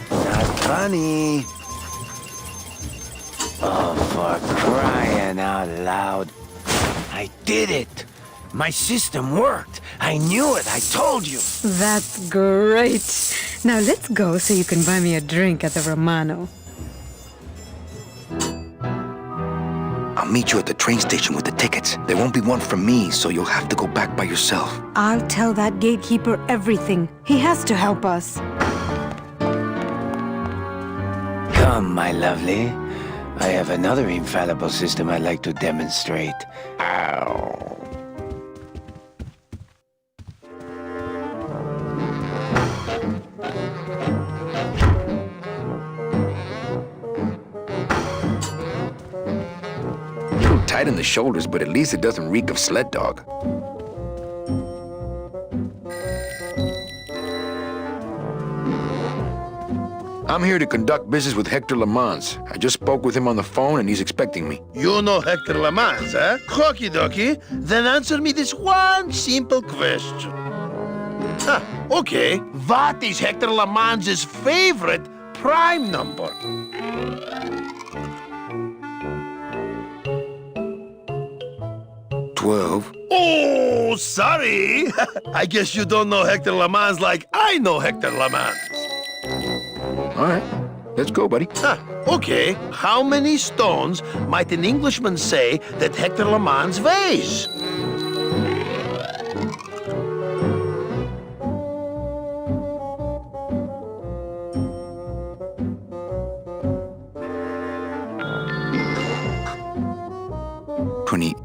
S4: Not funny. Oh, for crying out loud. I did it. My system worked. I knew it. I told you.
S10: That's great. Now let's go so you can buy me a drink at the Romano.
S2: I'll meet you at the train station with the tickets. There won't be one from me, so you'll have to go back by yourself.
S10: I'll tell that gatekeeper everything. He has to help us.
S4: Come, my lovely. I have another infallible system I'd like to demonstrate. Ow.
S16: Tight in the shoulders, but at least it doesn't reek of sled dog. I'm here to conduct business with Hector Limons. I just spoke with him on the phone and he's expecting me.
S5: You know Hector Limons, eh? Okie dokie. Then answer me this one simple question. Okay. What is Hector Limons' favorite prime number? Oh, sorry. I guess you don't know Hector Limons like I know Hector Limons.
S16: All right, let's go, buddy.
S5: Okay. How many stones might an Englishman say that Hector Limons weighs?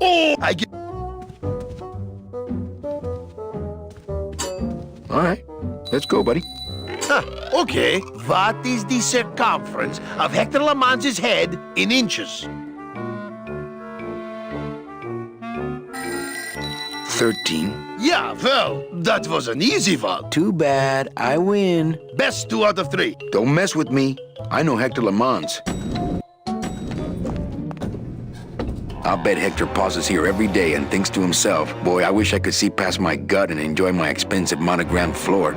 S5: Oh, I get...
S16: All right, let's go, buddy.
S5: Okay. What is the circumference of Hector Limons' head in inches?
S2: 13.
S5: Yeah, well, that was an easy one.
S2: Too bad. I win.
S5: Best 2 out of 3.
S16: Don't mess with me. I know Hector Limons. I'll bet Hector pauses here every day and thinks to himself, boy, I wish I could see past my gut and enjoy my expensive monogrammed floor.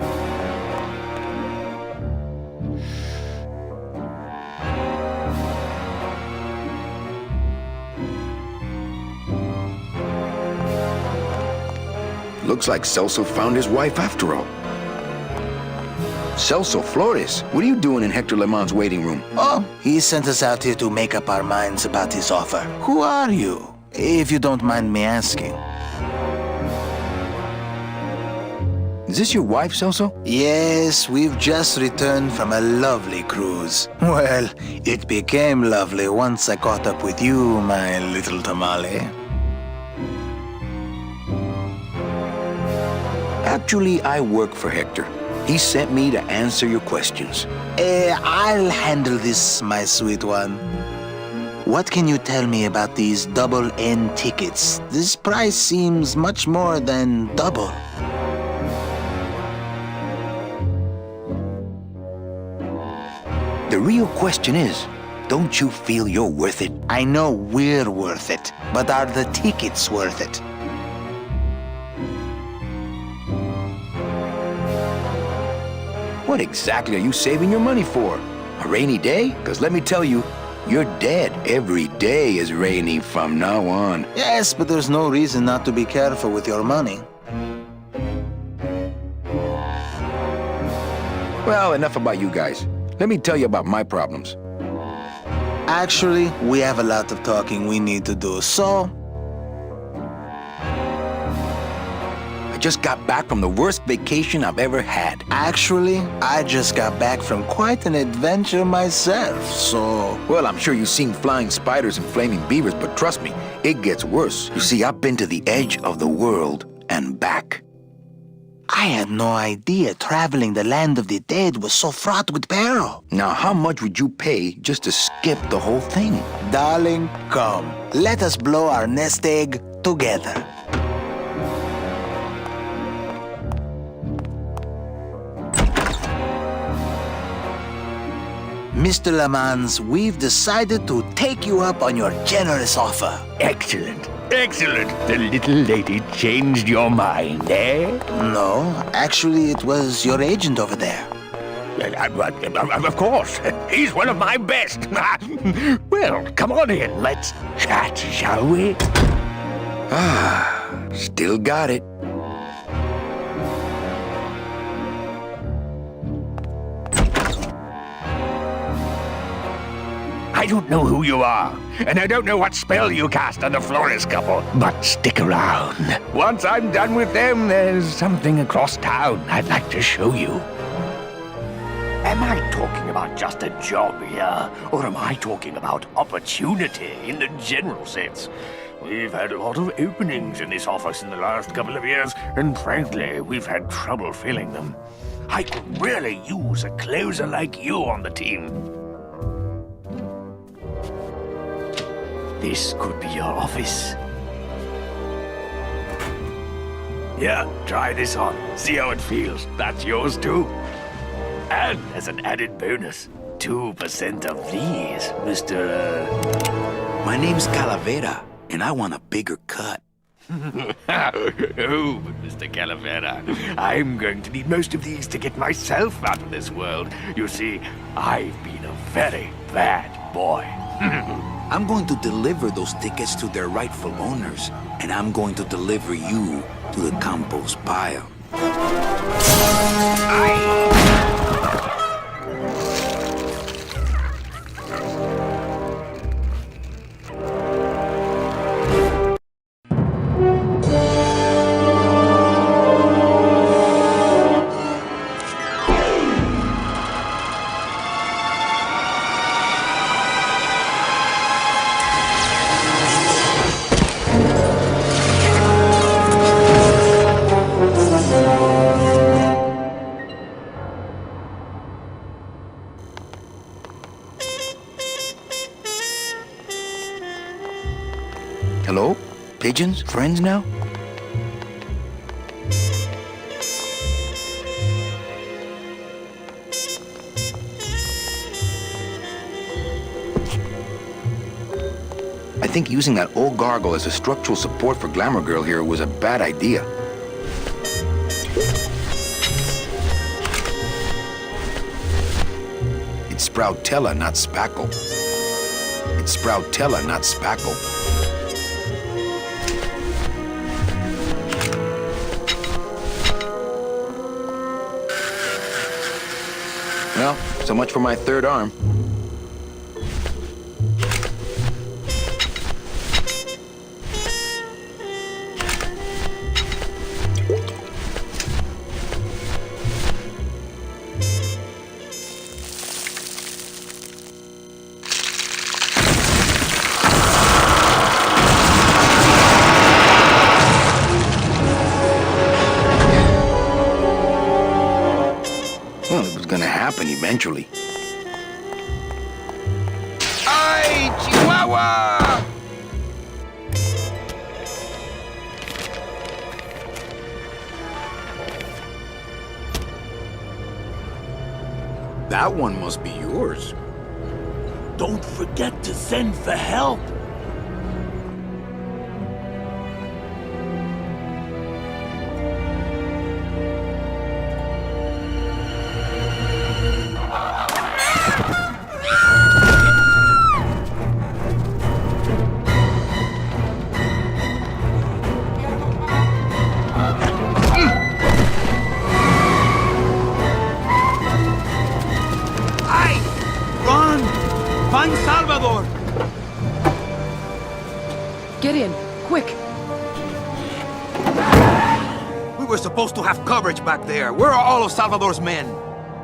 S16: Looks like Celso found his wife after all. Celso Flores, what are you doing in Hector Lemon's waiting room?
S18: Oh, he sent us out here to make up our minds about his offer. Who are you, if you don't mind me asking?
S16: Is this your wife, Celso?
S18: Yes, we've just returned from a lovely cruise. Well, it became lovely once I caught up with you, my little tamale.
S16: Actually, I work for Hector. He sent me to answer your questions.
S18: I'll handle this, my sweet one. What can you tell me about these double N tickets? This price seems much more than double.
S16: The real question is, don't you feel you're worth it?
S18: I know we're worth it, but are the tickets worth it?
S16: What exactly are you saving your money for? A rainy day? Because let me tell you, you're dead. Every day is rainy from now on.
S18: Yes, but there's no reason not to be careful with your money.
S16: Well, enough about you guys. Let me tell you about my problems.
S18: Actually, we have a lot of talking we need to do, so...
S16: I just got back from the worst vacation I've ever had.
S18: Actually, I just got back from quite an adventure myself, so...
S16: Well, I'm sure you've seen flying spiders and flaming beavers, but trust me, it gets worse. You see, I've been to the edge of the world and back.
S18: I had no idea traveling the land of the dead was so fraught with peril.
S16: Now, how much would you pay just to skip the whole thing?
S18: Darling, come. Let us blow our nest egg together. Mr. Lamans, we've decided to take you up on your generous offer.
S5: Excellent. Excellent. The little lady changed your mind, eh?
S18: No, actually, it was your agent over there.
S5: Of course. He's one of my best. Well, come on in. Let's chat, shall we?
S16: Ah, still got it.
S5: I don't know who you are, and I don't know what spell you cast on the Flores couple, but stick around. Once I'm done with them, there's something across town I'd like to show you. Am I talking about just a job here, or am I talking about opportunity in the general sense? We've had a lot of openings in this office in the last couple of years, and frankly, we've had trouble filling them. I could really use a closer like you on the team. This could be your office. Yeah, try this on. See how it feels. That's yours too. And as an added bonus, 2% of these, Mr.
S2: My name's Calavera, and I want a bigger cut.
S5: Oh, but Mr. Calavera, I'm going to need most of these to get myself out of this world. You see, I've been a very bad boy.
S2: I'm going to deliver those tickets to their rightful owners, and I'm going to deliver you to the compost pile.
S16: Hello? Pigeons? Friends now? I think using that old gargle as a structural support for Glamour Girl here was a bad idea. It's Sproutella, not Spackle. It's Sproutella, not Spackle. Well, so much for my third arm. Well, it was gonna happen eventually.
S15: Ay, Chihuahua!
S2: That one must be yours.
S19: Don't forget to send for help.
S5: Find Salvador!
S1: Get in, quick!
S5: We were supposed to have coverage back there. Where are all of Salvador's men?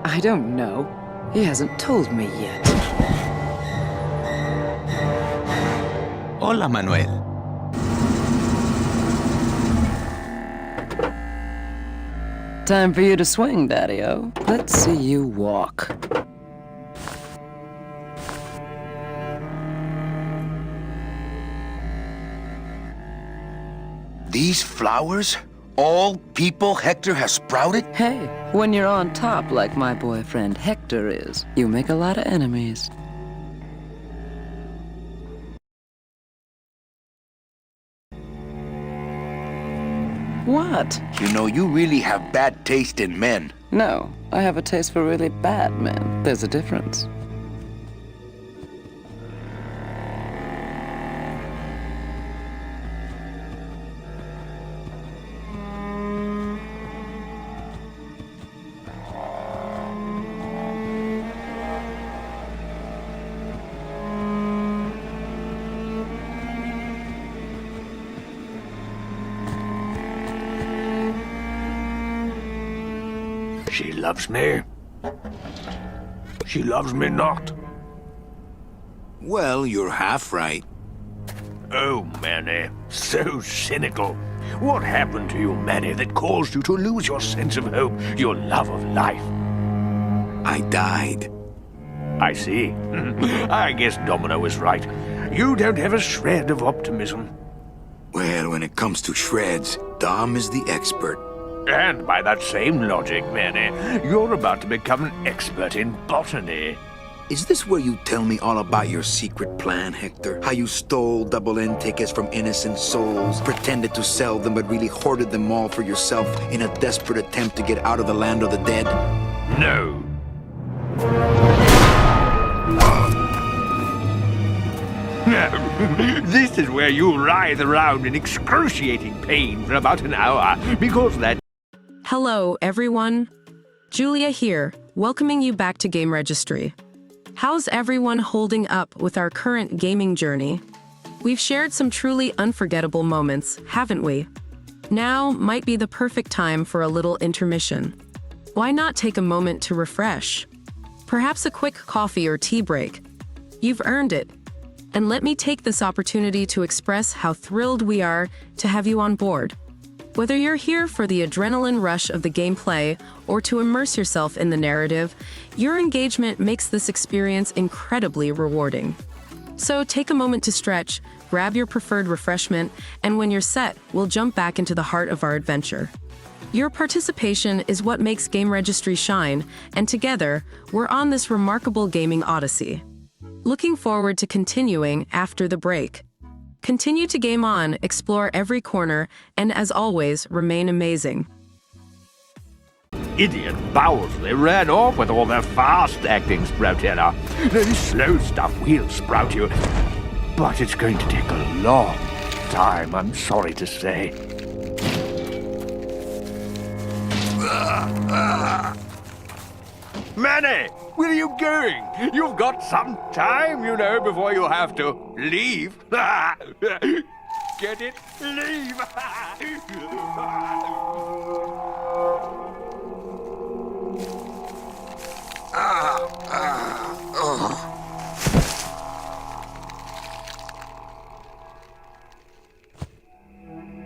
S11: I don't know. He hasn't told me yet.
S18: Hola, Manuel.
S11: Time for you to swing, Daddy-O. Let's see you walk.
S16: These flowers? All people Hector has sprouted?
S11: Hey, when you're on top like my boyfriend Hector is, you make a lot of enemies. What?
S16: You know, you really have bad taste in men.
S11: No, I have a taste for really bad men. There's a difference.
S17: She loves me. She loves me not.
S2: Well, you're half right.
S17: Oh, Manny, so cynical. What happened to you, Manny, that caused you to lose your sense of hope, your love of life?
S2: I died.
S17: I see. I guess Domino is right. You don't have a shred of optimism.
S2: Well, when it comes to shreds, Dom is the expert.
S17: And by that same logic, Manny, you're about to become an expert in botany.
S2: Is this where you tell me all about your secret plan, Hector? How you stole double-end tickets from innocent souls, pretended to sell them but really hoarded them all for yourself in a desperate attempt to get out of the land of the dead?
S17: No. This is where you writhe around in excruciating pain for about an hour, because that...
S1: Hello, everyone. Julia here, welcoming you back to GameRegistry. How's everyone holding up with our current gaming journey? We've shared some truly unforgettable moments, haven't we? Now might be the perfect time for a little intermission. Why not take a moment to refresh? Perhaps a quick coffee or tea break. You've earned it. And let me take this opportunity to express how thrilled we are to have you on board. Whether you're here for the adrenaline rush of the gameplay or to immerse yourself in the narrative, your engagement makes this experience incredibly rewarding. So take a moment to stretch, grab your preferred refreshment, and when you're set, we'll jump back into the heart of our adventure. Your participation is what makes GameRegistry shine, and together, we're on this remarkable gaming odyssey. Looking forward to continuing after the break. Continue to game on, explore every corner, and as always, remain amazing.
S17: Idiot Bowsley ran off with all their fast-acting Sproutella. This slow stuff will sprout you, but it's going to take a long time, I'm sorry to say. Manny, where are you going? You've got some time, you know, before you have to leave. Get it? Leave!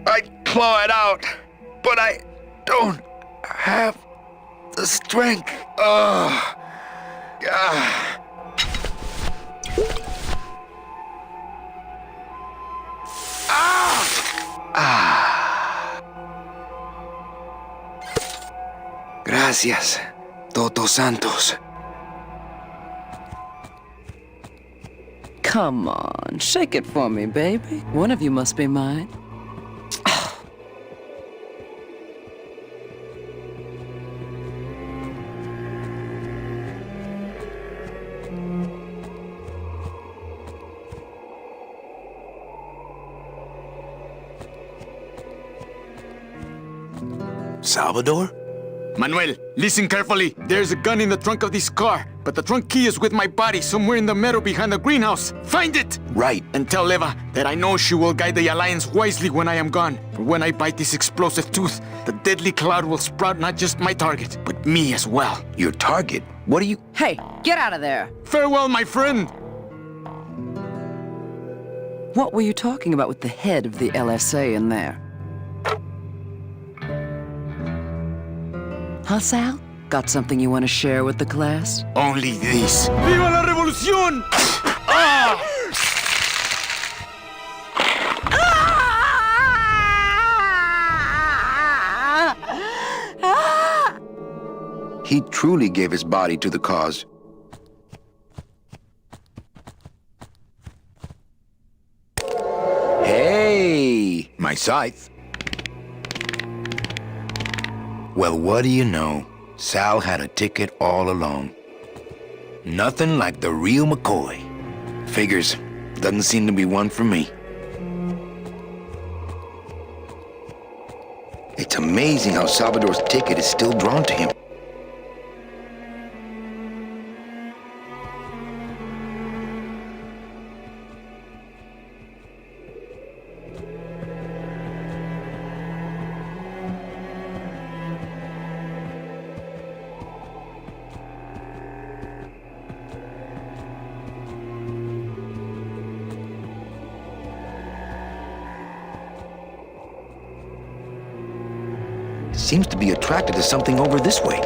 S2: I'd claw it out, but I don't have the strength.
S16: Gracias, Toto Santos.
S11: Come on, shake it for me, baby. One of you must be mine.
S2: Salvador?
S14: Manuel, listen carefully. There's a gun in the trunk of this car, but the trunk key is with my body somewhere in the meadow behind the greenhouse. Find it!
S2: Right.
S14: And tell Eva that I know she will guide the Alliance wisely when I am gone. For when I bite this explosive tooth, the deadly cloud will sprout not just my target, but me as well.
S2: Your target? What do you...
S11: Hey, get out of there!
S14: Farewell, my friend!
S11: What were you talking about with the head of the LSA in there? Huh, Sal? Got something you want to share with the class?
S14: Only this. Viva la revolución!
S16: He truly gave his body to the cause. Hey, my scythe. Well, what do you know? Sal had a ticket all along. Nothing like the real McCoy. Figures, doesn't seem to be one for me. It's amazing how Salvador's ticket is still drawn to him. Seems to be attracted to something over this way.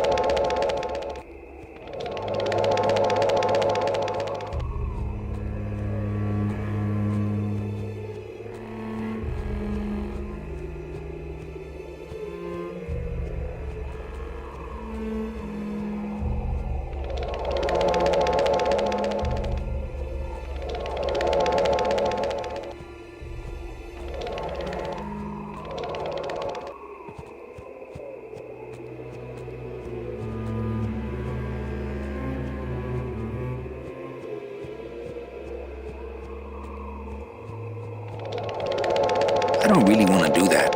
S16: I don't really want to do that.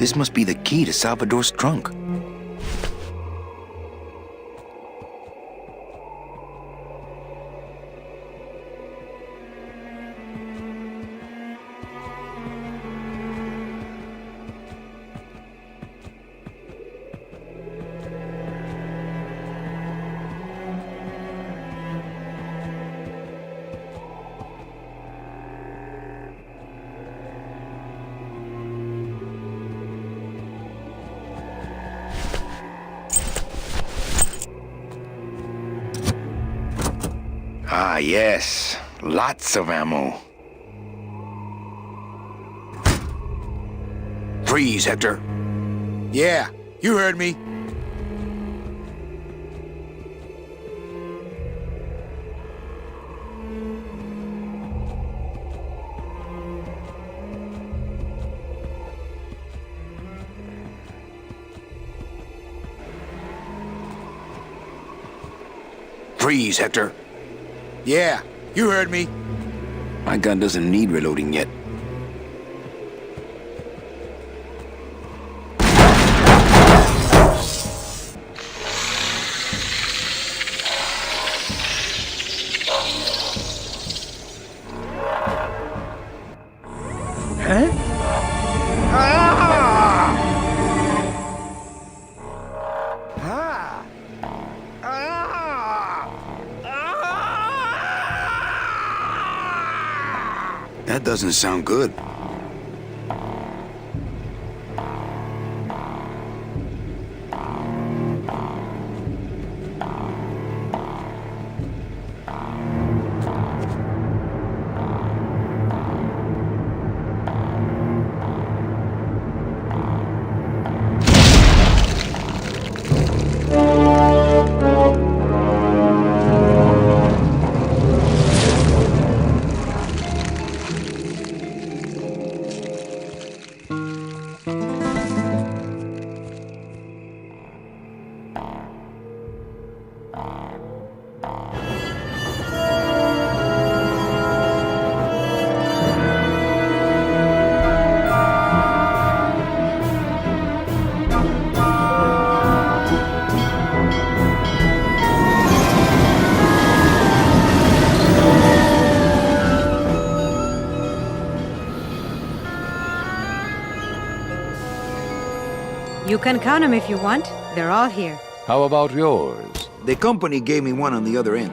S16: This must be the key to Salvador's trunk. Ah, yes. Lots of ammo.
S2: Freeze, Hector.
S16: Yeah, you heard me.
S2: Freeze, Hector.
S16: Yeah, you heard me.
S2: My gun doesn't need reloading yet. That doesn't sound good.
S10: You can count them if you want. They're all here.
S12: How about yours?
S2: The company gave me one on the other end.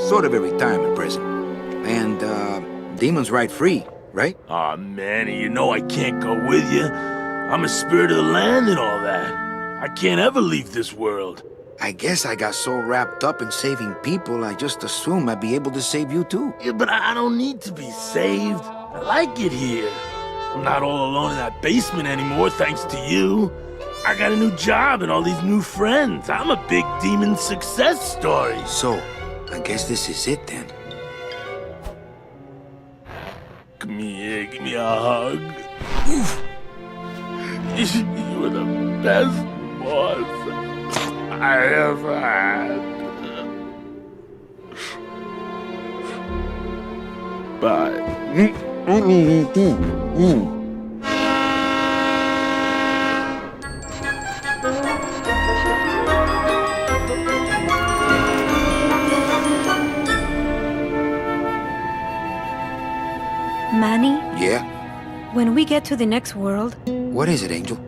S2: Sort of a retirement present. And, demons ride free, right?
S19: Aw, Manny, you know I can't go with you. I'm a spirit of the land and all that. I can't ever leave this world.
S2: I guess I got so wrapped up in saving people, I just assumed I'd be able to save you too.
S19: Yeah, but I don't need to be saved. I like it here. I'm not all alone in that basement anymore, thanks to you. I got a new job and all these new friends. I'm a big demon success story.
S2: So, I guess this is it then.
S19: Come here, give me a hug. Oof. You were the best boss I ever had. Bye.
S10: Manny,
S2: Yeah?
S10: when we get to the next world,
S2: What is it, Angel?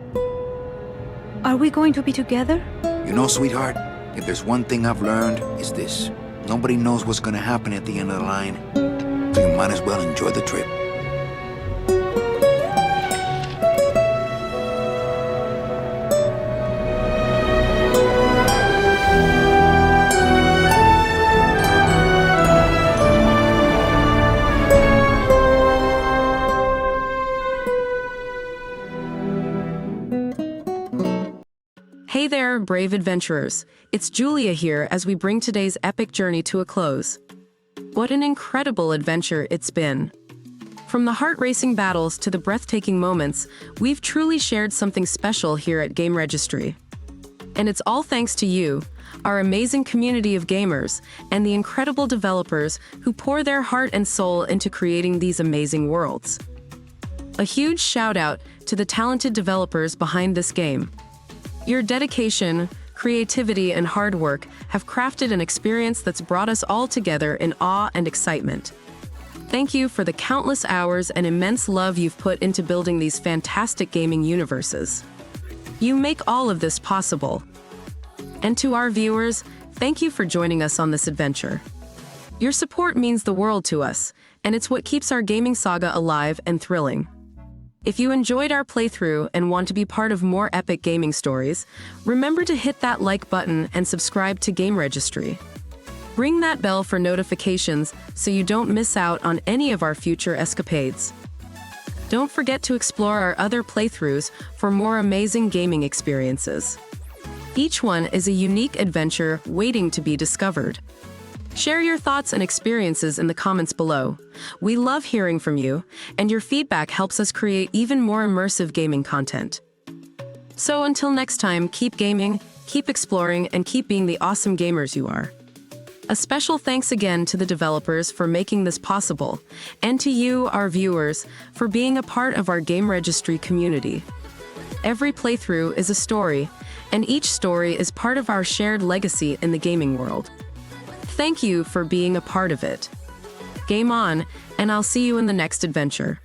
S10: are we going to be together?
S2: You know, sweetheart, if there's one thing I've learned, it's this. Nobody knows what's gonna happen at the end of the line. So you might as well enjoy the trip.
S1: Hey there, brave adventurers. It's Julia here as we bring today's epic journey to a close. What an incredible adventure it's been. From the heart-racing battles to the breathtaking moments, we've truly shared something special here at GameRegistry. And it's all thanks to you, our amazing community of gamers, and the incredible developers who pour their heart and soul into creating these amazing worlds. A huge shout out to the talented developers behind this game. Your dedication, creativity, and hard work have crafted an experience that's brought us all together in awe and excitement. Thank you for the countless hours and immense love you've put into building these fantastic gaming universes. You make all of this possible. And to our viewers, thank you for joining us on this adventure. Your support means the world to us, and it's what keeps our gaming saga alive and thrilling. If you enjoyed our playthrough and want to be part of more epic gaming stories, remember to hit that like button and subscribe to GameRegistry. Ring that bell for notifications so you don't miss out on any of our future escapades. Don't forget to explore our other playthroughs for more amazing gaming experiences. Each one is a unique adventure waiting to be discovered. Share your thoughts and experiences in the comments below. We love hearing from you, and your feedback helps us create even more immersive gaming content. So until next time, keep gaming, keep exploring, and keep being the awesome gamers you are. A special thanks again to the developers for making this possible, and to you, our viewers, for being a part of our GameRegistry community. Every playthrough is a story, and each story is part of our shared legacy in the gaming world. Thank you for being a part of it. Game on, and I'll see you in the next adventure.